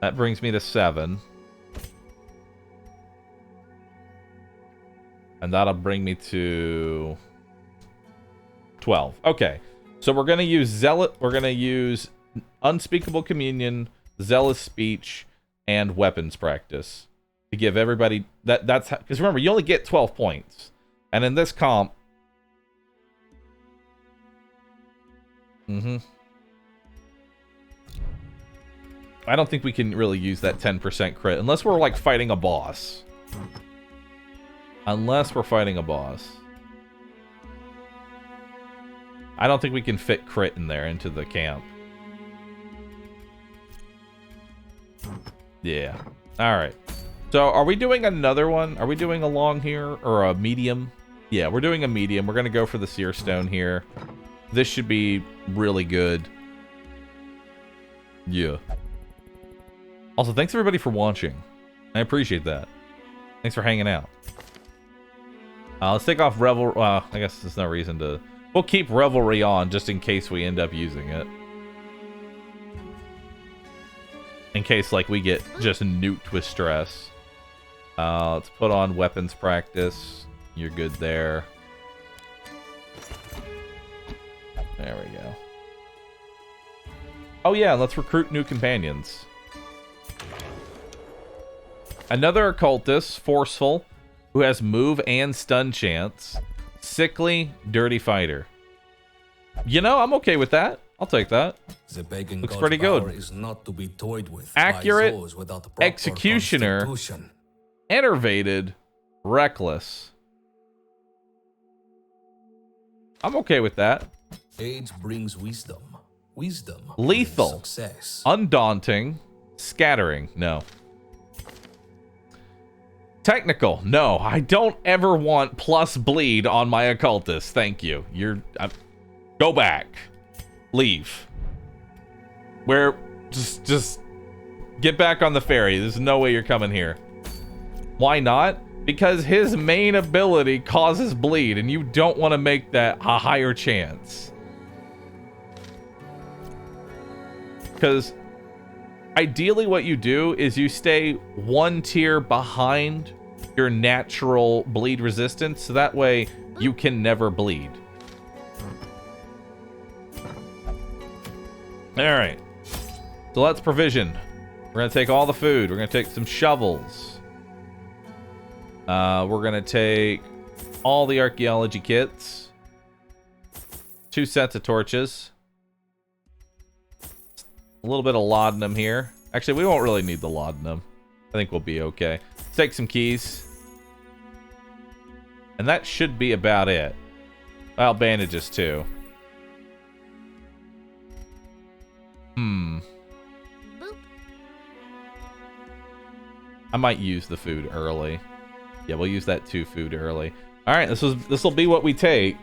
That brings me to 7. And that'll bring me to 12. Okay. So we're going to use Unspeakable Communion, Zealous Speech, and Weapons Practice to give everybody that's because remember, you only get 12 points. And in this comp, I don't think we can really use that 10% crit unless we're like fighting a boss. Unless we're fighting a boss. I don't think we can fit crit in there into the camp. Yeah. Alright. So are we doing another one? Are we doing a long here or a medium? Yeah, we're doing a medium. We're going to go for the Seer Stone here. This should be really good. Yeah. Also, thanks everybody for watching. I appreciate that. Thanks for hanging out. Let's take off Revel... I guess there's no reason to... We'll keep Revelry on just in case we end up using it. In case, like, we get just nuked with stress. Let's put on Weapons Practice. You're good there. There we go. Oh yeah, let's recruit new companions. Another occultist, forceful, who has move and stun chance. Sickly, dirty fighter. You know, I'm okay with that. I'll take that. Looks pretty good. Is not to be toyed with. Accurate, without executioner, enervated, reckless. I'm okay with that. Age brings wisdom. Wisdom. Lethal. Success. Undaunting. Scattering. No. Technical. No, I don't ever want plus bleed on my occultist. Thank you. Go back. Leave. Just get back on the ferry. There's no way you're coming here. Why not? Because his main ability causes bleed, and you don't want to make that a higher chance. Because ideally what you do is you stay one tier behind your natural bleed resistance, so that way you can never bleed. Alright. So let's provision. We're going to take all the food. We're going to take some shovels. We're going to take all the archaeology kits. 2 sets of torches. A little bit of laudanum here. Actually, we won't really need the laudanum. I think we'll be okay. Let's take some keys. And that should be about it. Well, bandages too. Boop. I might use the food early. Yeah, we'll use that 2 food early. Alright, this will be what we take.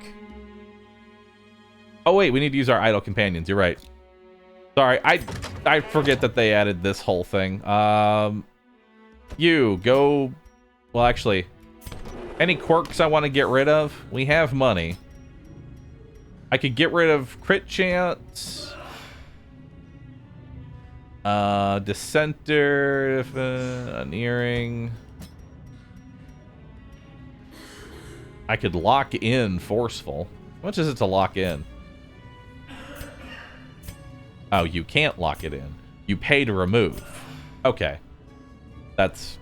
Oh wait, we need to use our idle companions. You're right. Sorry, I forget that they added this whole thing. You go. Well, actually, any quirks I want to get rid of? We have money. I could get rid of crit chance. Dissenter, an earring. I could lock in forceful. How much is it to lock in? Oh, you can't lock it in. You pay to remove. Okay. That's...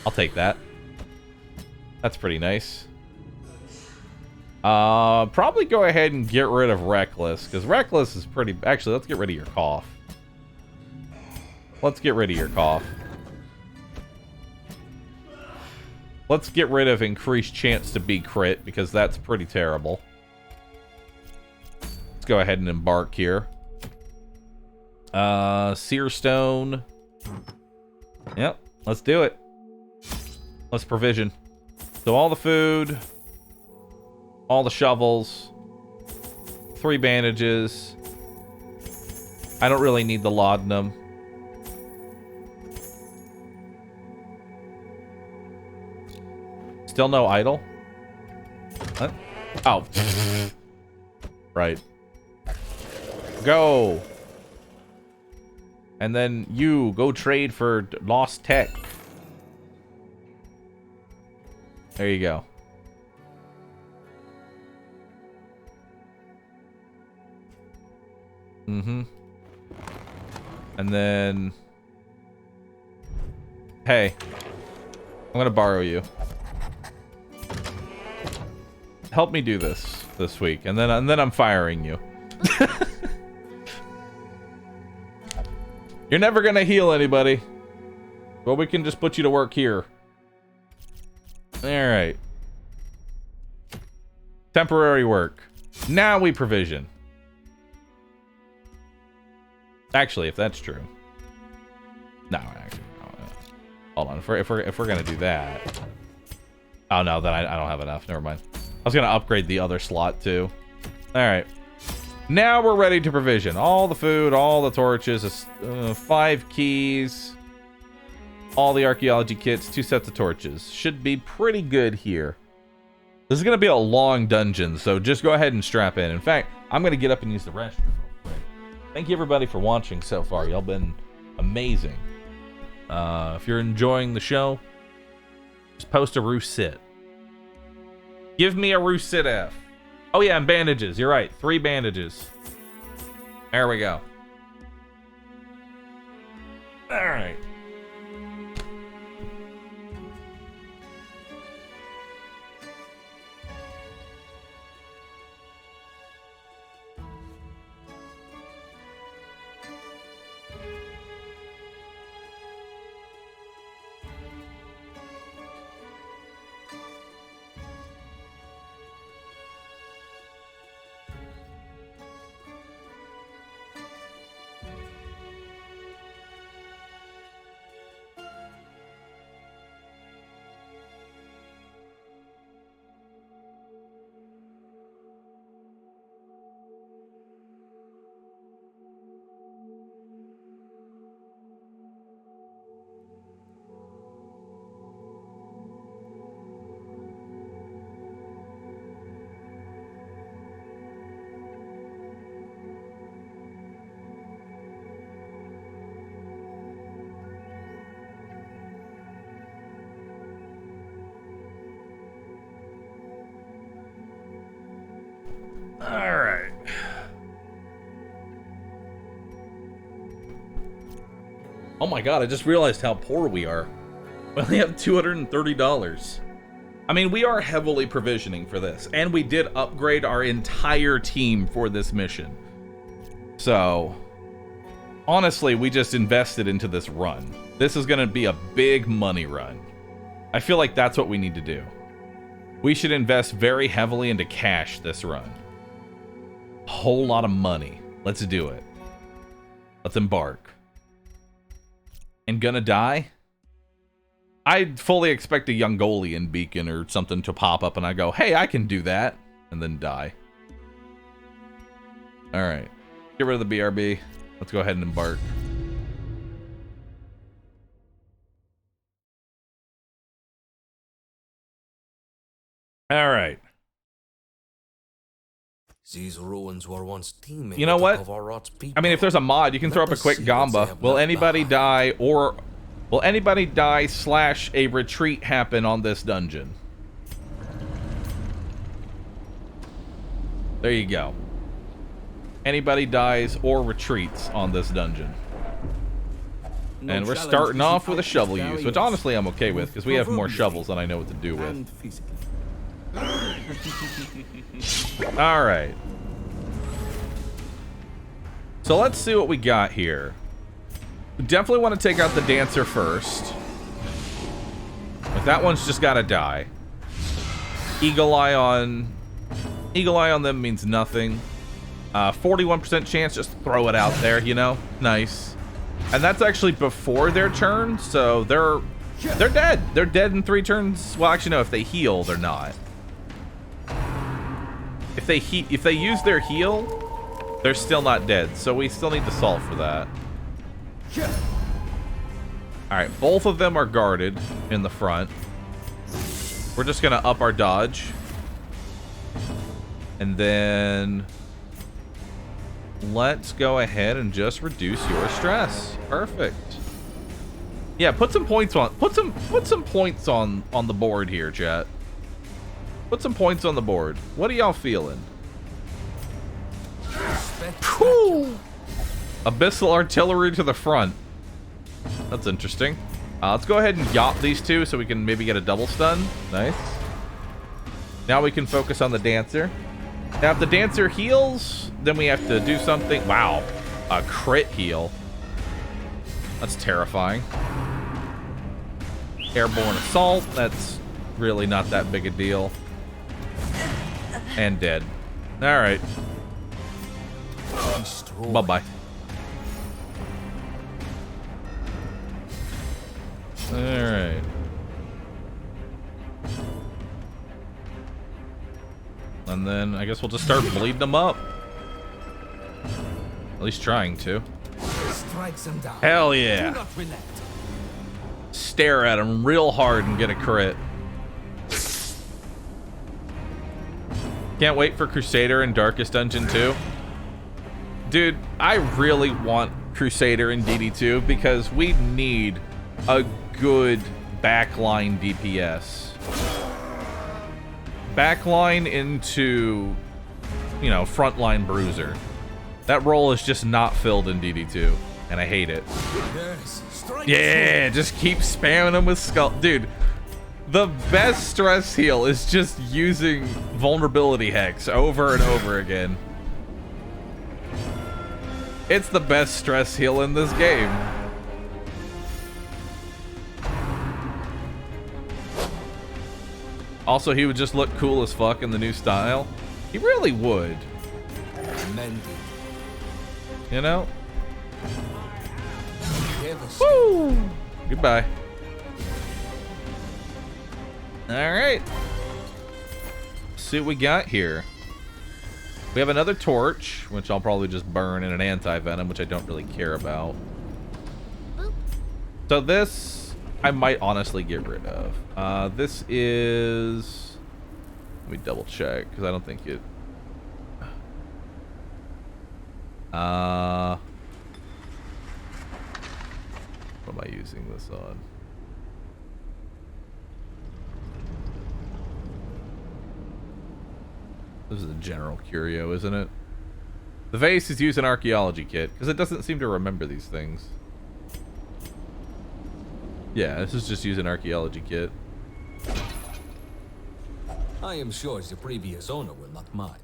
I'll take that. That's pretty nice. Probably go ahead and get rid of Reckless, because Reckless is pretty... Actually, let's get rid of your cough. Let's get rid of your cough. Let's get rid of increased chance to be crit, because that's pretty terrible. Let's go ahead and embark here. Seer Stone. Yep, let's do it. Let's provision. So all the food, all the shovels, 3 bandages. I don't really need the laudanum. Still no idle? What? Oh. Right. Go. And then you go trade for lost tech. There you go. Mm-hmm. And then... Hey. I'm gonna borrow you. Help me do this week. And then I'm firing you. You're never gonna heal anybody. Well, we can just put you to work here. Alright. Temporary work. Now we provision. Actually, if that's true. No, actually. No. Hold on. If we're gonna do that. Oh no, then I don't have enough. Never mind. I was gonna upgrade the other slot too. Alright. Now we're ready to provision. All the food, all the torches, 5 keys, all the archaeology kits, 2 sets of torches. Should be pretty good here. This is going to be a long dungeon, so just go ahead and strap in. In fact, I'm going to get up and use the restroom real quick. Thank you everybody for watching so far. Y'all been amazing. If you're enjoying the show, just post a Roo sit. Give me a Roo sit F. Oh yeah, and bandages. You're right. 3 bandages. There we go. All right. Alright. Oh my god, I just realized how poor we are. We only have $230. I mean, we are heavily provisioning for this, and we did upgrade our entire team for this mission. So, honestly, we just invested into this run. This is going to be a big money run. I feel like that's what we need to do. We should invest very heavily into cash this run. A whole lot of money. Let's do it. Let's embark. And gonna die? I fully expect a Youngolian beacon or something to pop up and I go, hey, I can do that. And then die. Alright. Get rid of the BRB. Let's go ahead and embark. Alright. These ruins were once teeming. You know what? Of our Rot's people. I mean, if there's a mod, you can throw up a quick gamba. Will anybody die or... Will anybody die / a retreat happen on this dungeon? There you go. Anybody dies or retreats on this dungeon. And we're starting off with a shovel use, which honestly I'm okay with, because we have more shovels than I know what to do with. Alright. So let's see what we got here. We definitely want to take out the dancer first. But that one's just gotta die. Eagle eye on them means nothing. 41% chance, just throw it out there, you know? Nice. And that's actually before their turn, so they're dead. They're dead in 3 turns. Well, actually no, if they heal, they're not. If they use their heal, they're still not dead, so we still need to solve for that. Alright, both of them are guarded in the front. We're just gonna up our dodge. And then let's go ahead and just reduce your stress. Perfect. Yeah, put some points on points on the board here, chat. Put some points on the board. What are y'all feeling? Whew. Abyssal artillery to the front. That's interesting. Let's go ahead and yacht these two so we can maybe get a double stun. Nice. Now we can focus on the dancer. Now if the dancer heals, then we have to do something. Wow. A crit heal. That's terrifying. Airborne assault. That's really not that big a deal. And dead. Alright. Bye-bye. Alright. And then I guess we'll just start bleeding them up. At least trying to. Hell yeah. Stare at them real hard and get a crit. Can't wait for Crusader and Darkest Dungeon 2. Dude, I really want Crusader in DD2 because we need a good backline DPS. Backline into, you know, frontline bruiser. That role is just not filled in DD2, and I hate it. Yeah, just keep spamming them with skull. Dude, the best stress heal is just using vulnerability hex over and over again. It's the best stress heal in this game. Also, he would just look cool as fuck in the new style. He really would. You know? Woo! Goodbye. Alright. See what we got here. We have another torch, which I'll probably just burn, in an anti-venom, which I don't really care about. So this, I might honestly get rid of. This is... Let me double check, because I don't think it... What am I using this on? This is a general curio, isn't it? The vase is used an archaeology kit, because it doesn't seem to remember these things. Yeah, this is just using archaeology kit. I am sure the previous owner will not mind.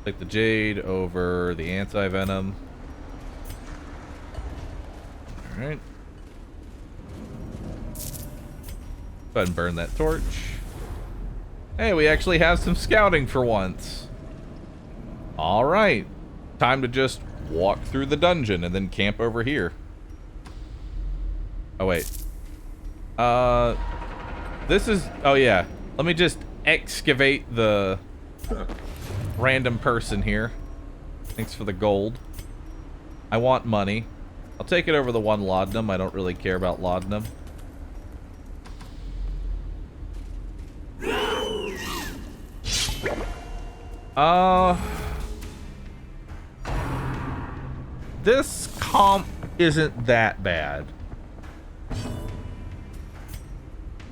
Take the jade over the anti-venom. Alright. Go ahead and burn that torch. Hey, we actually have some scouting for once. Alright. Time to just walk through the dungeon and then camp over here. Oh, wait. This is... Oh, yeah. Let me just excavate the random person here. Thanks for the gold. I want money. I'll take it over the one laudanum. I don't really care about laudanum. This comp isn't that bad.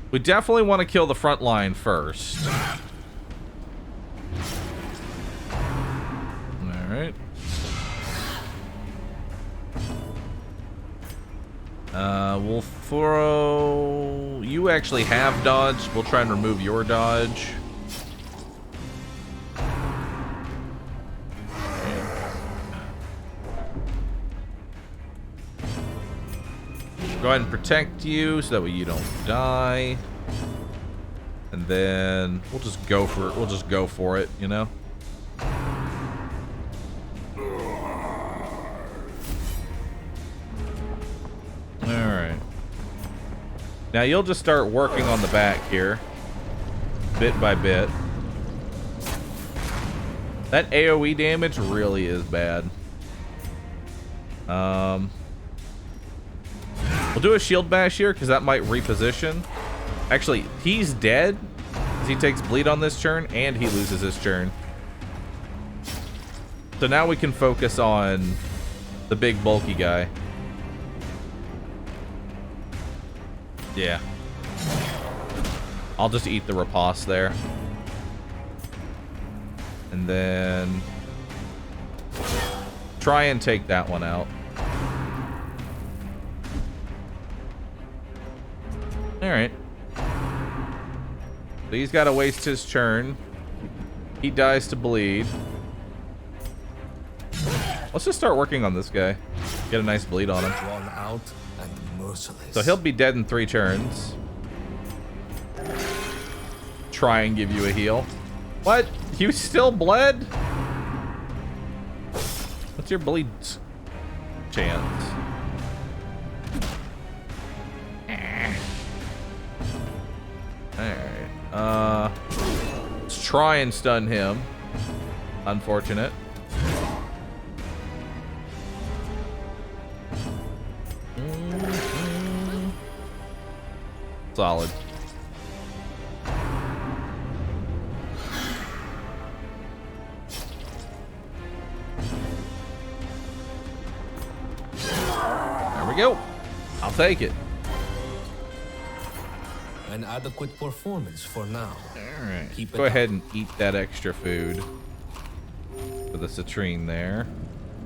We definitely want to kill the front line first. Alright. We'll throw... You actually have dodge. We'll try and remove your dodge. Go ahead and protect you so that way you don't die. And then we'll just go for it. We'll just go for it, you know? Alright. Now you'll just start working on the back here. Bit by bit. That AoE damage really is bad. We'll do a shield bash here because that might reposition. Actually, he's dead because he takes bleed on this turn and he loses his turn. So now we can focus on the big bulky guy. Yeah. I'll just eat the riposte there. And then try and take that one out. Alright. So he's got to waste his turn. He dies to bleed. Let's just start working on this guy. Get a nice bleed on him. Drawn out and merciless. So he'll be dead in 3 turns. Try and give you a heal. What? You still bled? What's your bleed chance? Alright. Let's try and stun him. Unfortunate. Solid. There we go. I'll take it. An adequate performance for now. Alright. Go ahead and eat that extra food for the citrine there.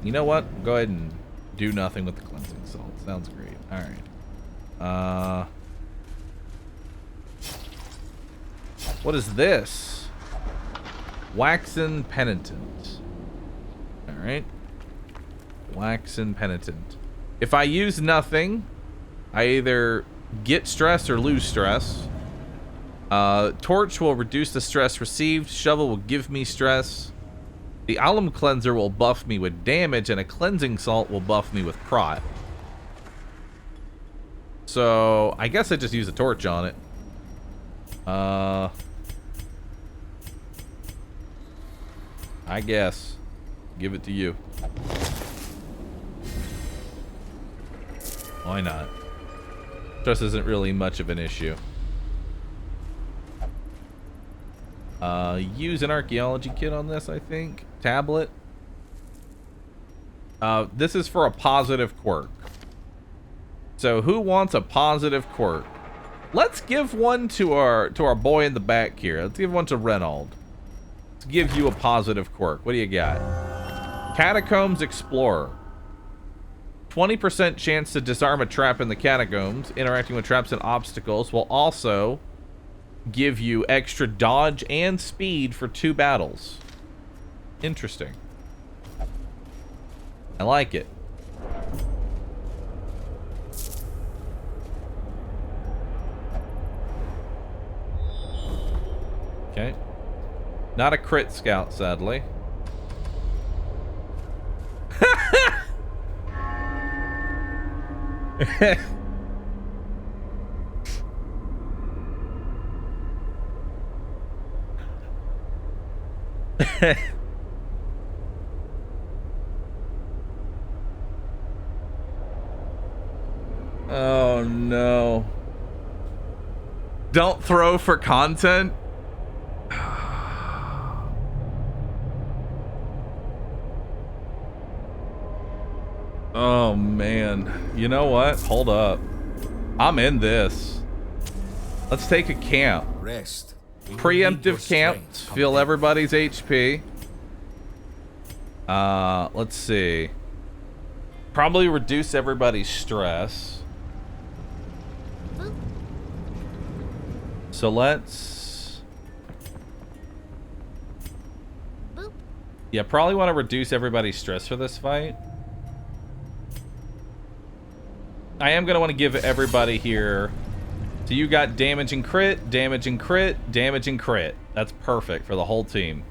You know what? Go ahead and do nothing with the cleansing salt. Sounds great. Alright. What is this? Waxen Penitent. Alright. Waxen Penitent. If I use nothing, I either get stress or lose stress. Torch will reduce the stress received. Shovel will give me stress. The Alum Cleanser will buff me with damage, and a Cleansing Salt will buff me with prot. So, I guess I just use a torch on it. I guess. Give it to you. Why not? Stress isn't really much of an issue. Use an archaeology kit on this, I think. Tablet. This is for a positive quirk. So who wants a positive quirk? Let's give one to our boy in the back here. Let's give one to Reynold. Let's give you a positive quirk. What do you got? Catacombs Explorer. 20% chance to disarm a trap in the catacombs. Interacting with traps and obstacles will also give you extra dodge and speed for 2 battles. Interesting. I like it. Okay. Not a crit scout, sadly. Oh no. Don't throw for content? Oh man. You know what? Hold up. I'm in this. Let's take a camp. Rest. Preemptive camp. Fill everybody's HP. Let's see. Probably reduce everybody's stress. So let's... Yeah, probably want to reduce everybody's stress for this fight. I am going to want to give everybody here... So you got damage and crit, damage and crit, damage and crit. That's perfect for the whole team.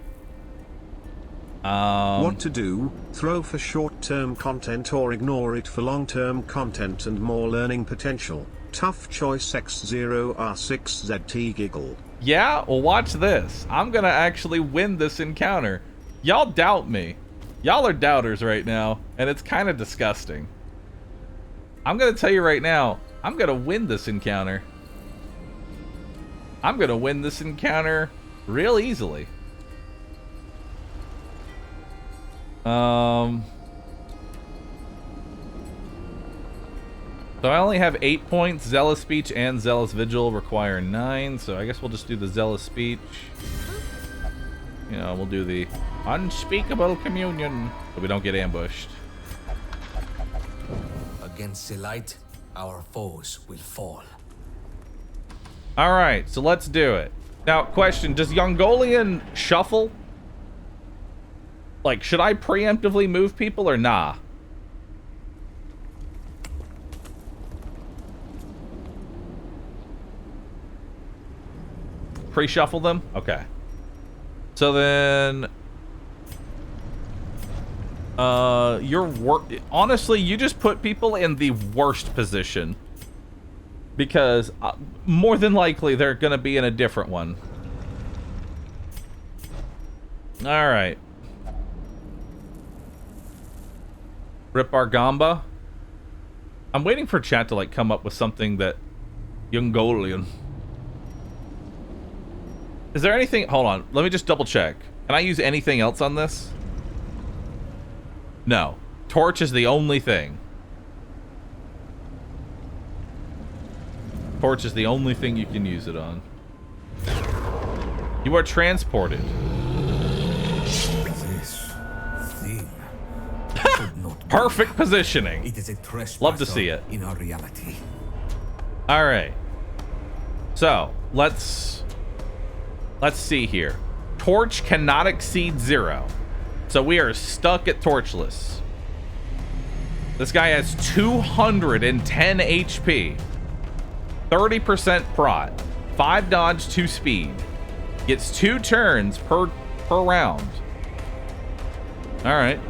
What to do? Throw for short-term content or ignore it for long-term content and more learning potential. Tough choice X0R6ZT giggle. Yeah, well watch this. I'm gonna actually win this encounter. Y'all doubt me. Y'all are doubters right now, and it's kind of disgusting. I'm gonna tell you right now, I'm gonna win this encounter. I'm gonna win this encounter real easily. So I only have 8 points. Zealous Speech and Zealous Vigil require 9, so I guess we'll just do the Zealous Speech. You know, we'll do the Unspeakable Communion so we don't get ambushed. Against the light, our foes will fall. Alright, so let's do it. Now, question, does Yongolian shuffle? Like, should I preemptively move people or nah? Pre-shuffle them? Okay. So then... honestly, you just put people in the worst position. Because more than likely, they're going to be in a different one. Alright. Rip our Gamba. I'm waiting for chat to like come up with something that Yongolian. Is there anything? Hold on. Let me just double check. Can I use anything else on this? No. Torch is the only thing. Torch is the only thing you can use it on. You are transported. Perfect positioning. It is a love to see it. In our reality. All right. So let's see here. Torch cannot exceed 0, so we are stuck at torchless. This guy has 210 HP, 30% prot, 5 dodge, 2 speed. Gets 2 turns per round. All right.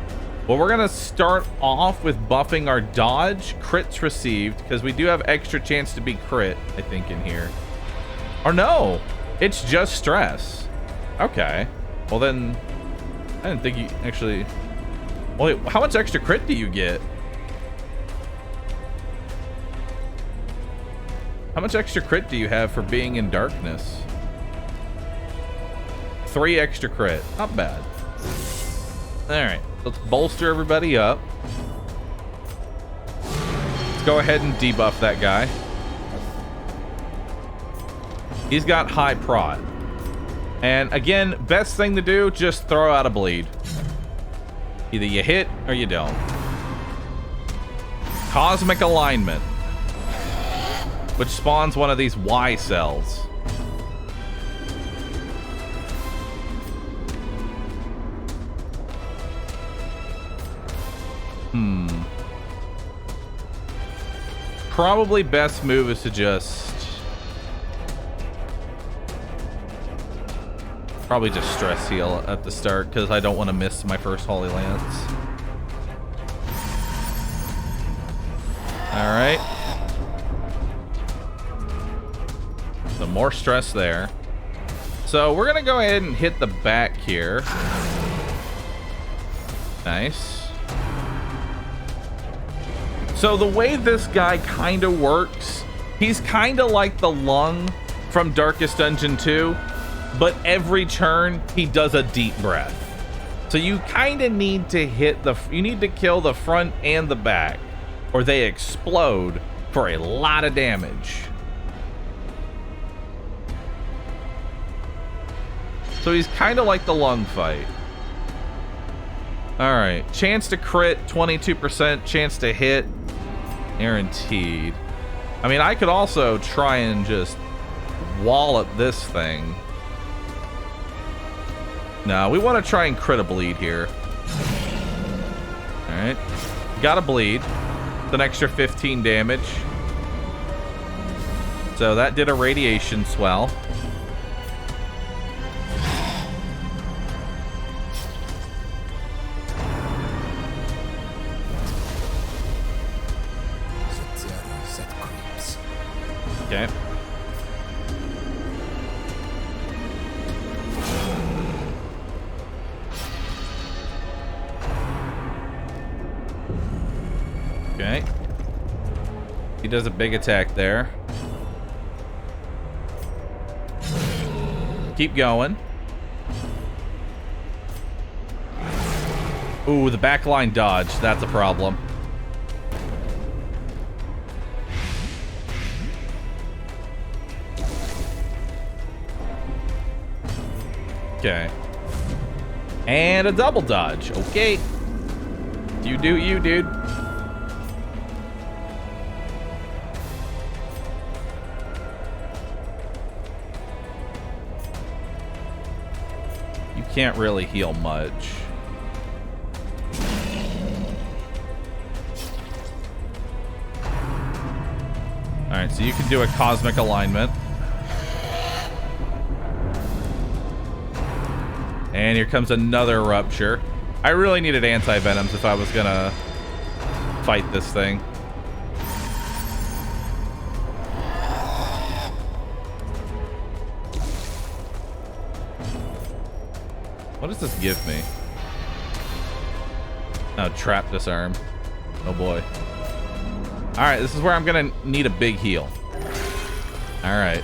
Well, we're going to start off with buffing our dodge, crits received, because we do have extra chance to be crit, I think, in here. Or no, it's just stress. Okay. Well, then, I didn't think you actually... Wait, how much extra crit do you get? How much extra crit do you have for being in darkness? 3 extra crit. Not bad. All right. Let's bolster everybody up. Let's go ahead and debuff that guy. He's got high prot. And again, best thing to do, just throw out a bleed. Either you hit or you don't. Cosmic alignment, which spawns one of these Y cells. Probably best move is to just stress heal at the start, because I don't want to miss my first Holy Lance. Alright. So more stress there. So we're gonna go ahead and hit the back here. Nice. So the way this guy kind of works, he's kind of like the lung from Darkest Dungeon 2, but every turn he does a deep breath. So you kind of need to you need to kill the front and the back, or they explode for a lot of damage. So he's kind of like the lung fight. All right, chance to crit, 22%, chance to hit, guaranteed. I mean, I could also try and just wallop this thing. No, we want to try and crit a bleed here. All right, got a bleed. It's an extra 15 damage. So that did a radiation swell. Okay. Okay. He does a big attack there. Keep going. Ooh, the backline dodge. That's a problem. Okay. And a double dodge. Okay. You do you, dude. You can't really heal much. Alright, so you can do a cosmic alignment. And here comes another rupture. I really needed anti-venoms if I was gonna fight this thing. What does this give me? Oh, trap disarm. Oh boy. Alright, this is where I'm gonna need a big heal. Alright.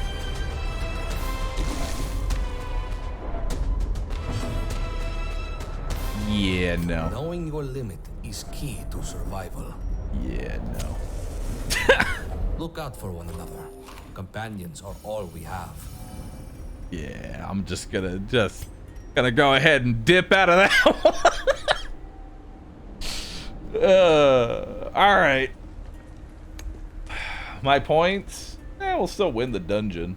Yeah, no. Knowing your limit is key to survival. Yeah, no. Look out for one another. Companions are all we have. Yeah, I'm just gonna go ahead and dip out of that one. All right. My points? We'll still win the dungeon.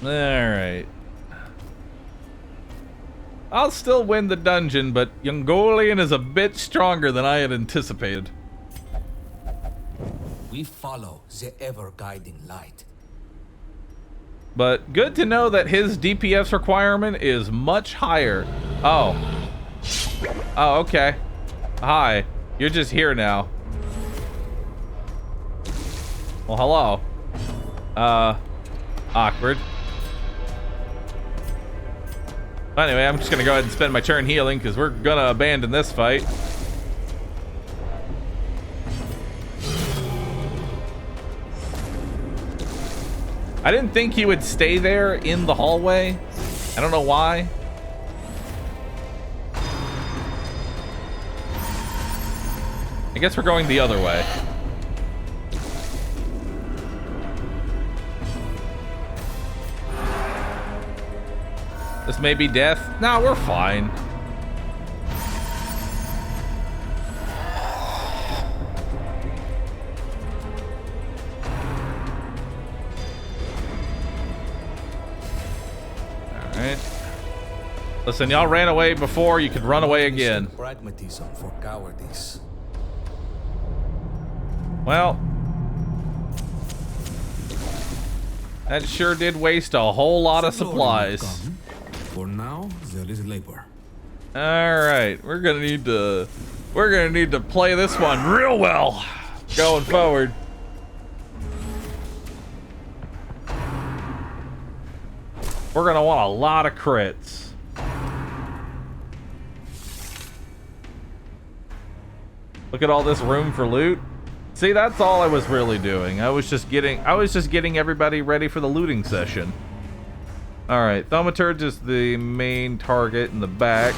Alright. I'll still win the dungeon, but Ungoliant is a bit stronger than I had anticipated. We follow the ever-guiding light. But good to know that his DPS requirement is much higher. Oh. Oh, okay. Hi. You're just here now. Well, hello. Awkward. Anyway, I'm just gonna go ahead and spend my turn healing because we're gonna abandon this fight. I didn't think he would stay there in the hallway. I don't know why. I guess we're going the other way. This may be death. Nah, we're fine. Alright. Listen, y'all ran away before, you could run away again. Pragmatism for cowardice. Well, that sure did waste a whole lot of supplies. For now, there is labor. All right, we're gonna need to play this one real well going forward. We're gonna want a lot of crits. Look at all this room for loot. See, that's all I was really doing. I was just getting everybody ready for the looting session. All right, Thaumaturge is the main target in the back.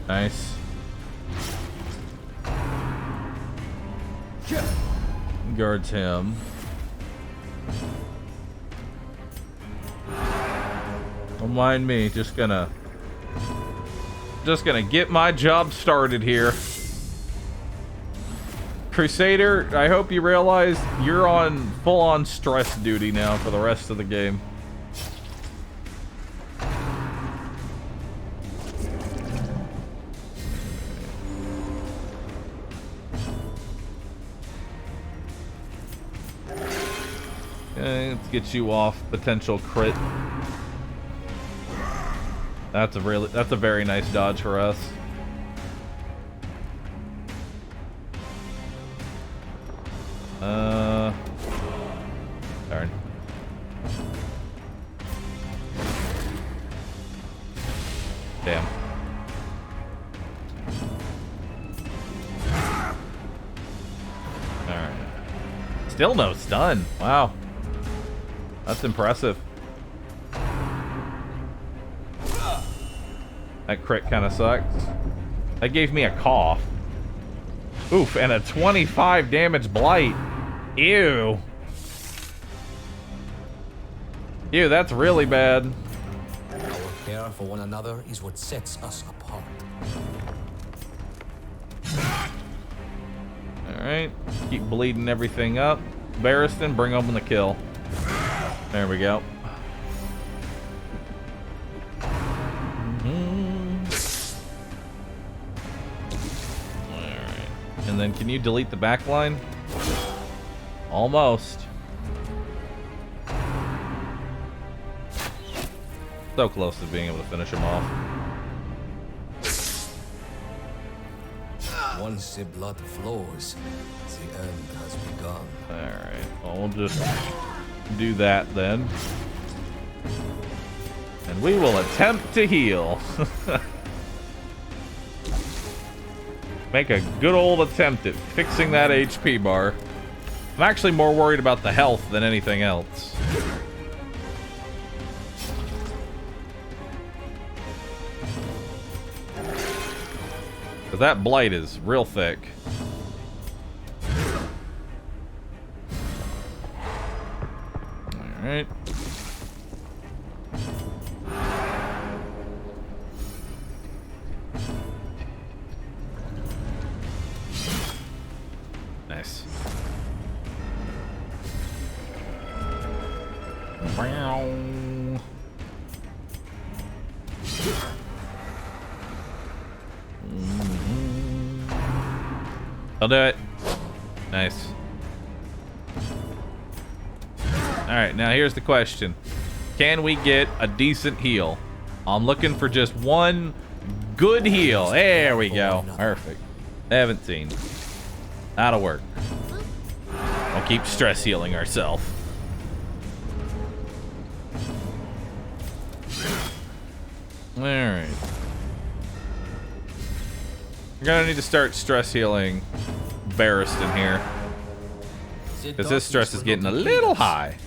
Nice. Guards him. Don't mind me, just gonna get my job started here. Crusader, I hope you realize you're on full-on stress duty now for the rest of the game. Okay, let's get you off potential crit. That's a very nice dodge for us. Darn. Damn. Alright. Still no stun. Wow. That's impressive. That crit kind of sucks. That gave me a cough. Oof, and a 25 damage blight. Ew. Ew, that's really bad. Our care for one another is what sets us apart. Alright. Keep bleeding everything up. Barristan, bring home the kill. There we go. And then can you delete the back line? Almost. So close to being able to finish him off. Once the blood flows, the end has begun. Alright, well, we'll just do that then. And we will attempt to heal. Make a good old attempt at fixing that HP bar. I'm actually more worried about the health than anything else. But that blight is real thick. Alright. Nice. Wow. I'll do it. Nice. Alright, now here's the question. Can we get a decent heal? I'm looking for just one good heal. There we go. Perfect. 17. That'll work. We'll keep stress healing ourselves. Alright. We're gonna need to start stress healing Barristan here. Because his stress is getting a little high.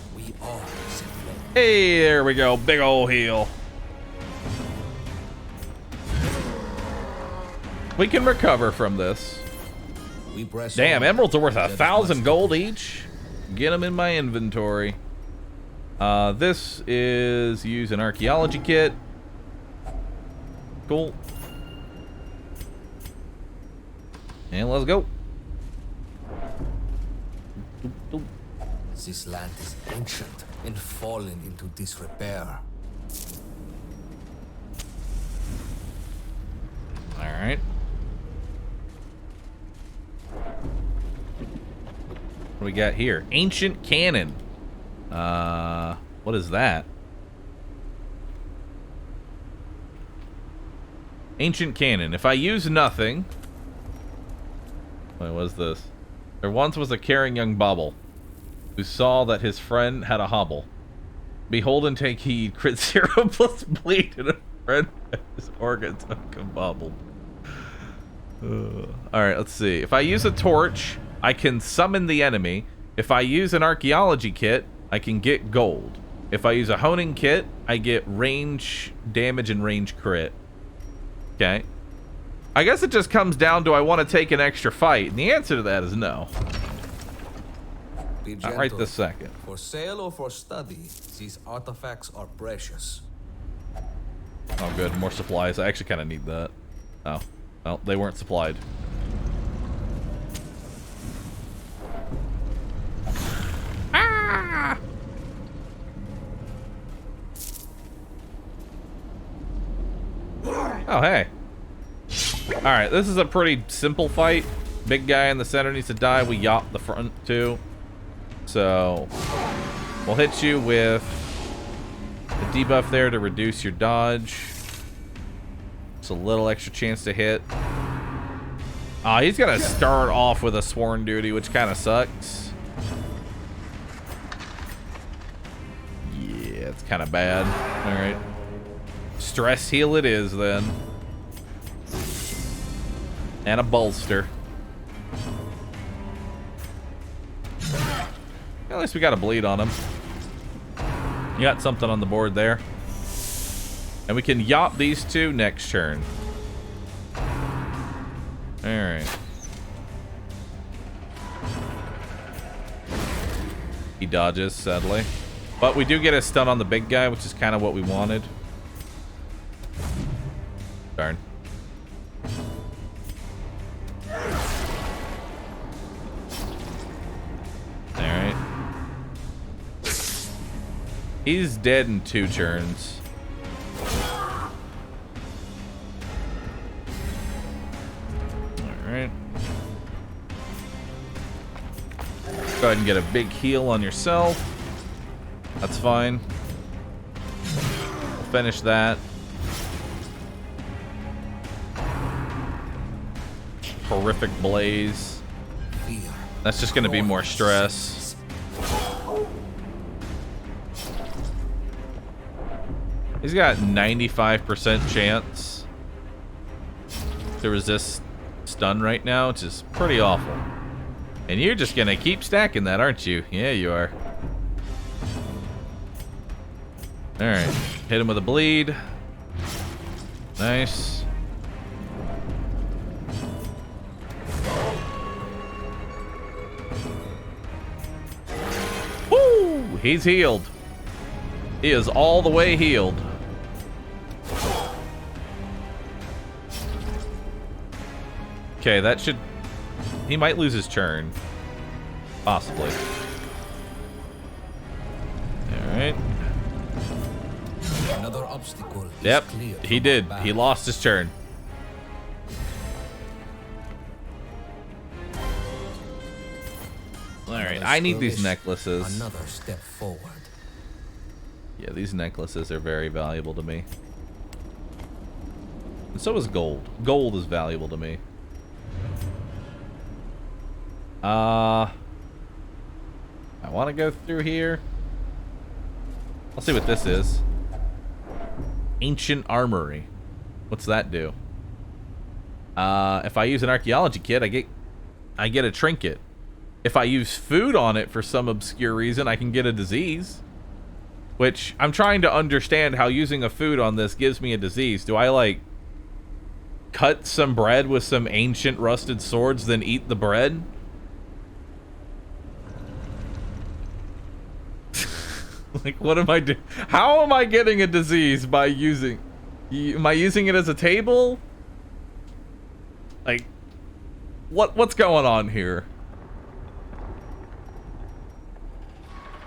Hey, there we go. Big ol' heal. We can recover from this. We press Damn, on. emeralds are worth Let us 1,000 must- gold each. Get them in my inventory. This is use an archaeology kit. Cool. And let's go. This land is ancient and fallen into disrepair. All right. What do we got here? Ancient cannon. What is that? Ancient cannon. If I use nothing... Wait, what is this? There once was a caring young bauble who saw that his friend had a hobble. Behold and take heed, crit 0 plus bleed, and a friend his organs uncobobbled. Alright, let's see. If I use a torch, I can summon the enemy. If I use an archaeology kit, I can get gold. If I use a honing kit, I get range damage and range crit. Okay. I guess it just comes down to I want to take an extra fight, and the answer to that is no. Be Not gentle. right this second. For sale or for study, these artifacts are precious. Oh, good. More supplies. I actually kind of need that. Oh. Well, they weren't supplied. Ah! Oh, hey. Alright, this is a pretty simple fight. Big guy in the center needs to die. We yacht the front, too. So, we'll hit you with the debuff there to reduce your dodge. It's a little extra chance to hit. He's gonna start off with a sworn duty, which kind of sucks. Yeah, it's kind of bad. All right, stress heal it is then, and a bolster. At least we got a bleed on him. You got something on the board there. And we can yacht these two next turn. Alright. He dodges, sadly. But we do get a stun on the big guy, which is kind of what we wanted. Darn. Alright. He's dead in 2 turns. Alright. Go ahead and get a big heal on yourself. That's fine. We'll finish that. Horrific blaze. That's just going to be more stress. He's got 95% chance to resist stun right now, which is pretty awful. And you're just gonna keep stacking that, aren't you? Yeah, you are. Alright. Hit him with a bleed. Nice. Woo! He's healed. He is all the way healed. Okay, that should... He might lose his turn. Possibly. Alright. Another obstacle. Yep, he did. He lost his turn. Alright, I need these necklaces. Another step forward. Yeah, these necklaces are very valuable to me. And so is gold. Gold is valuable to me. I want to go through here. I'll see what this is. Ancient Armory. What's that do? If I use an archaeology kit, I get a trinket. If I use food on it for some obscure reason, I can get a disease. Which, I'm trying to understand how using a food on this gives me a disease. Do I, like... cut some bread with some ancient rusted swords, then eat the bread? Like, what am I doing? How am I getting a disease by using... Am I using it as a table? Like, what's going on here?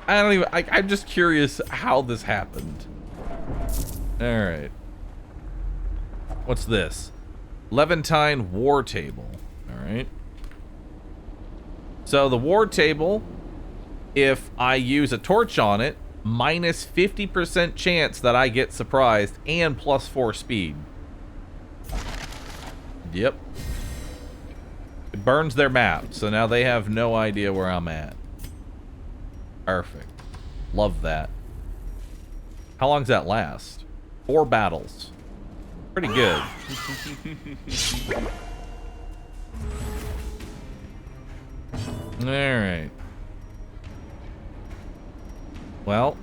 I don't even... I'm just curious how this happened. Alright. What's this? Levantine War Table. Alright. So the War Table, if I use a torch on it, minus 50% chance that I get surprised and plus 4 speed. Yep. It burns their map, so now they have no idea where I'm at. Perfect. Love that. How long does that last? 4 battles. Pretty good. Alright. Well,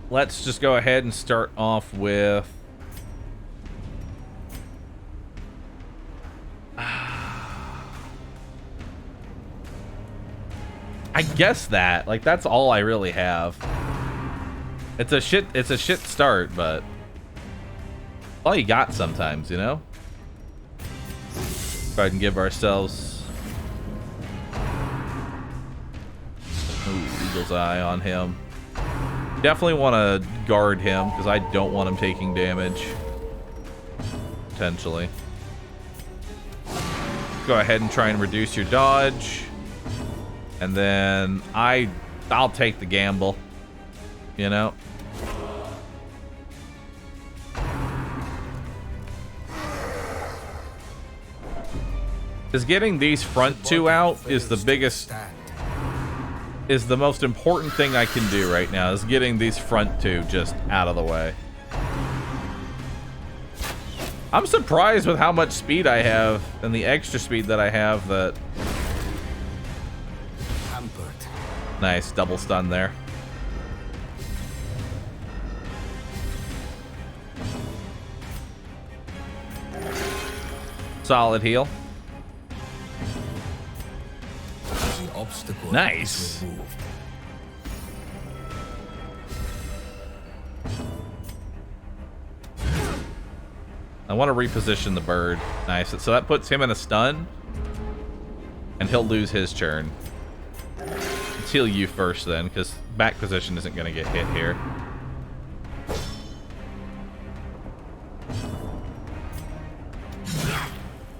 let's just go ahead and start off with... I guess that. Like, that's all I really have. It's a shit start, but... all you got sometimes, you know? Go ahead and give ourselves... ooh, Eagle's Eye on him. Definitely want to guard him, because I don't want him taking damage. Potentially. Go ahead and try and reduce your dodge. And then I'll take the gamble. You know? Because getting these front two out is the biggest... is the most important thing I can do right now, is getting these front two just out of the way. I'm surprised with how much speed I have and the extra speed that I have that... Nice, double stun there. Solid heal. Nice. I want to reposition the bird. Nice. So that puts him in a stun. And he'll lose his turn. Let's heal you first then, because back position isn't going to get hit here.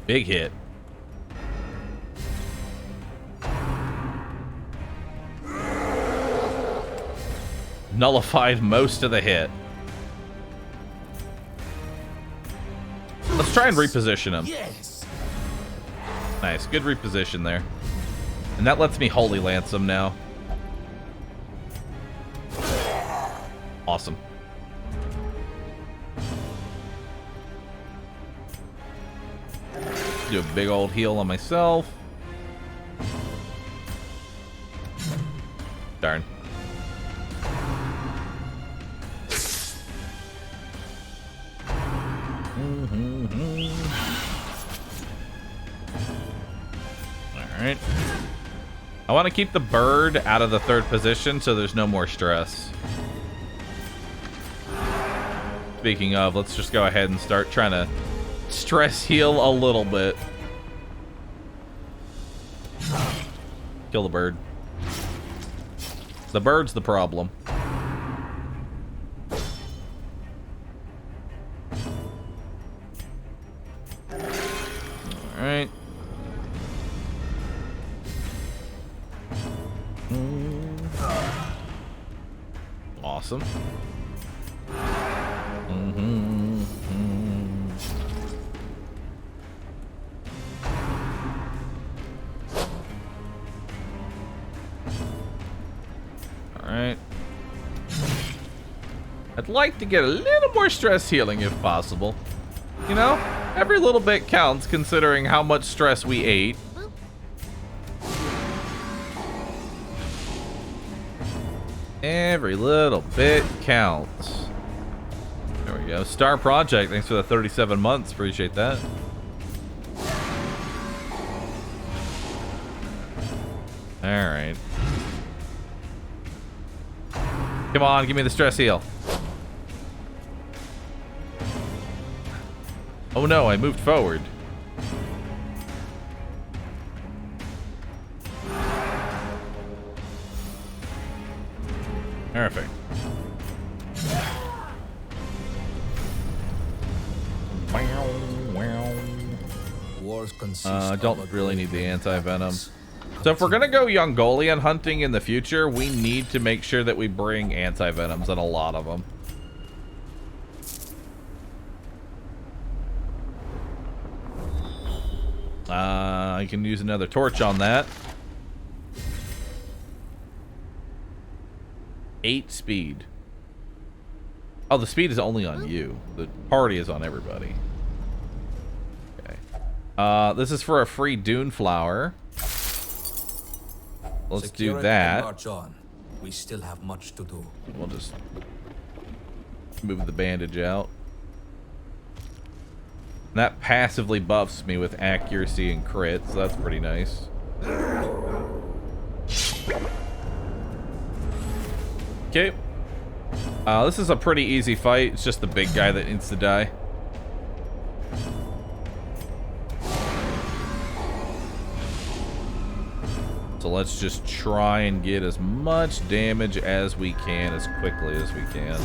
Big hit. Nullified most of the hit. Let's try and reposition him. Yes. Nice, good reposition there. And that lets me Holy Lance him now. Awesome. Do a big old heal on myself. Darn. Alright. I want to keep the bird out of the third position so there's no more stress. Speaking of, let's just go ahead and start trying to stress heal a little bit. Kill the bird. The bird's the problem. Alright. Awesome. Alright. I'd like to get a little more stress healing if possible. You know, every little bit counts considering how much stress we ate. Every little bit counts. There we go. Star Project, thanks for the 37 months. Appreciate that. Alright. Come on, give me the stress heal. Oh no, I moved forward. Perfect. I don't really need the anti-venom. So if we're gonna go Yongolian hunting in the future, we need to make sure that we bring anti-venoms and a lot of them. I can use another torch on that. 8 speed. Oh, the speed is only on you. The party is on everybody. Okay. This is for a free Dune flower. Let's do that. March on. We still have much to do. We'll just move the bandage out. And that passively buffs me with accuracy and crit, so that's pretty nice. Okay. This is a pretty easy fight. It's just the big guy that needs to die. So let's just try and get as much damage as we can, as quickly as we can.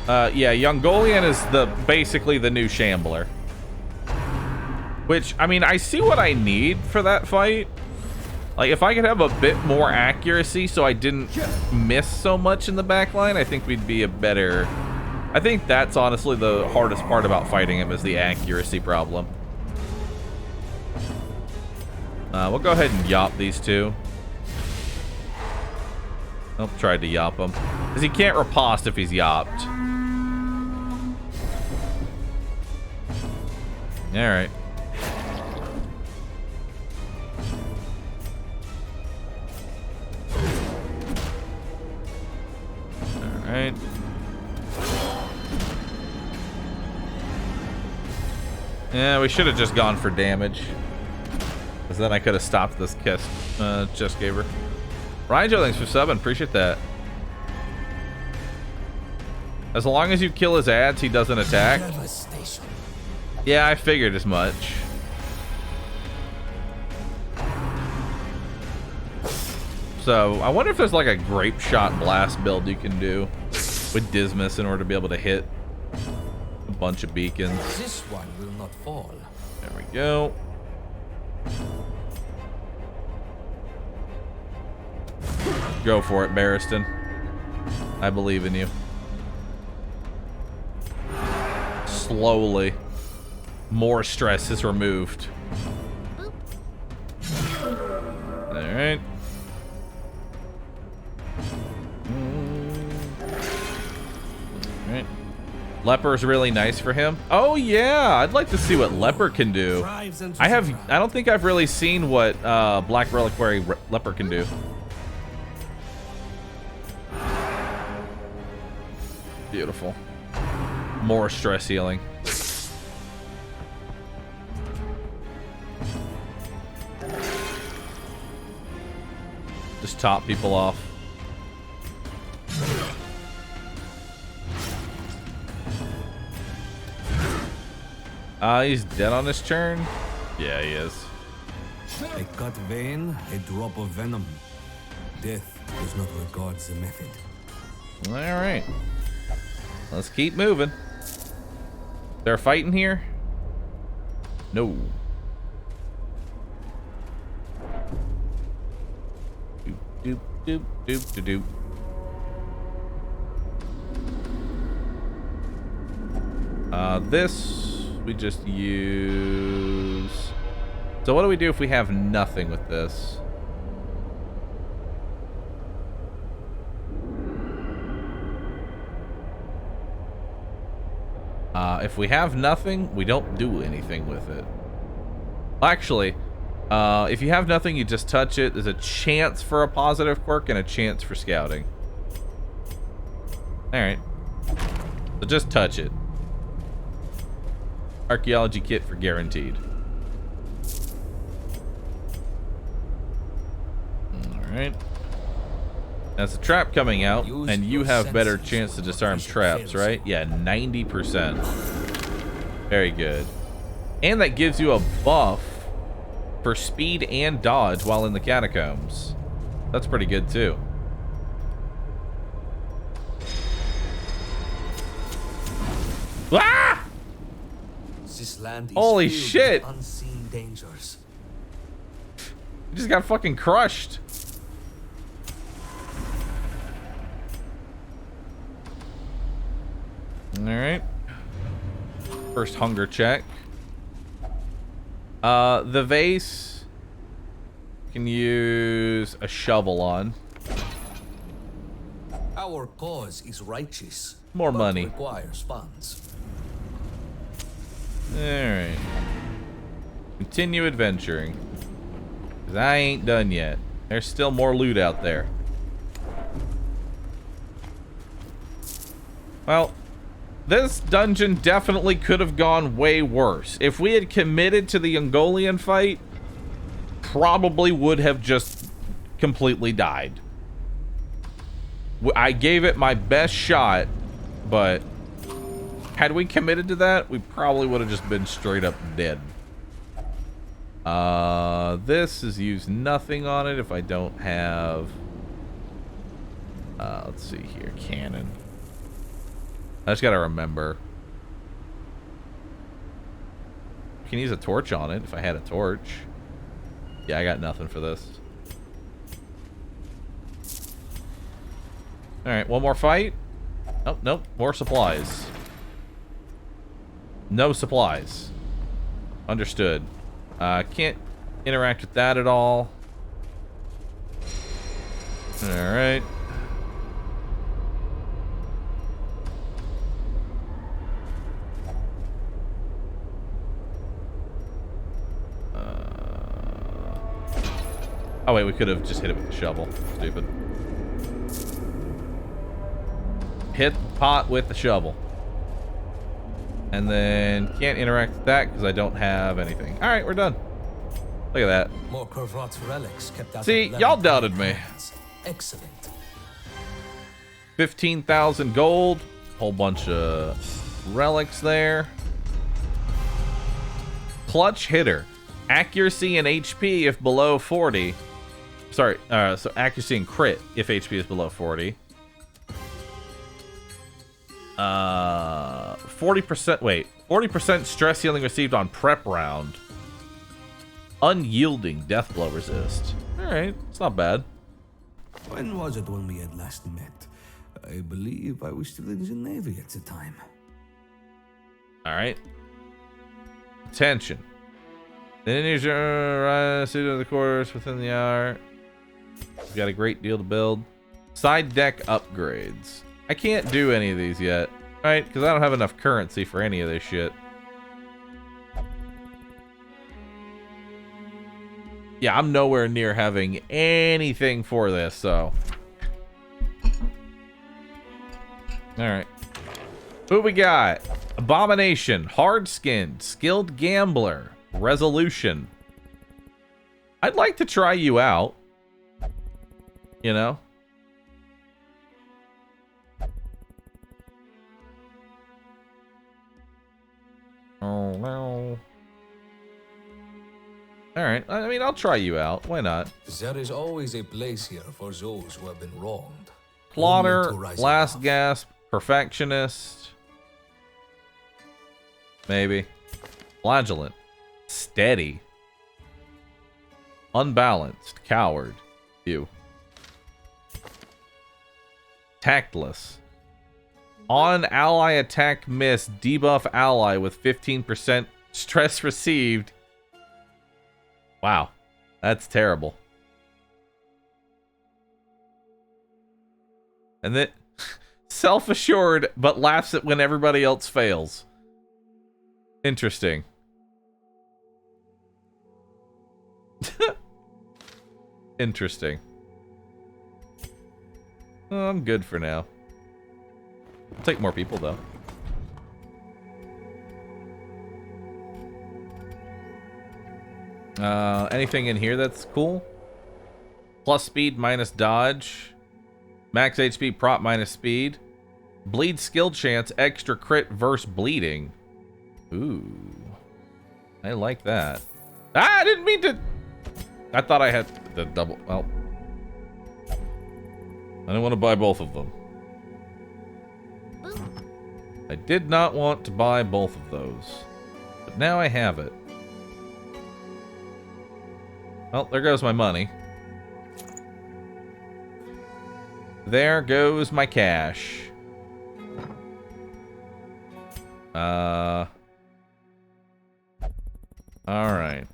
Yeah, Yongolian is basically the new Shambler. Which, I mean, I see what I need for that fight. Like, if I could have a bit more accuracy so I didn't miss so much in the backline, I think we'd be a better... I think that's honestly the hardest part about fighting him, is the accuracy problem. We'll go ahead and yop these two. Nope, tried to yop him. Because he can't riposte if he's yopped. Alright. Alright. Yeah, we should have just gone for damage. Because then I could have stopped this chest gaver. Ryan Joe, thanks for subbing. Appreciate that. As long as you kill his ads, he doesn't attack. Yeah, I figured as much. So, I wonder if there's like a grape shot blast build you can do with Dismas in order to be able to hit a bunch of beacons. This one will not fall. There we go. Go for it, Barristan. I believe in you. Slowly. More stress is removed. Alright. Alright. Leper's really nice for him. Oh yeah, I'd like to see what Leper can do. I don't think I've really seen what Black Reliquary Leper can do. Beautiful. More stress healing. Just top people off. He's dead on this turn? Yeah, he is. A cut vein, a drop of venom. Death does not regard the method. Alright. Let's keep moving. They're fighting here? No. Doop, doop, doop, doop, doop. This we just use. So what do we do if we have nothing with this? If we have nothing, we don't do anything with it. Actually, if you have nothing, you just touch it. There's a chance for a positive quirk and a chance for scouting. Alright. So just touch it. Archaeology kit for guaranteed. Alright. That's a trap coming out, and you have better chance to disarm traps, right? Yeah, 90%. Very good. And that gives you a buff for speed and dodge while in the catacombs. That's pretty good, too. Ah! This land is Holy filled shit! with unseen dangers. You just got fucking crushed. Alright. First hunger check. The vase can use a shovel on. Our cause is righteous. More but money. Requires funds. Alright. Continue adventuring. 'Cause I ain't done yet. There's still more loot out there. Well, this dungeon definitely could have gone way worse. If we had committed to the Ungolian fight, probably would have just completely died. I gave it my best shot, but had we committed to that, we probably would have just been straight up dead. This is used nothing on it if I don't have... let's see here, cannon. I just gotta remember. I can use a torch on it if I had a torch. Yeah, I got nothing for this. Alright, one more fight. Oh, nope. More supplies. No supplies. Understood. Can't interact with that at all. Alright. Oh wait, we could have just hit it with the shovel. Stupid. Hit the pot with the shovel. And then can't interact with that because I don't have anything. Alright, we're done. Look at that. More Korvrot's relics kept out See, of y'all doubted me. Excellent. 15,000 gold. Whole bunch of relics there. Clutch hitter. Accuracy and HP if below 40. Sorry, so accuracy and crit if HP is below 40. 40%, wait. 40% stress healing received on prep round. Unyielding death blow resist. Alright, it's not bad. When was it when we had last met? I believe I was still in the Navy at the time. Alright. Attention. The enemies are suited to the quarters within the hour. We've got a great deal to build. Side deck upgrades. I can't do any of these yet, right? Because I don't have enough currency for any of this shit. Yeah, I'm nowhere near having anything for this, so. Alright. Who we got? Abomination, Hard-Skinned, Skilled Gambler, Resolution. I'd like to try you out. You know? Oh, no. Alright, I mean, I'll try you out. Why not? There is always a place here for those who have been wronged. Plotter, Only to rise Last above. Gasp, Perfectionist. Maybe. Flagellant. Steady. Unbalanced. Coward. You. Tactless. On ally attack miss, debuff ally with 15% stress received. Wow. That's terrible. And then self-assured, but laughs at when everybody else fails. Interesting. Interesting. Oh, I'm good for now. I'll take more people, though. Anything in here that's cool? Plus speed minus dodge. Max HP prop minus speed. Bleed skill chance, extra crit versus bleeding. Ooh. I like that. Ah, I didn't mean to. I thought I had the double. Well, I didn't want to buy both of them. I did not want to buy both of those. But now I have it. Well, there goes my money. There goes my cash. Alright.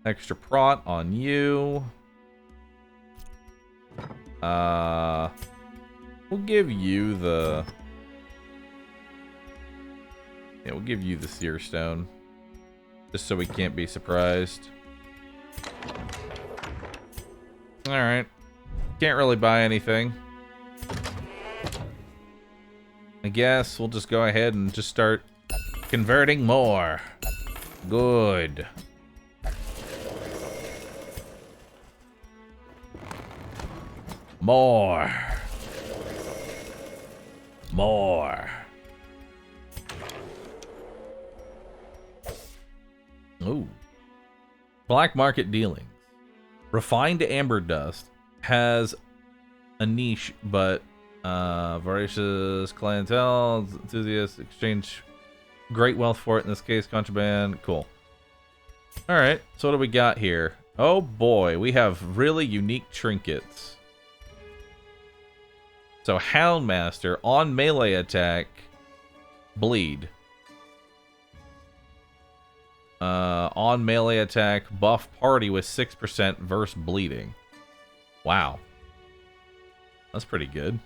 Extra prot on you. We'll give you the... Yeah, we'll give you the Seer Stone. Just so we can't be surprised. Alright. Can't really buy anything. I guess we'll just go ahead and just start converting more. Good. More. More. Ooh. Black market dealings. Refined amber dust has a niche, but voracious clientele, enthusiasts exchange great wealth for it. In this case, contraband. Cool. All right. So what do we got here? Oh boy, we have really unique trinkets. So Houndmaster on melee attack, bleed. On melee attack, buff party with 6% versus bleeding. Wow. That's pretty good.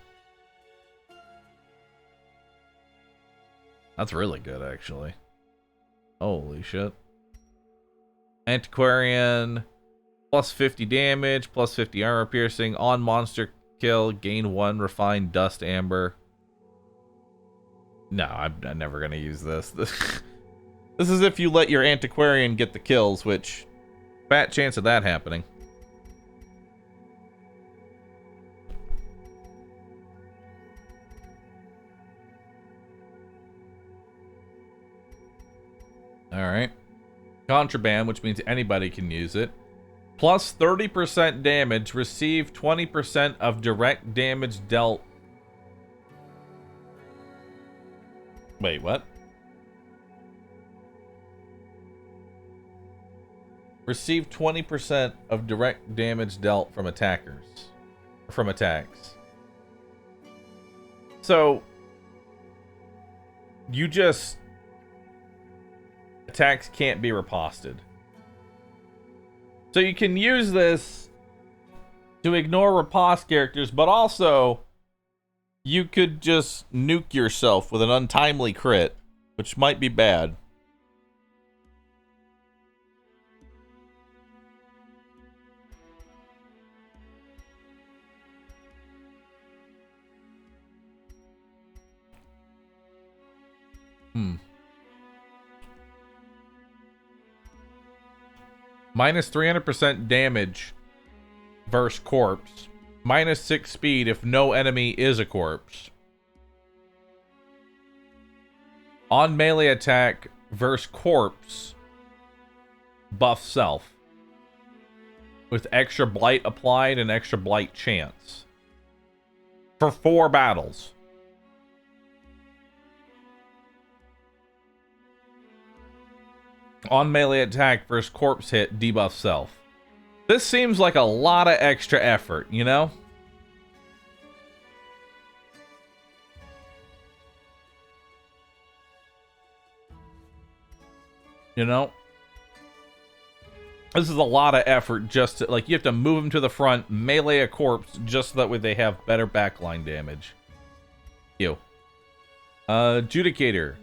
That's really good, actually. Holy shit. Antiquarian, plus 50 damage, plus 50 armor piercing. On monster kill, gain 1 refined dust amber. No, I'm never going to use this. This is if you let your Antiquarian get the kills, which, fat chance of that happening. Alright. Contraband, which means anybody can use it. Plus 30% damage, receive 20% of direct damage dealt. Wait, what? Receive 20% of direct damage dealt from attackers. From attacks. So, you just... Attacks can't be riposted. So you can use this to ignore riposte characters, but also you could just nuke yourself with an untimely crit, which might be bad. Minus 300% damage versus corpse. Minus 6 speed if no enemy is a corpse. On melee attack versus corpse. Buff self. With extra blight applied and extra blight chance. For 4 battles. On melee attack versus corpse hit, debuff self. This seems like a lot of extra effort, you know? You know? This is a lot of effort just to, like, you have to move them to the front, melee a corpse, just so that way they have better backline damage. Ew. Judicator.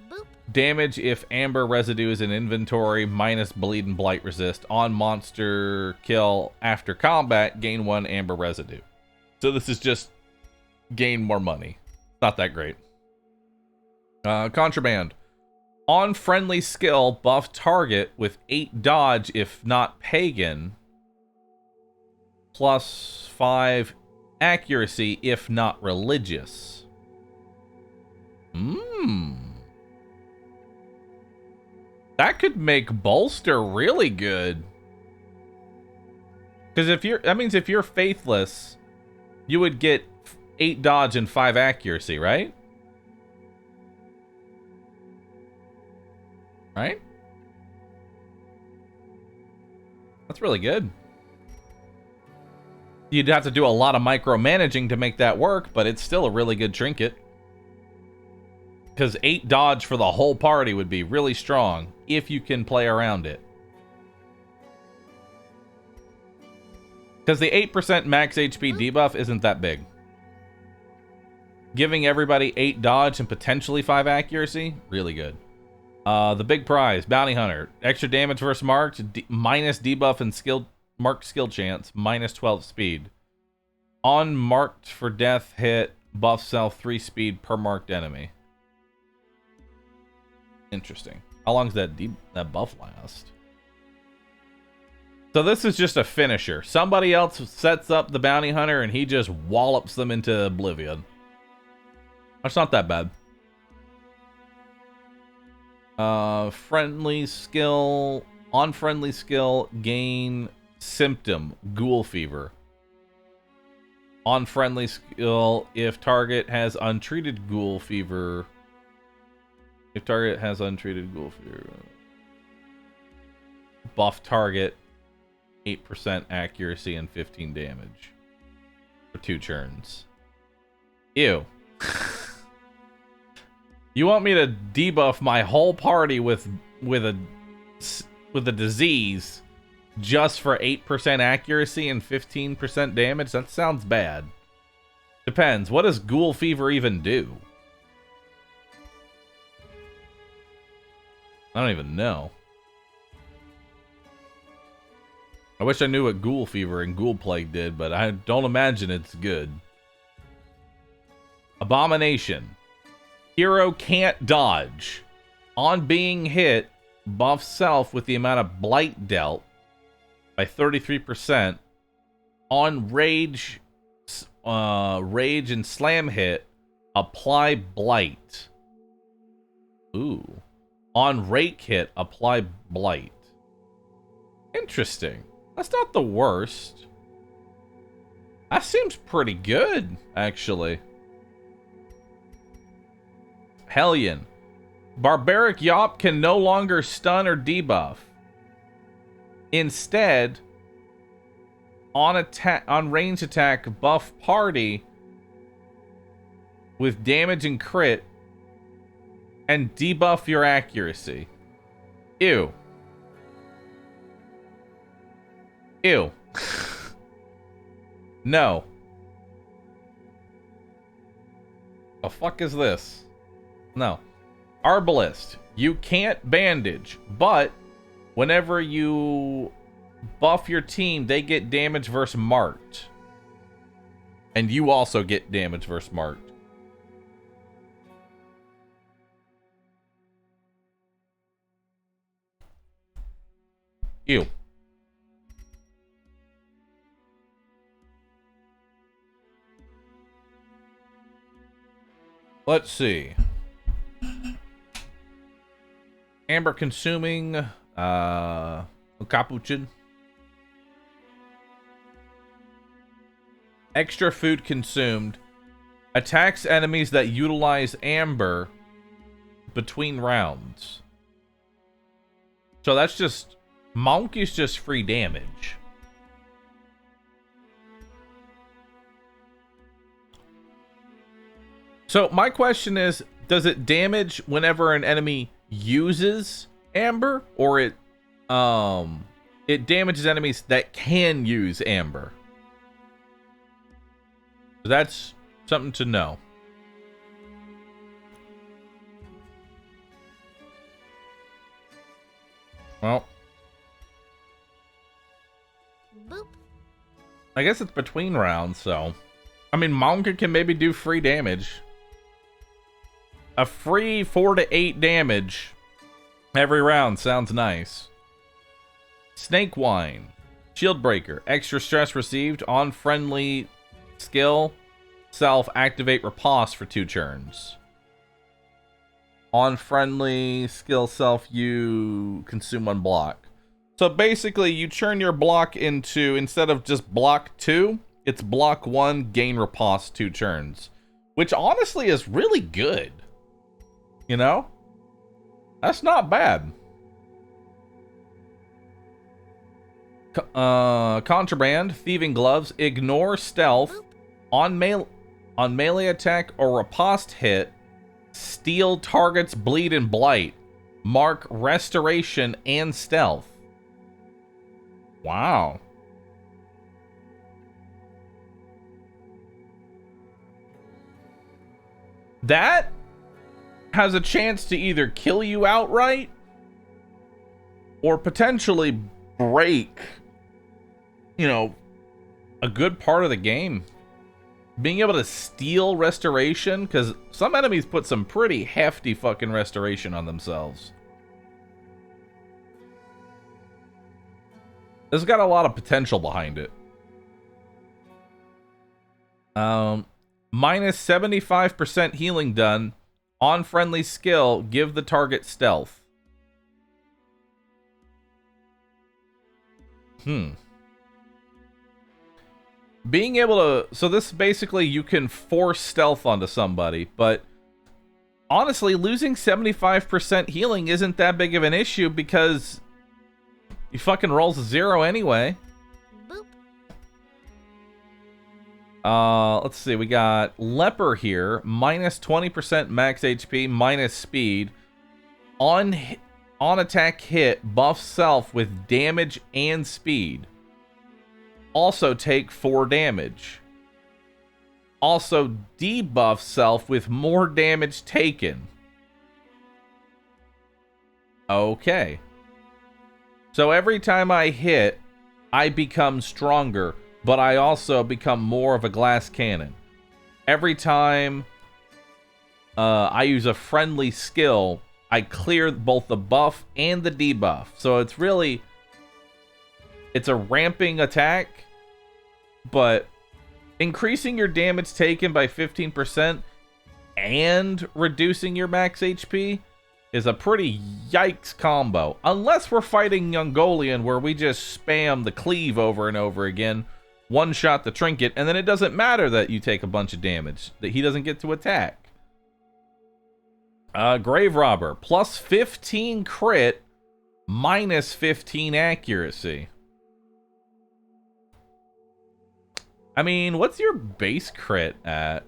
Damage if amber residue is in inventory, minus bleed and blight resist. On monster kill after combat, gain 1 amber residue. So this is just gain more money. Not that great. Contraband. On friendly skill, buff target with 8 dodge if not pagan. plus 5 accuracy if not religious. That could make bolster really good. Because that means if you're faithless, you would get 8 dodge and 5 accuracy, right? Right? That's really good. You'd have to do a lot of micromanaging to make that work, but it's still a really good trinket. Because 8 dodge for the whole party would be really strong if you can play around it. Because the 8% max HP debuff isn't that big. Giving everybody 8 dodge and potentially 5 accuracy, really good. The big prize, Bounty Hunter. Extra damage versus marked, minus debuff and marked skill chance, minus 12 speed. On marked for death hit, buff self 3 speed per marked enemy. Interesting. How long does that buff last? So this is just a finisher. Somebody else sets up the Bounty Hunter and he just wallops them into oblivion. That's not that bad. Friendly skill. On friendly skill, gain symptom, ghoul fever. On friendly skill, if target has untreated ghoul fever. If target has untreated ghoul fever. Buff target 8% accuracy and 15 damage. For 2 turns. Ew. You want me to debuff my whole party with a disease just for 8% accuracy and 15% damage? That sounds bad. Depends. What does ghoul fever even do? I don't even know. I wish I knew what ghoul fever and ghoul plague did, but I don't imagine it's good. Abomination. Hero can't dodge. On being hit, buff self with the amount of blight dealt by 33%. On rage and slam hit, apply blight. Ooh. On rake hit, apply blight. Interesting. That's not the worst. That seems pretty good, actually. Hellion. Barbaric Yop can no longer stun or debuff. Instead, on range attack, buff party with damage and crit and debuff your accuracy. Ew. Ew. No. The fuck is this? No. Arbalist. You can't bandage, but whenever you buff your team, they get damage versus marked. And you also get damage versus marked. Ew. Let's see. Amber consuming capuchin. Extra food consumed. Attacks enemies that utilize amber between rounds. So that's just Monk is just free damage. So my question is, does it damage whenever an enemy uses amber, or it damages enemies that can use amber? So that's something to know. Well, Boop. I guess it's between rounds, so I mean, Monka can maybe do free damage. A free 4 to 8 damage every round sounds nice. Snake Wine. Shield Breaker. Extra stress received on friendly skill. Self, activate riposte for 2 turns. On friendly skill self, you consume 1 block. So basically, you turn your block into, instead of just block 2, it's block 1, gain riposte 2 turns. Which honestly is really good. You know? That's not bad. Contraband, Thieving Gloves, ignore stealth, on melee attack or riposte hit, steal targets bleed and blight, mark restoration and stealth. Wow. That has a chance to either kill you outright or potentially break, you know, a good part of the game. Being able to steal restoration, because some enemies put some pretty hefty fucking restoration on themselves. It's got a lot of potential behind it. Minus 75% healing done on friendly skill. Give the target stealth. Being able to... So this basically, you can force stealth onto somebody, but honestly, losing 75% healing isn't that big of an issue because he fucking rolls a 0 anyway. Let's see, we got Leper here, minus 20% max HP, minus speed. On attack hit, buff self with damage and speed. Also take 4 damage. Also debuff self with more damage taken. Okay. So every time I hit, I become stronger, but I also become more of a glass cannon. Every time I use a friendly skill, I clear both the buff and the debuff. So it's really... It's a ramping attack, but increasing your damage taken by 15% and reducing your max HP is a pretty yikes combo. Unless we're fighting Ungoliant, where we just spam the cleave over and over again, one-shot the trinket, and then it doesn't matter that you take a bunch of damage, that he doesn't get to attack. Grave Robber, plus 15 crit, minus 15 accuracy. I mean, what's your base crit at?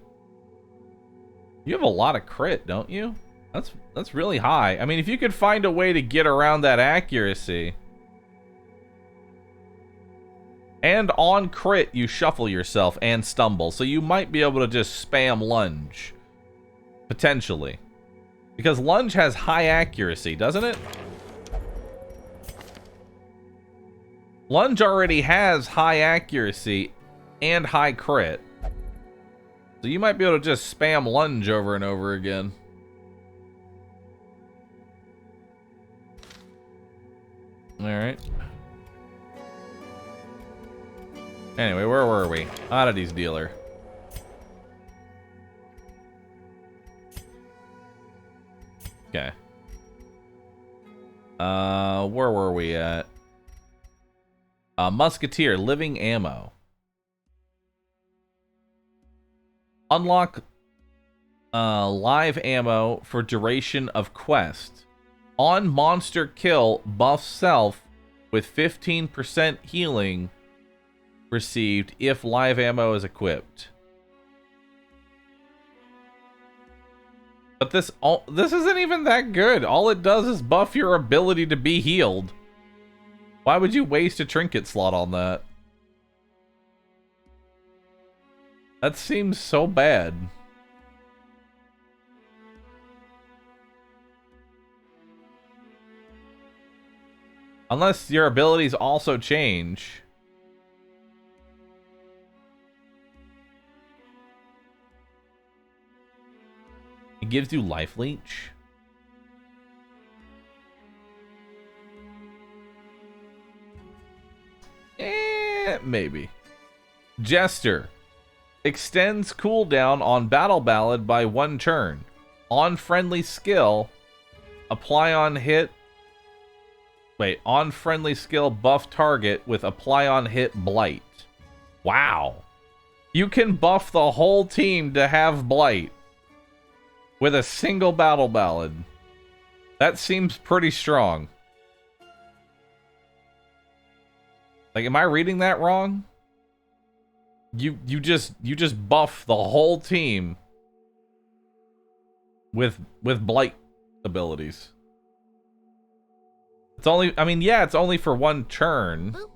You have a lot of crit, don't you? That's really high. I mean, if you could find a way to get around that accuracy. And on crit, you shuffle yourself and stumble, so you might be able to just spam lunge. Potentially. Because lunge has high accuracy, doesn't it? Lunge already has high accuracy and high crit. So you might be able to just spam lunge over and over again. Alright. Anyway, where were we? Oddities dealer. Okay. Where were we at? Musketeer, living ammo. Unlock live ammo for duration of quest. On monster kill, buff self with 15% healing received if live ammo is equipped. But this isn't even that good. All it does is buff your ability to be healed. Why would you waste a trinket slot on that? That seems so bad. Unless your abilities also change. It gives you life leech. Maybe. Jester. Extends cooldown on Battle Ballad by 1 turn. On friendly skill, apply on hit. Wait, on friendly skill, buff target with apply on hit blight. Wow. You can buff the whole team to have blight with a single Battle Ballad. That seems pretty strong. Like, am I reading that wrong? You just buff the whole team with blight abilities. It's only, I mean, yeah, it's only for 1 turn. Boop.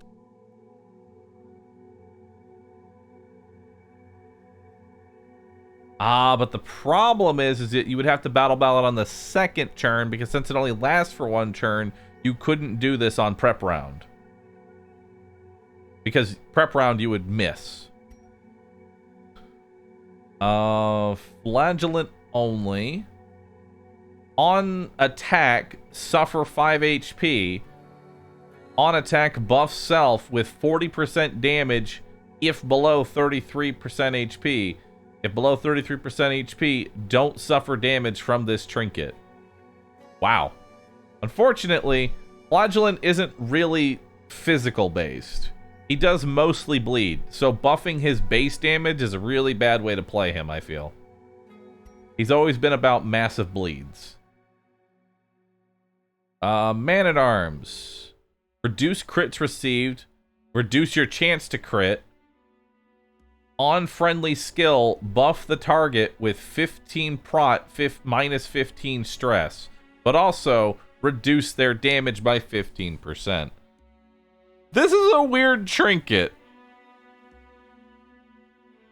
But the problem is that you would have to Battle Ballad on the 2nd turn, because since it only lasts for 1 turn, you couldn't do this on prep round. Because prep round you would miss. Flagellant only. On attack, suffer 5 HP. On attack, buff self with 40% damage if below 33% HP. If below 33% HP, don't suffer damage from this trinket. Wow. Unfortunately, Flagellant isn't really physical based. He does mostly bleed, so buffing his base damage is a really bad way to play him, I feel. He's always been about massive bleeds. Man-at-Arms. Reduce crits received. Reduce your chance to crit. On friendly skill, buff the target with 15 prot, minus 15 stress, but also reduce their damage by 15%. This is a weird trinket.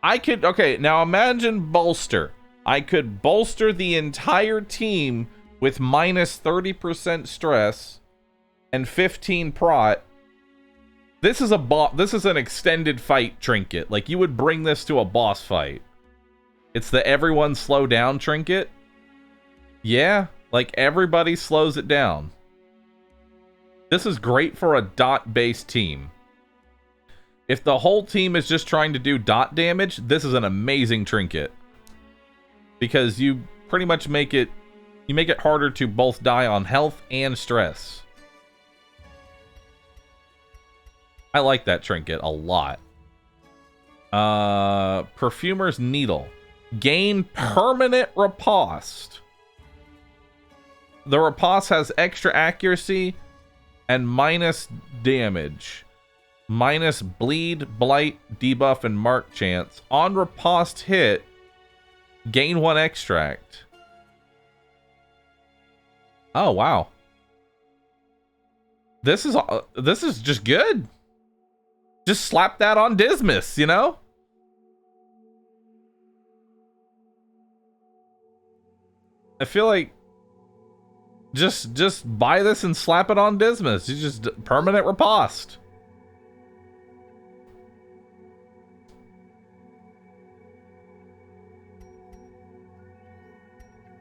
Okay, now imagine bolster. I could bolster the entire team with minus 30% stress and 15 prot. This is an extended fight trinket. Like, you would bring this to a boss fight. It's the everyone slow down trinket. Yeah, like everybody slows it down. This is great for a dot-based team. If the whole team is just trying to do dot damage, this is an amazing trinket. Because you pretty much make it harder to both die on health and stress. I like that trinket a lot. Perfumer's Needle. Gain permanent riposte. The riposte has extra accuracy and minus damage. Minus bleed, blight, debuff, and mark chance. On riposte hit, gain 1 extract. Oh, wow. This is just good. Just slap that on Dismas, you know? I feel like just buy this and slap it on Dismas. You just permanent riposte.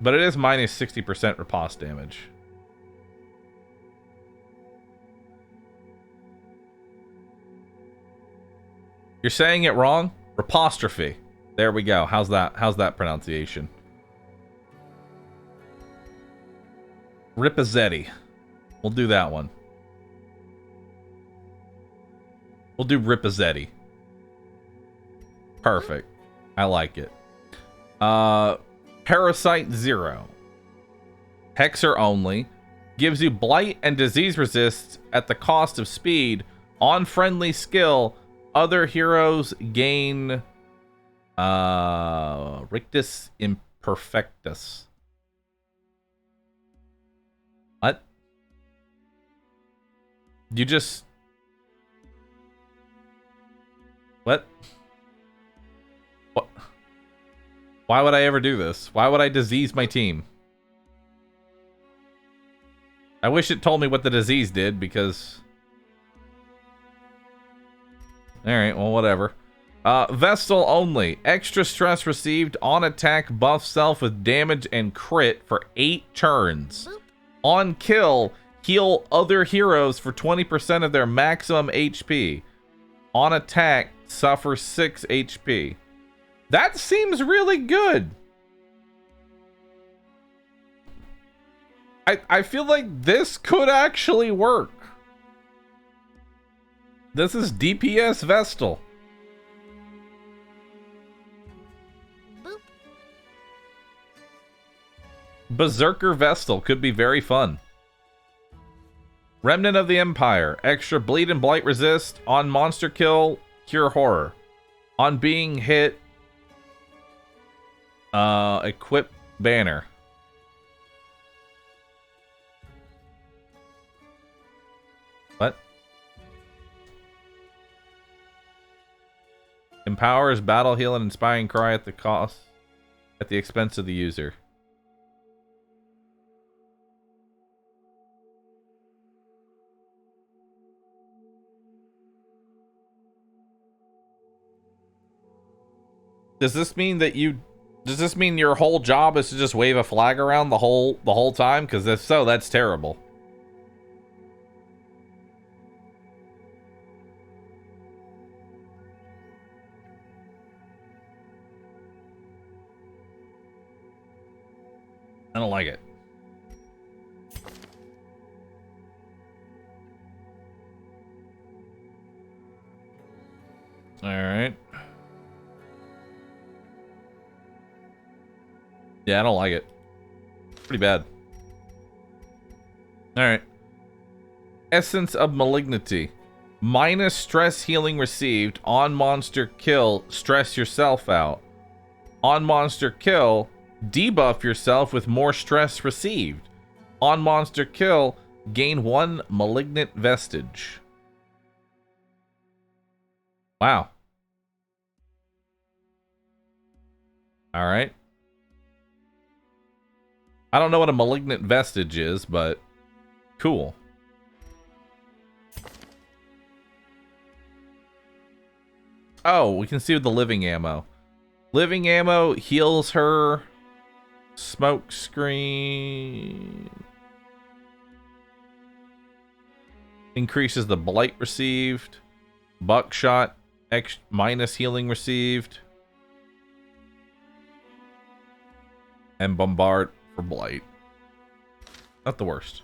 But it is minus 60% riposte damage. You're saying it wrong? Ripostrophe. There we go. How's that pronunciation? Ripazetti. We'll do that one. We'll do Ripazetti. Perfect. I like it. Parasite 0. Hexer only. Gives you blight and disease resist at the cost of speed. On friendly skill, other heroes gain Rictus Imperfectus. What? You just... What? What? Why would I ever do this? Why would I disease my team? I wish it told me what the disease did, because... Alright, well, whatever. Vestal only. Extra stress received on attack, buff self with damage and crit for 8 turns. Boop. On kill, heal other heroes for 20% of their maximum HP. On attack, suffer 6 HP. That seems really good. I feel like this could actually work. This is DPS Vestal. Boop. Berserker Vestal could be very fun. Remnant of the Empire. Extra bleed and blight resist. On monster kill, cure horror. On being hit, equip banner. What? Empowers battle heal and inspiring cry at the expense of the user. Does this mean your whole job is to just wave a flag around the whole time? Because if so, that's terrible. I don't like it. All right. Yeah, I don't like it. Pretty bad. Alright. Essence of Malignity. Minus stress healing received. On monster kill, stress yourself out. On monster kill, debuff yourself with more stress received. On monster kill, gain 1 malignant vestige. Wow. Alright. I don't know what a malignant vestige is, but cool. Oh, we can see with the living ammo. Living ammo heals her. Smoke screen. Increases the blight received. Buckshot minus healing received. And bombard for blight. Not the worst.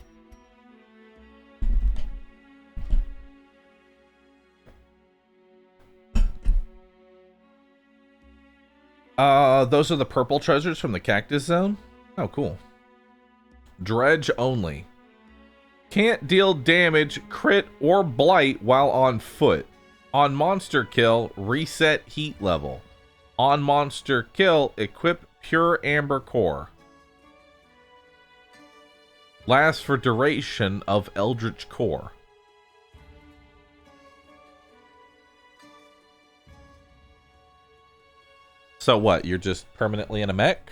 Those are the purple treasures from the Cactus Zone. Oh, cool. Dredge only. Can't deal damage, crit, or blight while on foot. On monster kill, reset heat level. On monster kill, equip pure amber core. Lasts for duration of Eldritch Core. So what, you're just permanently in a mech?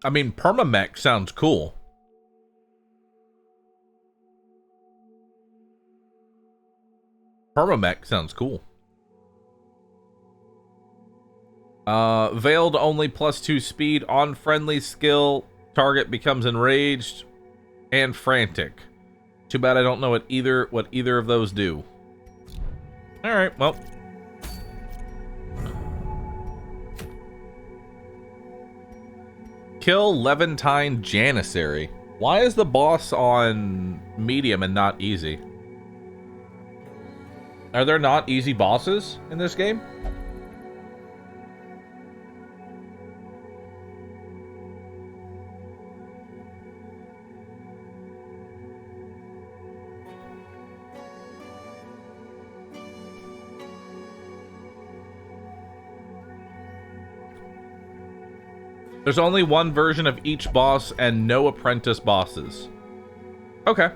I mean, permamech sounds cool. Permamech sounds cool. Veiled only +2 speed. On friendly skill, target becomes enraged and frantic. Too bad I don't know what either of those do. Alright, well. Kill Levantine Janissary. Why is the boss on medium and not easy? Are there not easy bosses in this game? There's only one version of each boss and no apprentice bosses. Okay.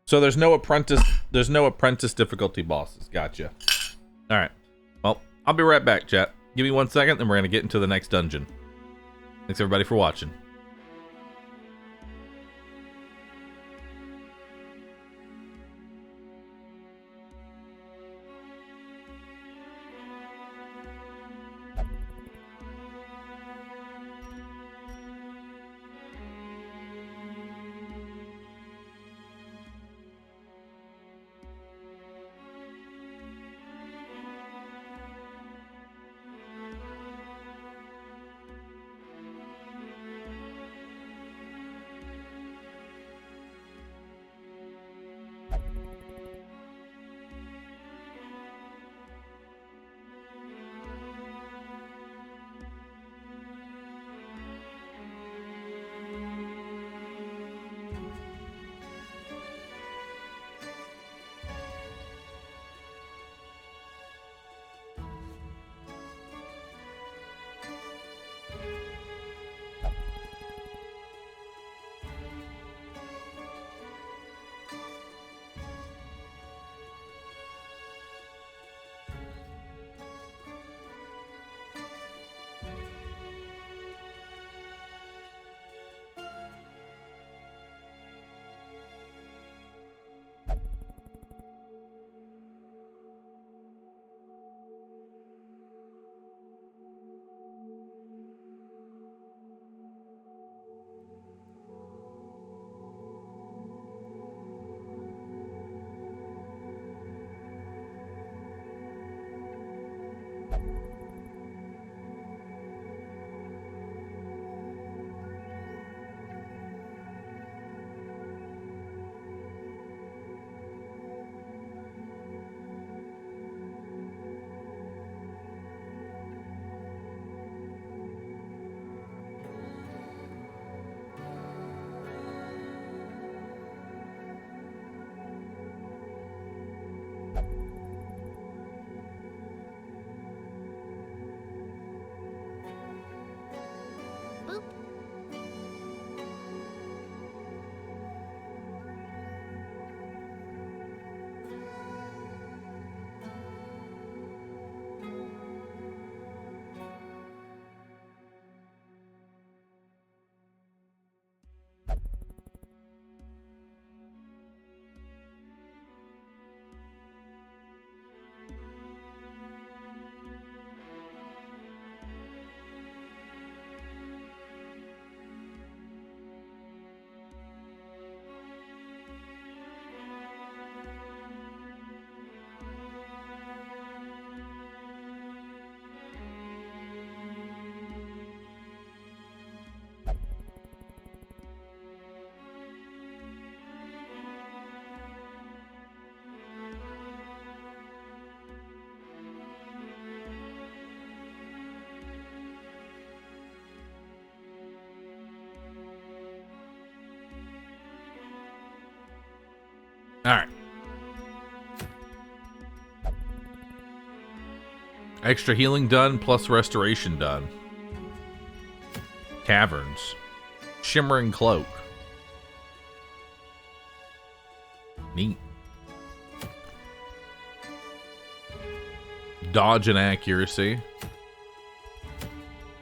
So there's no apprentice difficulty bosses. Gotcha. All right. Well, I'll be right back, chat. Give me 1 second, then we're going to get into the next dungeon. Thanks everybody for watching. Extra healing done plus restoration done. Caverns. Shimmering cloak. Neat. Dodge and accuracy.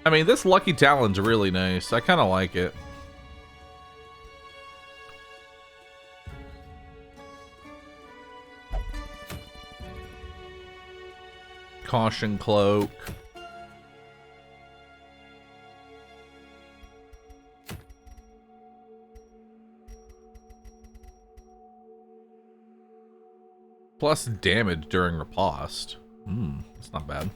I mean, this Lucky Talon's really nice. I kind of like it. Caution cloak. Plus damage during riposte. That's not bad.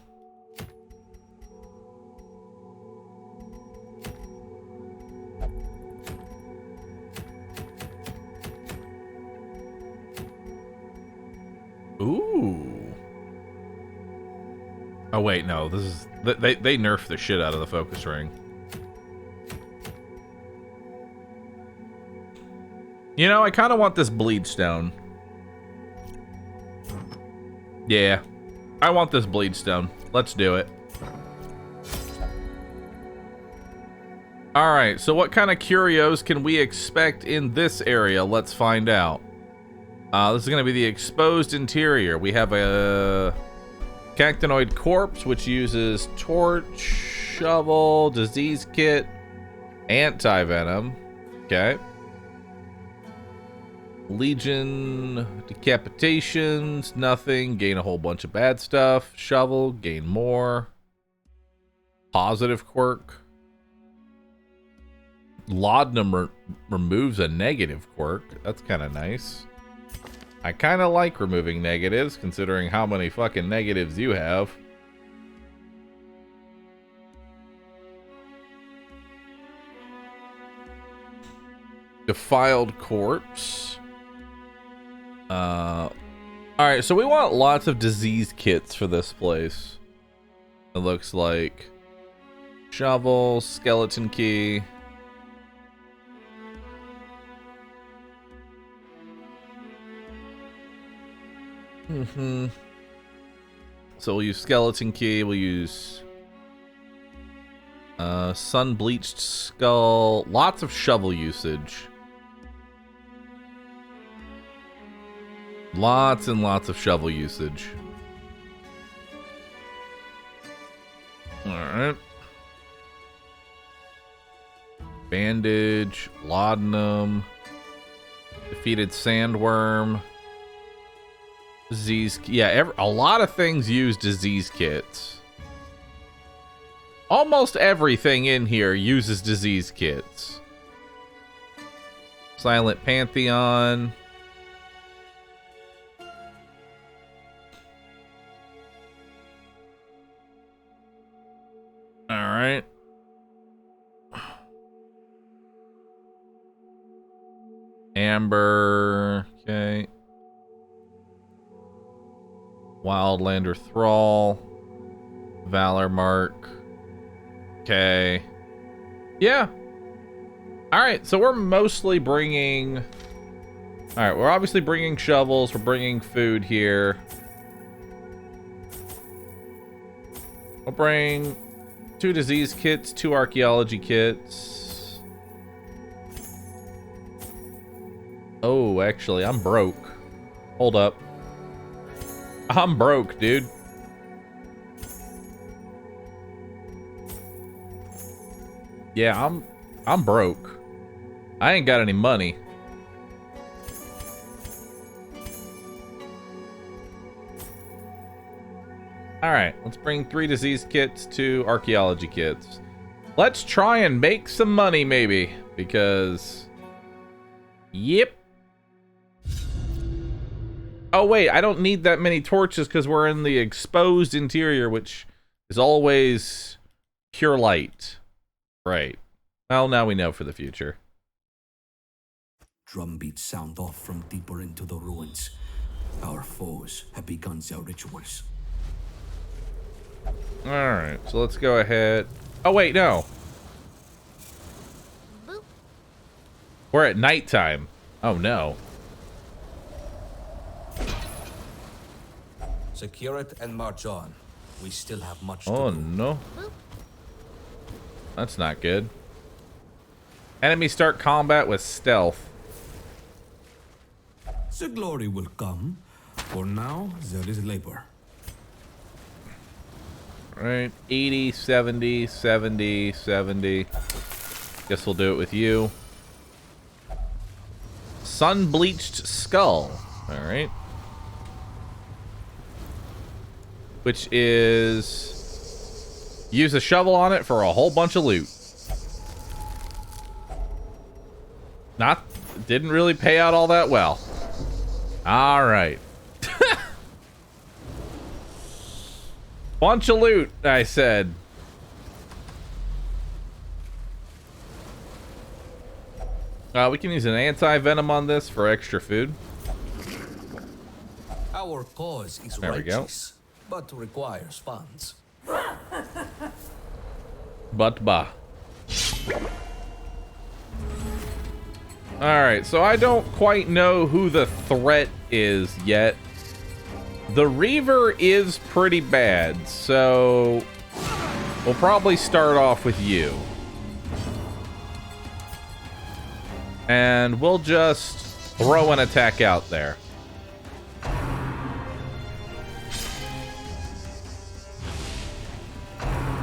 Ooh. Oh wait, no. This is they nerfed the shit out of the focus ring. You know, I kind of want this bleed stone. Yeah. I want this bleed stone. Let's do it. Alright, so what kind of curios can we expect in this area? Let's find out. This is going to be the exposed interior. We have a cactinoid corpse, which uses torch, shovel, disease kit, anti-venom. Okay. Legion, decapitations, nothing. Gain a whole bunch of bad stuff. Shovel, gain more. Positive quirk. Laudanum removes a negative quirk. That's kind of nice. I kind of like removing negatives, considering how many fucking negatives you have. Defiled corpse. Alright, so we want lots of disease kits for this place. It looks like shovel, skeleton key. So we'll use skeleton key, we'll use sun bleached skull, lots of shovel usage. Lots and lots of shovel usage. Alright. Bandage, laudanum, defeated sandworm. Disease, yeah, a lot of things use disease kits. Almost everything in here uses disease kits. Silent Pantheon. Alright. Amber, okay. Wildlander Thrall. Valor Mark. Okay. Yeah. Alright, so we're mostly bringing... Alright, we're obviously bringing shovels. We're bringing food here. We'll bring 2 disease kits, 2 archaeology kits. Oh, actually, I'm broke. Hold up. I'm broke, dude. Yeah, I'm broke. I ain't got any money. Alright, let's bring 3 disease kits, 2 archaeology kits. Let's try and make some money, maybe. Because... Yep. Oh, wait, I don't need that many torches because we're in the exposed interior, which is always pure light. Right. Well, now we know for the future. Drumbeats sound off from deeper into the ruins. Our foes have begun their rituals. Alright, so let's go ahead. Oh, wait, no. Boop. We're at nighttime. Oh, no. Secure it and march on. We still have much to Oh do. no. That's not good. Enemies start combat with stealth. The glory will come. For now, there is labor. Right, 80, 70, 70, 70. Guess we'll do it with you. Sun-bleached skull. Alright. Which is... use a shovel on it for a whole bunch of loot. Didn't really pay out all that well. Alright. Bunch of loot, I said. We can use an anti-venom on this for extra food. Our cause is There we go. righteous, but requires funds. But bah. Alright, so I don't quite know who the threat is yet. The Reaver is pretty bad, so we'll probably start off with you. And we'll just throw an attack out there.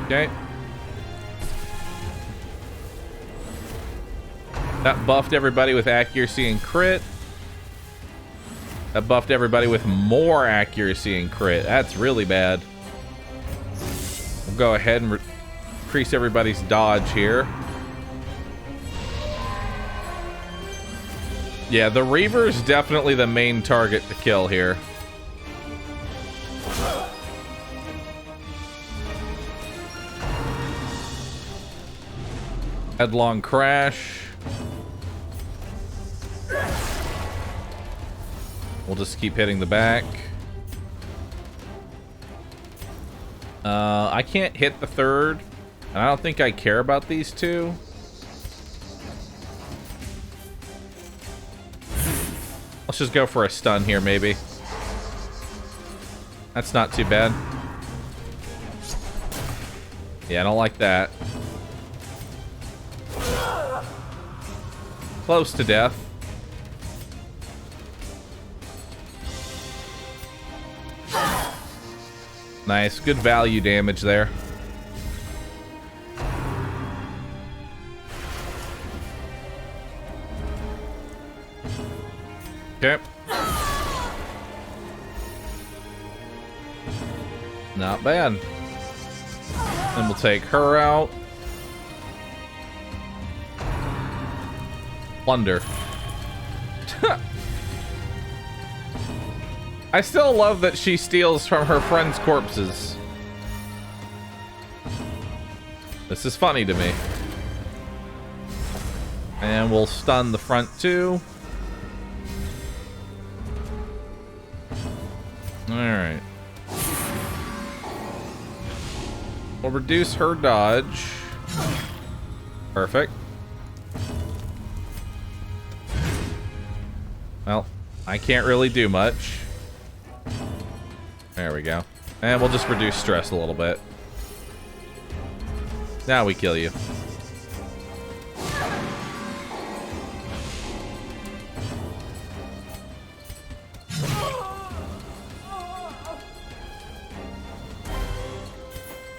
Okay. That buffed everybody with accuracy and crit. That buffed everybody with more accuracy and crit. That's really bad. We'll go ahead and increase everybody's dodge here. Yeah, the Reaver's definitely the main target to kill here. Headlong crash. We'll just keep hitting the back. I can't hit the third, and I don't think I care about these two. Let's just go for a stun here, maybe. That's not too bad. Yeah, I don't like that. Close to death. Nice, good value damage there. Okay. Not bad. Then we'll take her out. Plunder. I still love that she steals from her friends' corpses. This is funny to me. And we'll stun the front too. Alright. We'll reduce her dodge. Perfect. Well, I can't really do much. There we go. And we'll just reduce stress a little bit. Now we kill you.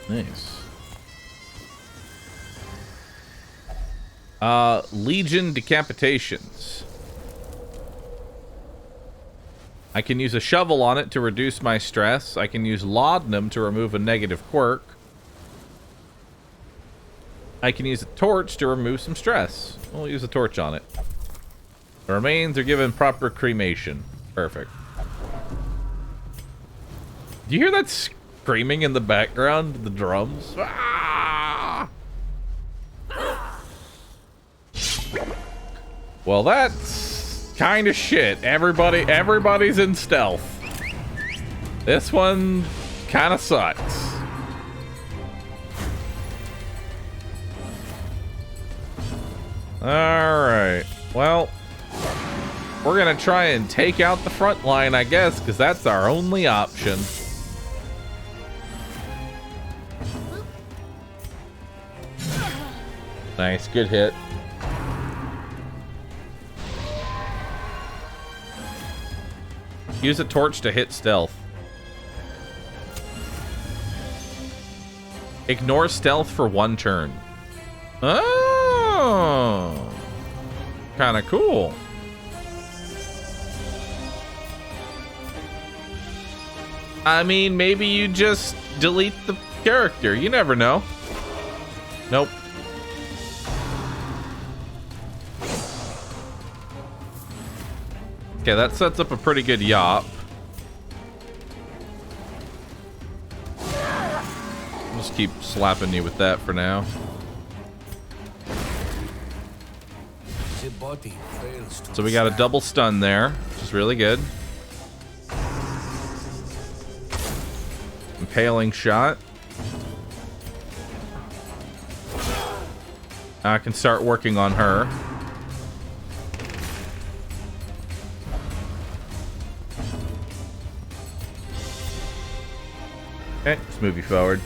Nice. Legion decapitations. I can use a shovel on it to reduce my stress. I can use laudanum to remove a negative quirk. I can use a torch to remove some stress. We'll use a torch on it. The remains are given proper cremation. Perfect. Do you hear that screaming in the background? The drums? Ah! Well, that's kind of shit. Everybody's in stealth. This one kind of sucks. Alright. Well, we're gonna try and take out the front line, I guess, because that's our only option. Nice, good hit. Use a torch to hit stealth. Ignore stealth for 1 turn. Oh, kind of cool. I mean, maybe you just delete the character. You never know. Nope. Okay, that sets up a pretty good yop. Just keep slapping you with that for now. So we got a double stun there, which is really good. Impaling shot. I can start working on her. Okay, let's move you forward.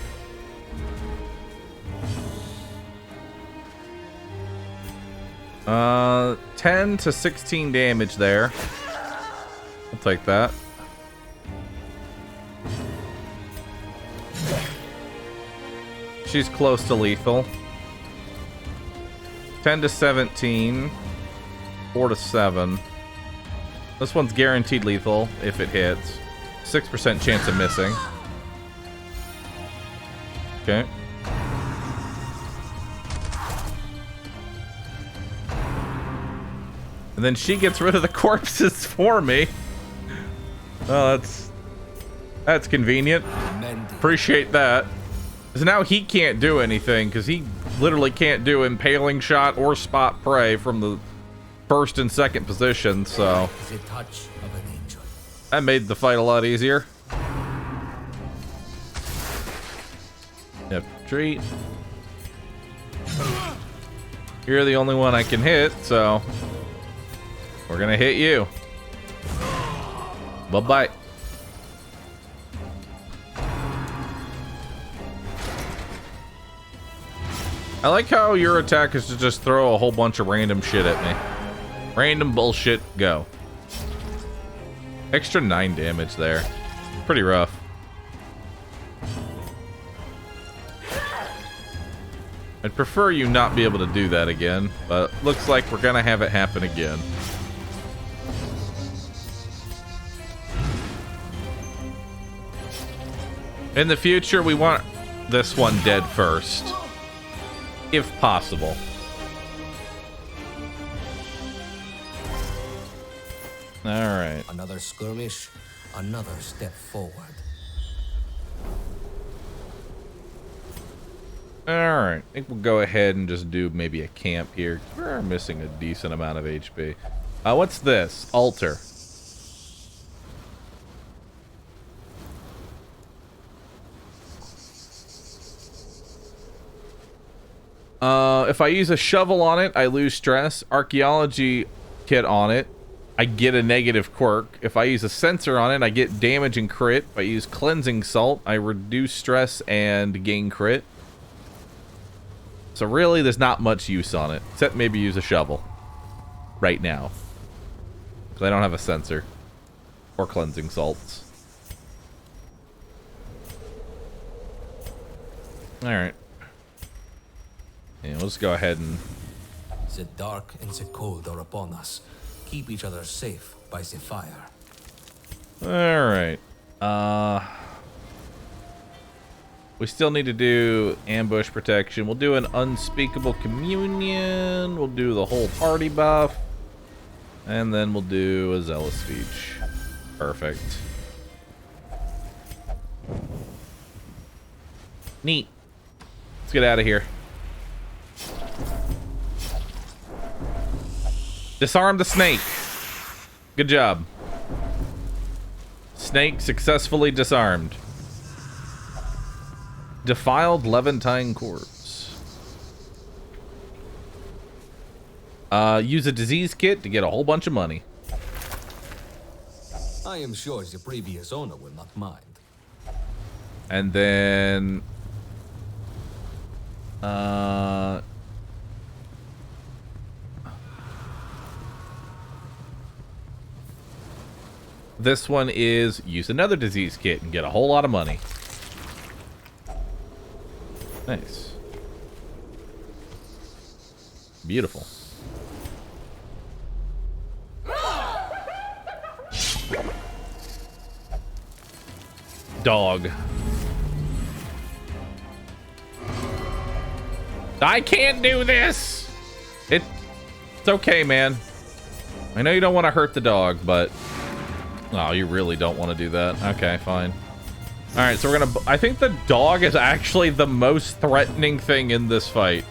Uh, 10 to 16 damage there. I'll take that. She's close to lethal. 10 to 17. 4 to 7. This one's guaranteed lethal if it hits. 6% chance of missing. Okay. And then she gets rid of the corpses for me. Oh, that's convenient. Appreciate that. Because now he can't do anything, because he literally can't do impaling shot or spot prey from the first and second position, so that made the fight a lot easier. Yep, treat. You're the only one I can hit, so we're gonna hit you. Bye-bye. I like how your attack is to just throw a whole bunch of random shit at me. Random bullshit, go. Extra 9 damage there. Pretty rough. I'd prefer you not be able to do that again, but looks like we're gonna have it happen again. In the future, we want this one dead first, if possible. All right. Another skirmish, another step forward. All right. I think we'll go ahead and just do maybe a camp here. We're missing a decent amount of HP. What's this? Altar. If I use a shovel on it, I lose stress. Archaeology kit on it, I get a negative quirk. If I use a sensor on it, I get damage and crit. If I use cleansing salt, I reduce stress and gain crit. So really, there's not much use on it, except maybe use a shovel right now, because I don't have a sensor or cleansing salts. All right. Yeah, we'll just go ahead and... The dark and the cold are upon us. Keep each other safe by the fire. Alright. We still need to do ambush protection. We'll do an unspeakable communion. We'll do the whole party buff. And then we'll do a zealous speech. Perfect. Neat. Let's get out of here. Disarm the snake. Good job. Snake successfully disarmed. Defiled Levantine corpse. Use a disease kit to get a whole bunch of money. I am sure the previous owner will not mind. And then This one is use another disease kit and get a whole lot of money. Nice. Beautiful. Dog. I can't do this! It's okay, man. I know you don't want to hurt the dog, but... Oh, you really don't want to do that. Okay, fine. Alright, so we're gonna... I think the dog is actually the most threatening thing in this fight.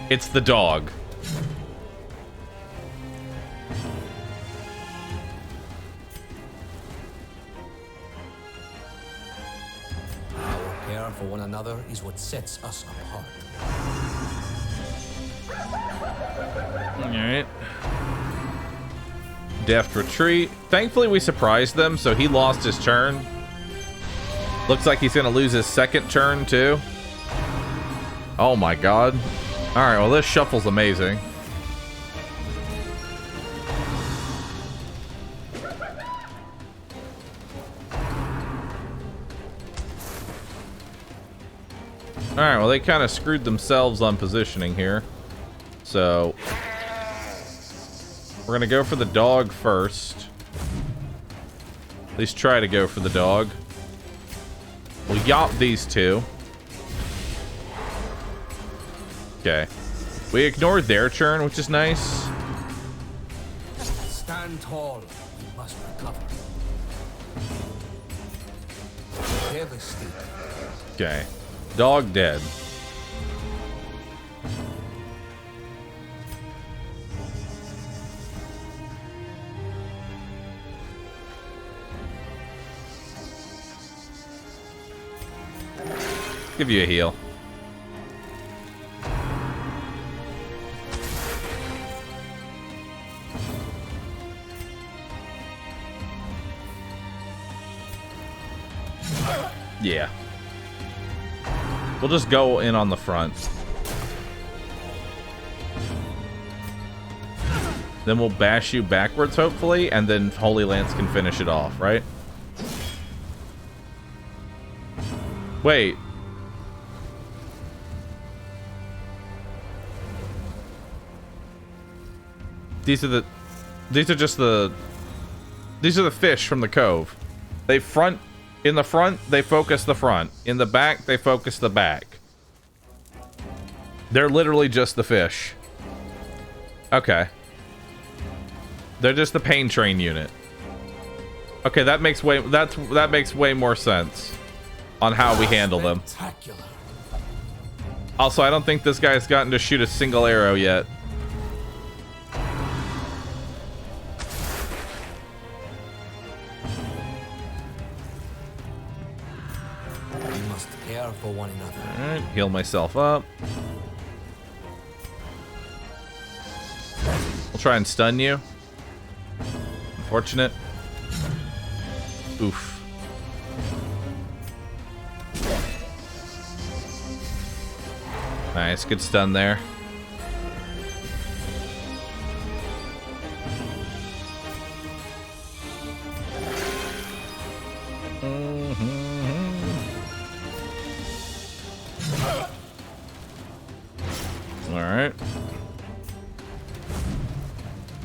It's the dog. Our care for one another is what sets us apart. Alright. Deft retreat. Thankfully, we surprised them, so he lost his turn. Looks like he's gonna lose his second turn, too. Oh my god. Alright, well, this shuffle's amazing. Alright, well, they kind of screwed themselves on positioning here. So, we're gonna go for the dog first. At least try to go for the dog. We'll yop these two. Okay. We ignored their turn, which is nice. Stand tall. We must recover. Devastating. Okay. Dog dead. Give you a heal. Yeah. We'll just go in on the front. Then we'll bash you backwards, hopefully, and then Holy Lance can finish it off, right? Wait. These are just the fish from the cove. They front. In the front, they focus the front. In the back, they focus the back. They're literally just the fish. Okay. They're just the pain train unit. Okay, that makes way more sense on how we handle them. Also, I don't think this guy's gotten to shoot a single arrow yet. For one another. Alright, heal myself up. We'll try and stun you. Unfortunate. Oof. Nice, good stun there. Alright.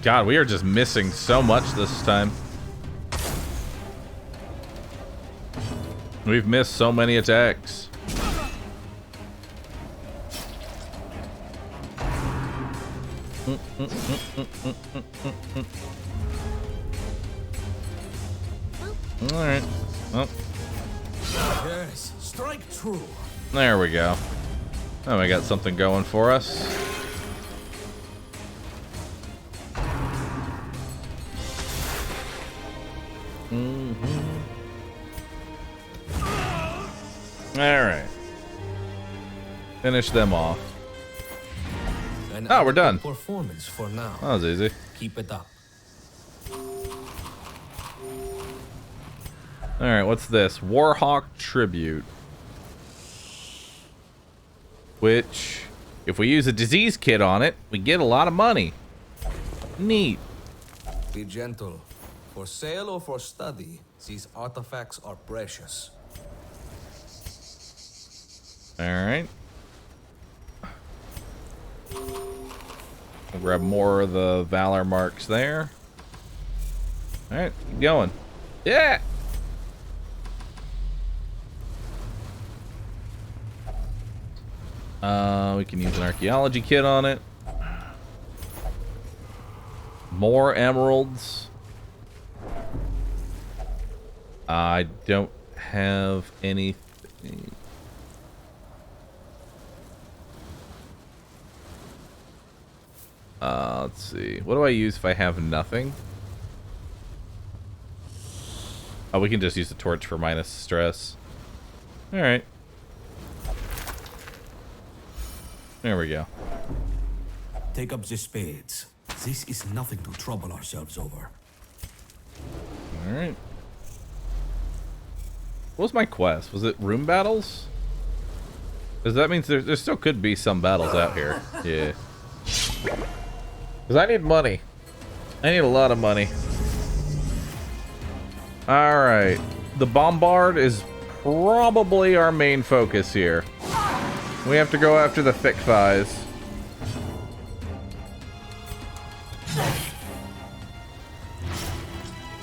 God, we are just missing so much this time. We've missed so many attacks. Alright. Well. Yes, strike true. There we go. Oh, we got something going for us. Alright. Finish them off. Oh, we're done. Performance for now. That was easy. Keep it up. Alright, what's this? Warhawk Tribute. Which, if we use a disease kit on it, we get a lot of money. Neat. Be gentle. For sale or for study, these artifacts are precious. Alright. We'll grab more of the Valor marks there. Alright, keep going. Yeah! We can use an archaeology kit on it. More emeralds. I don't have anything. Let's see. What do I use if I have nothing? Oh, we can just use the torch for minus stress. Alright. There we go. Take up the spades. This is nothing to trouble ourselves over. Alright. What was my quest? Was it room battles? Because that means there still could be some battles out here. Yeah. Because I need money. I need a lot of money. Alright. The Bombard is probably our main focus here. We have to go after the thick thighs.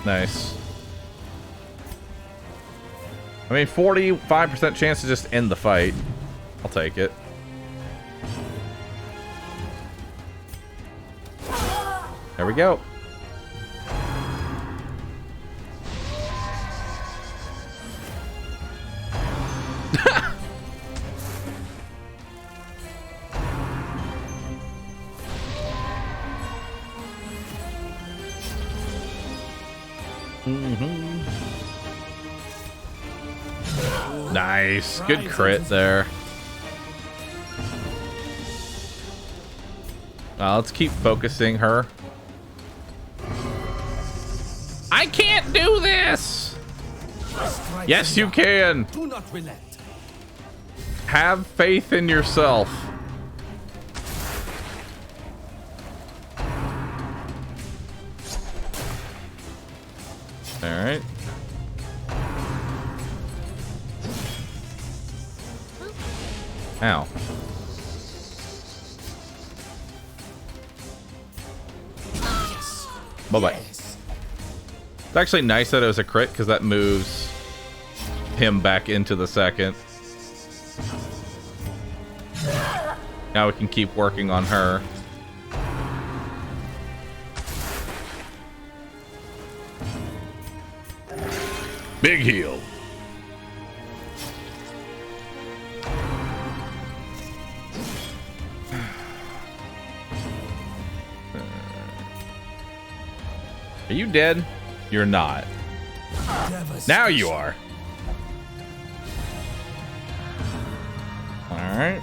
Nice. I mean, 45% chance to just end the fight. I'll take it. There we go. Nice. Good crit there. Let's keep focusing her. I can't do this! Yes, you can! Do not relent. Have faith in yourself. Alright. Ow. Yes. Bye-bye. Yes. It's actually nice that it was a crit, because that moves him back into the second. Now we can keep working on her. Big heal. Are you dead? You're not. Now you are. All right.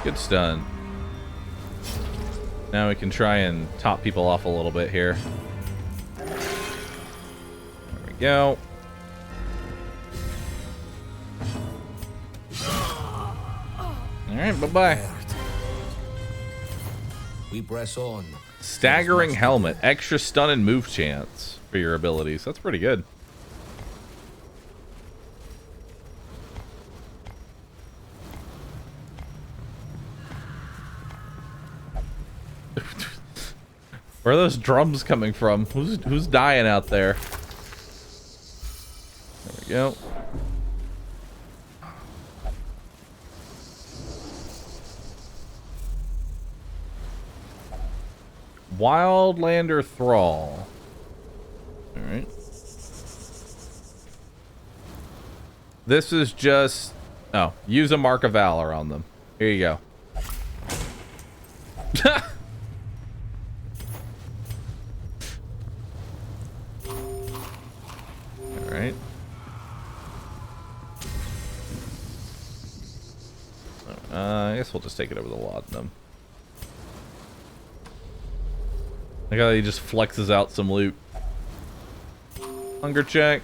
Good stun. Now we can try and top people off a little bit here. There we go. Alright, bye-bye. We press on. Staggering helmet. Extra stun and move chance for your abilities. That's pretty good. Where are those drums coming from? Who's dying out there? There we go. Wildlander Thrall. Alright. This is just... Oh, use a Mark of Valor on them. Here you go. Alright. I guess we'll just take it over the laudanum. I got he just flexes out some loot. Hunger check.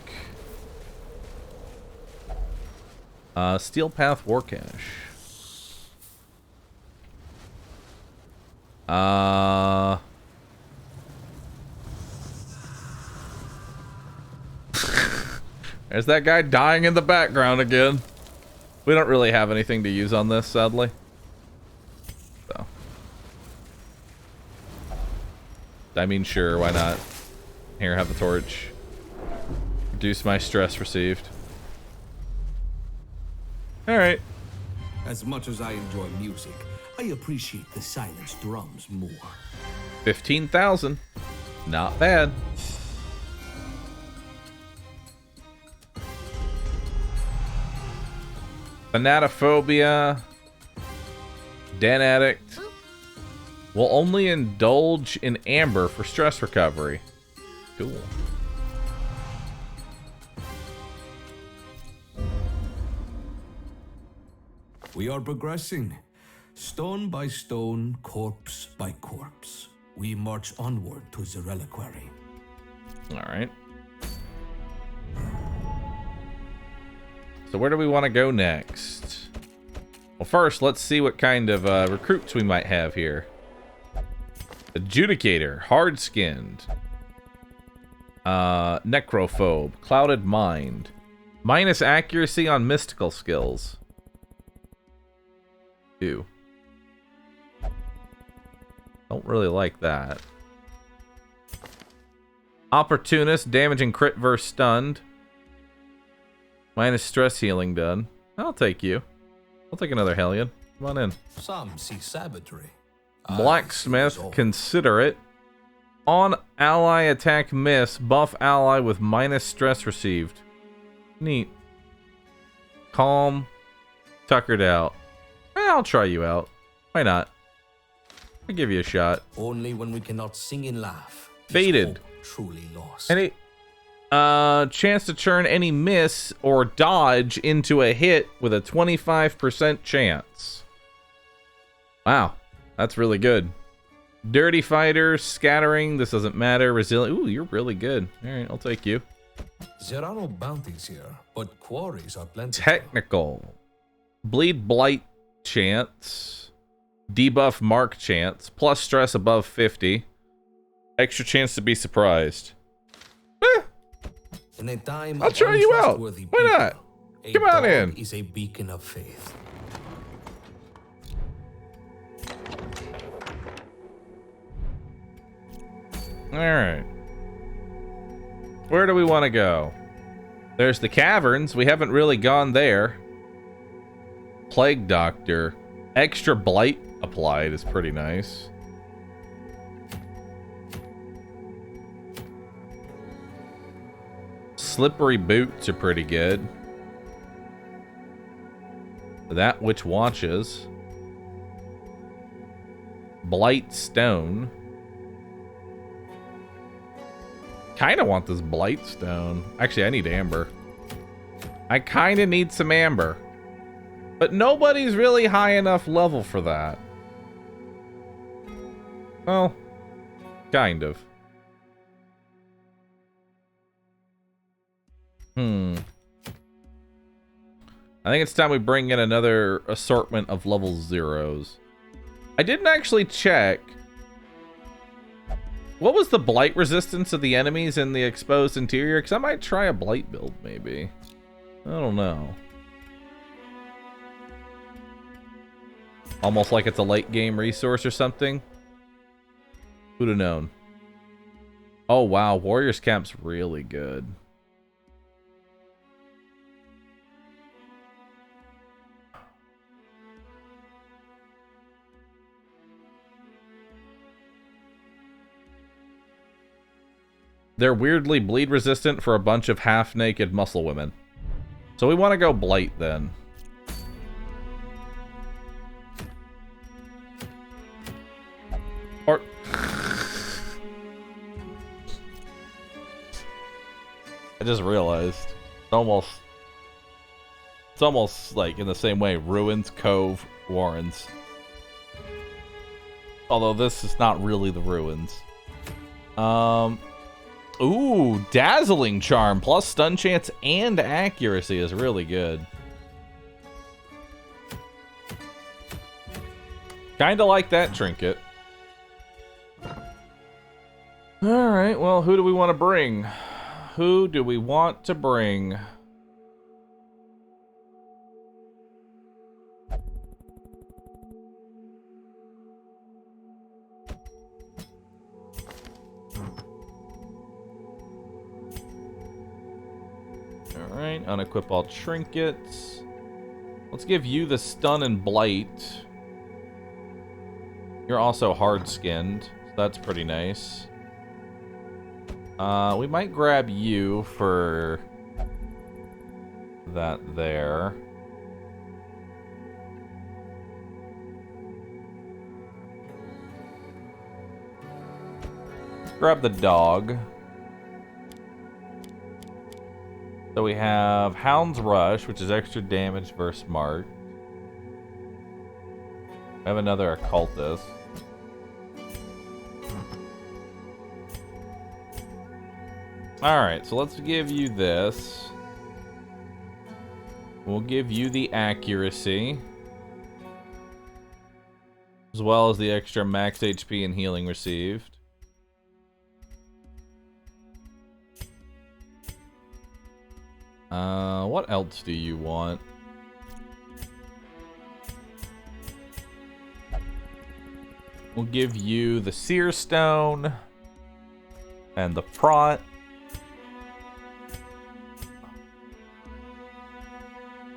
Steel Path War Cache. There's that guy dying in the background again. We don't really have anything to use on this, sadly. So. I mean, sure, why not? Here, have the torch. Reduce my stress received. Alright. As much as I enjoy music, I appreciate the silenced drums more. 15,000. Not bad. Fanatophobia. Den addict. Will only indulge in amber for stress recovery. Cool. We are progressing. Stone by stone, corpse by corpse. We march onward to the reliquary. Alright. So where do we want to go next? Well, first, let's see what kind of recruits we might have here. Adjudicator, hard-skinned. Necrophobe, clouded mind. Minus accuracy on mystical skills. Ew. Don't really like that. Opportunist, damage and crit versus stunned. Minus stress healing done. I'll take you. I'll take another Hellion. Come on in. Some see savagery. Blacksmith, considerate. On ally attack miss, buff ally with minus stress received. Neat. Calm. Tuckered out. I'll try you out. Why not? I'll give you a shot. Only when we cannot sing and laugh. Faded. Truly lost. Any chance to turn any miss or dodge into a hit with a 25% chance. Wow, that's really good. Dirty fighter, scattering, this doesn't matter. Resilient. Ooh, you're really good. All right, I'll take you. There are no bounties here, but quarries are plenty. Technical. Bleed blight chance. Debuff mark chance. Plus stress above 50. Extra chance to be surprised. In a time I'll try you out. Why not? Come on in. Is a beacon of faith. All right. Where do we want to go? There's the caverns. We haven't really gone there. Plague Doctor. Extra blight applied is pretty nice. Slippery boots are pretty good. That which watches. Blight stone. Kind of want this blight stone. Actually, I need amber. I kind of need some amber. But nobody's really high enough level for that. Well, kind of. I think it's time we bring in another assortment of level 0s. I didn't actually check. What was the blight resistance of the enemies in the exposed interior? Because I might try a blight build, maybe. I don't know. Almost like it's a late game resource or something. Who'd have known? Oh, wow. Warrior's Camp's really good. They're weirdly bleed resistant for a bunch of half-naked muscle women. So we want to go blight then. Or I just realized it's almost like in the same way Ruins, Cove, Warrens. Although this is not really the Ruins. Ooh, Dazzling Charm plus stun chance and accuracy is really good. Kinda like that trinket. Alright, well, who do we want to bring? Who do we want to bring? Alright, unequip all trinkets. Let's give you the stun and blight. You're also hard-skinned, so that's pretty nice. We might grab you for that there. Grab the dog. So we have Hound's Rush, which is extra damage versus Mark. We have another Occultist. Alright, so let's give you this. We'll give you the accuracy. As well as the extra max HP and healing received. What else do you want? We'll give you the Seer Stone and the Prot.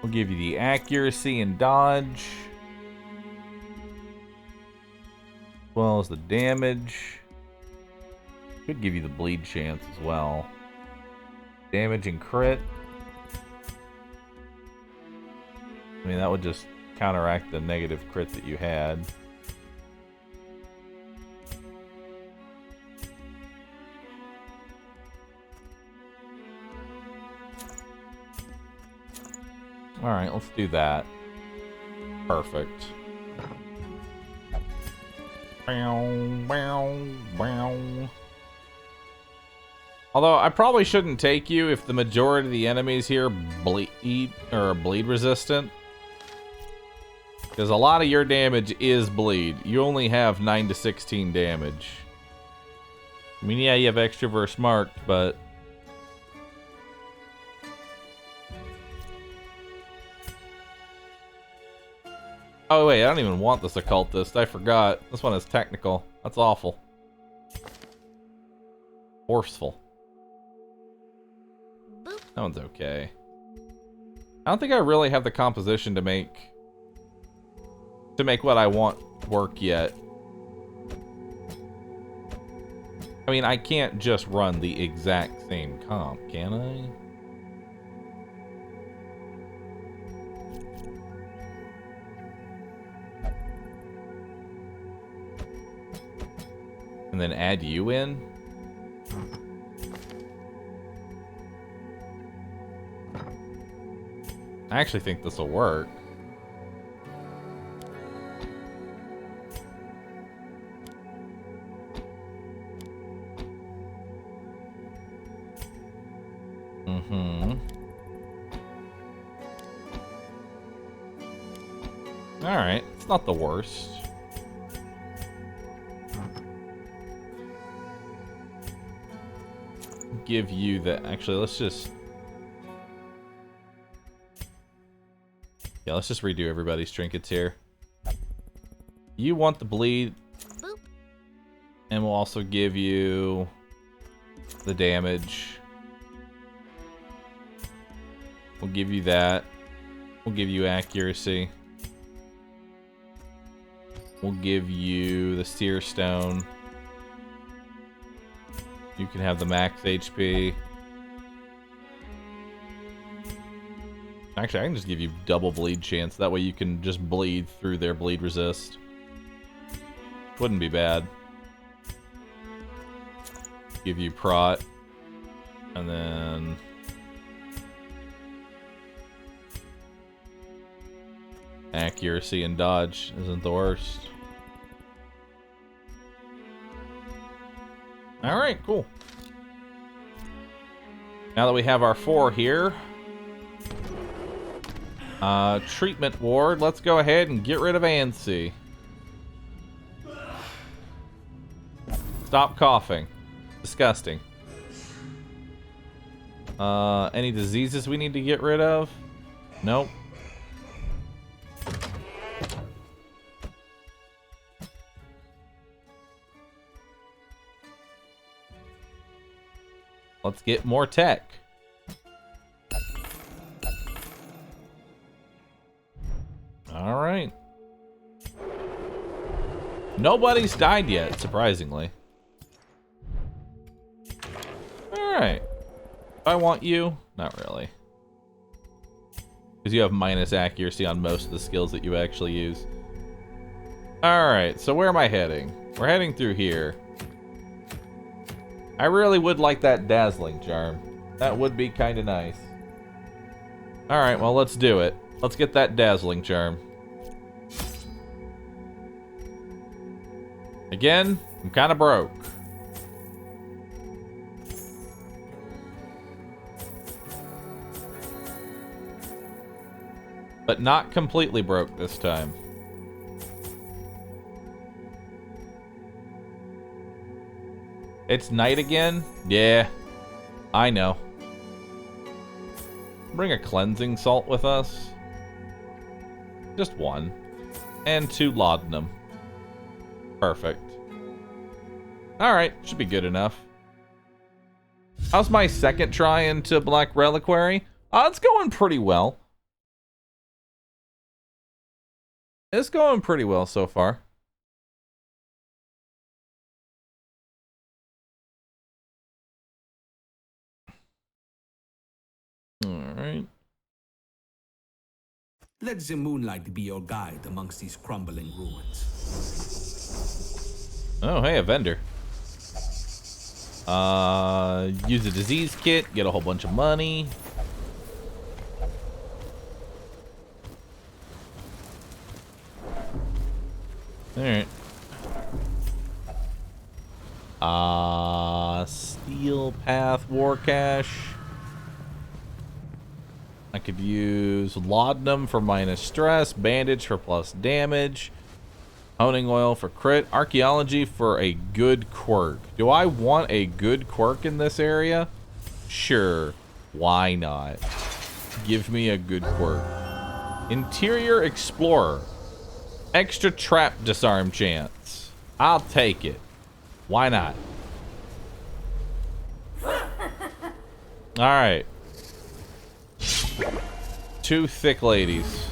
We'll give you the accuracy and dodge. As well as the damage. Could give you the bleed chance as well. Damage and crit. I mean, that would just counteract the negative crit that you had. Alright, let's do that. Perfect. Although, I probably shouldn't take you if the majority of the enemies here bleed resistant. Because a lot of your damage is bleed. You only have 9 to 16 damage. I mean, yeah, you have extra verse marked, but... Oh, wait, I don't even want this Occultist. I forgot. This one is technical. That's awful. Forceful. That one's okay. I don't think I really have the composition to make what I want work yet. I mean, I can't just run the exact same comp, can I? And then add you in? I actually think this will work. Alright, it's not the worst. Give you the... Actually, let's just... Yeah, let's just redo everybody's trinkets here. You want the bleed. Boop. And we'll also give you the damage. We'll give you that. We'll give you accuracy. We'll give you the Seer Stone. You can have the max HP. Actually, I can just give you double bleed chance. That way you can just bleed through their bleed resist. Wouldn't be bad. Give you prot. And then... accuracy and dodge isn't the worst. Alright, cool. Now that we have our 4 here, treatment ward, let's go ahead and get rid of Ansi. Stop coughing. Disgusting. Any diseases we need to get rid of? Nope. Let's get more tech. All right. Nobody's died yet, surprisingly. All right. Do I want you? Not really. Because you have minus accuracy on most of the skills that you actually use. All right, so where am I heading? We're heading through here. I really would like that dazzling charm. That would be kind of nice. All right, well, let's do it. Let's get that dazzling charm. Again, I'm kind of broke. But not completely broke this time. It's night again? Yeah, I know. Bring a cleansing salt with us. Just one. And 2 laudanum. Perfect. Alright, should be good enough. How's my second try into Black Reliquary? It's going pretty well. It's going pretty well so far. Alright. Let the moonlight be your guide amongst these crumbling ruins. Oh, hey, a vendor. Use a disease kit, get a whole bunch of money. Alright. Steel Path War Cache. I could use laudanum for minus stress, bandage for plus damage, honing oil for crit, archaeology for a good quirk. Do I want a good quirk in this area? Sure, why not? Give me a good quirk. Interior Explorer. Extra trap disarm chance. I'll take it. Why not? Alright. 2 thick ladies.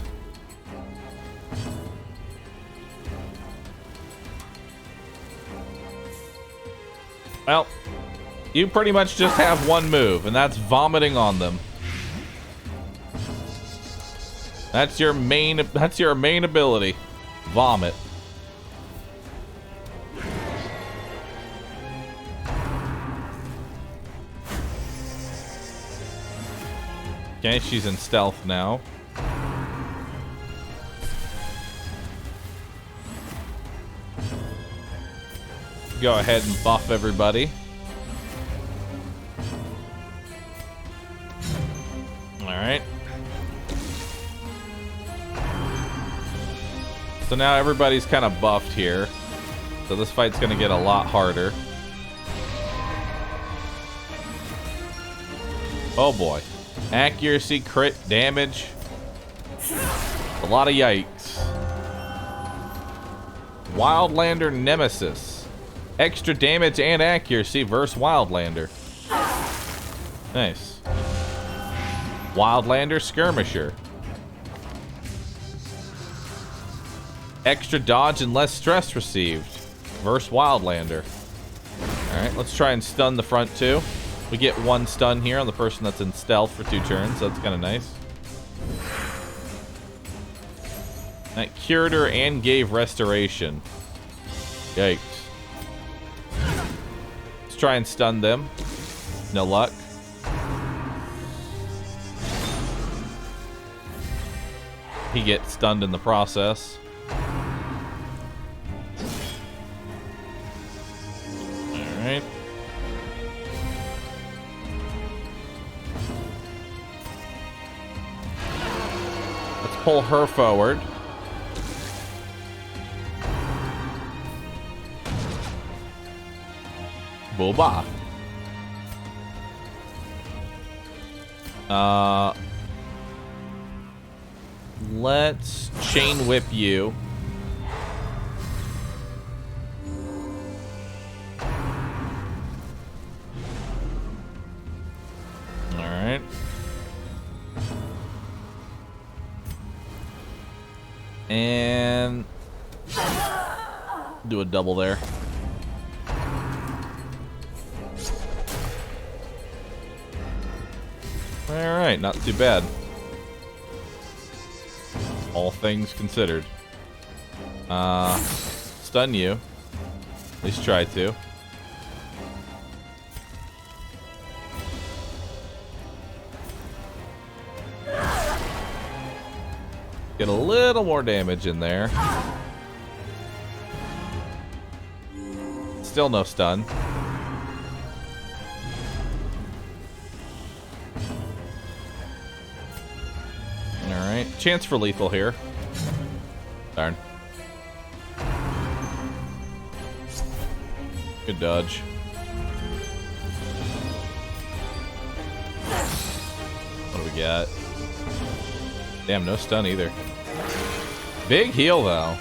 Well, you pretty much just have one move, and that's vomiting on them. That's your main ability. Vomit. Okay, she's in stealth now. Go ahead and buff everybody. Alright. So now everybody's kind of buffed here. So this fight's going to get a lot harder. Oh boy. Accuracy, crit, damage. A lot of yikes. Wildlander Nemesis. Extra damage and accuracy versus Wildlander. Nice. Wildlander Skirmisher. Extra dodge and less stress received versus Wildlander. Alright, let's try and stun the front two. We get 1 stun here on the person that's in stealth for 2 turns. That's kind of nice. That cured her and gave restoration. Yikes. Let's try and stun them. No luck. He gets stunned in the process. Alright. Pull her forward. Booba. Let's chain whip you. Alright. And do a double there. Alright, not too bad. All things considered. Stun you. At least try to. Get a little more damage in there. Still no stun. Alright, chance for lethal here. Darn. Good dodge. What do we got? Damn, no stun either. Big heal, though.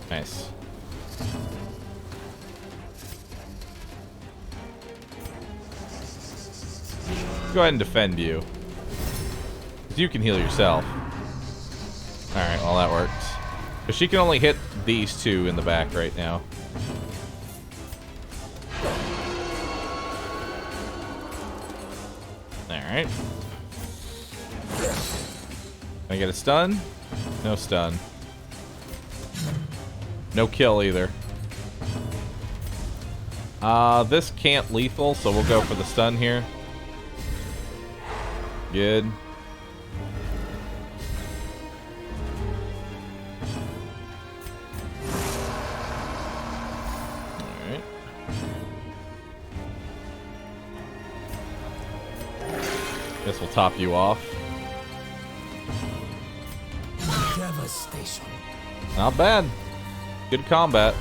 Nice. Go ahead and defend you. You can heal yourself. Alright, well that works. But she can only hit these two in the back right now. Alright. Can I get a stun? No stun. No kill either. This can't lethal, so we'll go for the stun here. Good. Alright. Guess we'll top you off. Devastation. Not bad. Good combat.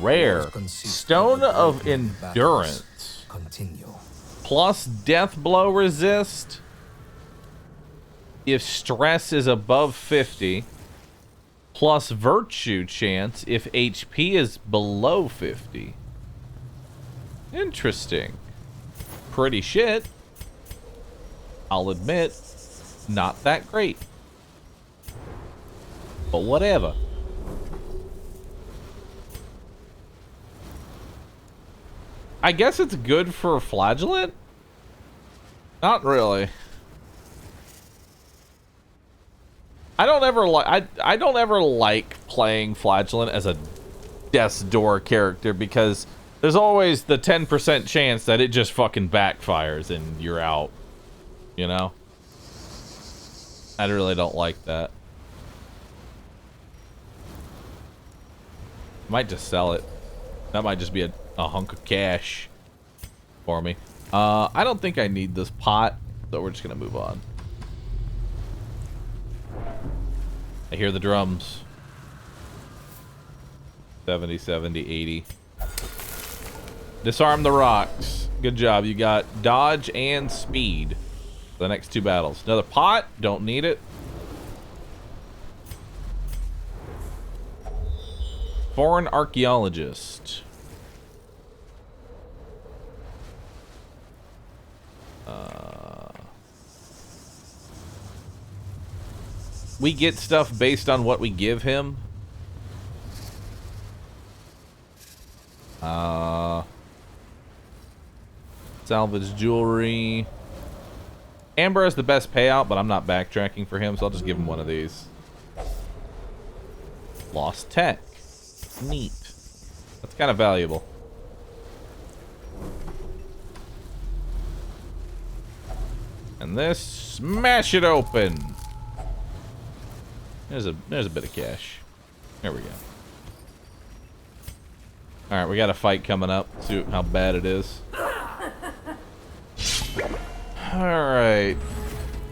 Rare. Stone of Endurance. Continue. Plus death blow resist if stress is above 50. Plus virtue chance if HP is below 50. Interesting. Pretty shit. I'll admit, not that great. But whatever. I guess it's good for Flagellant? Not really. I don't ever like playing Flagellant as a Death's Door character because there's always the 10% chance that it just fucking backfires and you're out. You know? I really don't like that. Might just sell it. That might just be a hunk of cash for me. I don't think I need this pot, so we're just gonna move on. I hear the drums. 70, 70, 80. Disarm the rocks. Good job. You got dodge and speed for the next two battles. Another pot. Don't need it. Foreign archaeologist. We get stuff based on what we give him. Salvage jewelry. Amber has the best payout, but I'm not backtracking for him, so I'll just give him one of these. Lost tech. Neat. That's kind of valuable. And this, smash it open. There's a bit of cash. There we go. All right, we got a fight coming up. See how bad it is. All right.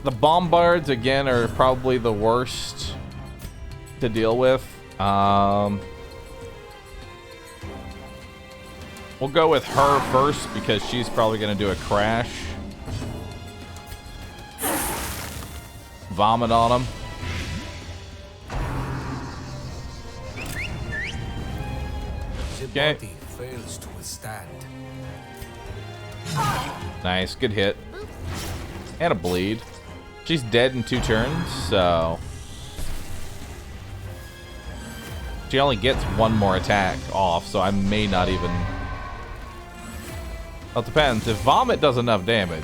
The bombards again are probably the worst to deal with. We'll go with her first because she's probably going to do a crash. Vomit on him. The body fails to withstand. Nice, good hit. And a bleed. She's dead in 2 turns, so... She only gets 1 more attack off, so I may not even... Well, it depends. If Vomit does enough damage...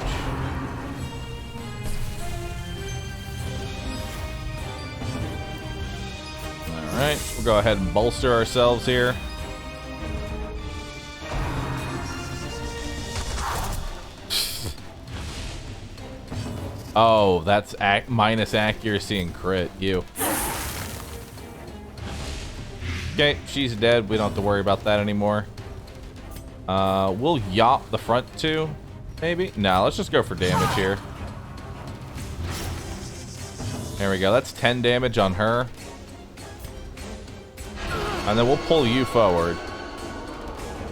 Alright, we'll go ahead and bolster ourselves here. Oh, that's minus accuracy and crit. You. Okay, she's dead. We don't have to worry about that anymore. We'll yop the front 2, maybe? No, let's just go for damage here. There we go. That's 10 damage on her. And then we'll pull you forward.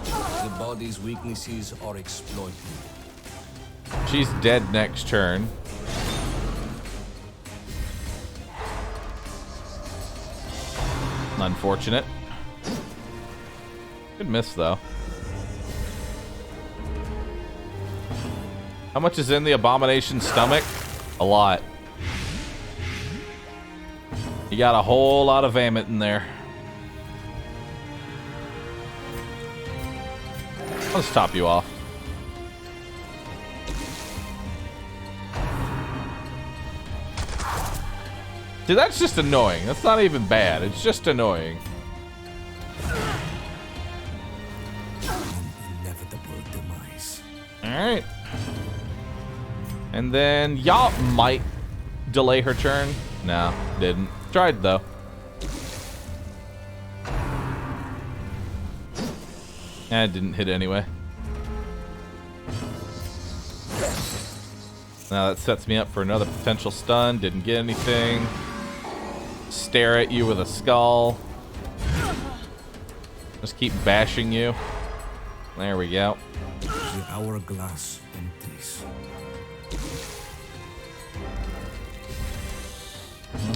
The body's weaknesses are exploited. She's dead next turn. Unfortunate. Good miss, though. How much is in the Abomination's stomach? A lot. You got a whole lot of vomit in there. Let's top you off. Dude, that's just annoying. That's not even bad. It's just annoying. Inevitable demise. Alright. And then y'all might delay her turn. No, didn't. Tried though. It didn't hit anyway. Now that sets me up for another potential stun. Didn't get anything. Stare at you with a skull. Just keep bashing you. There we go. The hourglass empties.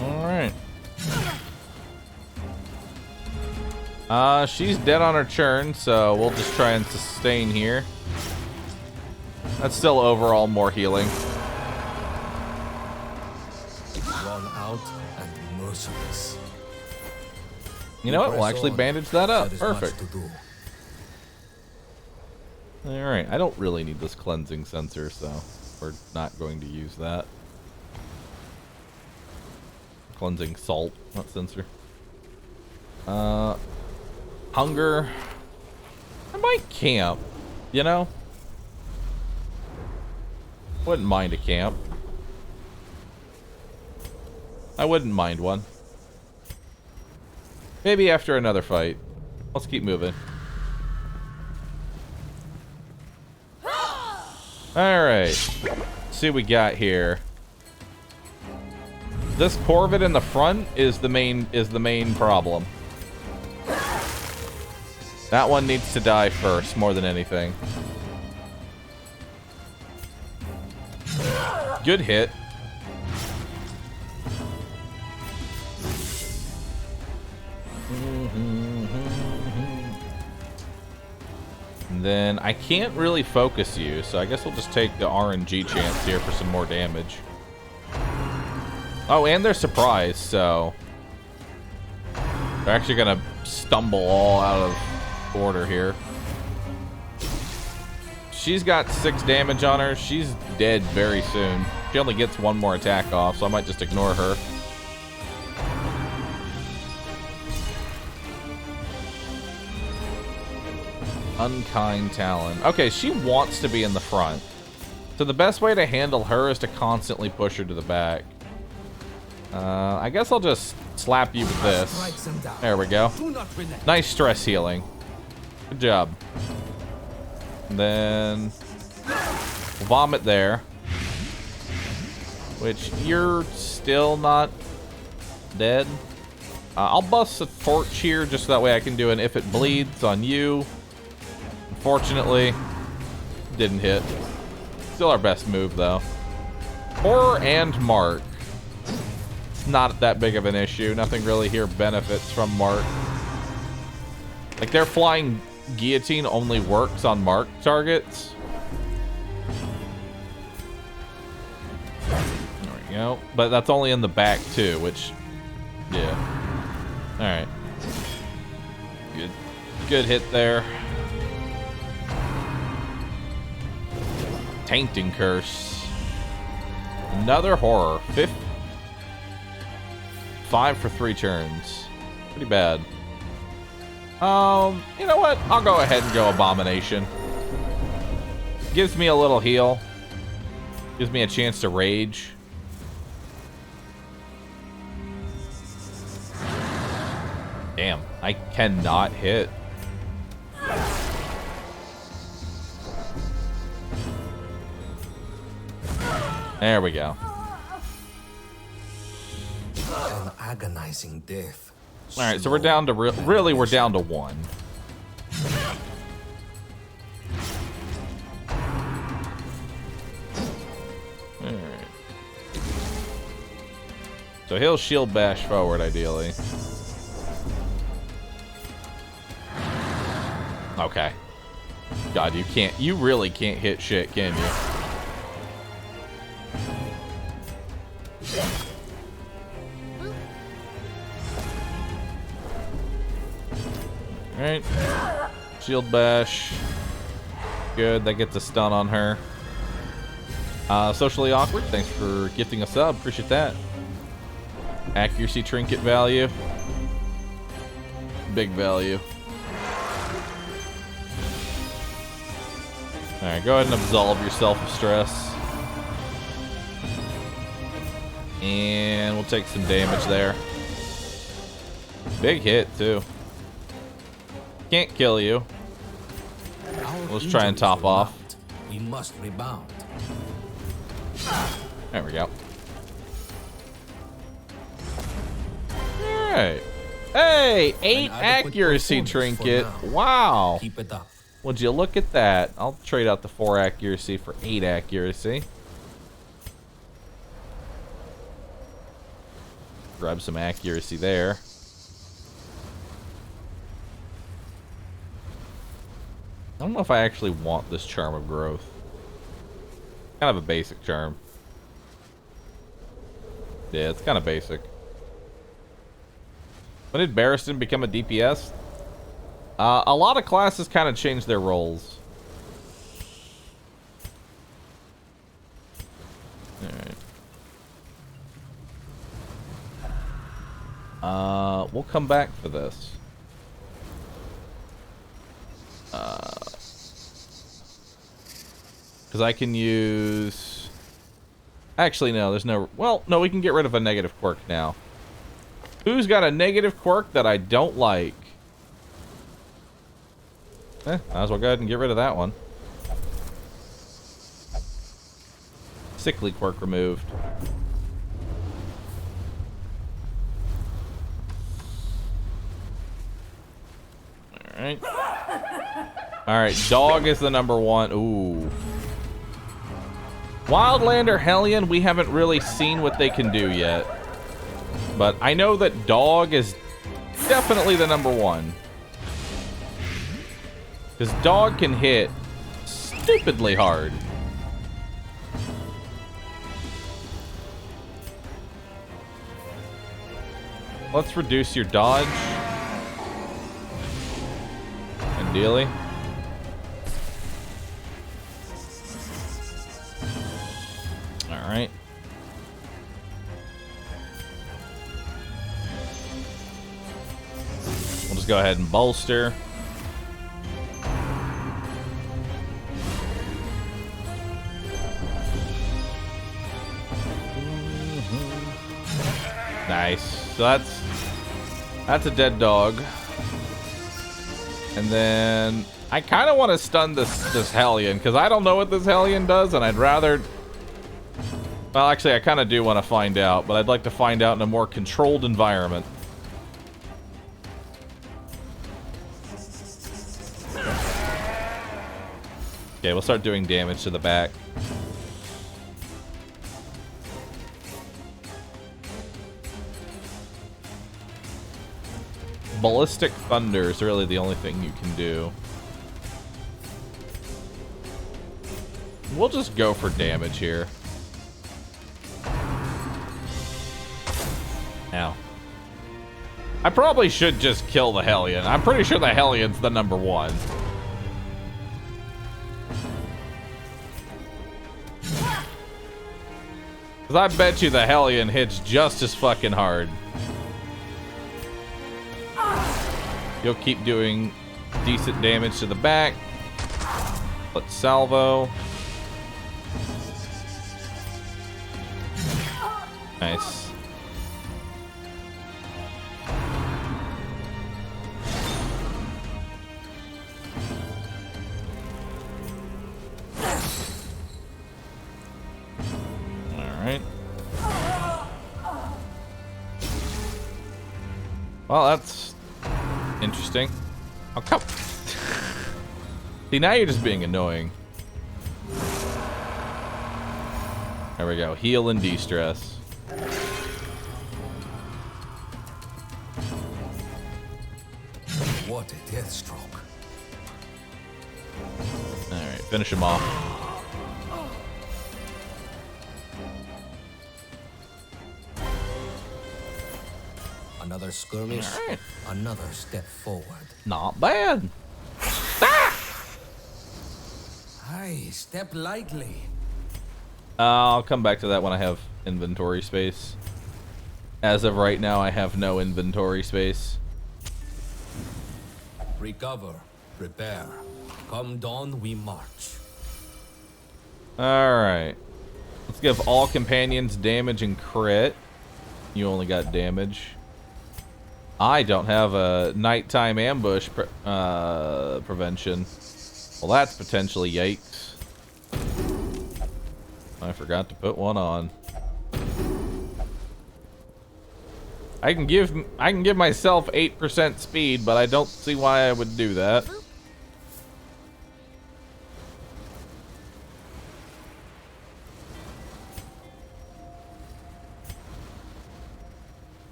Alright. She's dead on her turn, so we'll just try and sustain here. That's still overall more healing. Drawn out and merciless. You know what? We'll actually bandage that up. Perfect. Alright, I don't really need this cleansing sensor, so we're not going to use that. Cleansing salt, not sensor. Hunger. I might camp, you know? Wouldn't mind a camp. I wouldn't mind one. Maybe after another fight. Let's keep moving. Alright. See what we got here. This Corvid in the front is the main problem. That one needs to die first, more than anything. Good hit. And then I can't really focus you, so I guess we'll just take the RNG chance here for some more damage. Oh, and they're surprised, so they're actually gonna stumble all out of order here. She's got 6 damage on her. She's dead very soon. She only gets 1 more attack off, so I might just ignore her. Unkind Talon. Okay, she wants to be in the front. So the best way to handle her is to constantly push her to the back. I guess I'll just slap you with this. There we go. Nice stress healing. Good job. And then vomit there. Which you're still not dead. I'll bust a torch here just so that way I can do an if it bleeds on you. Unfortunately, didn't hit. Still our best move, though. Horror and Mark. It's not that big of an issue. Nothing really here benefits from Mark. Like, their flying guillotine only works on Mark targets. There we go. But that's only in the back, too, which... yeah. Alright. Good hit there. Tainting Curse. Another horror. 5 for 3 turns. Pretty bad. You know what? I'll go ahead and go Abomination. Gives me a little heal. Gives me a chance to rage. Damn, I cannot hit. There we go. An agonizing death. All right, so we're down to really we're down to 1. All right. So he'll shield bash forward ideally. Okay. God, you really can't hit shit, can you? Alright. Shield bash. Good, that gets a stun on her. Socially awkward, thanks for gifting a sub. Appreciate that. Accuracy trinket value. Big value. Alright, go ahead and absolve yourself of stress. And we'll take some damage there. Big hit, too. Can't kill you. Let's try and top off. We must rebound. There we go. Alright. Hey, 8 accuracy trinket. Wow. Keep it up. Would you look at that? I'll trade out the 4 accuracy for 8 accuracy. Grab some accuracy there. I don't know if I actually want this Charm of Growth. Kind of a basic charm. Yeah, it's kind of basic. When did Barristan become a DPS? A lot of classes kind of changed their roles. Alright. We'll come back for this. Because I can use... Actually, no, there's no... Well, no, we can get rid of a negative quirk now. Who's got a negative quirk that I don't like? Might as well go ahead and get rid of that one. Sickly quirk removed. Alright. Alright, dog is the number 1. Ooh. Wildlander Hellion, we haven't really seen what they can do yet. But I know that dog is definitely the number 1. Because dog can hit stupidly hard. Let's reduce your dodge. Ideally. Alright. We'll just go ahead and bolster. Nice. So that's a dead dog. And then I kind of want to stun this Hellion because I don't know what this Hellion does, and I'd rather. Well, actually, I kind of do want to find out, but I'd like to find out in a more controlled environment. Okay, we'll start doing damage to the back. Ballistic Thunder is really the only thing you can do. We'll just go for damage here. Ow. I probably should just kill the Hellion. I'm pretty sure the Hellion's the number one. Because I bet you the Hellion hits just as fucking hard. You'll keep doing decent damage to the back. Let's salvo. Nice. Alright. Well, that's interesting. Oh, come. See, now you're just being annoying. There we go. Heal and de-stress. What a death stroke. Alright, finish him off. Another skirmish, Right. another step forward. Not bad. Hey, step lightly. I'll come back to that when I have inventory space. As of right now, I have no inventory space. Recover, prepare. Come dawn, we march. Alright. Let's give all companions damage and crit. You only got damage. I don't have a nighttime ambush prevention. Well, that's potentially yikes. I forgot to put one on. I can give myself 8% speed, but I don't see why I would do that.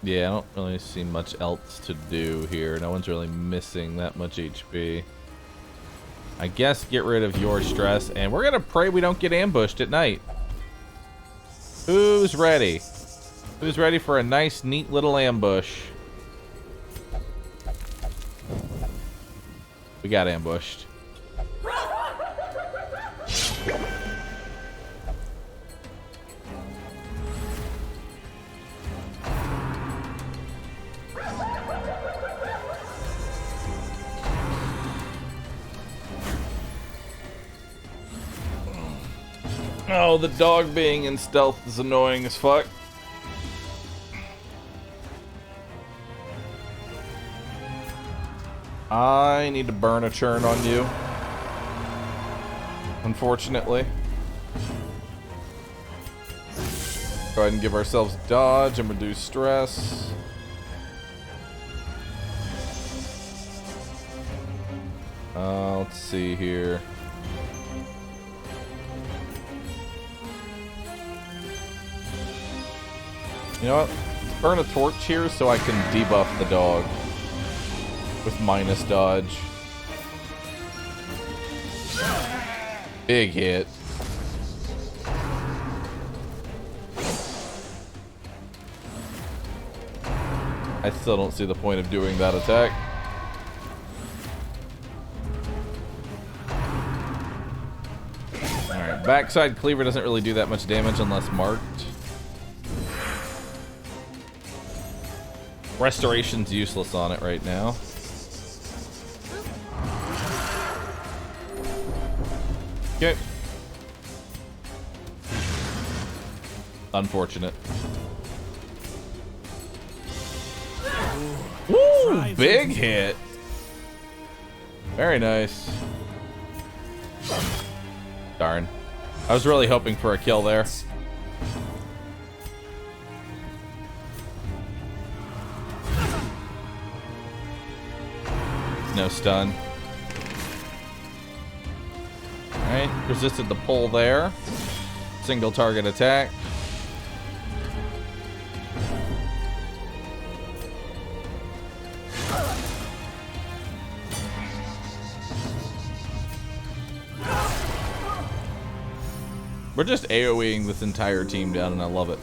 Yeah, I don't really see much else to do here. No one's really missing that much HP. I guess get rid of your stress, and we're gonna pray we don't get ambushed at night. Who's ready? Who's ready for a nice, neat little ambush? We got ambushed. Oh, the dog being in stealth is annoying as fuck. I need to burn a churn on you. Unfortunately. Go ahead and give ourselves dodge and reduce stress. Let's see here. You know what? Let's burn a torch here so I can debuff the dog with minus dodge. Big hit. I still don't see the point of doing that attack. Alright, backside cleaver doesn't really do that much damage unless marked. Restoration's useless on it right now. Okay. Unfortunate. Woo! Big hit. Very nice. Darn. I was really hoping for a kill there. No stun. Alright, resisted the pull there. Single target attack. We're just AoEing this entire team down, and I love it.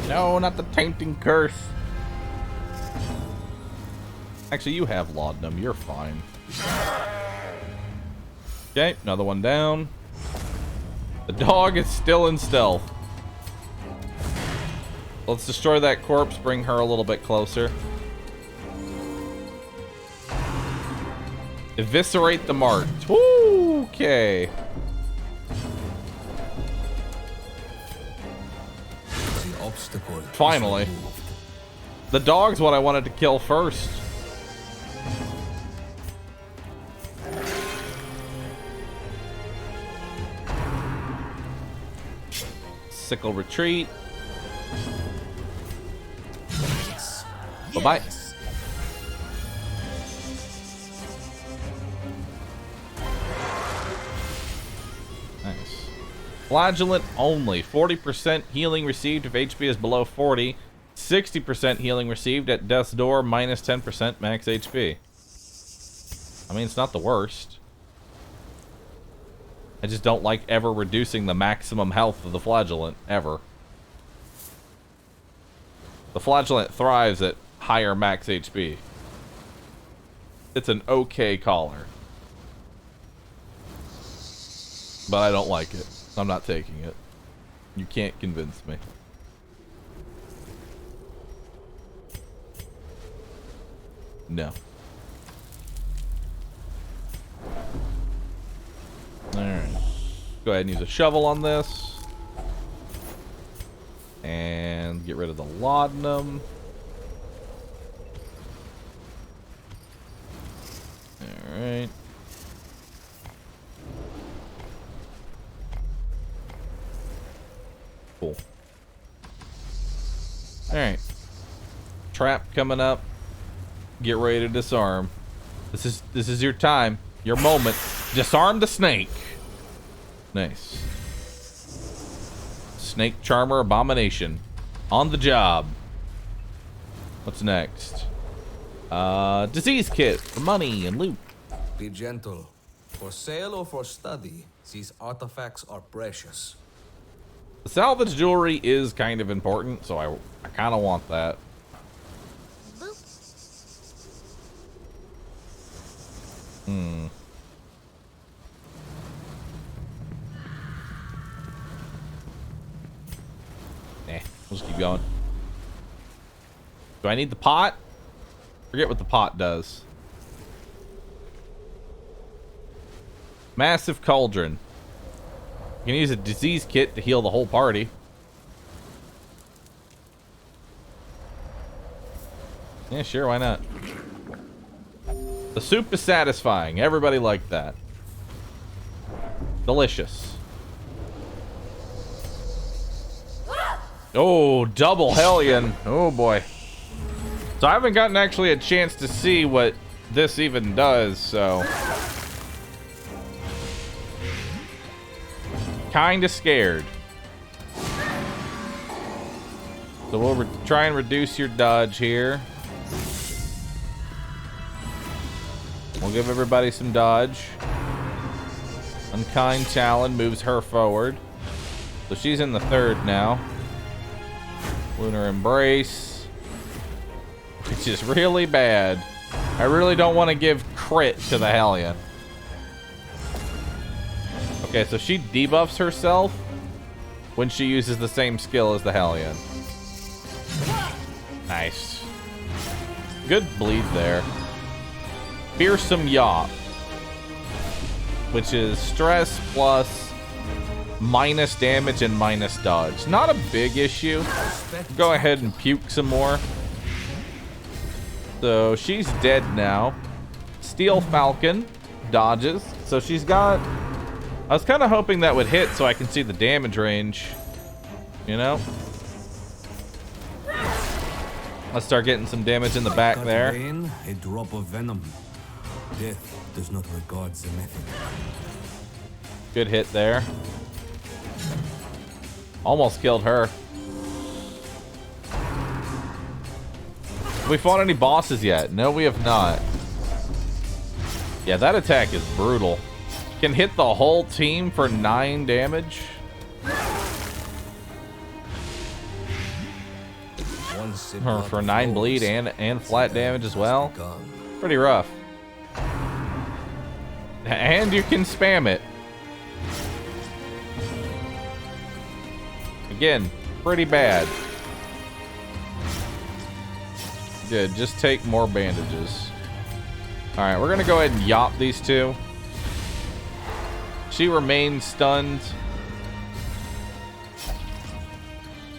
No, not the tainting curse. Actually, you have laudanum. You're fine. Okay, another one down. The dog is still in stealth. Let's destroy that corpse, bring her a little bit closer. Eviscerate the mark. Okay. Finally. The dog's what I wanted to kill first. Sickle retreat. Yes. Bye-bye. Yes. Nice. Flagellant only. 40% healing received if HP is below 40. 60% healing received at death's door, minus 10% max HP. I mean, it's not the worst. I just don't like ever reducing the maximum health of the flagellant, ever. The flagellant thrives at higher max HP. It's an okay collar. But I don't like it. I'm not taking it. You can't convince me. No. Alright. Go ahead and use a shovel on this. And get rid of the laudanum. Alright. Cool. Alright. Trap coming up. Get ready to disarm. This is your time. Your moment. Disarm the snake. Nice. Snake Charmer Abomination. On the job. What's next? Disease kit for money and loot. Be gentle. For sale or for study, these artifacts are precious. The salvage jewelry is kind of important, so I kind of want that. Hmm. We'll just keep going. Do I need the pot? Forget what the pot does. Massive cauldron. You can use a disease kit to heal the whole party. Yeah, sure, why not? The soup is satisfying. Everybody liked that. Delicious. Oh, double Hellion. Oh boy. So I haven't gotten actually a chance to see what this even does, so kinda scared. So we'll try and reduce your dodge here. We'll give everybody some dodge. Unkind Talon moves her forward. So she's in the third now. Lunar Embrace, which is really bad. I really don't want to give crit to the Hellion. Okay, so she debuffs herself when she uses the same skill as the Hellion. Nice. Good bleed there. Fearsome Yaw, which is stress plus minus damage and minus dodge. Not a big issue. Go ahead and puke some more. So she's dead now. Steel Falcon dodges. So she's got... I was kind of hoping that would hit so I can see the damage range. You know? Let's start getting some damage in the back there. Vein, a drop of venom. Death does not regard the method. Good hit there. Almost killed her. Have we fought any bosses yet? No, we have not. Yeah, that attack is brutal. Can hit the whole team for 9 damage. For 9 bleed and flat damage as well. Pretty rough. And you can spam it. Again, pretty bad. Good, just take more bandages. Alright, we're gonna go ahead and yop these two. She remains stunned.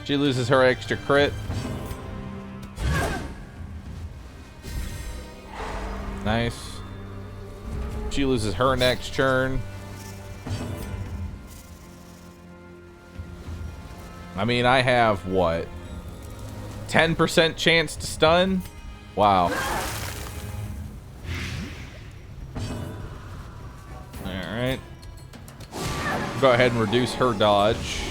She loses her extra crit. Nice. She loses her next turn. I mean, I have what? 10% chance to stun? Wow. Alright. Go ahead and reduce her dodge.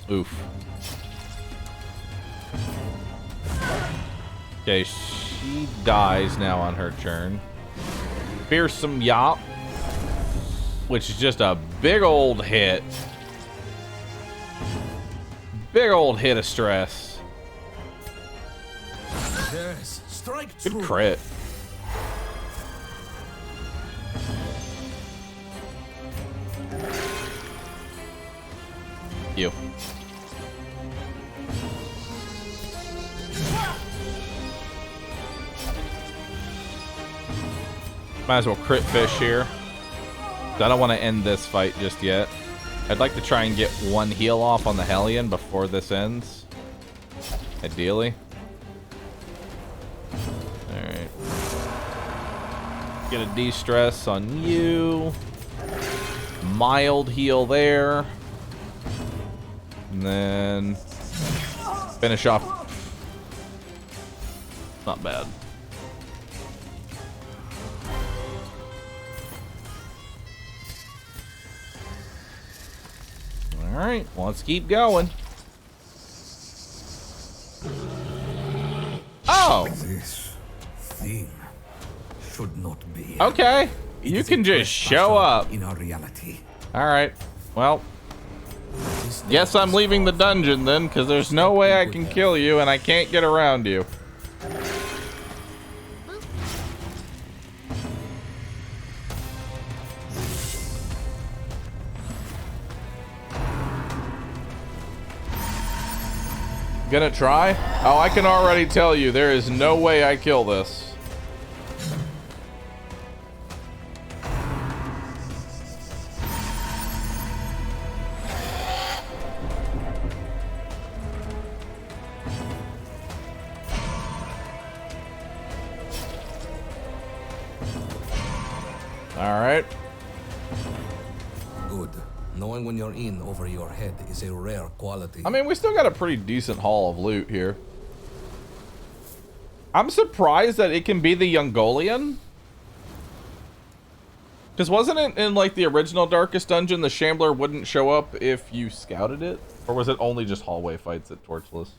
Oof. Okay, she dies now on her turn. Fearsome Yop, which is just a big old hit. Big old hit of stress. Yes, strike Good crit. You. Might as well crit fish here. I don't want to end this fight just yet. I'd like to try and get one heal off on the Hellion before this ends. Ideally. Alright. Get a de-stress on you. Mild heal there. And then finish off. Not bad. All right, well, let's keep going. Oh, this thing should not be. Okay, you can just show up in our reality. All right, well, guess I'm leaving the dungeon then, because there's no way I can kill you and I can't get around you. Gonna try? Oh, I can already tell you there is no way I kill this. All right. Good. Knowing when you're in over your head is a rare quality. I mean, we still got a pretty decent haul of loot here. I'm surprised that it can be the Ungolian. Because wasn't it in, like, the original Darkest Dungeon, the Shambler wouldn't show up if you scouted it? Or was it only just hallway fights at Torchless?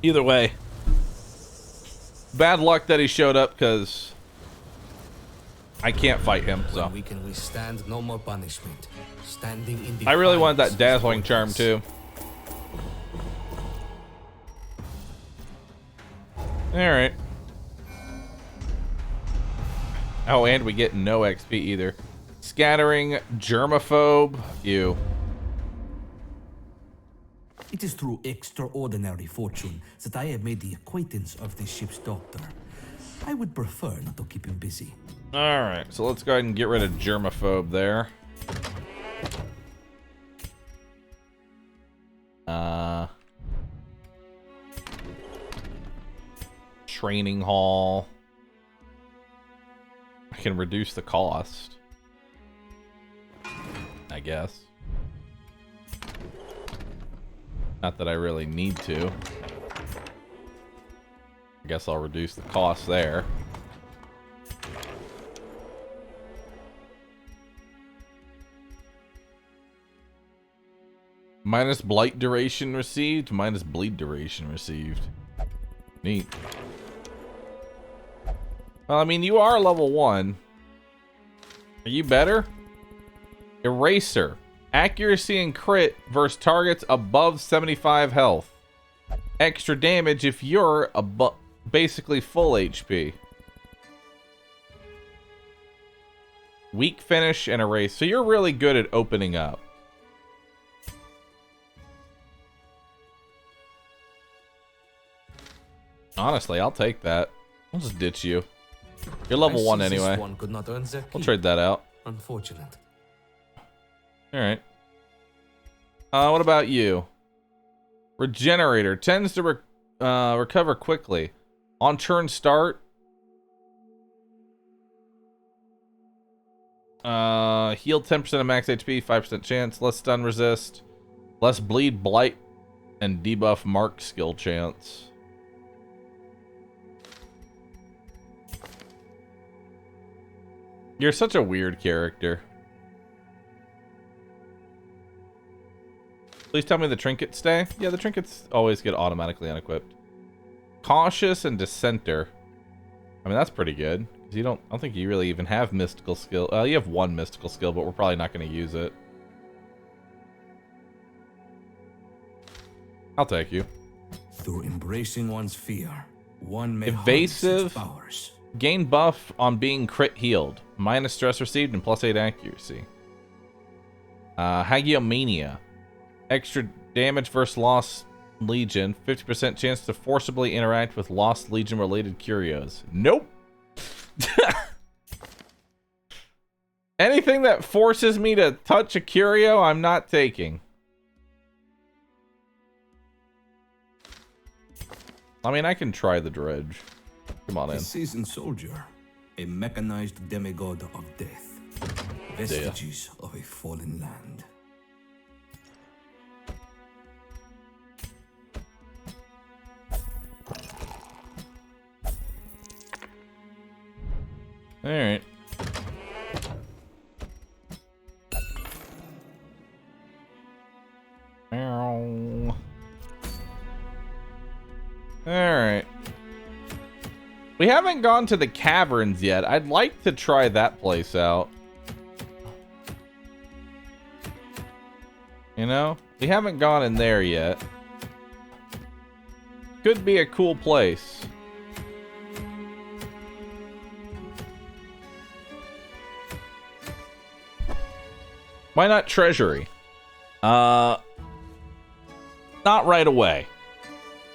Either way. Bad luck that he showed up, because I can't fight him, so. When we can withstand no more punishment. Standing in I really wanted that Dazzling Charm, too. Alright. Oh, and we get no XP either. Scattering, Germaphobe, you. It is through extraordinary fortune that I have made the acquaintance of this ship's doctor. I would prefer not to keep him busy. Alright, so let's go ahead and get rid of germaphobe there. Training hall. I can reduce the cost, I guess. Not that I really need to. I guess I'll reduce the cost there. Minus blight duration received, minus bleed duration received. Neat. Well, I mean, you are level 1. Are you better? Eraser. Accuracy and crit versus targets above 75 health. Extra damage if you're basically full HP. Weak finish and erase. So you're really good at opening up. Honestly, I'll take that. I'll just ditch you. You're level 1 anyway. One could not earn their I'll keep. trade that out. Unfortunate. Alright. What about you? Regenerator. Tends to recover quickly. On turn start. Heal 10% of max HP. 5% chance. Less stun resist. Less bleed, blight, and debuff mark skill chance. You're such a weird character. Please tell me the trinkets stay. Yeah, the trinkets always get automatically unequipped. Cautious and Dissenter. I mean, that's pretty good. I don't think you really even have mystical skill. You have one mystical skill, but we're probably not going to use it. I'll take you. Through embracing one's fear, one may evasive. harness its powers. Gain buff on being crit healed. Minus stress received and +8 accuracy. Hagiomania. Extra damage versus Lost Legion. 50% chance to forcibly interact with Lost Legion related curios. Nope. Anything that forces me to touch a curio, I'm not taking. I mean, I can try the dredge. Come on in. A seasoned soldier, a mechanized demigod of death, vestiges of a fallen land. All right. All right. We haven't gone to the caverns yet. I'd like to try that place out. You know? We haven't gone in there yet. Could be a cool place. Why not Treasury? Not right away.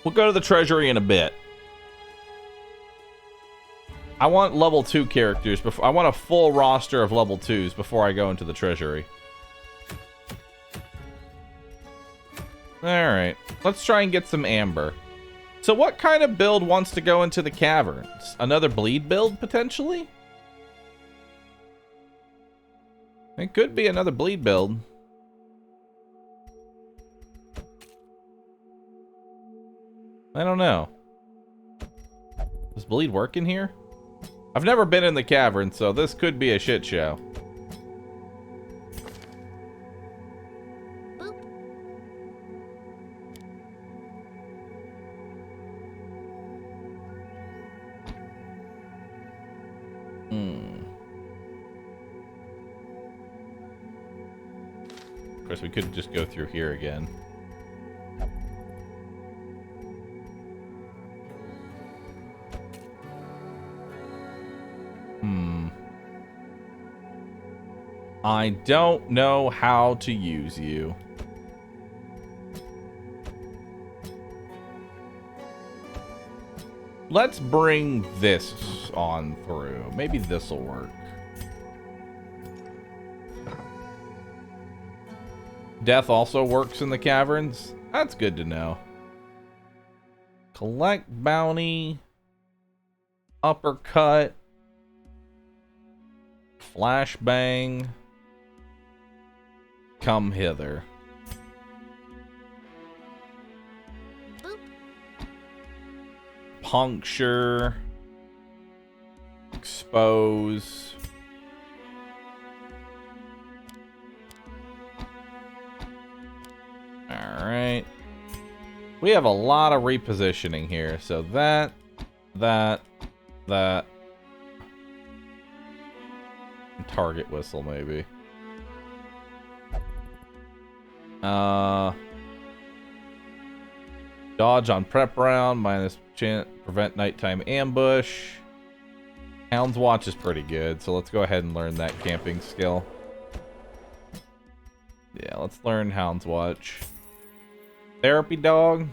We'll go to the Treasury in a bit. I want level 2 characters before I want a full roster of level 2s before I go into the Treasury. Alright, let's try and get some amber. So what kind of build wants to go into the caverns? Another bleed build, potentially? It could be another bleed build. I don't know. Does bleed work in here? I've never been in the cavern, so this could be a shit show. Of course, we could just go through here again. I don't know how to use you. Let's bring this on through. Maybe this will work. Death also works in the caverns. That's good to know. Collect bounty. Uppercut. Flashbang. Come hither. Boop. Puncture. Expose. Alright. We have a lot of repositioning here. So that. Target whistle, maybe. Dodge on prep round, minus chance, prevent nighttime ambush. Hound's Watch is pretty good, so let's go ahead and learn that camping skill. Yeah, let's learn Hound's Watch. Therapy Dog.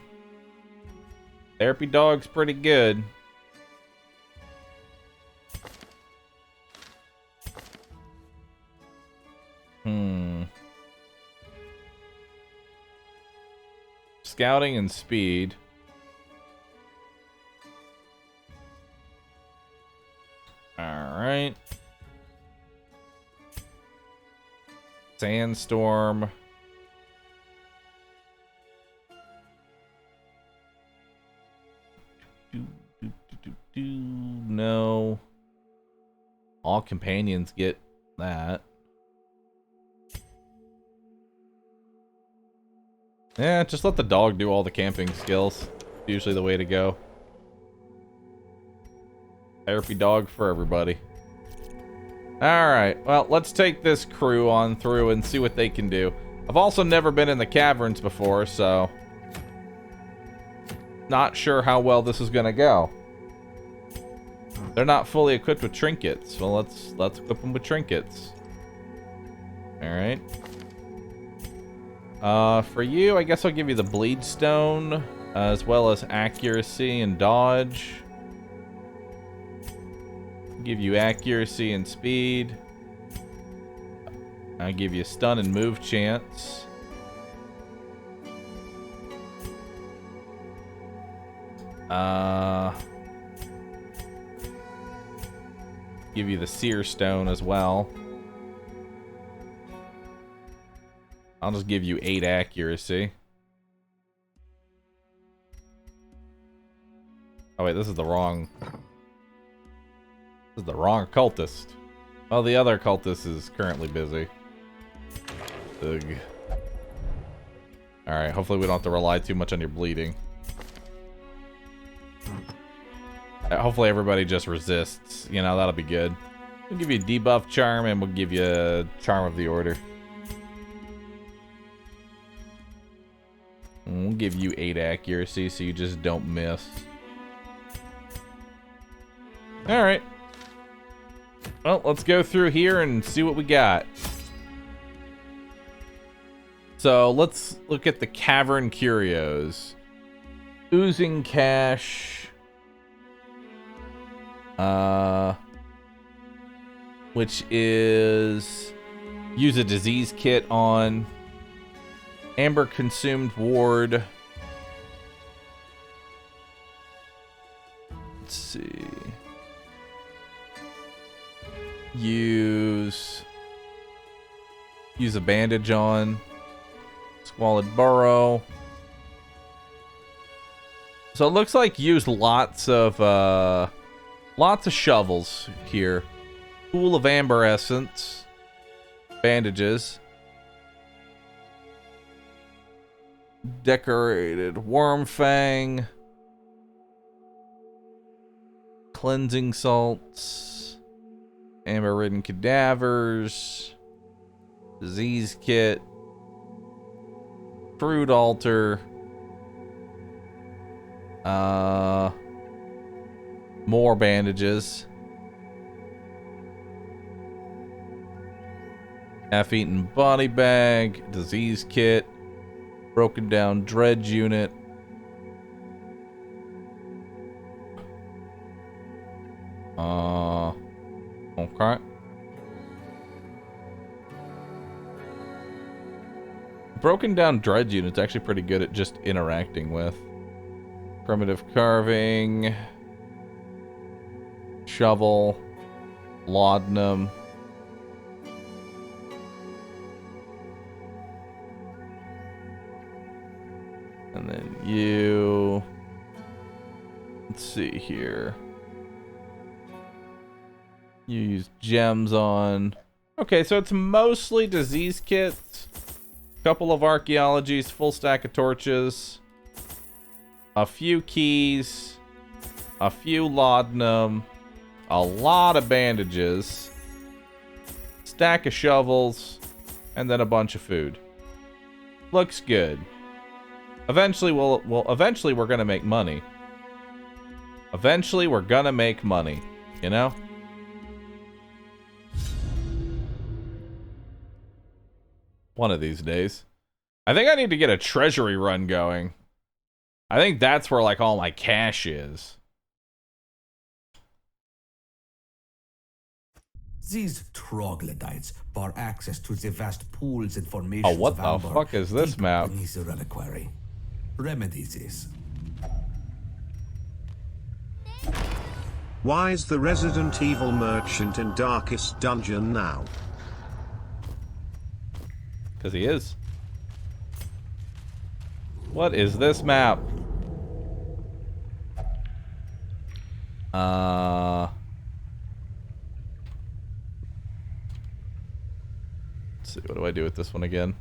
Therapy Dog's pretty good. Scouting and speed. Alright. Sandstorm. No. All companions get that. Yeah, just let the dog do all the camping skills. Usually the way to go. Therapy dog for everybody. Alright, well, let's take this crew on through and see what they can do. I've also never been in the caverns before, so... not sure how well this is gonna go. They're not fully equipped with trinkets. Well, let's equip them with trinkets. Alright. For you, I guess I'll give you the bleed stone, as well as accuracy and dodge. Give you accuracy and speed. I'll give you stun and move chance. Give you the seer stone as well. I'll just give you 8 accuracy. Oh wait, this is the wrong cultist. Well, the other cultist is currently busy. Ugh. Alright, hopefully we don't have to rely too much on your bleeding. Hopefully everybody just resists. You know, that'll be good. We'll give you a debuff charm and we'll give you a charm of the order. And we'll give you 8 accuracy so you just don't miss. Alright. Well, let's go through here and see what we got. So let's look at the Cavern Curios. Oozing Cash. Which is use a disease kit on Amber Consumed Ward. Let's see. Use a bandage on Squalid Burrow. So it looks like use lots of shovels here. Pool of Amber Essence. Bandages. Decorated Worm Fang. Cleansing Salts. Amber-ridden Cadavers. Disease Kit. Fruit Altar. More bandages. Half-eaten body bag. Disease kit. Broken down dredge unit. Okay. Broken down dredge unit's actually pretty good at just interacting with. Primitive carving. Shovel. Laudanum. And then you... Let's see here. You use gems on... Okay, so it's mostly disease kits. Couple of archaeologies, full stack of torches. A few keys. A few laudanum. A lot of bandages. Stack of shovels. And then a bunch of food. Looks good. Eventually eventually we're gonna make money. Eventually we're gonna make money, you know? One of these days. I think I need to get a treasury run going. I think that's where like all my cash is. These troglodytes bar access to the vast pools and formations Oh, what of the amber fuck is this deep map? beneath the reliquary. Remedy this. Why is the Resident Evil merchant in Darkest Dungeon now? Because he is. What is this map? Let's see, what do I do with this one again?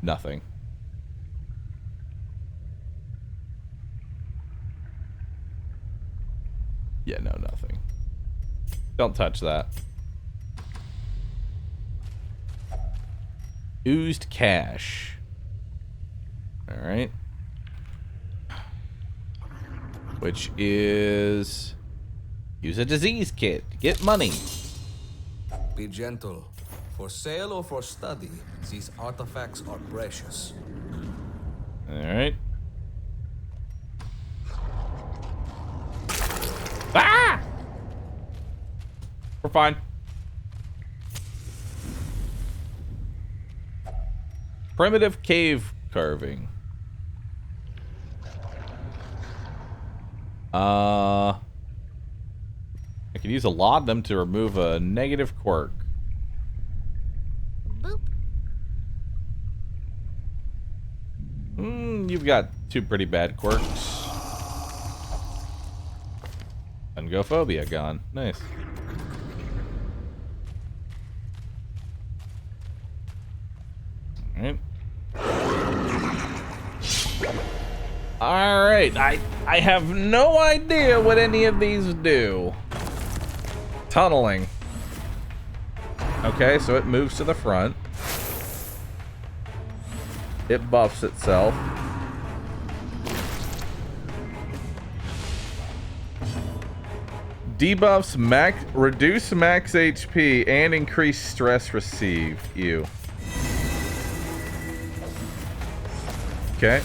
Nothing. Yeah, no, nothing. Don't touch that. Oozed cash. Alright. Which is... Use a disease kit to get money. Be gentle. For sale or for study, these artifacts are precious. Alright. Ah! We're fine. Primitive cave carving. I can use a laudanum to remove a negative quirk. Boop. You've got two pretty bad quirks. Ungophobia gone. Nice. Alright. Alright, I have no idea what any of these do. Tunneling. Okay, so it moves to the front. It buffs itself. Debuffs reduce max HP and increase stress received. Ew. Okay.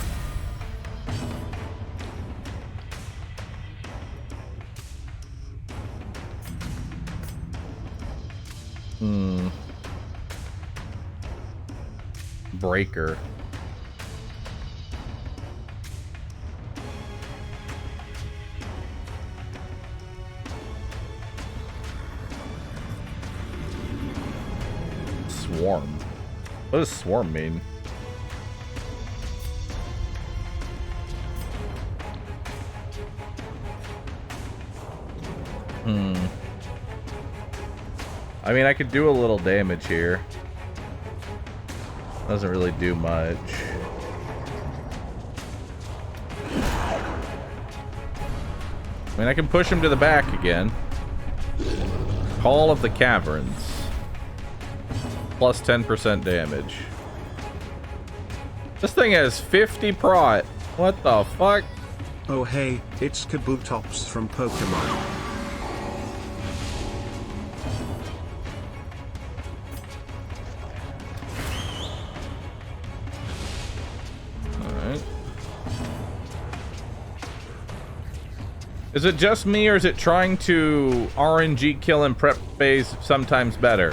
Breaker. Swarm. What does swarm mean? I mean, I could do a little damage here. Doesn't really do much. I mean, I can push him to the back again. Call of the Caverns. Plus 10% damage. This thing has 50 prot. What the fuck? Oh hey, it's Kabutops from Pokemon. Is it just me, or is it trying to RNG kill in prep phase sometimes better?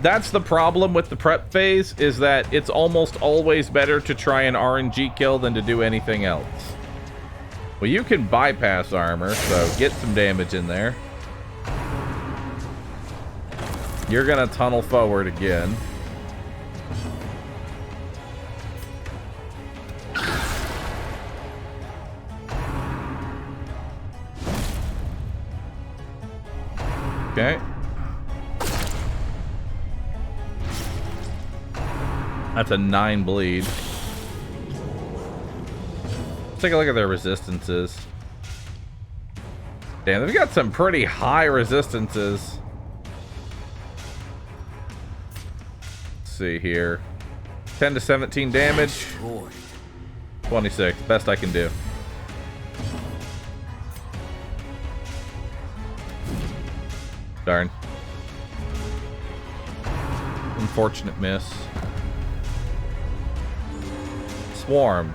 That's the problem with the prep phase, is that it's almost always better to try an RNG kill than to do anything else. Well, you can bypass armor, so get some damage in there. You're gonna tunnel forward again. Okay. That's a 9 bleed. Let's take a look at their resistances. Damn, they've got some pretty high resistances. Let's see here. 10 to 17 damage. 26, best I can do. Darn. Unfortunate miss. Swarm.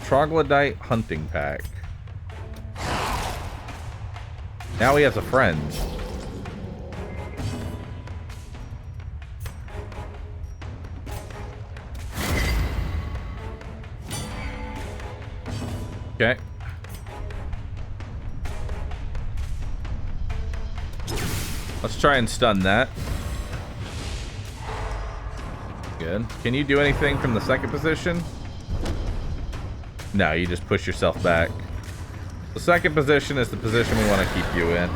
Troglodyte hunting pack. Now he has a friend. Okay. Let's try and stun that. Good. Can you do anything from the second position? No, you just push yourself back. The second position is the position we want to keep you in.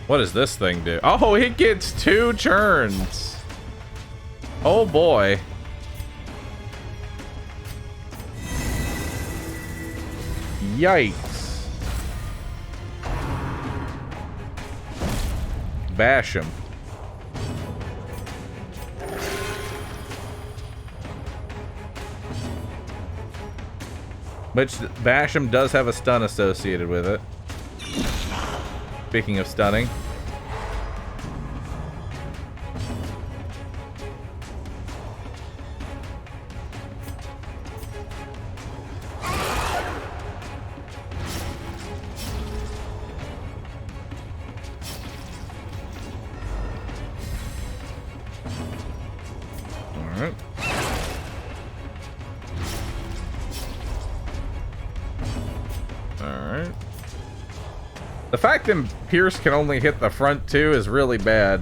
What does this thing do? Oh, it gets 2 turns. Oh boy. Yikes. Bash him. Which bash him does have a stun associated with it. Speaking of stunning. Alright. Alright. The fact that Pierce can only hit the front 2 is really bad.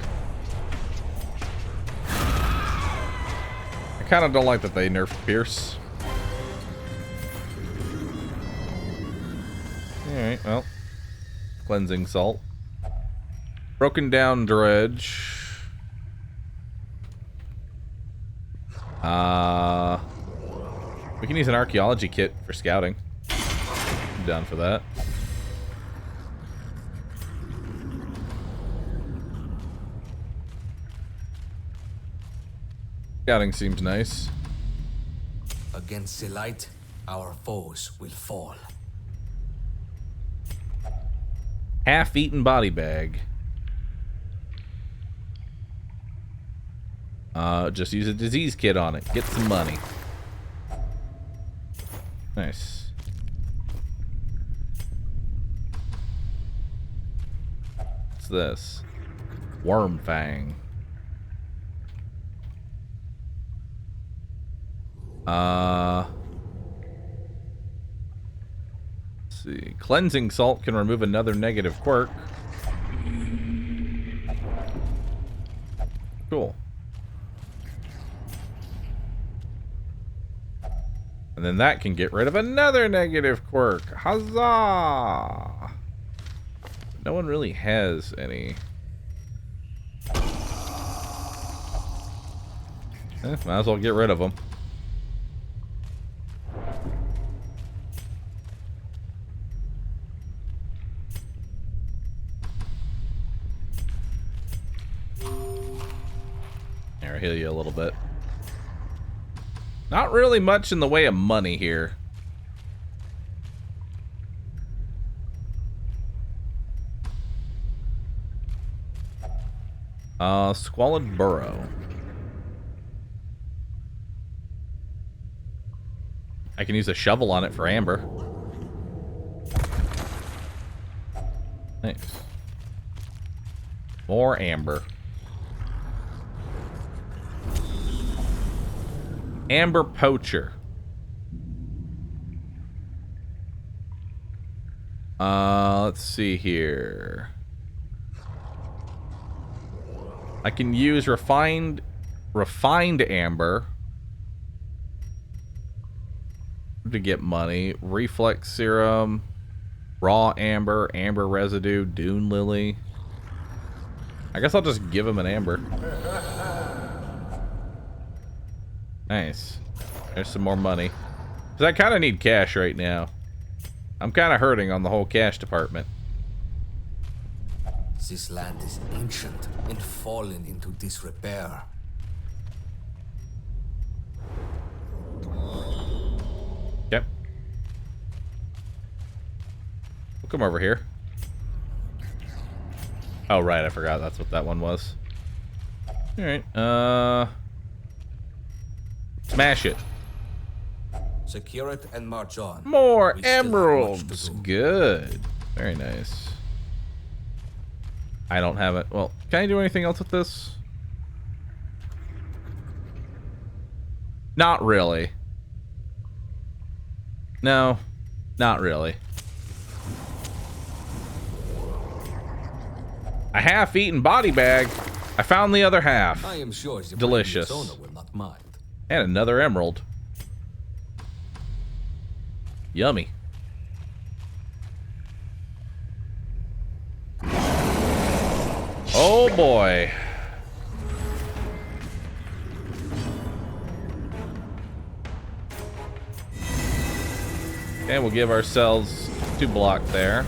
I kind of don't like that they nerfed Pierce. Alright, well. Cleansing Salt. Broken down Dredge. We can use an archaeology kit for scouting. I'm down for that. Scouting seems nice. Against the light, our foes will fall. Half-eaten body bag. Just use a disease kit on it. Get some money. Nice. What's this? Worm Fang. Let's see. Cleansing Salt can remove another negative quirk. Cool. And then that can get rid of another negative quirk. Huzzah! No one really has any. Might as well get rid of them. Here, I'll heal you a little bit. Not really much in the way of money here. Squalid Burrow. I can use a shovel on it for amber. Nice. More amber. Amber Poacher. Let's see here. I can use refined amber to get money. Reflex serum, raw amber, amber residue, dune lily. I guess I'll just give him an amber. Nice. There's some more money. Because I kind of need cash right now. I'm kind of hurting on the whole cash department. This land is ancient and fallen into disrepair. Yep. We'll come over here. Oh, right. I forgot that's what that one was. Alright. Smash it. Secure it and march on. More We still have much to emeralds. do. Good. Very nice. I don't have it. Well, can I do anything else with this? Not really. No, not really. A half-eaten body bag. I found the other half. I am sure the Delicious. previous owner will not mind. And another emerald. Yummy. Oh boy. And we'll give ourselves 2 block there.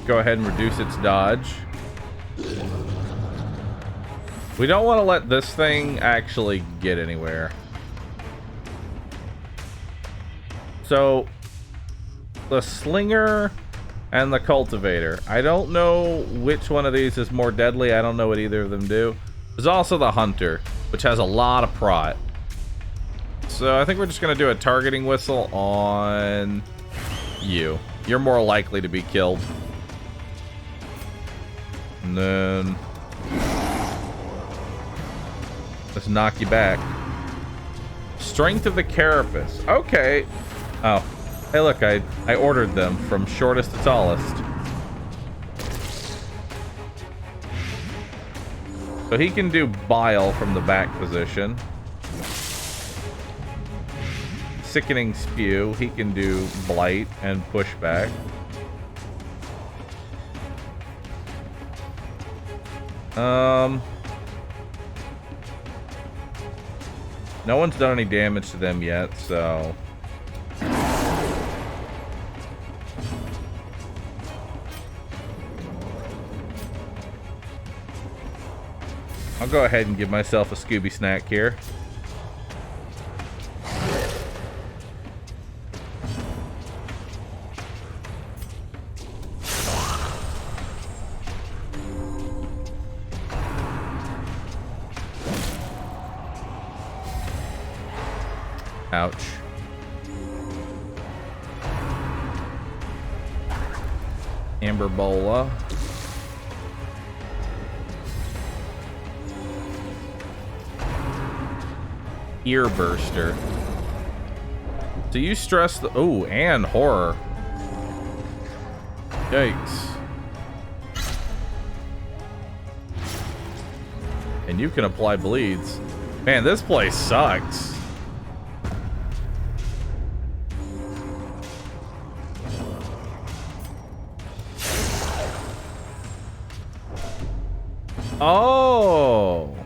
Go ahead and reduce its dodge. We don't want to let this thing actually get anywhere. So, the slinger and the cultivator. I don't know which one of these is more deadly. I don't know what either of them do. There's also the hunter, which has a lot of prot. So I think we're just going to do a targeting whistle on you. You're more likely to be killed. And then let's knock you back. Strength of the carapace. Okay. Oh. Hey, look, I ordered them from shortest to tallest. So he can do bile from the back position. Sickening spew. He can do blight and pushback. No one's done any damage to them yet, so I'll go ahead and give myself a Scooby snack here. Ouch. Amber Bola. Ear Burster. So you stress the... Oh, and horror. Yikes. And you can apply bleeds. Man, this place sucks. Oh,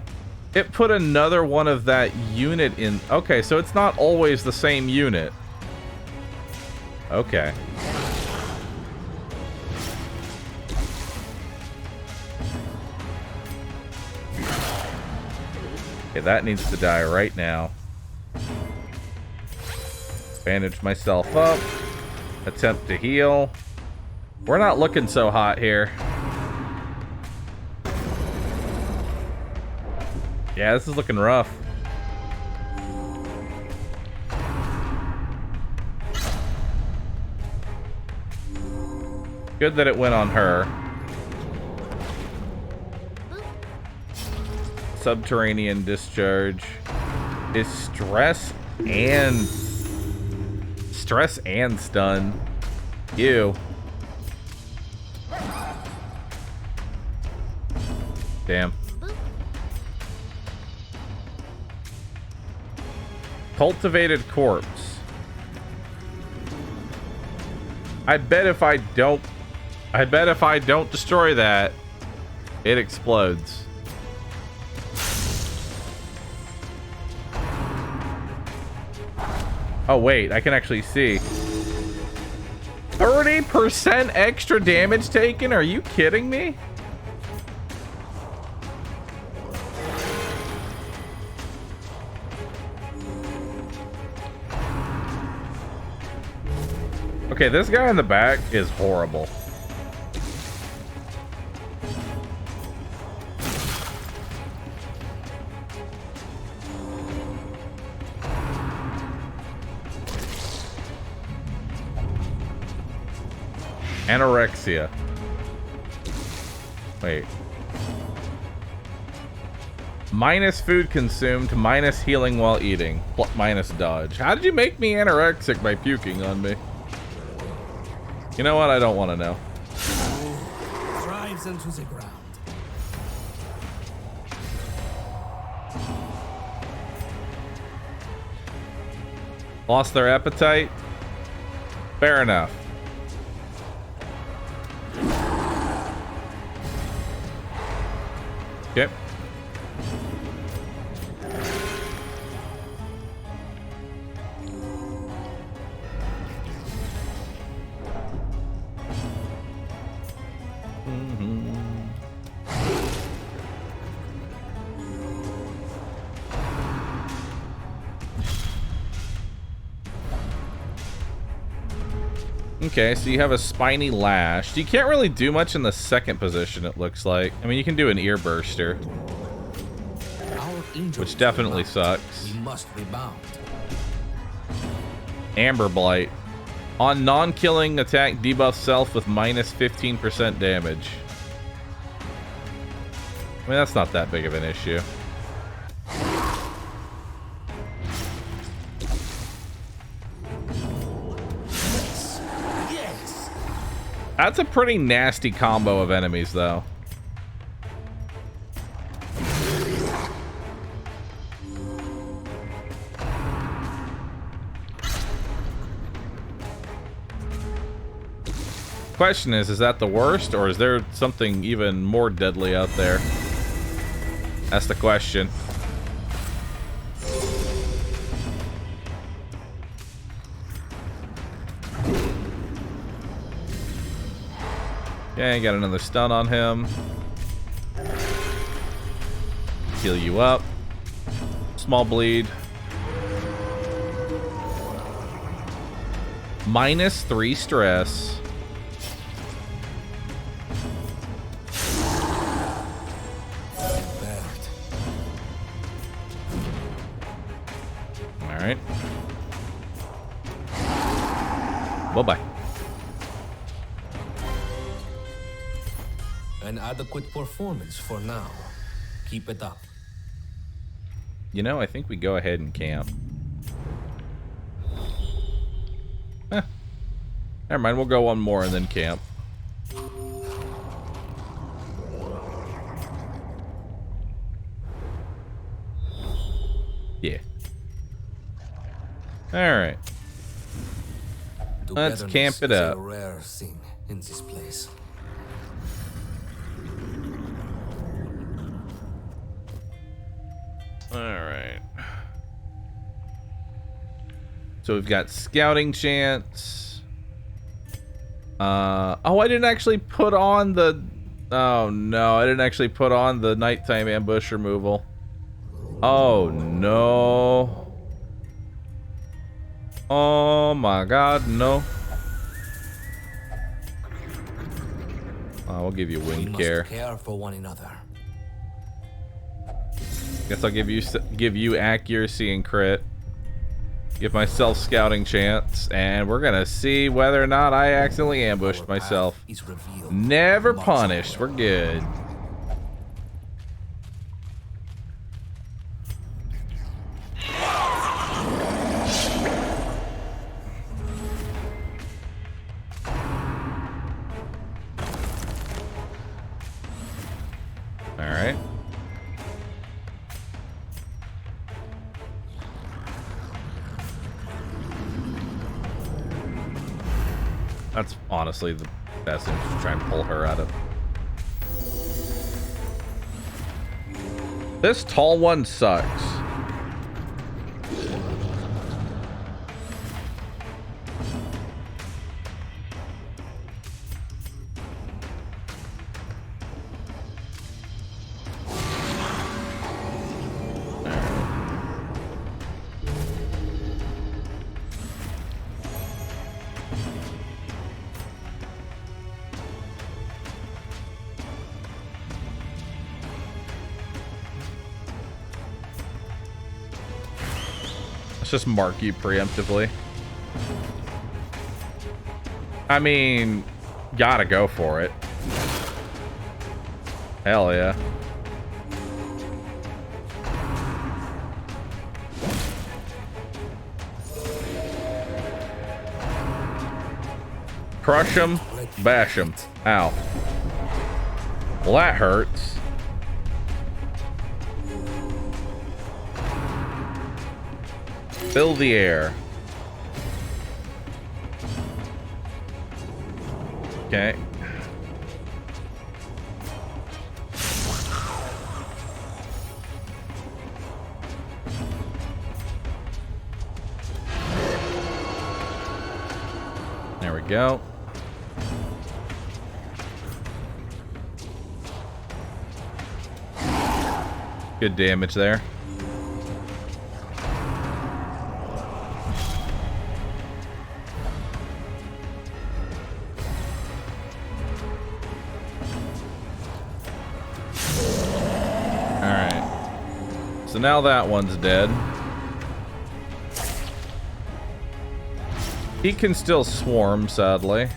it put another one of that unit in. Okay, so it's not always the same unit. Okay. Okay, that needs to die right now. Bandage myself up. Attempt to heal. We're not looking so hot here. Yeah, this is looking rough. Good that it went on her. Subterranean discharge is stress and stun. Ew. Damn. Cultivated corpse. I bet if I don't destroy that, it explodes. Oh wait, I can actually see. 30% extra damage taken? Are you kidding me? Okay, this guy in the back is horrible. Anorexia. Wait. Minus food consumed, minus healing while eating, minus dodge. How did you make me anorexic by puking on me? You know what? I don't want to know. Drives into the ground. Lost their appetite? Fair enough. Okay. Okay, so you have a spiny lash. You can't really do much in the second position, it looks like. I mean, you can do an ear burster, which definitely sucks. We must rebound. Amber Blight. On non-killing attack, debuff self with minus 15% damage. I mean, that's not that big of an issue. That's a pretty nasty combo of enemies, though. Question is that the worst, or is there something even more deadly out there? That's the question. Okay, got another stun on him. Heal you up. Small bleed. Minus 3 stress. Alright. Bye-bye. An adequate performance for now. Keep it up. You know, I think we go ahead and camp. Never mind, we'll go one more and then camp. Yeah. Alright. Let's camp it up. A rare thing in this place. Alright. So we've got scouting chance. Oh, I didn't actually put on the... Oh no, I didn't actually put on the nighttime ambush removal. Oh no. Oh my god, no. We'll give you We wind must care. care for one another. Guess I'll give you accuracy and crit. Give myself scouting chance, and we're gonna see whether or not I accidentally ambushed myself. Never punished. We're good. All right. That's honestly the best thing to try and pull her out of. This tall one sucks. Let's just mark you preemptively. I mean, gotta go for it. Hell yeah. Crush him, bash him. Ow. Well, that hurts. Fill the air. Okay. There we go. Good damage there. So now that one's dead. He can still swarm, sadly.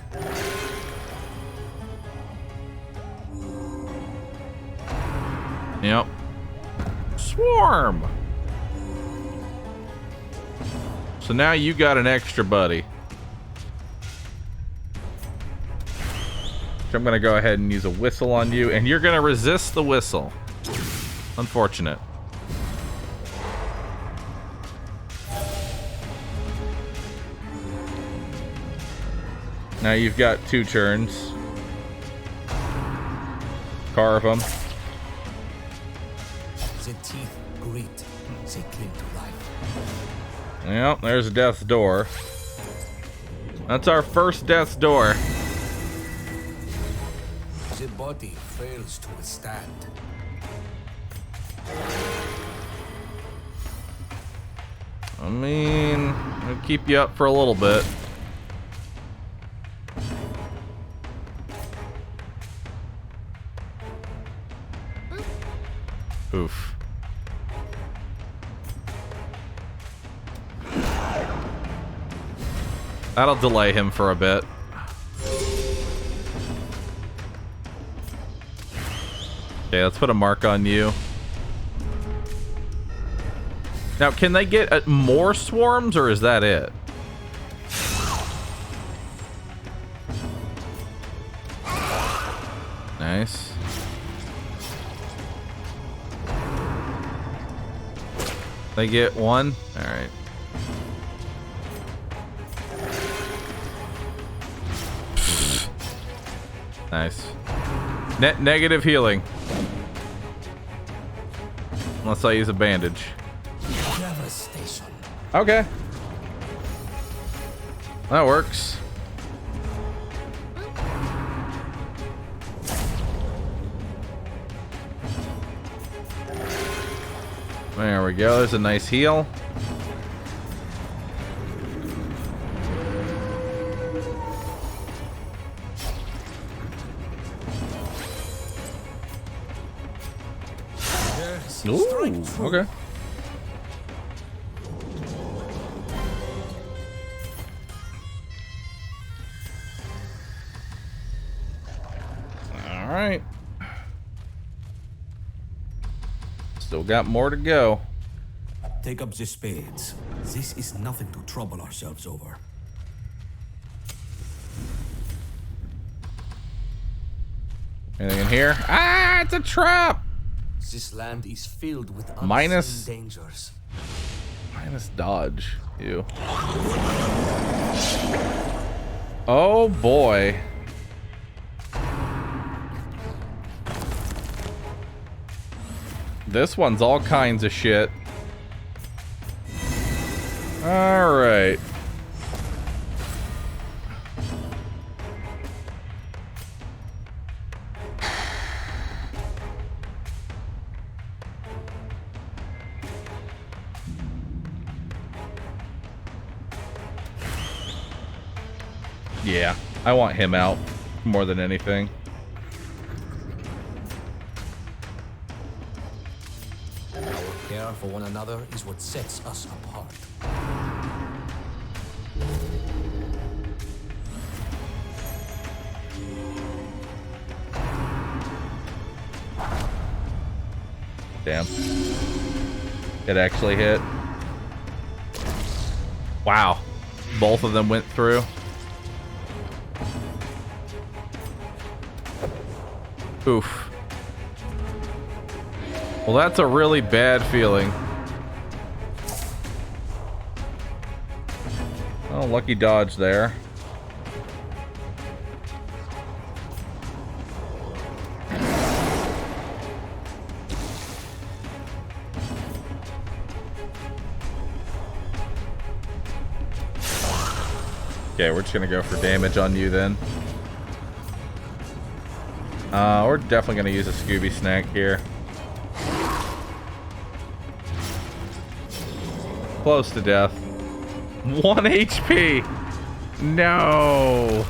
Yep. Swarm! So now you got an extra buddy. So I'm gonna go ahead and use a whistle on you, and you're gonna resist the whistle. Unfortunate. Now you've got 2 turns. Carve them. The teeth great. They cling to life. Yep, there's death's door. That's our first death's door. The body fails to withstand. I mean, it'll keep you up for a little bit. Oof. That'll delay him for a bit. Okay, let's put a mark on you. Now, can they get more swarms, or is that it? Nice. They get 1? Alright. Nice. Net negative healing. Unless I use a bandage. Devastation. Okay. That works. There we go. There's a nice heal. Yes. Ooh, Strike true. okay. All right. Still got more to go. Take up the spades. This is nothing to trouble ourselves over. Anything in here? Ah, it's a trap. This land is filled with Minus- unseen dangers. Minus dodge. Ew. Oh boy. This one's all kinds of shit. All right. Yeah, I want him out more than anything. Our care for one another is what sets us apart. Damn. It actually hit. Wow. Both of them went through. Oof. Well, that's a really bad feeling. Oh, lucky dodge there. Okay, we're just gonna go for damage on you then. We're definitely gonna use a Scooby snack here. Close to death. 1 HP. No.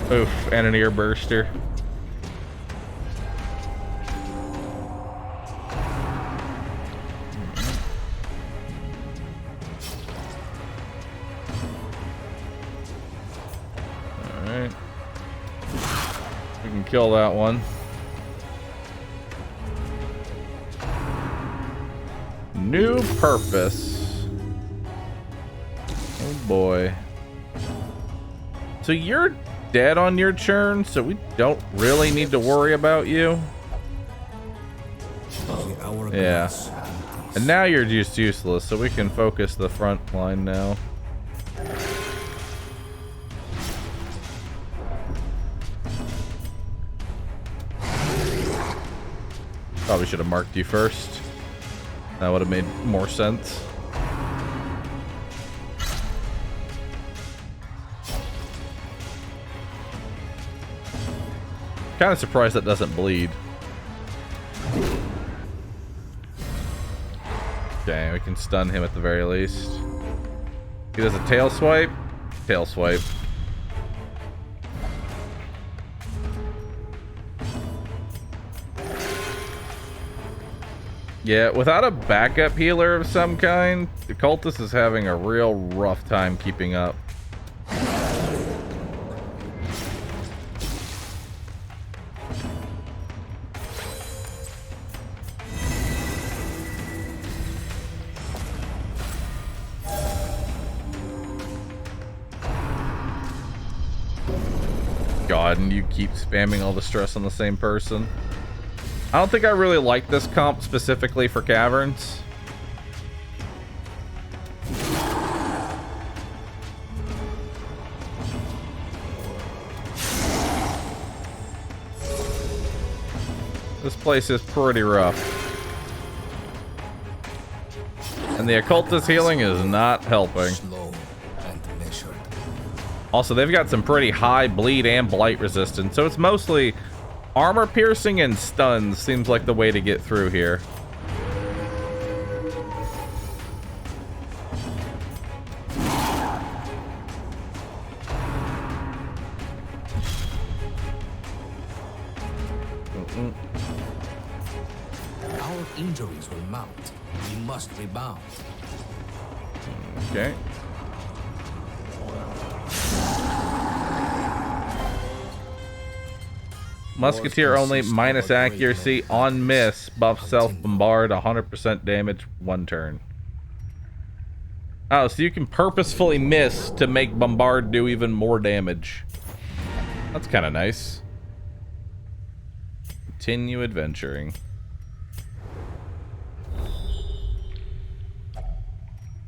Oof, and an ear burster. Alright. We can kill that one. New purpose. Oh boy. So you're dead on your turn, so we don't really need to worry about you. Yeah. And now you're just useless, so we can focus the front line now. Probably should have marked you first. That would have made more sense. Kind of surprised that doesn't bleed. Okay, we can stun him at the very least. He does a tail swipe. Tail swipe. Yeah, without a backup healer of some kind, the cultist is having a real rough time keeping up. God, and you keep spamming all the stress on the same person. I don't think I really like this comp specifically for caverns. This place is pretty rough. And the occultist healing is not helping. Also, they've got some pretty high bleed and blight resistance, so it's mostly armor piercing and stuns seems like the way to get through here. must rebound. Okay. Musketeer only, minus accuracy, on miss, buff self-bombard, 100% damage, 1 turn. Oh, so you can purposefully miss to make bombard do even more damage. That's kind of nice. Continue adventuring.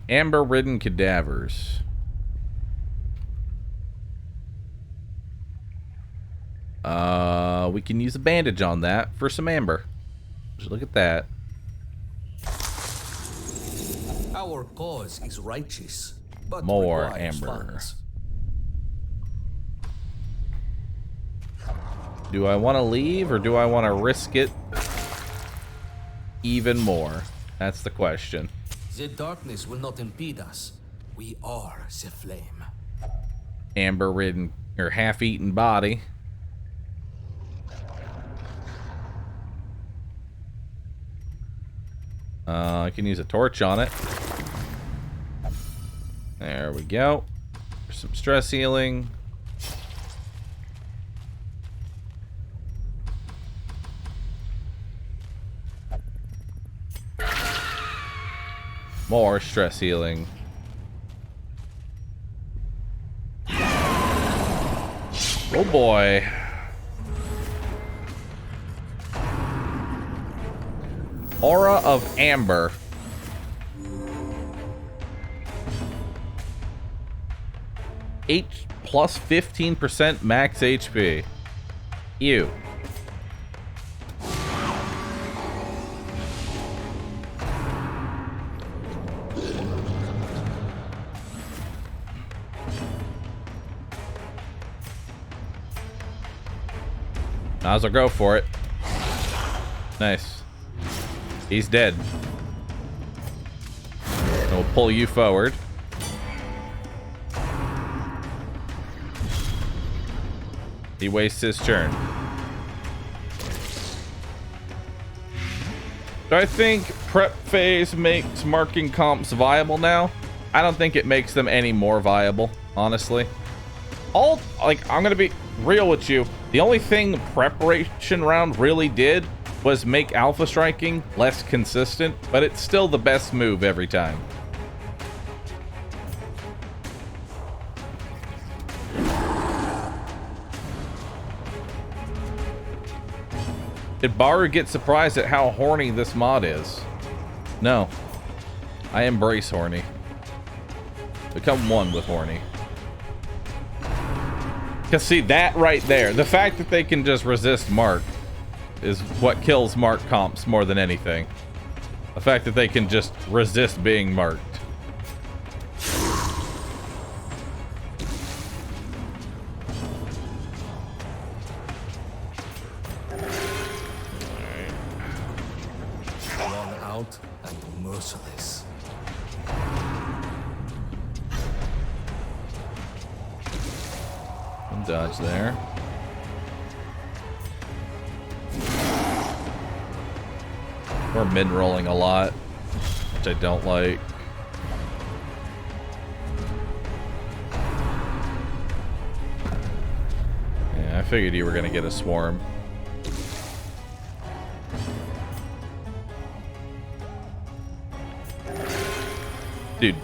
Amber-ridden cadavers. We can use a bandage on that for some amber. Just look at that. Our cause is righteous, but more requires amber. funds. Do I want to leave or do I want to risk it even more? That's the question. The darkness will not impede us. We are the flame. Amber-ridden or half-eaten body. I can use a torch on it. There we go. Some stress healing. More stress healing. Oh boy. Aura of Amber. Plus 15% max HP. Ew. Might as well go for it. Nice. He's dead. We'll pull you forward. He wastes his turn. Do I think prep phase makes marking comps viable now? I don't think it makes them any more viable, honestly. I'm gonna be real with you. The only thing preparation round really did was make alpha striking less consistent, but it's still the best move every time. Did Bahroo get surprised at how horny this mod is? No. I embrace horny. Become one with horny. Because see, that right there, the fact that they can just resist mark is what kills mark comps more than anything. The fact that they can just resist being marked. Long out and merciless. One dodge there. We're mid-rolling a lot, which I don't like. Yeah, I figured you were gonna get a swarm. Dude,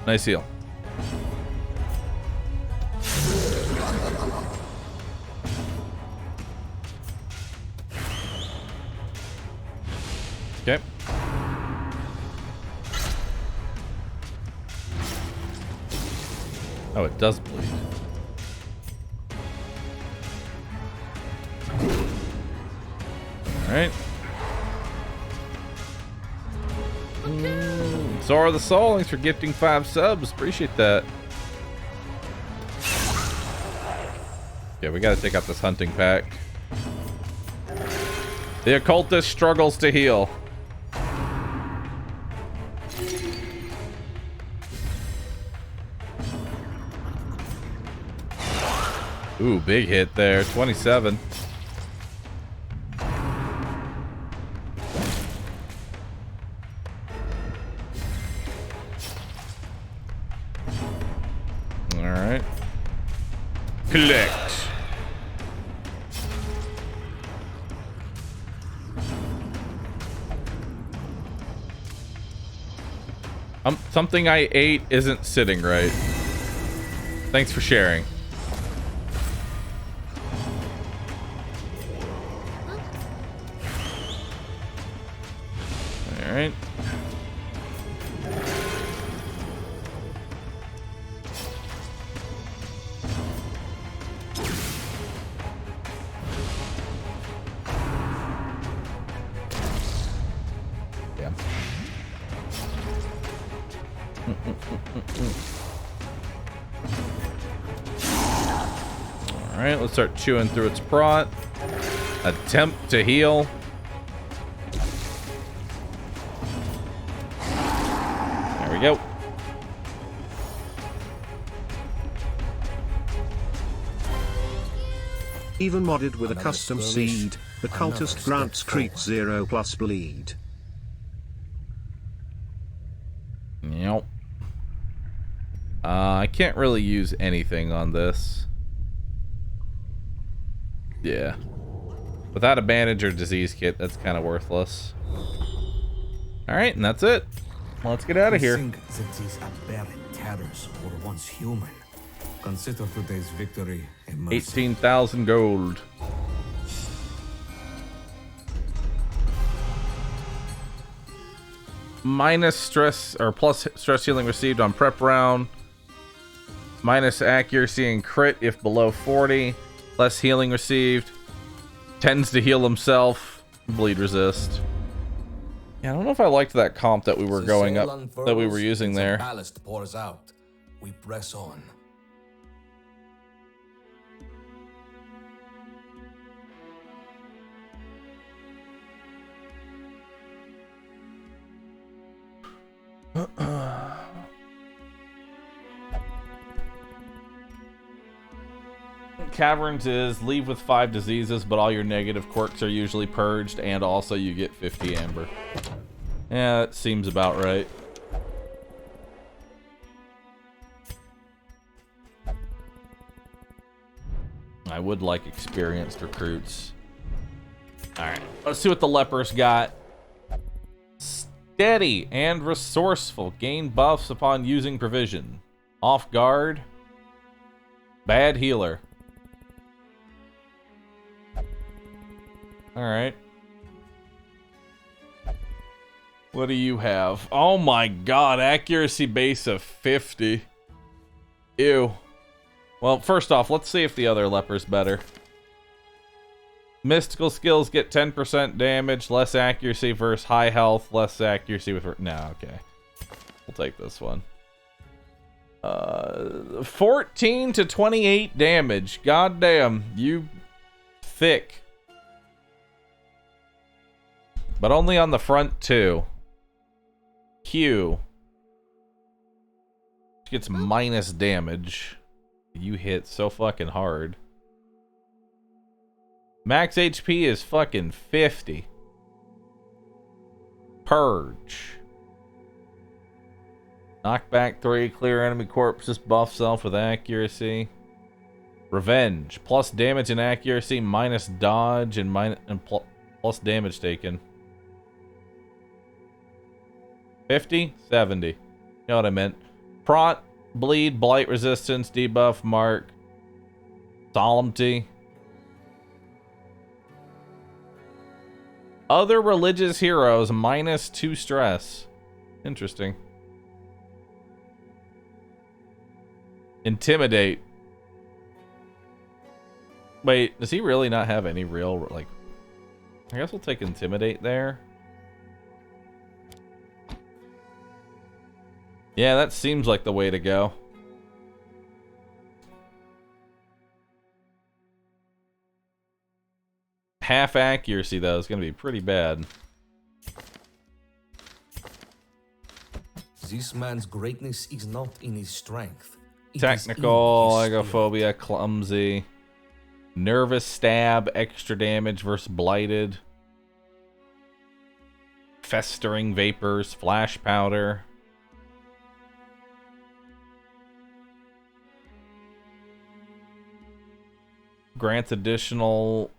nice heal. Okay. Oh, it does bleed. All right. Zora the Soul, thanks for gifting 5 subs. Appreciate that. Okay, we gotta take out this hunting pack. The occultist struggles to heal. Ooh, big hit there. 27. Collect. Something I ate isn't sitting right. Thanks for sharing. All right. Yeah. All right, let's start chewing through its prot. Attempt to heal. There we go. Even modded with a Another custom skirmish, seed, the another cultist step grants creep forward. 0+ bleed. Yep. I can't really use anything on this. Yeah. Without a bandage or disease kit, that's kind of worthless. Alright, and that's it. Let's get out of here. Think that these aberrant terrors were once human. Consider today's victory a mercy. 18,000 gold. Minus stress, or plus stress healing received on prep round. Minus accuracy and crit if below 40. Less healing received. Tends to heal himself. Bleed resist. Yeah, I don't know if I liked that comp that we were going up, that we were using there. Ballast pours out. We press on. Caverns is leave with 5 diseases, but all your negative quirks are usually purged, and also you get 50 amber. Yeah, that seems about right. I would like experienced recruits. Alright, let's see what the lepers got. Steady and resourceful. Gain buffs upon using provision. Off guard. Bad healer. Alright. What do you have? Oh my god, accuracy base of 50. Ew. Well, first off, let's see if the other leper's better. Mystical skills get 10% damage, less accuracy versus high health, less accuracy with... No, okay. We'll take this one. 14 to 28 damage. God damn, you thick. But only on the front two. Q. Gets minus damage. You hit so fucking hard. Max HP is fucking 50. Purge. Knockback 3, clear enemy corpses, buff self with accuracy. Revenge. Plus damage and accuracy, minus dodge, and plus damage taken. 50? 70. You know what I meant. Prot, bleed, blight resistance, debuff, mark, solemnity. Other religious heroes, minus 2 stress. Interesting. Intimidate. Wait, does he really not have any real, like... I guess we'll take Intimidate there. Yeah, that seems like the way to go. Half accuracy, though, is going to be pretty bad. This man's greatness is not in his strength. It is Technical, in his spirit. agophobia, clumsy. Nervous stab, extra damage versus blighted. Festering vapors, flash powder. Grants additional...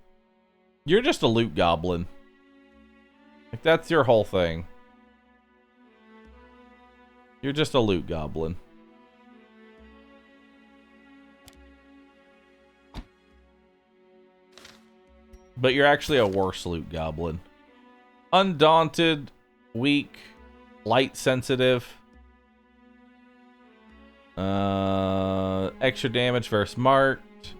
You're just a loot goblin. Like, that's your whole thing. You're just a loot goblin. But you're actually a worse loot goblin. Undaunted, weak, light sensitive. Extra damage versus marked.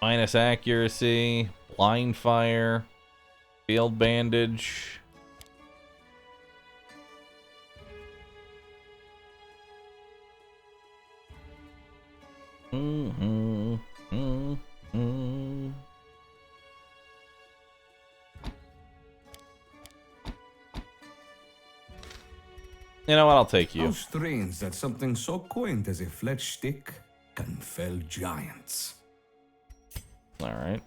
Minus accuracy. Blind fire. Field bandage. You know what? I'll take you. How strange that something so quaint as a fletched stick can fell giants. Alright.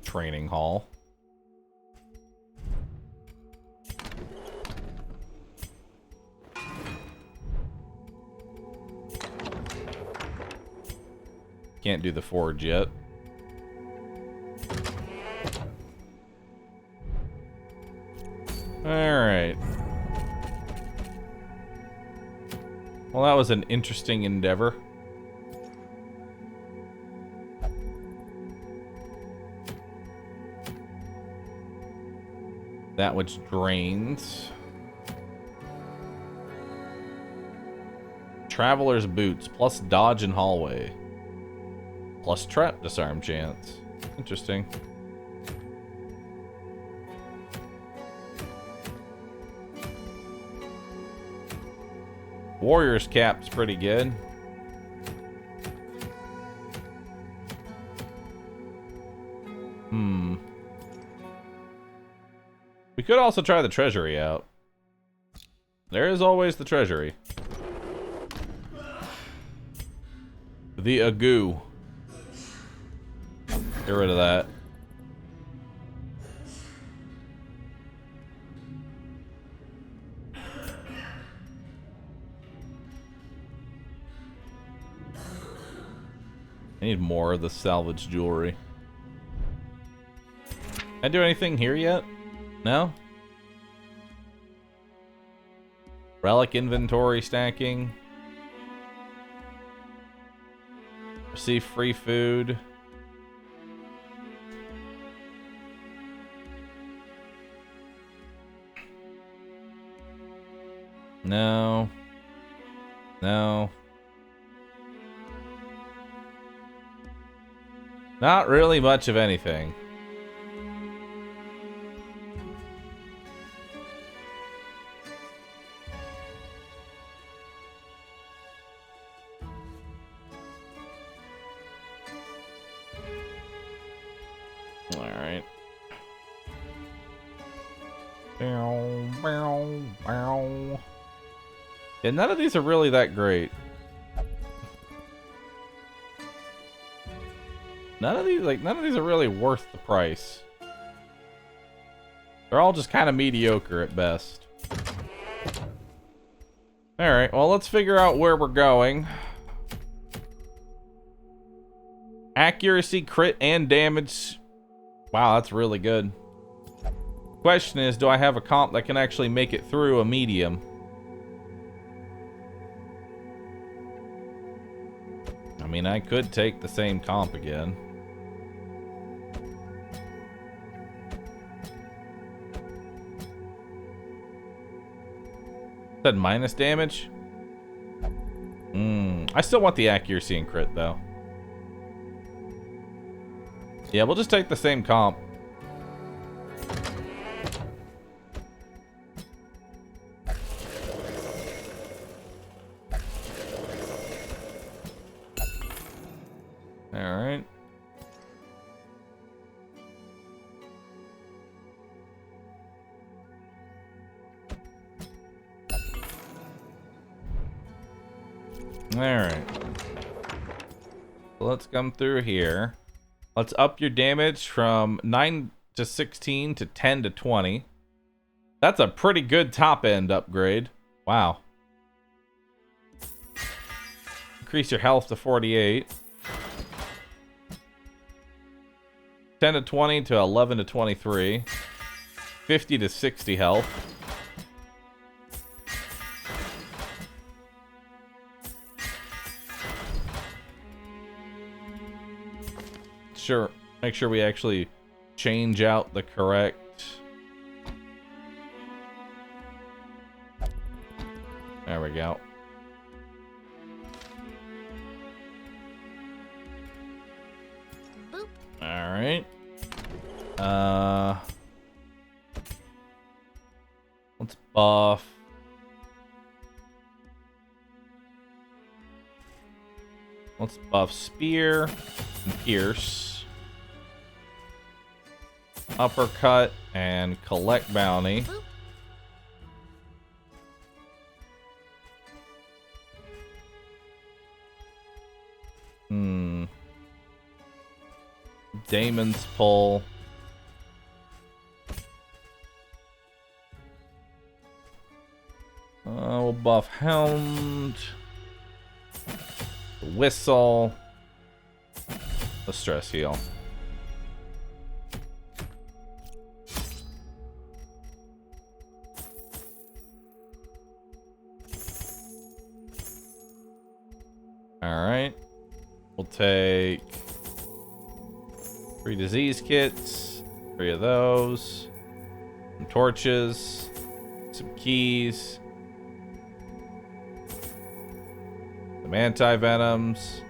Training hall. Can't do the forge yet. Alright. Well, that was an interesting endeavor. That which drains. Traveler's boots, plus dodge and hallway. Plus trap disarm chance. Interesting. Warrior's cap's pretty good. We could also try the treasury out. There is always the treasury. The Agoo. Get rid of that. I need more of the salvage jewelry. Can I do anything here yet? No? Relic inventory stacking. Receive free food. No. No. Not really much of anything. Alright. Yeah, none of these are really that great. None of these are really worth the price. They're all just kind of mediocre at best. Alright, well, let's figure out where we're going. Accuracy, crit, and damage. Wow, that's really good. Question is, do I have a comp that can actually make it through a medium? I mean, I could take the same comp again. Said minus damage? I still want the accuracy and crit, though. Yeah, we'll just take the same comp. Alright. Alright. So let's come through here. Let's up your damage from 9 to 16 to 10 to 20. That's a pretty good top end upgrade. Wow. Increase your health to 48. 10 to 20 to 11 to 23. 50 to 60 health. Sure. Make sure we actually change out the correct. There we go. Boop. All right. Let's buff. Let's buff Spear and Pierce. Uppercut and Collect Bounty. Boop. Damon's Pull. We'll buff Hound. The Whistle. The Stress Heal. Alright. We'll take 3 disease kits. 3 of those. Some torches. Some keys. Some anti-venoms.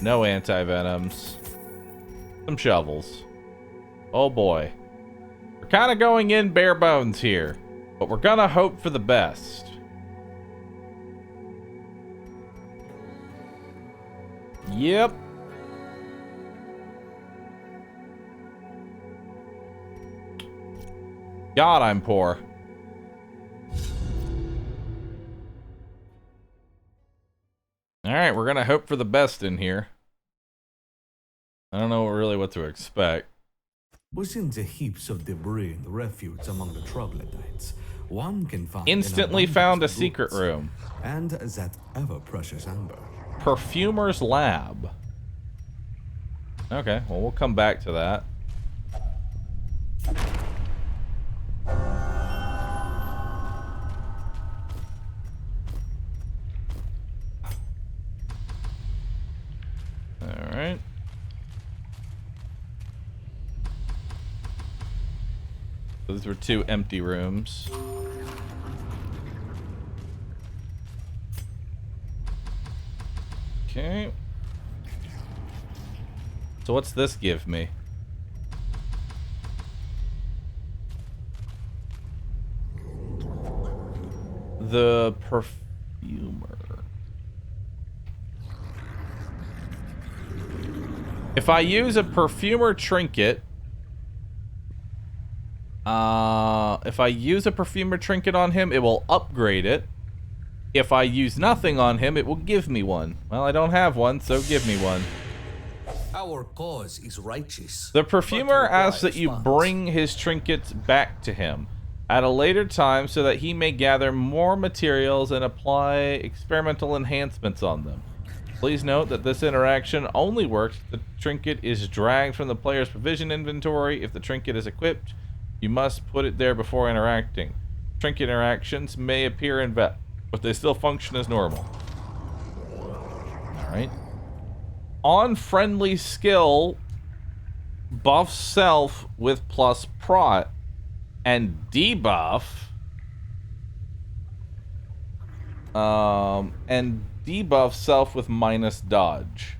No anti-venoms. Some shovels. Oh boy. We're kind of going in bare bones here. But we're gonna hope for the best. Yep. God, I'm poor. Alright, we're gonna hope for the best in here. I don't know really what to expect. Within the heaps of debris and refuse among the troglodytes, one can find Instantly found a secret room. And that ever-precious amber. Perfumer's Lab. Okay, well, we'll come back to that. Alright. Those were 2 empty rooms. Okay. So what's this give me? The perfumer. If I use a perfumer trinket, on him, it will upgrade it. If I use nothing on him, it will give me one. Well, I don't have one, so give me one. Our cause is righteous. The perfumer asks that you bring his trinkets back to him at a later time so that he may gather more materials and apply experimental enhancements on them. Please note that this interaction only works if the trinket is dragged from the player's provision inventory. If the trinket is equipped, you must put it there before interacting. Trinket interactions may appear in vet, but they still function as normal. Alright. On friendly skill, buff self with plus prot, and debuff. And debuff self with minus dodge.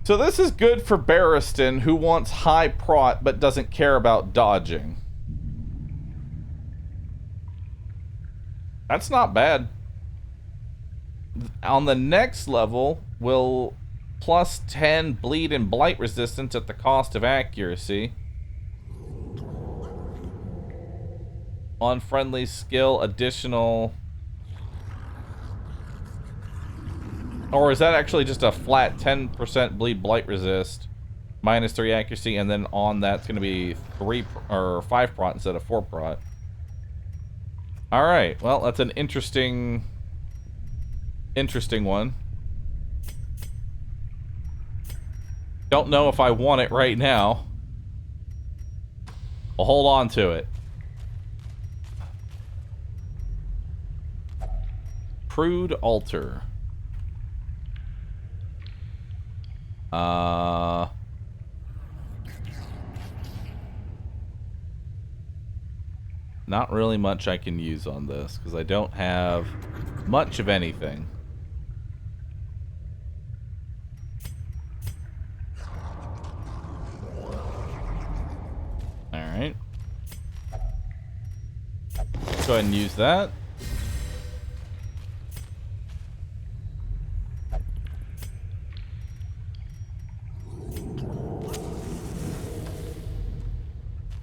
So this is good for Barristan, who wants high prot but doesn't care about dodging. That's not bad. On the next level, we'll plus 10 bleed and blight resistance at the cost of accuracy. On friendly skill, additional... Or is that actually just a flat 10% bleed blight resist, minus 3 accuracy, and then on that's going to be 3 or 5 prot instead of 4 prot. All right, well, that's an interesting Interesting one. Don't know if I want it right now. I'll hold on to it. Prude altar. Not really much I can use on this because I don't have much of anything. Alright. Let's go ahead and use that.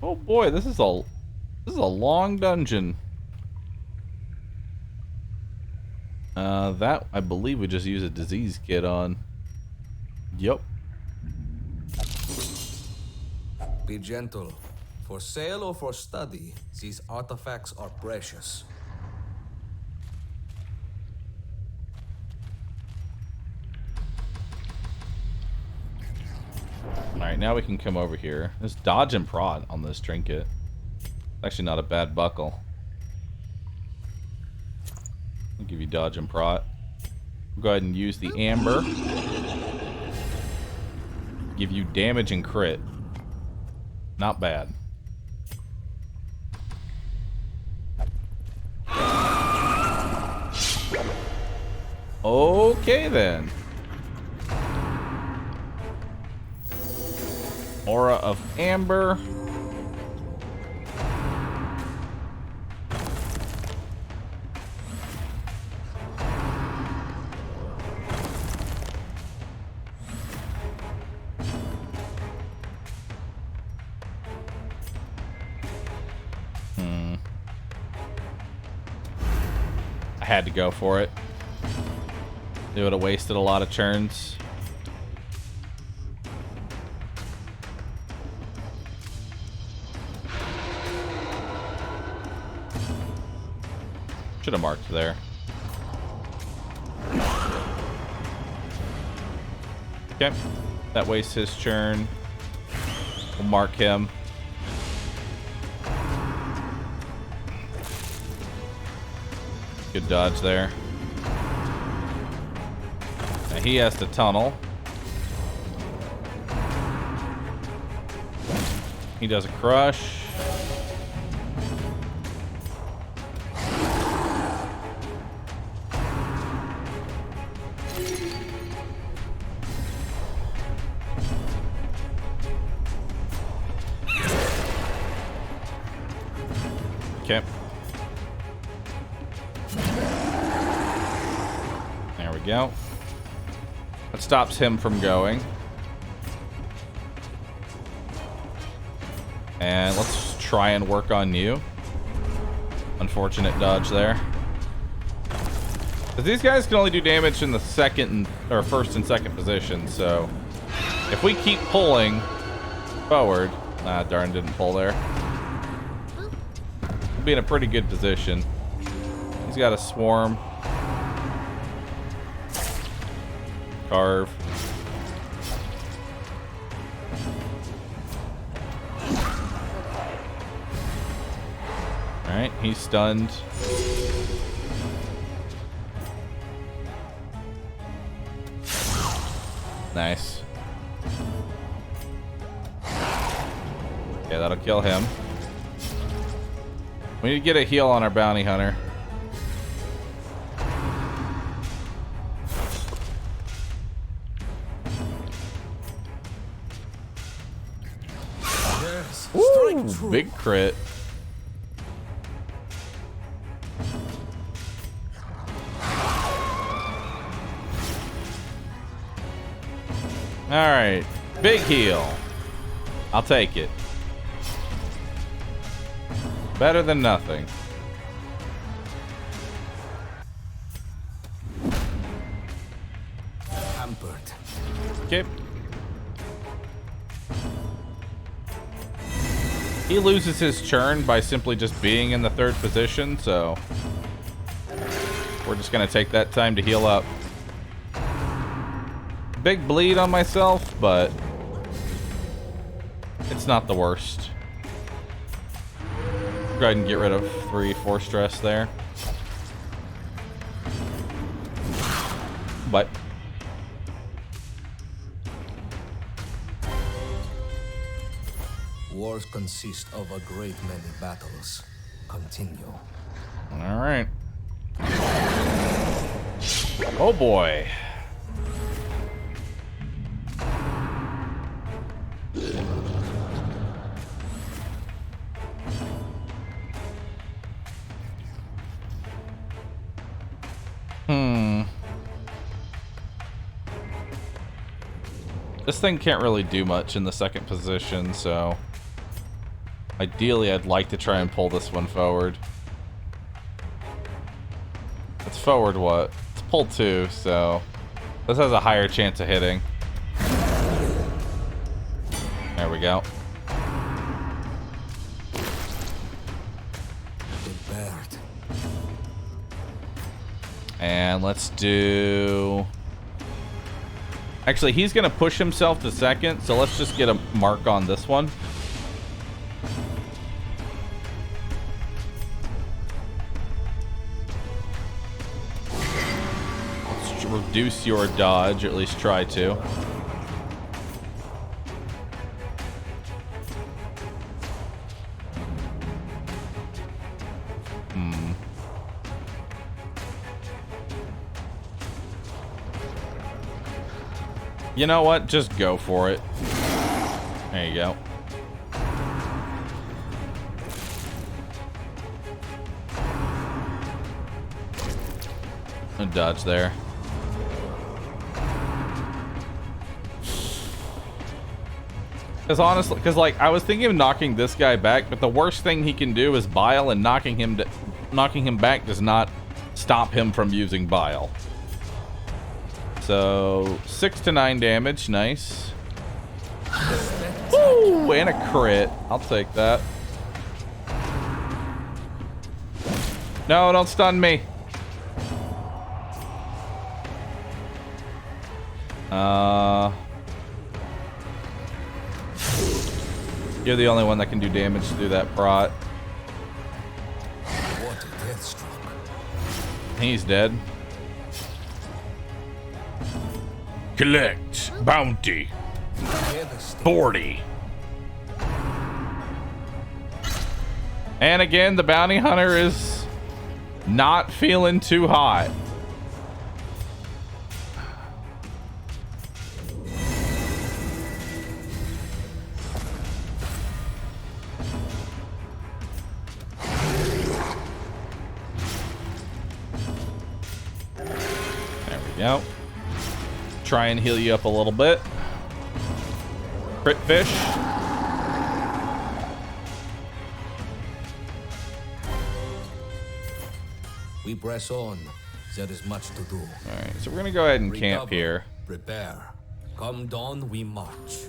Oh boy, this is a long dungeon. That I believe we just use a disease kit on. Yep. Be gentle. For sale or for study, these artifacts are precious. Alright, now we can come over here. There's dodge and prod on this trinket. Actually not a bad buckle. I'll give you dodge and prod. We'll go ahead and use the amber. Give you damage and crit. Not bad. Okay then. Aura of amber. I had to go for it. They would have wasted a lot of turns. Should have marked there. Okay. That wastes his turn. We'll mark him. Good dodge there. Now he has to tunnel. He does a crush. Okay. There we go. That stops him from going. And let's try and work on you. Unfortunate dodge there. But these guys can only do damage in the first and second position, so if we keep pulling forward, darn, didn't pull there. We'll be in a pretty good position. He's got a swarm. Carve. Alright, he's stunned. Nice. Okay, that'll kill him. We need to get a heal on our bounty hunter. Yes. Ooh, big crit. Alright, big heal. I'll take it. Better than nothing. Hampered. Okay. He loses his churn by simply just being in the third position, so we're just gonna take that time to heal up. Big bleed on myself, but it's not the worst. Go ahead and get rid of 3-4 stress there. But Wars consist of a great many battles. Continue. all right. Oh boy. This thing can't really do much in the second position, so ideally I'd like to try and pull this one forward. It's forward what? It's pull 2, so this has a higher chance of hitting. There we go. Prepared. And let's do... Actually, he's going to push himself to second, so let's just get a mark on this one. Let's reduce your dodge, or at least try to. You know what? Just go for it. There you go. A dodge there. Because honestly, like I was thinking of knocking this guy back, but the worst thing he can do is bile, and knocking him back does not stop him from using bile. So 6 to 9 damage, nice. Ooh, and a crit. I'll take that. No, don't stun me. You're the only one that can do damage through that prot. What a death stroke. He's dead. Collect bounty 40. And again, the bounty hunter is not feeling too hot. There we go. Try and heal you up a little bit. Crit fish. We press on. There is much to do. Alright, so we're gonna go ahead and camp here. Prepare. Come dawn, we march.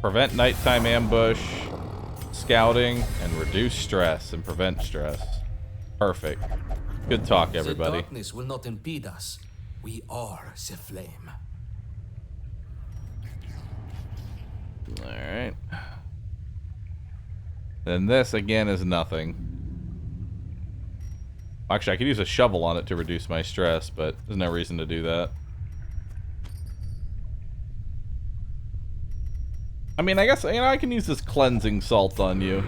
Prevent nighttime ambush, scouting, and reduce stress and prevent stress. Perfect. Good talk, everybody. The darkness will not impede us. We are the flame. Alright. Then this, again, is nothing. Actually, I could use a shovel on it to reduce my stress, but there's no reason to do that. I mean, I guess, you know, I can use this cleansing salt on you.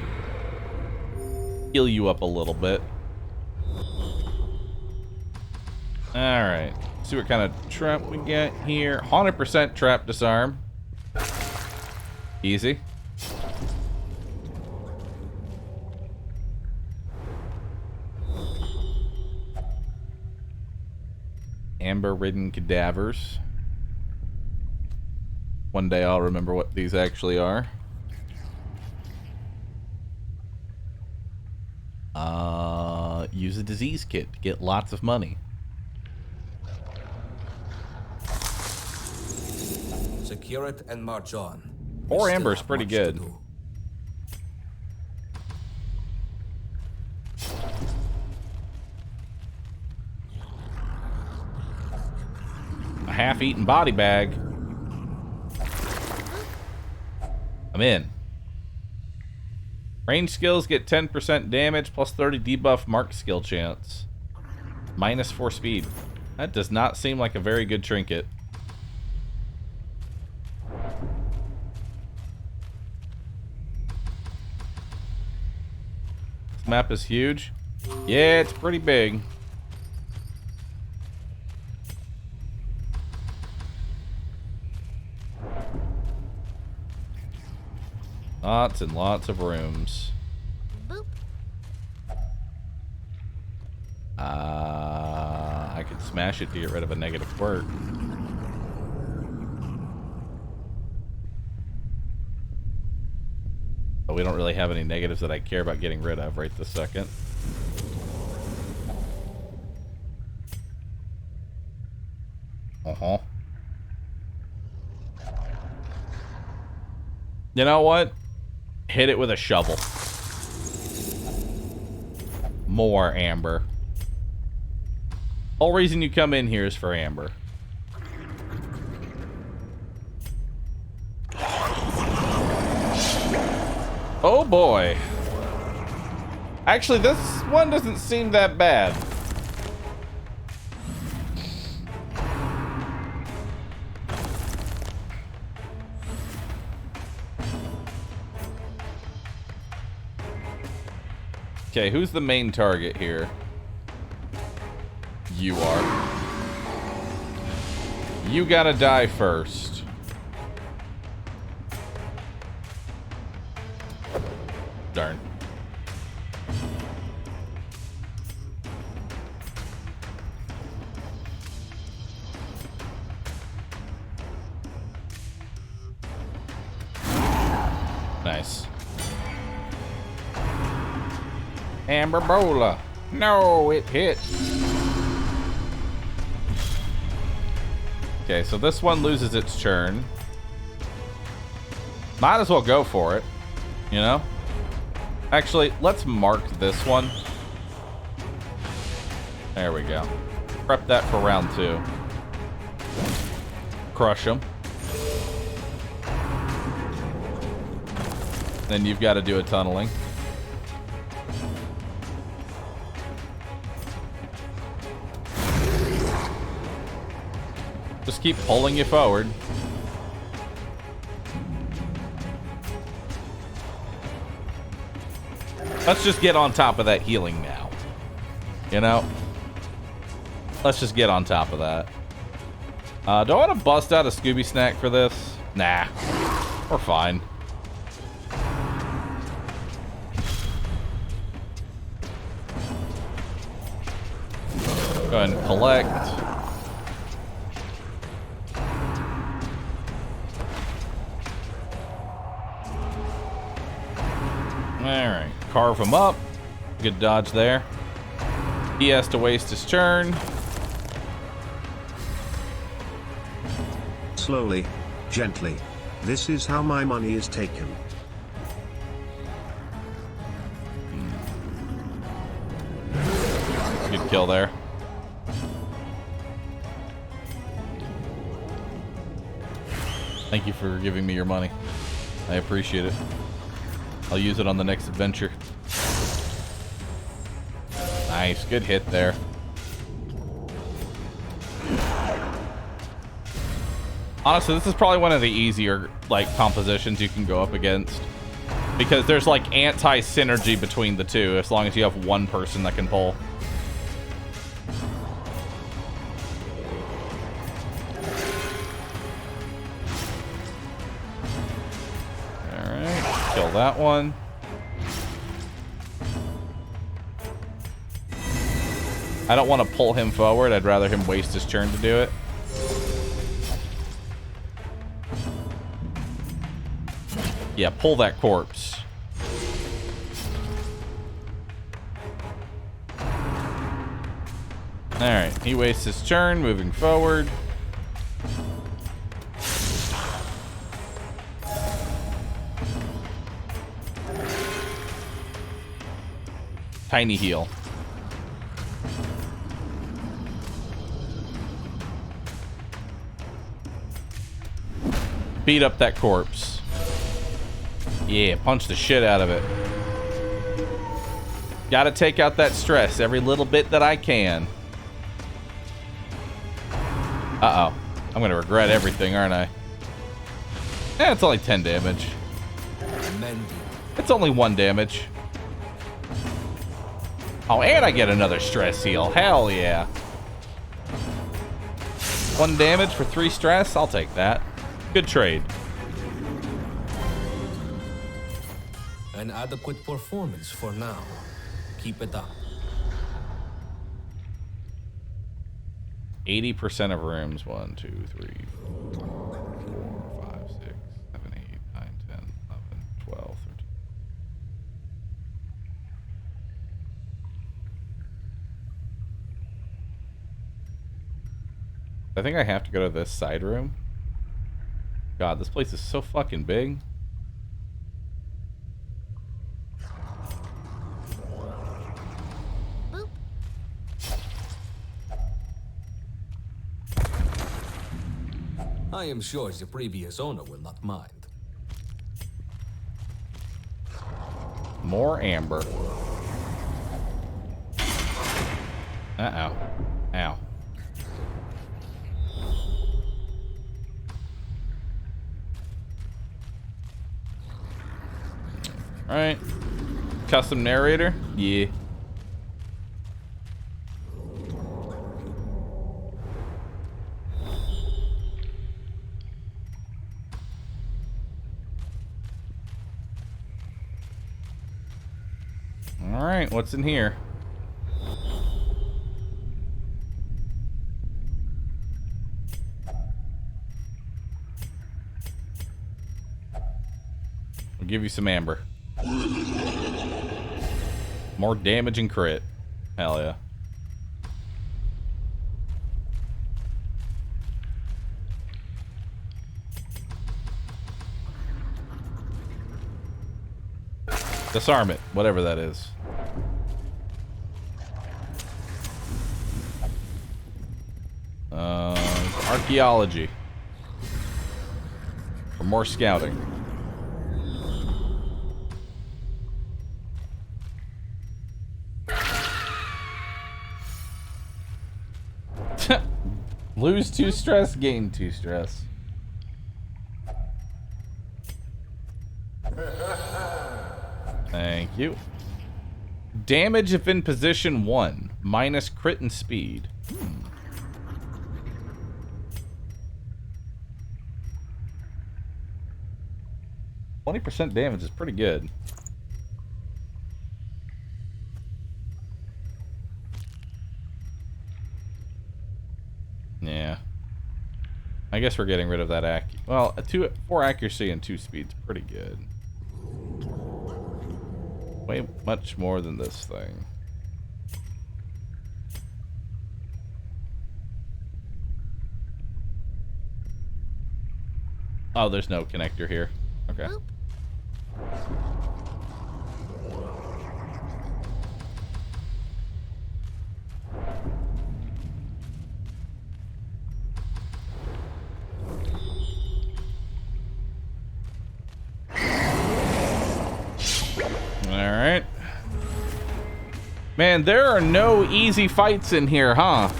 Heal you up a little bit. Alright. See what kind of trap we get here. 100% trap disarm. Easy. Amber-ridden cadavers. One day I'll remember what these actually are. Use a disease kit to get lots of money. Secure it and march on. 4 amber's pretty good. half-eaten body bag. I'm in. Range skills get 10% damage plus 30 debuff mark skill chance. Minus 4 speed. That does not seem like a very good trinket. This map is huge. Yeah, it's pretty big. Lots and lots of rooms. Boop. I could smash it to get rid of a negative quirk. But we don't really have any negatives that I care about getting rid of right this second. Uh-huh. You know what? Hit it with a shovel. More amber. Whole reason you come in here is for amber. Oh boy. Actually, this one doesn't seem that bad. Okay, who's the main target here? You are. You gotta die first. Darn. Nice. AdmiralBahroo. No, it hit. Okay, so this one loses its turn. Might as well go for it, you know? Actually, let's mark this one. There we go. Prep that for round 2. Crush them. Then you've got to do a tunneling. Just keep pulling you forward. Let's just get on top of that healing now. You know? Let's just get on top of that. Do I want to bust out a Scooby snack for this? Nah. We're fine. Go ahead and collect. Alright, carve him up. Good dodge there. He has to waste his turn. Slowly, gently. This is how my money is taken. Good kill there. Thank you for giving me your money. I appreciate it. I'll use it on the next adventure. Nice, good hit there. Honestly, this is probably one of the easier, like, compositions you can go up against. Because there's, like, anti-synergy between the two, as long as you have one person that can pull. Alright, kill that one. I don't want to pull him forward, I'd rather him waste his turn to do it. Yeah, pull that corpse. Alright, he wastes his turn, moving forward. Tiny heal. Beat up that corpse. Yeah, punch the shit out of it. Gotta take out that stress every little bit that I can. Uh-oh. I'm gonna regret everything, aren't I? Eh, it's only 10 damage. It's only 1 damage. Oh, and I get another stress heal. Hell yeah. 1 damage for 3 stress? I'll take that. Good trade. An adequate performance for now. Keep it up. 80% of rooms. 1, 2, 3, 4, 5, 6, 7, 8, 9, 10, 11, 12, 13. I think I have to go to this side room. God, this place is so fucking big. I am sure the previous owner will not mind. More amber. Uh-oh. Ow. Alright. Custom narrator? Yeah. Alright, what's in here? I'll give you some amber. More damage and crit. Hell yeah. Disarm it, whatever that is. Archaeology. For more scouting. Lose 2 stress, gain 2 stress. Thank you. Damage if in position 1. Minus crit and speed. 20% damage is pretty good. Yeah. I guess we're getting rid of that well, 4 accuracy and 2 speed's pretty good. Way much more than this thing. Oh, there's no connector here. Okay. Alright. Man, there are no easy fights in here, huh?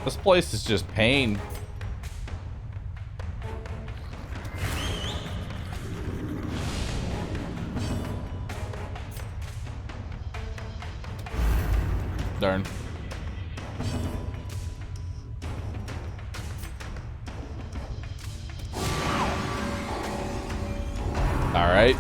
This place is just pain. Darn. All right.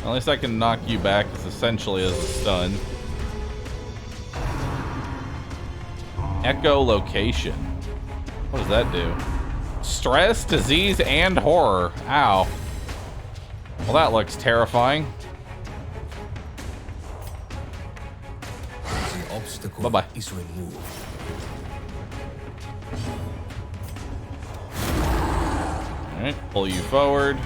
At least I can knock you back as essentially as a stun. Echolocation. What does that do? Stress, disease, and horror. Ow. Well, that looks terrifying. obstacle Bye-bye. is removed. Alright, pull you forward.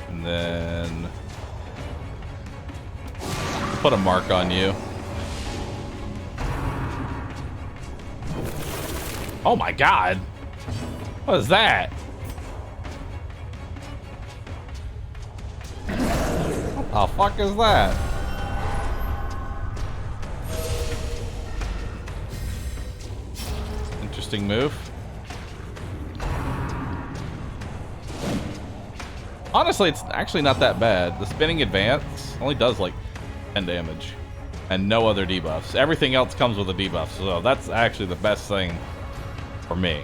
And then put a mark on you. Oh my god! What is that? What the fuck is that? Interesting move. Honestly, it's actually not that bad. The spinning advance only does like 10 damage and no other debuffs. Everything else comes with a debuff, so that's actually the best thing for me.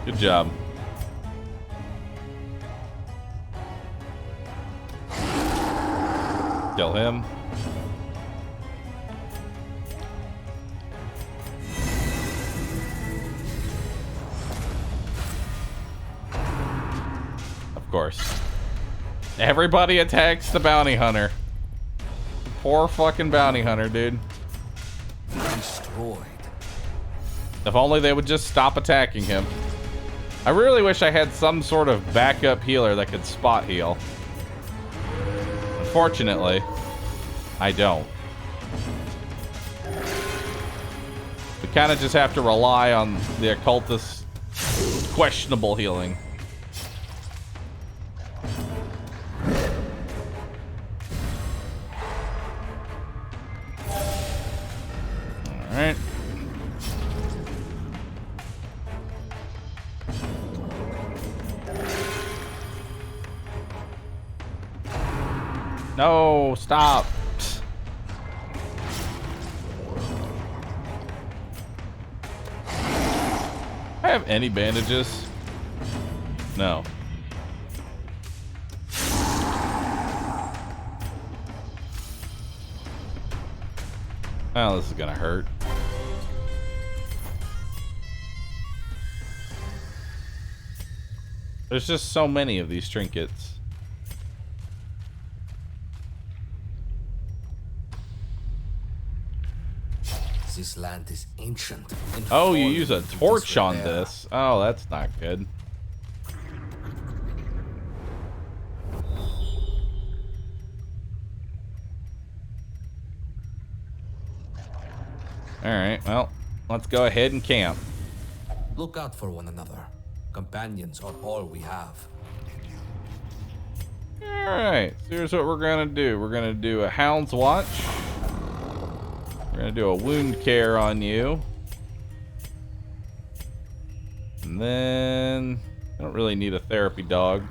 Good job. Kill him. Of course. Everybody attacks the bounty hunter. Poor fucking bounty hunter, dude. Destroyed. If only they would just stop attacking him. I really wish I had some sort of backup healer that could spot heal. Unfortunately, I don't. We kind of just have to rely on the occultist's questionable healing. Alright. No, stop. I have any bandages? No. Well, this is gonna hurt. There's just so many of these trinkets. This land is ancient. Oh, you use a torch on this. Oh, that's not good. Alright, well, let's go ahead and camp. Look out for one another. Companions are all we have. Alright, so here's what we're gonna do. We're gonna do a Hound's Watch. We're gonna do a wound care on you. And then I don't really need a therapy dog.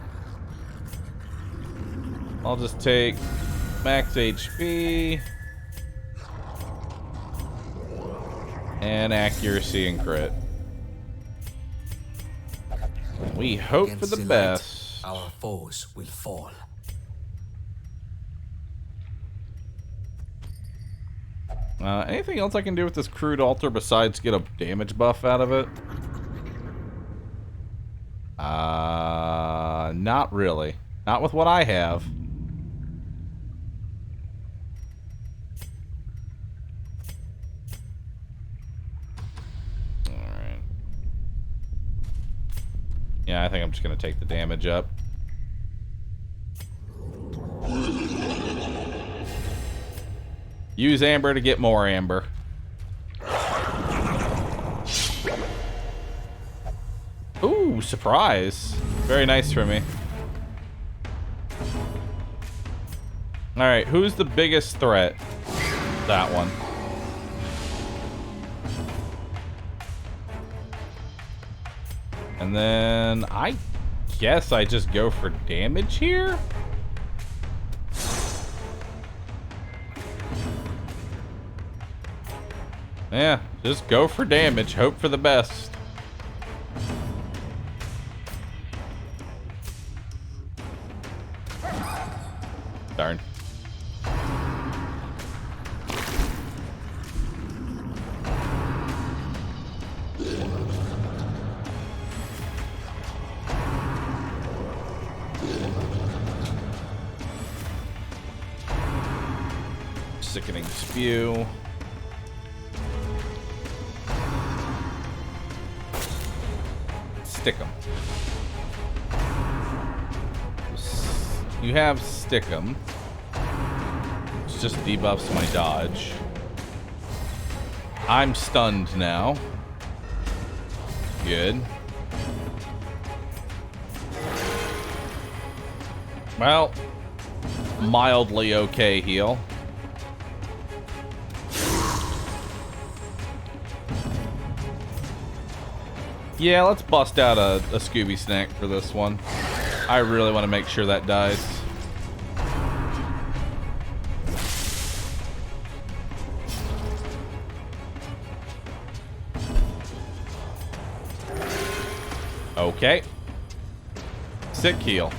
I'll just take max HP and accuracy and crit. We hope for the best. Our foes will fall. Anything else I can do with this crude altar besides get a damage buff out of it? Not really. Not with what I have. Alright. Yeah, I think I'm just gonna take the damage up. Use amber to get more amber. Ooh, surprise. Very nice for me. Alright, who's the biggest threat? That one. And then I guess I just go for damage here? Yeah, just go for damage. Hope for the best. Darn. Sickening spew. Stick 'em. You have stick 'em. Which just debuffs my dodge. I'm stunned now. Good. Well, mildly okay heal. Yeah, let's bust out a Scooby Snack for this one. I really want to make sure that dies. Okay. Sick heal.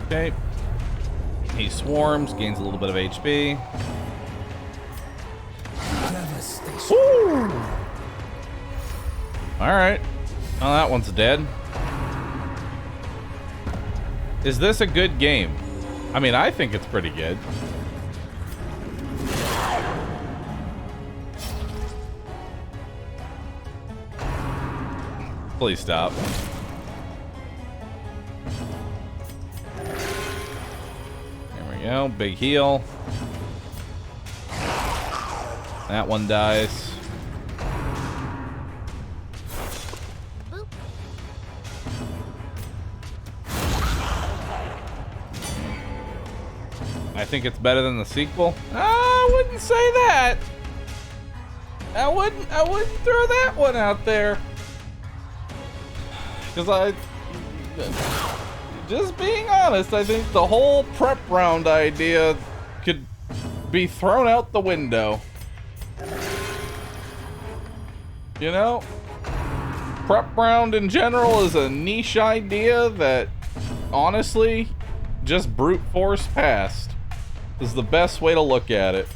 Okay. He swarms, gains a little bit of HP. Alright. Well, that one's dead. Is this a good game? I mean, I think it's pretty good. Please stop. There we go. Big heal. That one dies. I think it's better than the sequel. I wouldn't say that. I wouldn't throw that one out there. Because just being honest, I think the whole prep round idea could be thrown out the window. You know? Prep round in general is a niche idea that, honestly, just brute force past is the best way to look at it.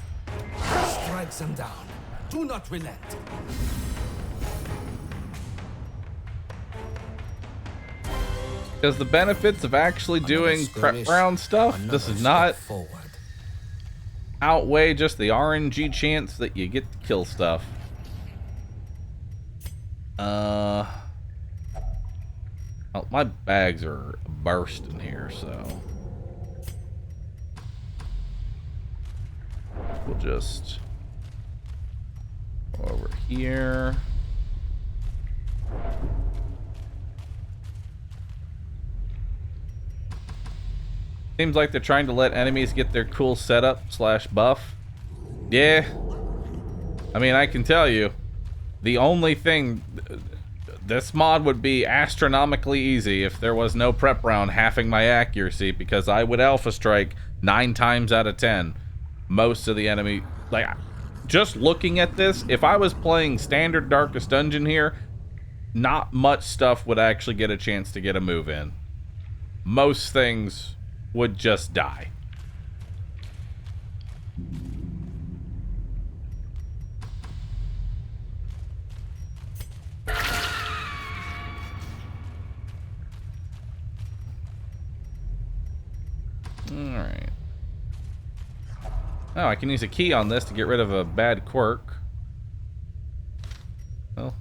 Strike them down. Do not relent. Because the benefits of actually doing prep round stuff does not outweigh just the RNG chance that you get to kill stuff. Oh, my bags are bursting here, so we'll just go over here. Seems like they're trying to let enemies get their cool setup / buff. Yeah. I mean, I can tell you, the only thing, this mod would be astronomically easy if there was no prep round halving my accuracy, because I would alpha strike 9 times out of 10 most of the enemy. Like, just looking at this, if I was playing standard Darkest Dungeon here, not much stuff would actually get a chance to get a move in. Most things would just die. Alright. Oh, I can use a key on this to get rid of a bad quirk. Well.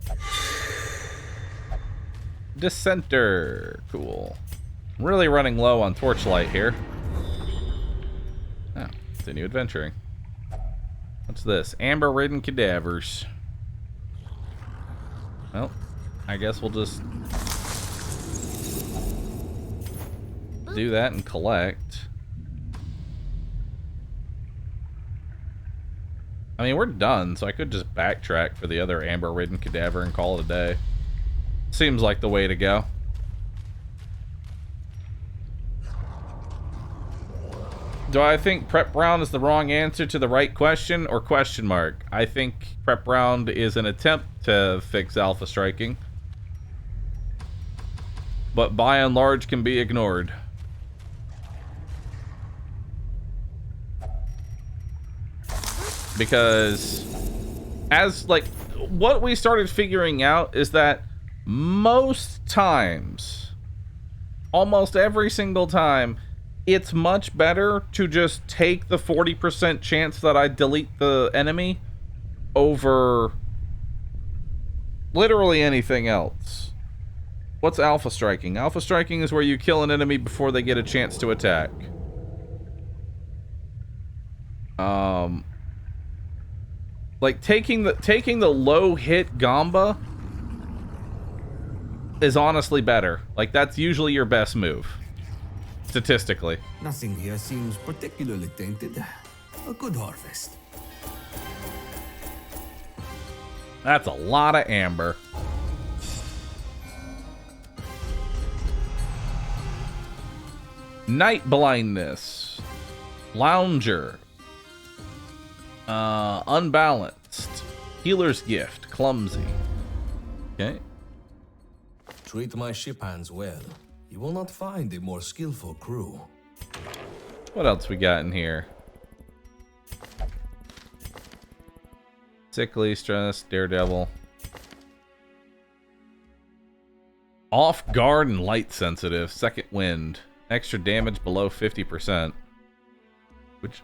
Dissenter. Cool. Really running low on torchlight here. Oh, continue adventuring. What's this? Amber-ridden cadavers. Well, I guess we'll just do that and collect. I mean, we're done, so I could just backtrack for the other amber-ridden cadaver and call it a day. Seems like the way to go. Do I think prep round is the wrong answer to the right question, or question mark? I think prep round is an attempt to fix alpha striking, but by and large can be ignored. Because as like what we started figuring out is that most times almost every single time, it's much better to just take the 40% chance that I delete the enemy over literally anything else. What's alpha striking? Alpha striking is where you kill an enemy before they get a chance to attack. Like taking the low hit Gamba is honestly better. Like that's usually your best move, statistically. Nothing here seems particularly tainted. A good harvest. That's a lot of amber. Night blindness. Lounger. Unbalanced. Healer's gift. Clumsy. Okay. Treat my ship hands well. You will not find a more skillful crew. What else we got in here? Sickly, stress, daredevil. Off guard and light sensitive. Second wind. Extra damage below 50%. Which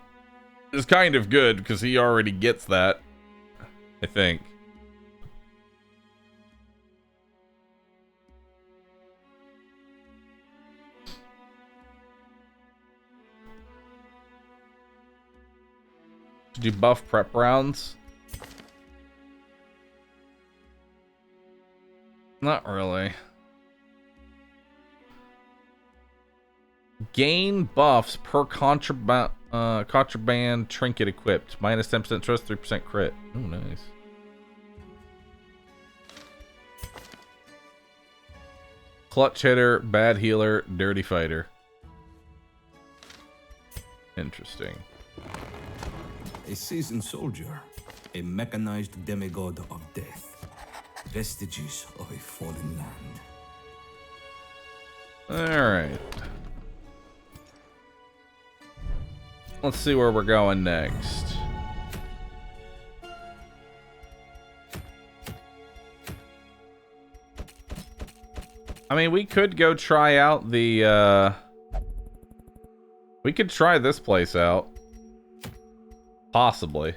is kind of good because he already gets that, I think. Did you buff prep rounds? Not really. Gain buffs per contraband trinket equipped. Minus 10% trust, 3% crit. Oh, nice. Clutch hitter, bad healer, dirty fighter. Interesting. A seasoned soldier. A mechanized demigod of death. Vestiges of a fallen land. Alright. Let's see where we're going next. I mean, we could go try out the, we could try this place out. Possibly.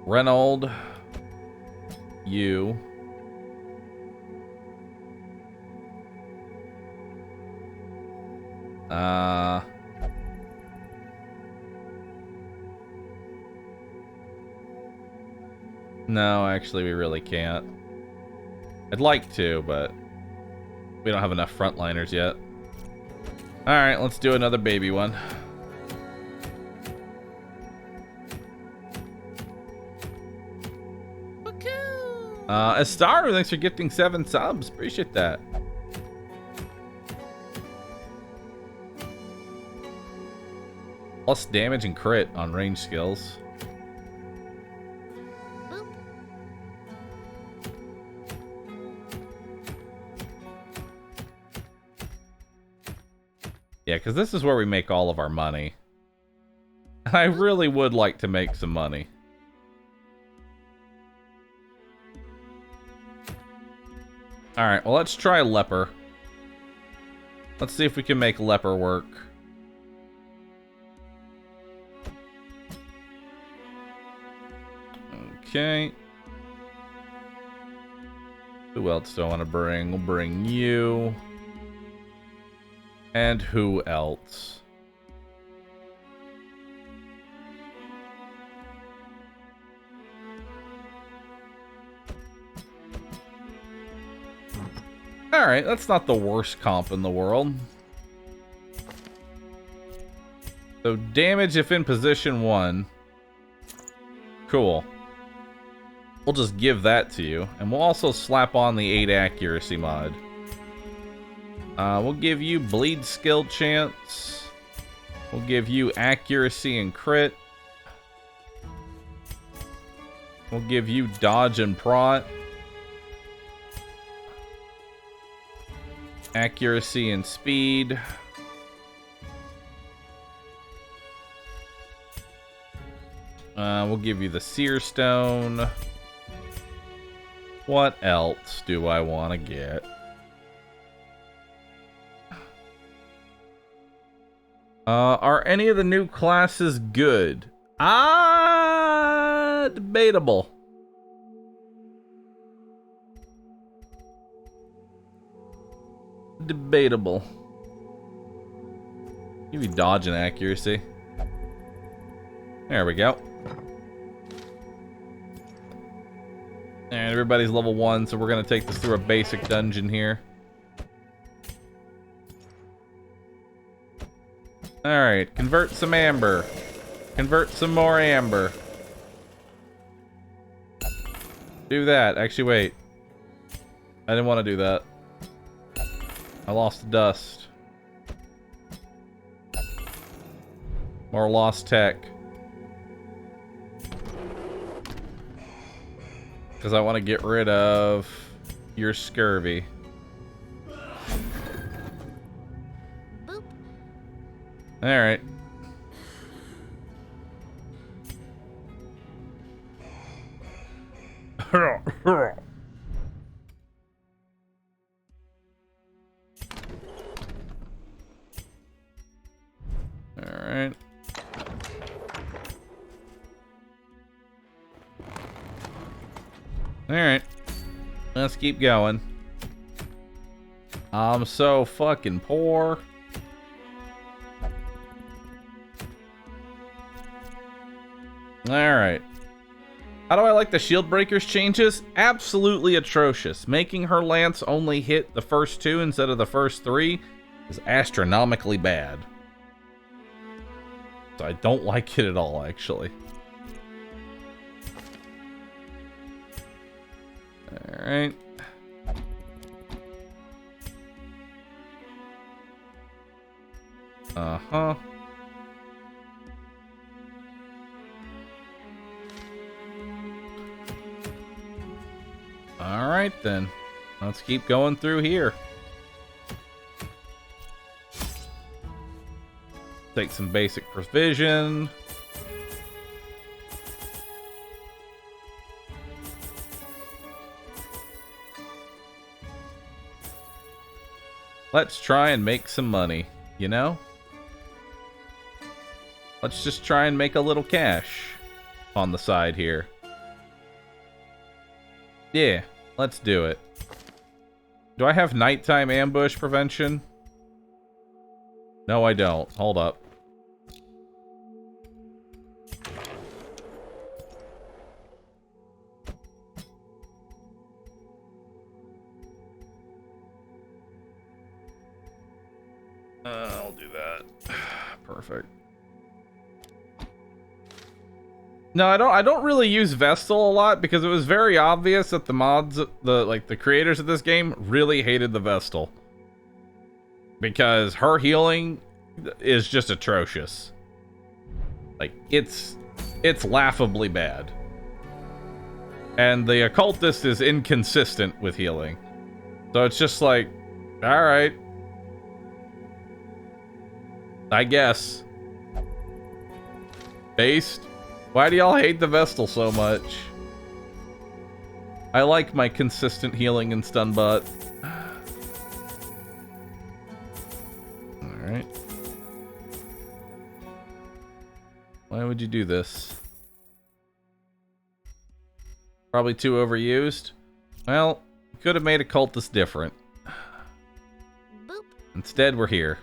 Reynold. You. No, actually, we really can't. I'd like to, but we don't have enough frontliners yet. Alright, let's do another baby one. Estaru, thanks for gifting 7 subs. Appreciate that. Plus damage and crit on range skills. Yeah, because this is where we make all of our money. I really would like to make some money. Alright, well, let's try leper. Let's see if we can make leper work. Okay. Who else do I want to bring? We'll bring you. And who else? Alright, that's not the worst comp in the world. So damage if in position 1. Cool. We'll just give that to you. And we'll also slap on the 8 accuracy mod. We'll give you bleed skill chance. We'll give you accuracy and crit. We'll give you dodge and prot. Accuracy and speed. We'll give you the Seer Stone. What else do I want to get? Are any of the new classes good? Debatable. Debatable. Give you dodge and accuracy. There we go. And everybody's level 1, so we're gonna take this through a basic dungeon here. Alright, convert some amber. Convert some more amber. Do that. Actually, wait. I didn't want to do that. I lost dust. More lost tech. Because I want to get rid of your scurvy. Boop. Alright. Alright. Alright. Let's keep going. I'm so fucking poor. Alright. How do I like the shield breakers changes? Absolutely atrocious. Making her lance only hit the first 2 instead of the first 3 is astronomically bad. So I don't like it at all, actually. Alright. Uh-huh. Alright then. Let's keep going through here. Take some basic provision. Let's try and make some money, you know? Let's just try and make a little cash on the side here. Yeah, let's do it. Do I have nighttime ambush prevention? No, I don't. Hold up. I'll do that. Perfect. No, I don't really use Vestal a lot because it was very obvious that the mods, the creators of this game really hated the Vestal. Because her healing is just atrocious. Like, it's laughably bad. And the occultist is inconsistent with healing. So it's just like, alright. I guess. Based. Why do y'all hate the Vestal so much? I like my consistent healing and stun butt. Alright. Why would you do this? Probably too overused? Well, could have made a cultist different. Boop. Instead, we're here.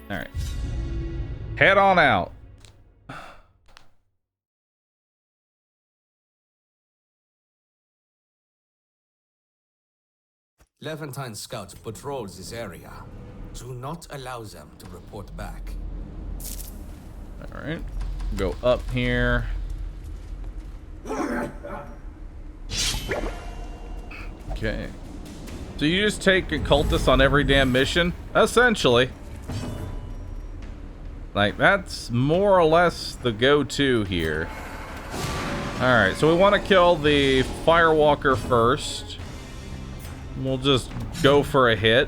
Alright. Head on out. Levantine scouts patrol this area. Do not allow them to report back. Alright. Go up here. Okay. So you just take a cultist on every damn mission? Essentially. Like, that's more or less the go-to here. Alright, so we want to kill the Firewalker first. We'll just go for a hit.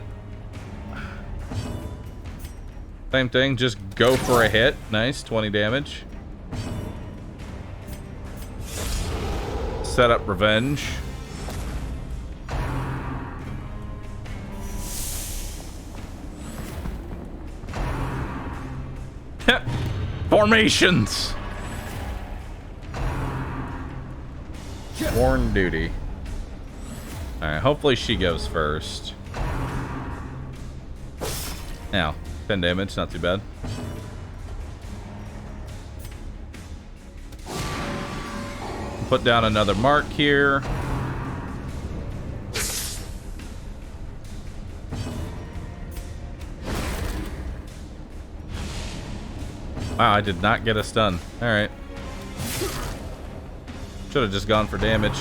Same thing, just go for a hit. Nice, 20 damage. set up revenge. Formations! Sworn duty. Alright, hopefully she goes first. Now, 10 damage, not too bad. Put down another mark here. Wow, I did not get a stun. Alright. Should have just gone for damage.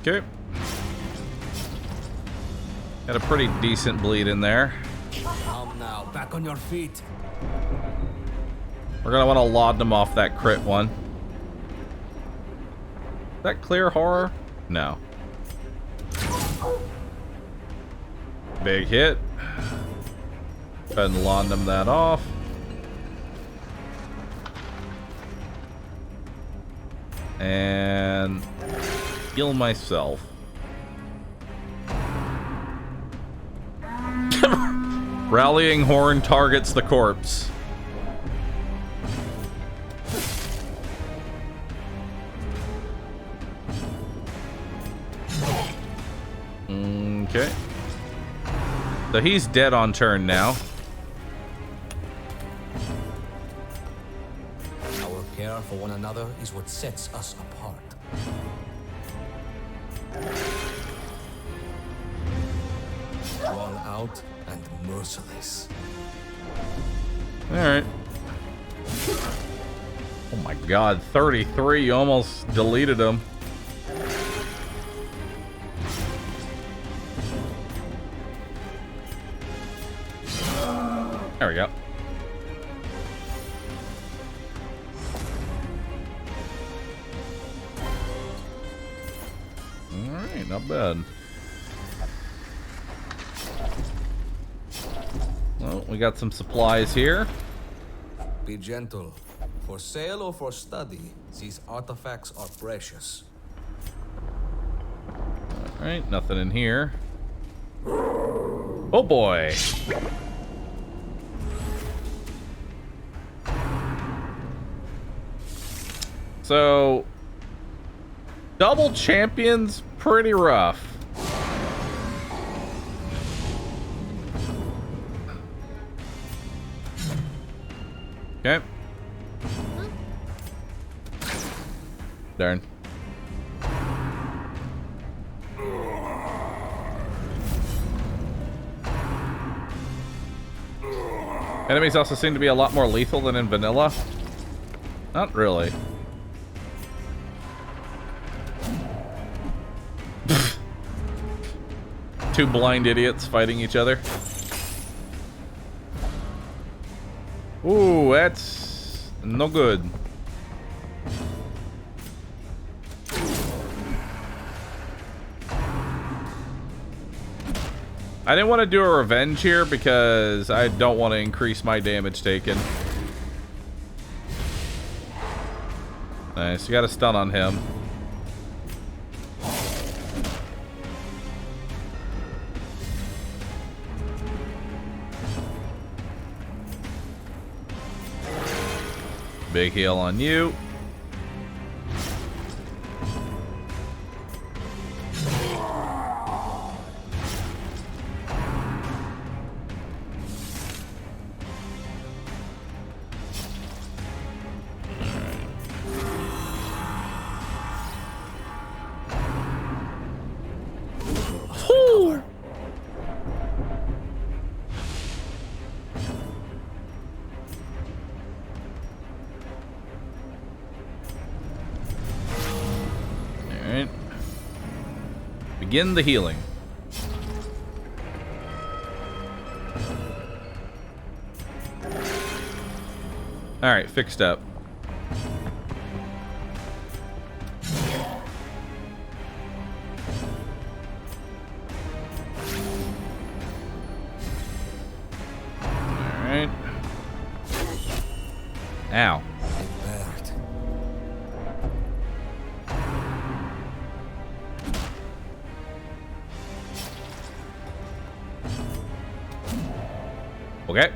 Okay. Got a pretty decent bleed in there. Now, back on your feet. We're gonna want to laud them off that crit one. Is that clear horror? No. Big hit. Go ahead and laud them that off. And heal myself. Rallying horn targets the corpse. Okay. So he's dead on turn now. Our care for one another is what sets us apart. Drawn out and merciless. Alright. Oh my god, 33, you almost deleted him. There we go. Alright, not bad. Well, we got some supplies here. Be gentle. For sale or for study, these artifacts are precious. Alright, nothing in here. Oh boy! So, double champions, pretty rough. Okay. Darn. Enemies also seem to be a lot more lethal than in vanilla. Not really. Two blind idiots fighting each other. Ooh, that's no good. I didn't want to do a revenge here because I don't want to increase my damage taken. Nice, you got a stun on him. Big heal on you. Begin the healing. Alright, fixed up. Ow. Impaired. Okay.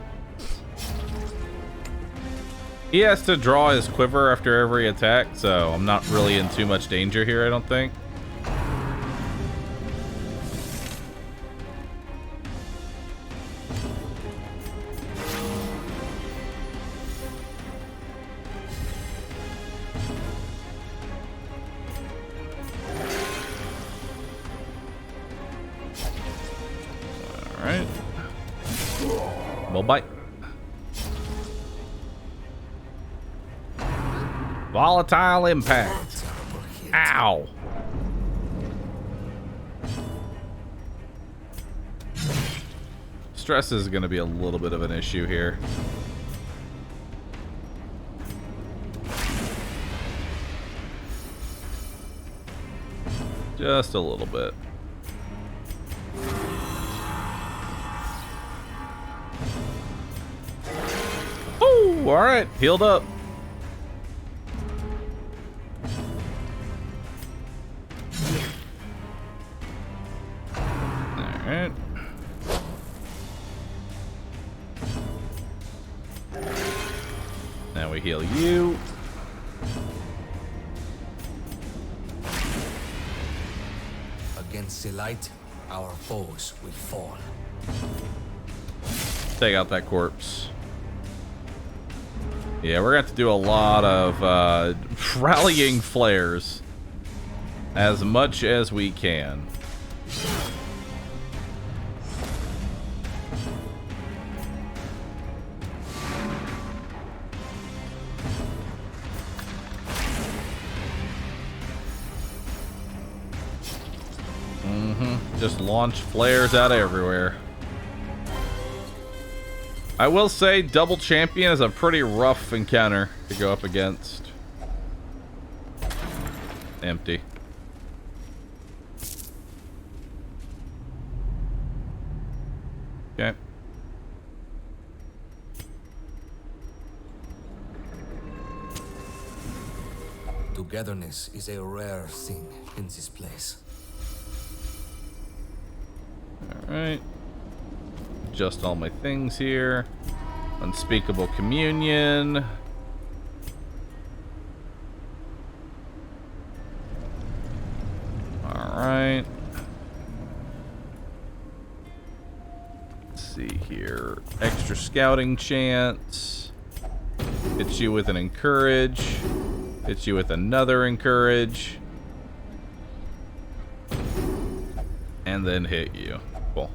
He has to draw his quiver after every attack, so I'm not really in too much danger here, I don't think. Alright. Well, bite. Volatile impact. Ow. Stress is going to be a little bit of an issue here. Just a little bit. Oh, all right. Healed up. Alright. Now we heal you. Against the light, our foes will fall. Take out that corpse. Yeah, we're going to have to do a lot of rallying flares. As much as we can. Just launch flares out everywhere. I will say double champion is a pretty rough encounter to go up against. Empty. Okay. Togetherness is a rare thing in this place. Alright. Adjust all my things here. Unspeakable communion. Alright. Let's see here. Extra scouting chance. Hits you with an encourage. Hits you with another encourage. And then hit you. Cool.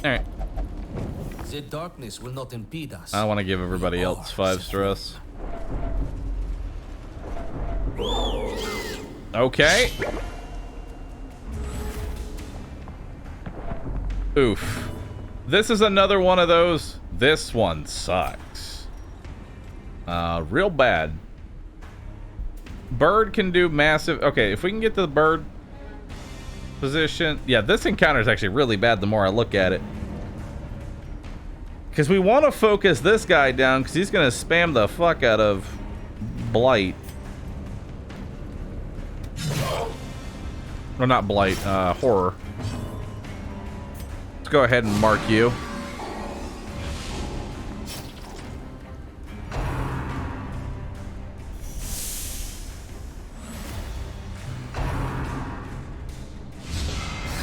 Alright. The darkness will not impede us. I want to give everybody else 5 stress. Okay. Oof. This is another one of those. This one sucks. Real bad. Bird can do massive... Okay, if we can get to the bird position... Yeah, this encounter is actually really bad the more I look at it. Because we want to focus this guy down because he's going to spam the fuck out of Blight. Or not Blight, Horror. Let's go ahead and mark you.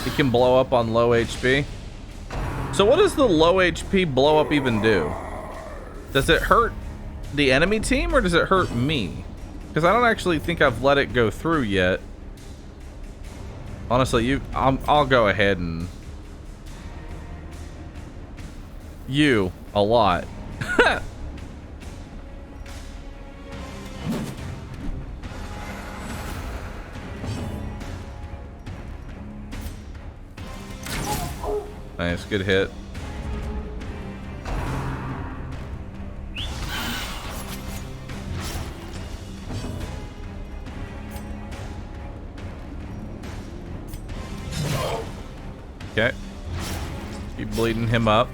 He can blow up on low HP. So what does the low HP blow up even do? Does it hurt the enemy team or does it hurt me? Because I don't actually think I've let it go through yet. Honestly, I'll go ahead and... You, a lot. Nice, good hit. Okay. Keep bleeding him up.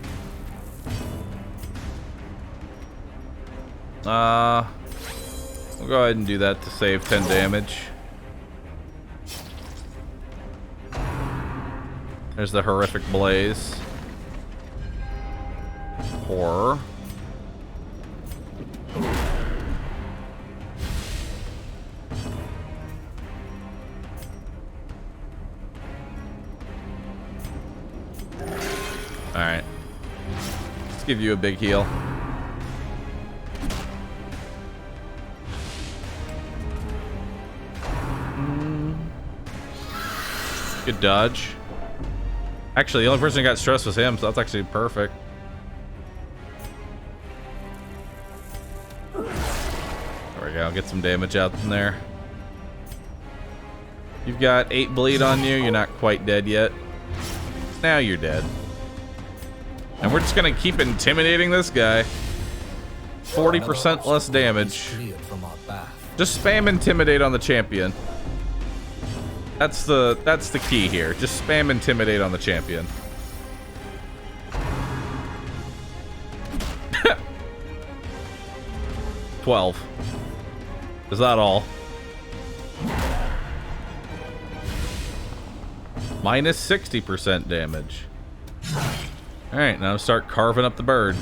We'll go ahead and do that to save 10 damage. There's the horrific blaze. Horror. Alright. Let's give you a big heal. Good dodge. Actually, the only person who got stressed was him, so that's actually perfect. There we go. Get some damage out in there. You've got 8 bleed on you. You're not quite dead yet. Now you're dead. And we're just gonna keep intimidating this guy. 40% less damage. Just spam intimidate on the champion. That's the key here. Just spam intimidate on the champion. $12. Is that all? Minus 60% damage. Alright, now start carving up the bird.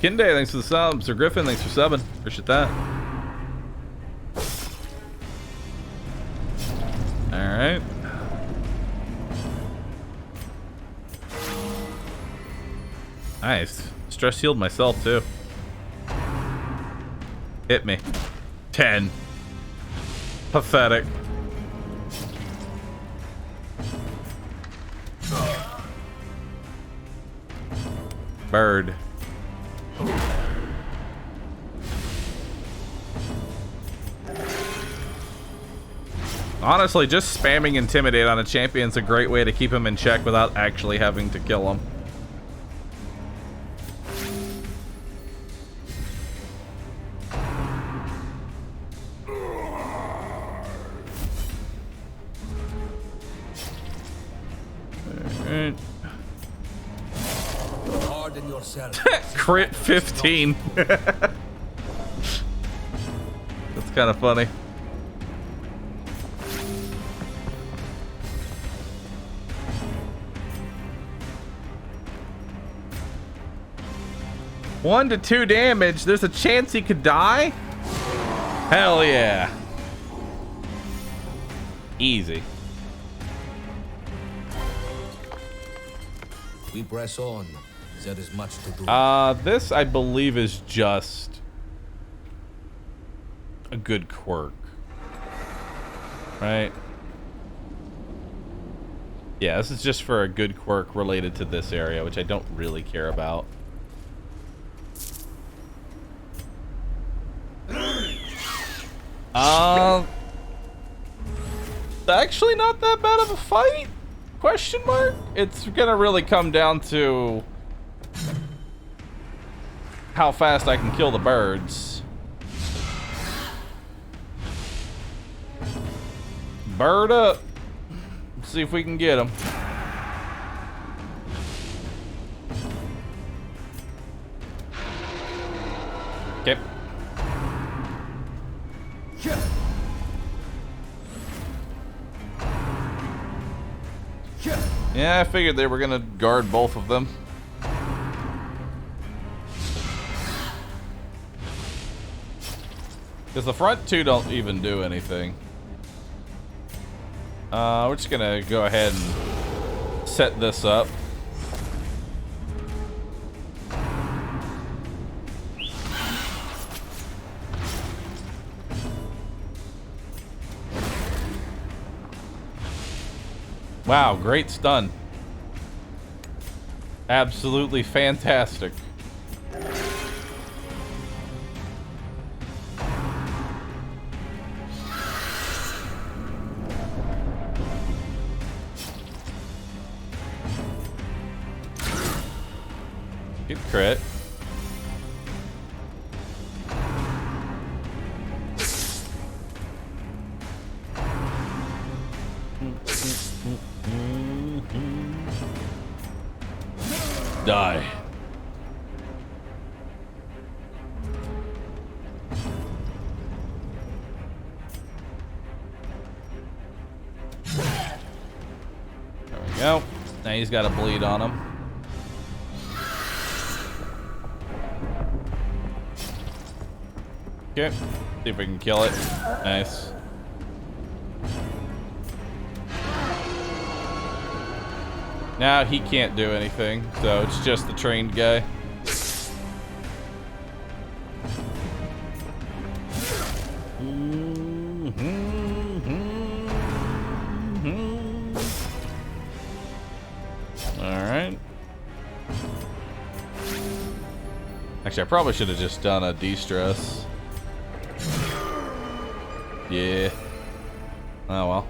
Kinde, thanks for the sub. Sir Griffin, thanks for subbing. Appreciate that. Alright. Nice. Stress healed myself too. Hit me. 10. Pathetic. Bird. Honestly, just spamming intimidate on a champion is a great way to keep him in check without actually having to kill him. Harden yourself. Crit 15. That's kind of funny. One to 2 damage. There's a chance he could die? Hell yeah. Easy. We press on. There is much to do. This I believe is just a good quirk. Right? Yeah, this is just for a good quirk related to this area, which I don't really care about. Actually not that bad of a fight? Question mark? It's gonna really come down to how fast I can kill the birds. Bird up. Let's see if we can get them. Okay. Yeah, I figured they were gonna guard both of them. Because the front two don't even do anything. We're just gonna go ahead and set this up. Wow, great stun. Absolutely fantastic. Good crit. Die. go. Now he's got a bleed on him. Okay. See if we can kill it. Nice. Now he can't do anything, so it's just the trained guy. Alright. Actually, I probably should have just done a de-stress. Yeah. Oh well.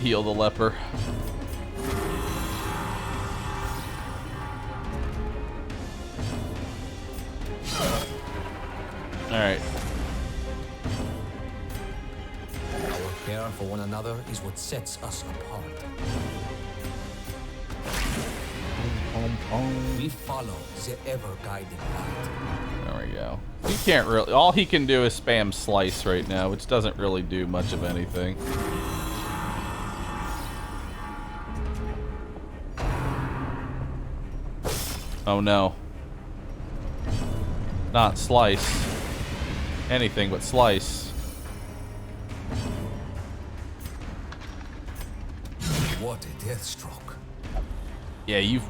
Heal the leper. Alright. Our care for one another is what sets us apart. We follow the ever-guiding light. There we go. He can't really... All he can do is spam slice right now, which doesn't really do much of anything. Oh no. Not slice. Anything but slice. What a death stroke. Yeah, you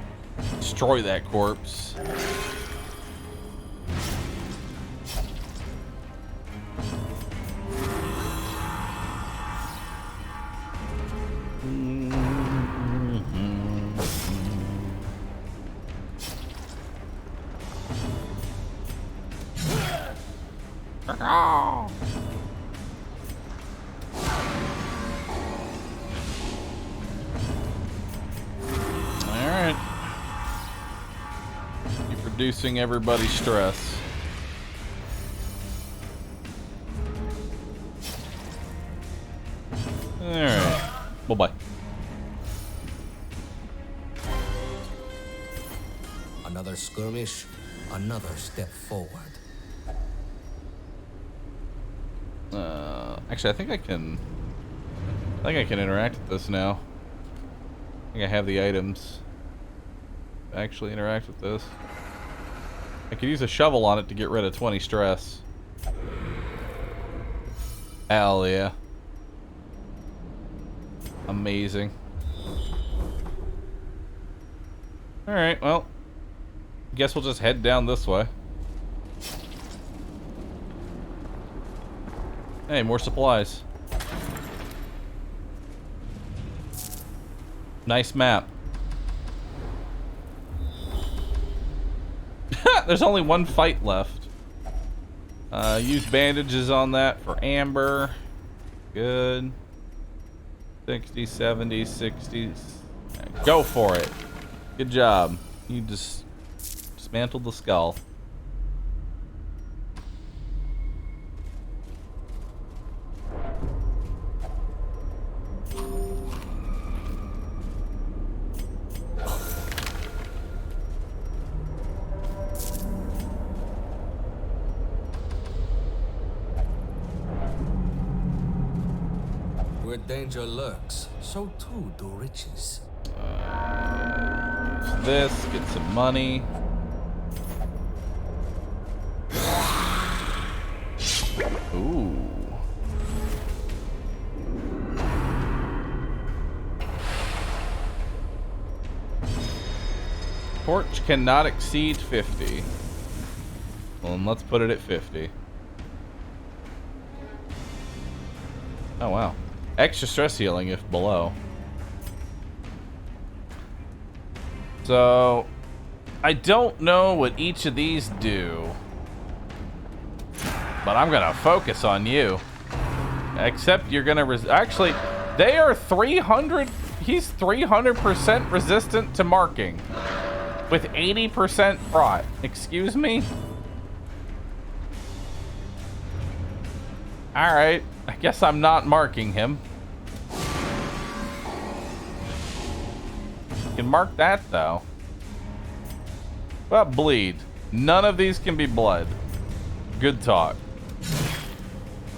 destroy that corpse. Alright. You're producing everybody's stress. Alright. Bye-bye. Another skirmish, another step forward. Actually, I think I can interact with this now. I think I have the items to actually interact with this. I could use a shovel on it to get rid of 20 stress. Hell yeah. Amazing. Alright, well, guess we'll just head down this way. Hey, more supplies. Nice map. There's only one fight left. Use bandages on that for Amber. Good. 60, 70, 60. Go for it. Good job. You just dismantled the skull. Where danger lurks, so too do riches. This, get some money. Ooh. Torch cannot exceed 50. Well, then let's put it at 50. Oh, wow. Extra stress healing if below. So, I don't know what each of these do, but I'm gonna focus on you. Except you're gonna actually, they are 300. He's 300% resistant to marking, with 80% prot. Excuse me. All right, I guess I'm not marking him. Can mark that though. What about bleed? None of these can be blood. Good talk.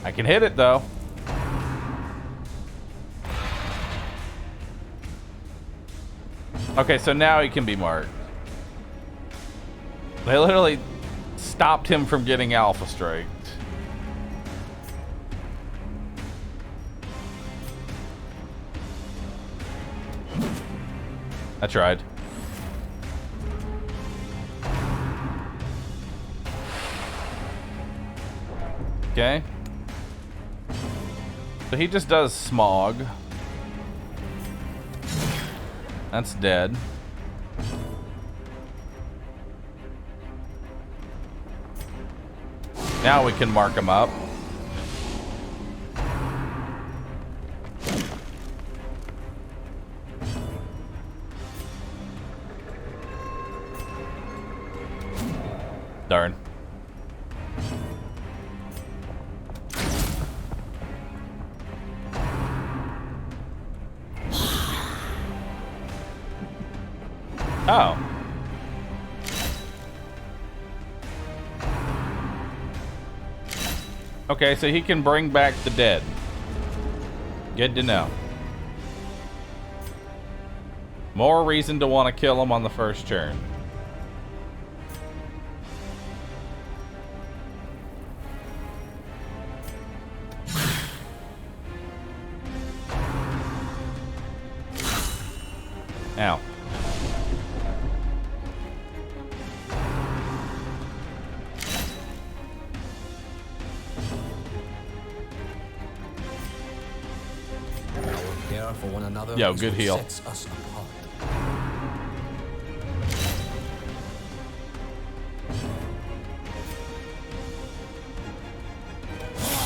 I can hit it though. Okay, so now he can be marked. They literally stopped him from getting alpha striked. I tried. Okay. So he just does smog. That's dead. Now we can mark him up. Darn. Oh. Okay, so he can bring back the dead. Good to know. More reason to want to kill him on the first turn. Ow. Care for one another. Yo, is good what heal. sets us apart.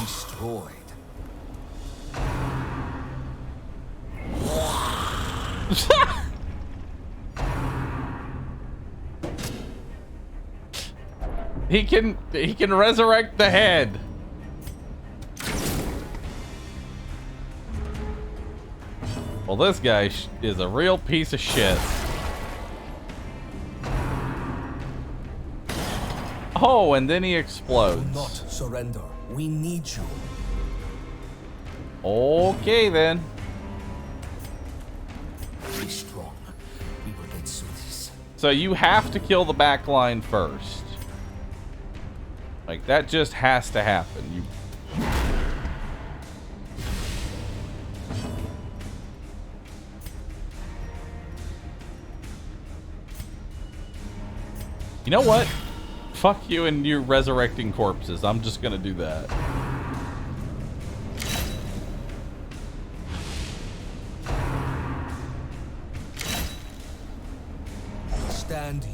Destroyed. He can resurrect the head. Well, this guy is a real piece of shit. Oh, and then he Do explodes. not surrender. We need you. Okay, then. Be strong. We will get through this. So you have to kill the back line first. Like, that just has to happen. You know what? Fuck you and your resurrecting corpses. I'm just gonna do that.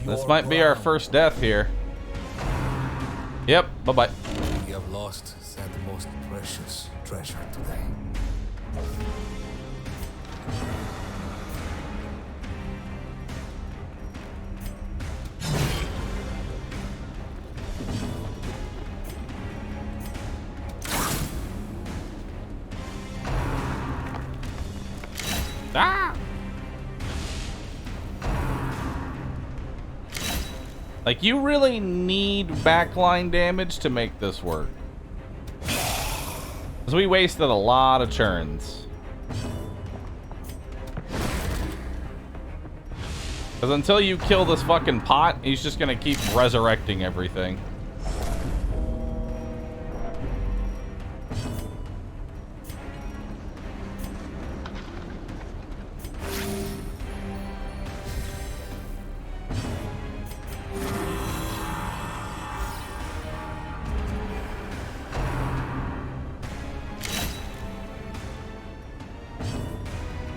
This might be our first death here. Yep, bye-bye. We have lost that most precious treasure today. Ah! Like, you really need backline damage to make this work. Because we wasted a lot of turns. Because until you kill this fucking pot, he's just gonna keep resurrecting everything.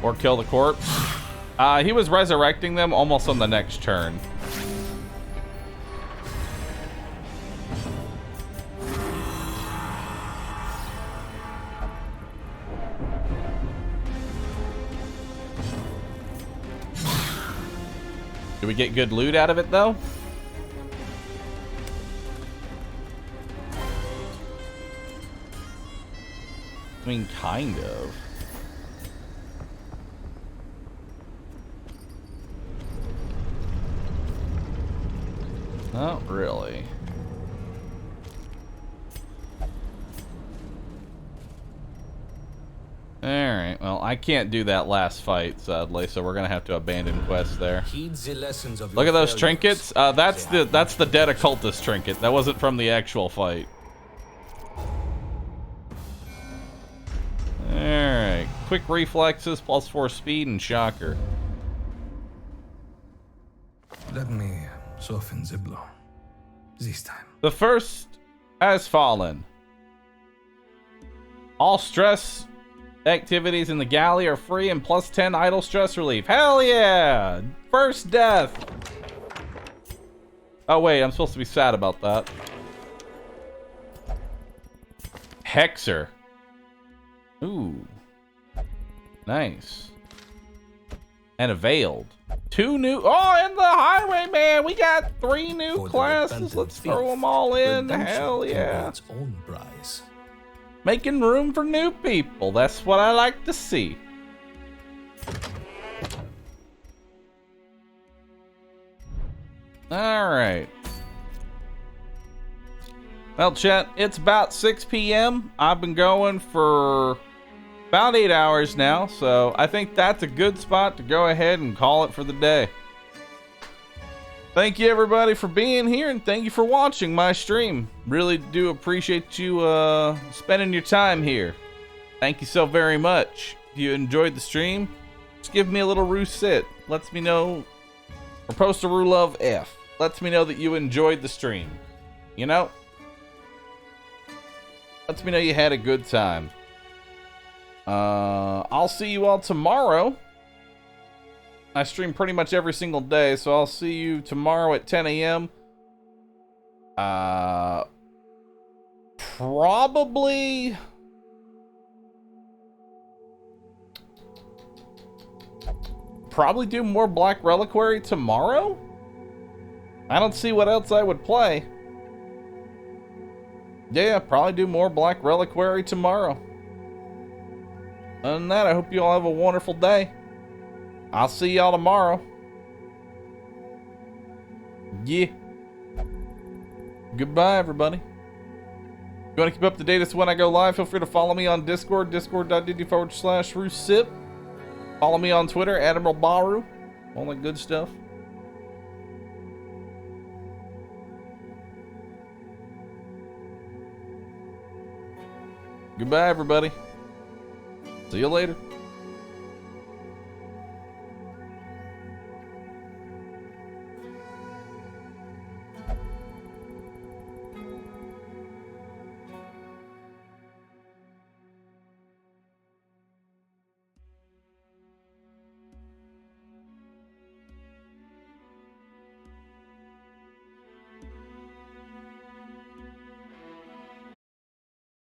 Or kill the corpse. He was resurrecting them almost on the next turn. Do we get good loot out of it, though? I mean, kind of. Not really. Alright, well, I can't do that last fight, sadly, so we're gonna have to abandon quest there. Heed the lessons of Look your at those failures. trinkets. That's the dead occultist trinket. That wasn't from the actual fight. Alright. Quick reflexes, +4 speed, and shocker. Let me soften the blow. This time. The first has fallen. All stress activities in the galley are free and +10 idle stress relief. Hell yeah! First death! Oh wait, I'm supposed to be sad about that. Hexer. Ooh. Nice. And a veiled. 2 new... Oh, and the highwayman! We got 3 new For the classes. repentant Let's thief, throw them all in. redemption Hell can be yeah. its own prize. Making room for new people. That's what I like to see. Alright. Well, chat, it's about 6 p.m. I've been going for about 8 hours now, so I think that's a good spot to go ahead and call it for the day. Thank you everybody for being here, and thank you for watching my stream. Really do appreciate you spending your time here. Thank you so very much. If you enjoyed the stream, just give me a little roo sit. Lets me know, or post a roo love F. Lets me know that you enjoyed the stream. You know? Lets me know you had a good time. I'll see you all tomorrow. I stream pretty much every single day, so I'll see you tomorrow at 10 a.m. Probably... Probably do more Black Reliquary tomorrow? I don't see what else I would play. Yeah, probably do more Black Reliquary tomorrow. Other than that, I hope you all have a wonderful day. I'll see y'all tomorrow. Yeah. Goodbye, everybody. If you want to keep up to date as to when I go live, feel free to follow me on Discord, discord.dd/RooSip. Follow me on Twitter, AdmiralBahroo. All that good stuff. Goodbye, everybody. See you later.